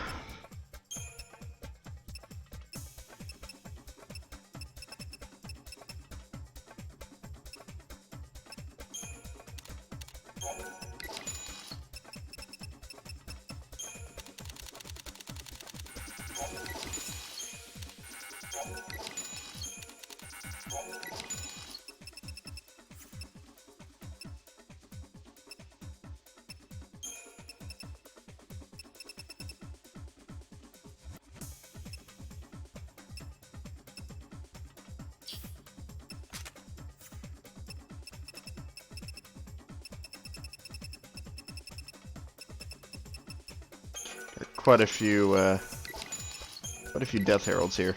Quite a few death heralds here.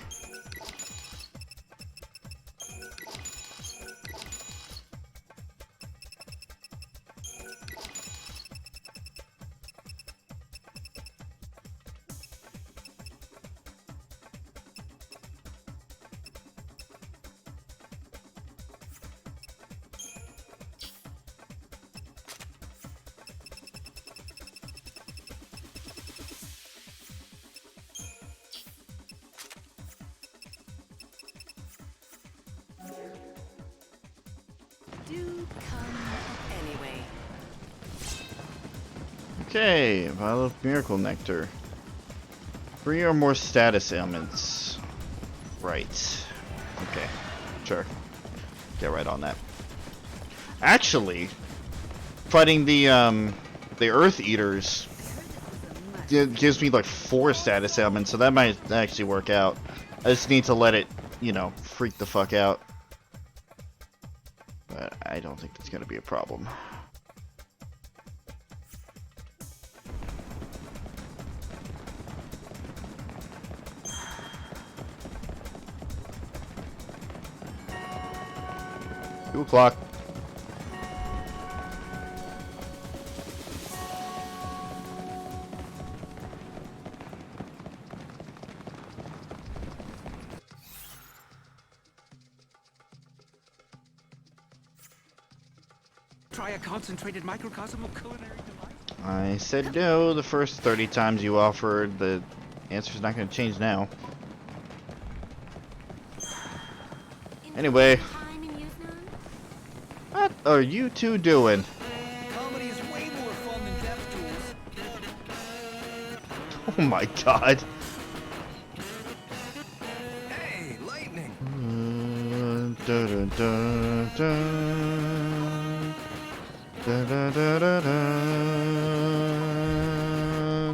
Do come anyway. Okay, vial of miracle nectar. 3 or more status ailments. Right. Okay. Sure. Get right on that. Actually, fighting the Earth Eaters gives me like 4 status ailments, so that might actually work out. I just need to let it, you know, freak the fuck out. But I don't think it's gonna be a problem. Two o'clock. Try a concentrated microcosm of culinary delight. I said no the first 30 times you offered. The Answer's not gonna change now. Anyway. What are you two doing? Comedy is way more fun than death duels. Oh my god. Hey, lightning! Da, da, da, da. Da, da, da, da, da.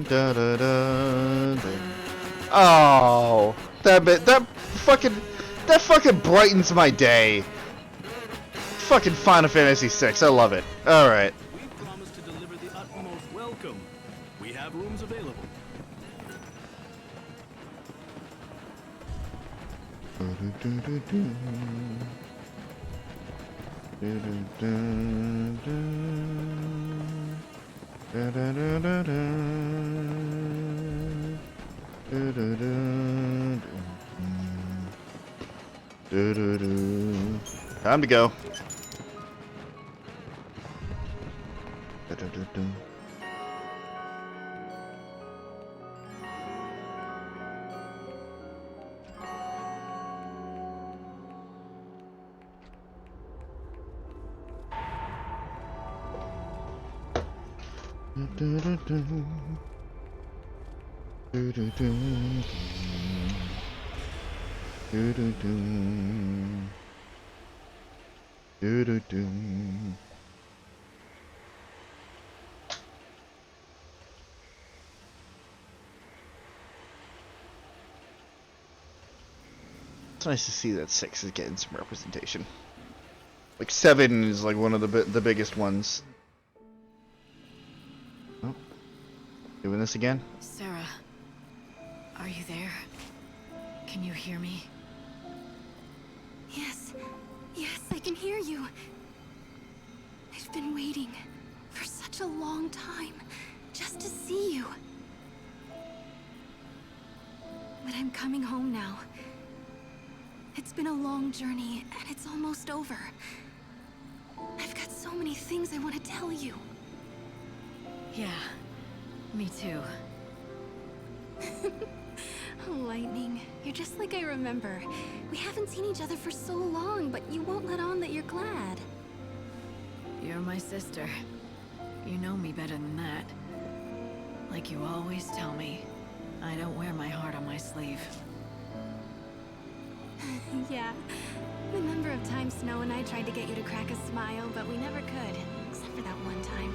Da, da, da, da. Oh, that fucking brightens my day. Fucking Final Fantasy VI, I love it. All right. We promise to deliver the utmost welcome. We have rooms available. Time to go. It's nice to see that 6 is getting some representation. Like 7 is like one of the biggest ones. Oh, doing this again? Sarah, are you there? Can you hear me? Yes. Yes, I can hear you. I've been waiting for such a long time just to see you. But I'm coming home now. It's been a long journey, and it's almost over. I've got so many things I want to tell you. Yeah, me too. Oh, Lightning, you're just like I remember. We haven't seen each other for so long, but you won't let on that you're glad. You're my sister. You know me better than that. Like you always tell me, I don't wear my heart on my sleeve. Yeah. The number of times Snow and I tried to get you to crack a smile, but we never could, except for that one time.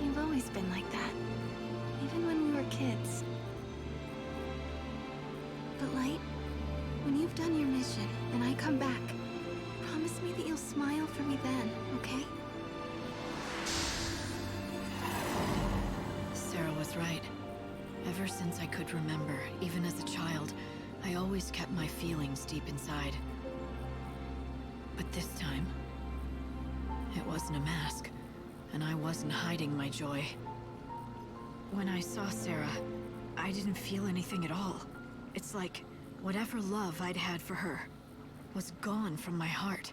You've always been like that, even when we were kids. But Light, when you've done your mission and I come back, promise me that you'll smile for me then, okay? Sarah was right. Ever since I could remember, even as a child, I always kept my feelings deep inside. But this time, it wasn't a mask, and I wasn't hiding my joy. When I saw Sarah, I didn't feel anything at all. It's like whatever love I'd had for her was gone from my heart.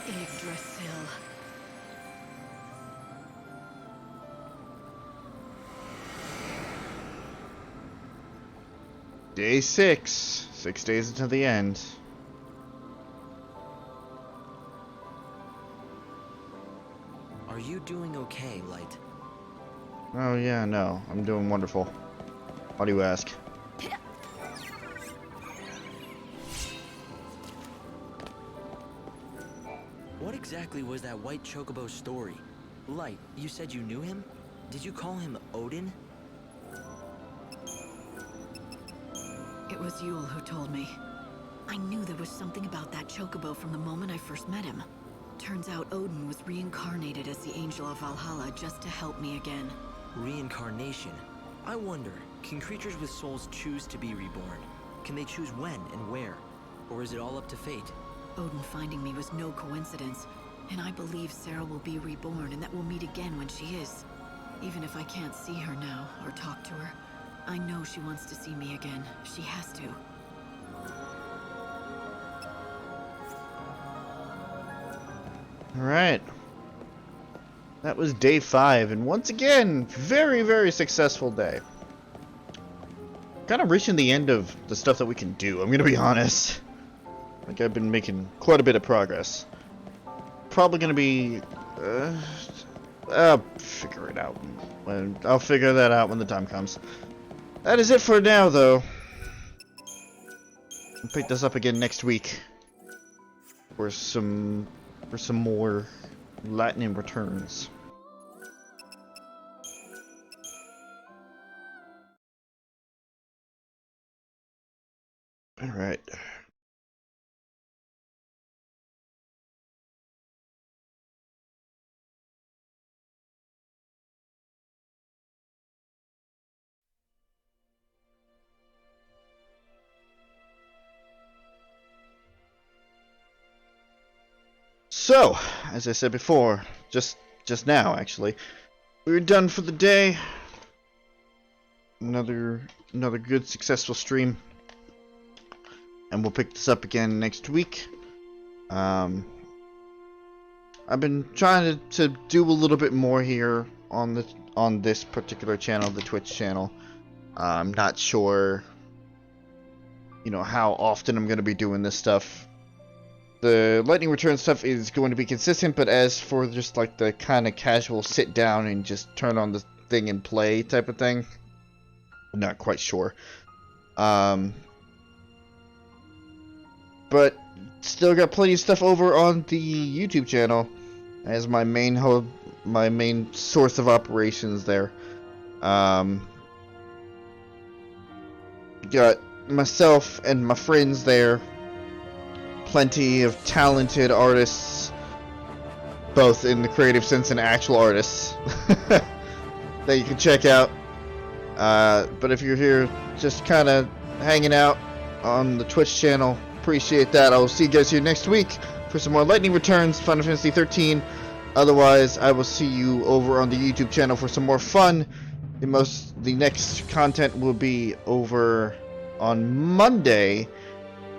Yggdrasil. Day 6. 6 days until the end. Are you doing okay, Light? Oh yeah, no. I'm doing wonderful. Why do you ask? What exactly was that white chocobo story? Light, you said you knew him? Did you call him Odin? It was Yule who told me. I knew there was something about that chocobo from the moment I first met him. Turns out Odin was reincarnated as the Angel of Valhalla just to help me again. Reincarnation? I wonder, can creatures with souls choose to be reborn? Can they choose when and where? Or is it all up to fate? Odin finding me was no coincidence, and I believe Sarah will be reborn and that we'll meet again when she is. Even if I can't see her now or talk to her, I know she wants to see me again. She has to. Alright. That was day 5, and once again, very, very successful day. Kind of reaching the end of the stuff that we can do, I'm gonna be honest. Like, I've been making quite a bit of progress. Probably gonna be... I'll figure it out. I'll figure that out when the time comes. That is it for now, though. I'll pick this up again next week. For some more lightning returns. Alright. So, as I said before, just now actually, we're done for the day. Another good successful stream, and we'll pick this up again next week. I've been trying to do a little bit more here on this particular channel, the Twitch channel. I'm not sure, how often I'm going to be doing this stuff. The lightning return stuff is going to be consistent, but as for just like the kind of casual sit down and just turn on the thing and play type of thing, I'm not quite sure. But still got plenty of stuff over on the YouTube channel as my main source of operations there. Got myself and my friends there. Plenty of talented artists, both in the creative sense and actual artists, that you can check out. But if you're here just kind of hanging out on the Twitch channel, appreciate that. I will see you guys here next week for some more Lightning Returns, Final Fantasy 13. Otherwise, I will see you over on the YouTube channel for some more fun. The next content will be over on Monday,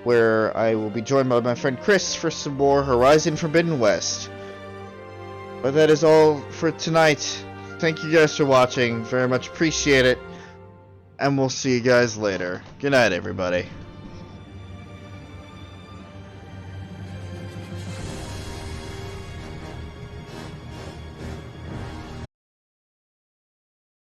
where I will be joined by my friend Chris for some more Horizon Forbidden West. But that is all for tonight. Thank you guys for watching. Very much appreciate it. And we'll see you guys later. Good night, everybody.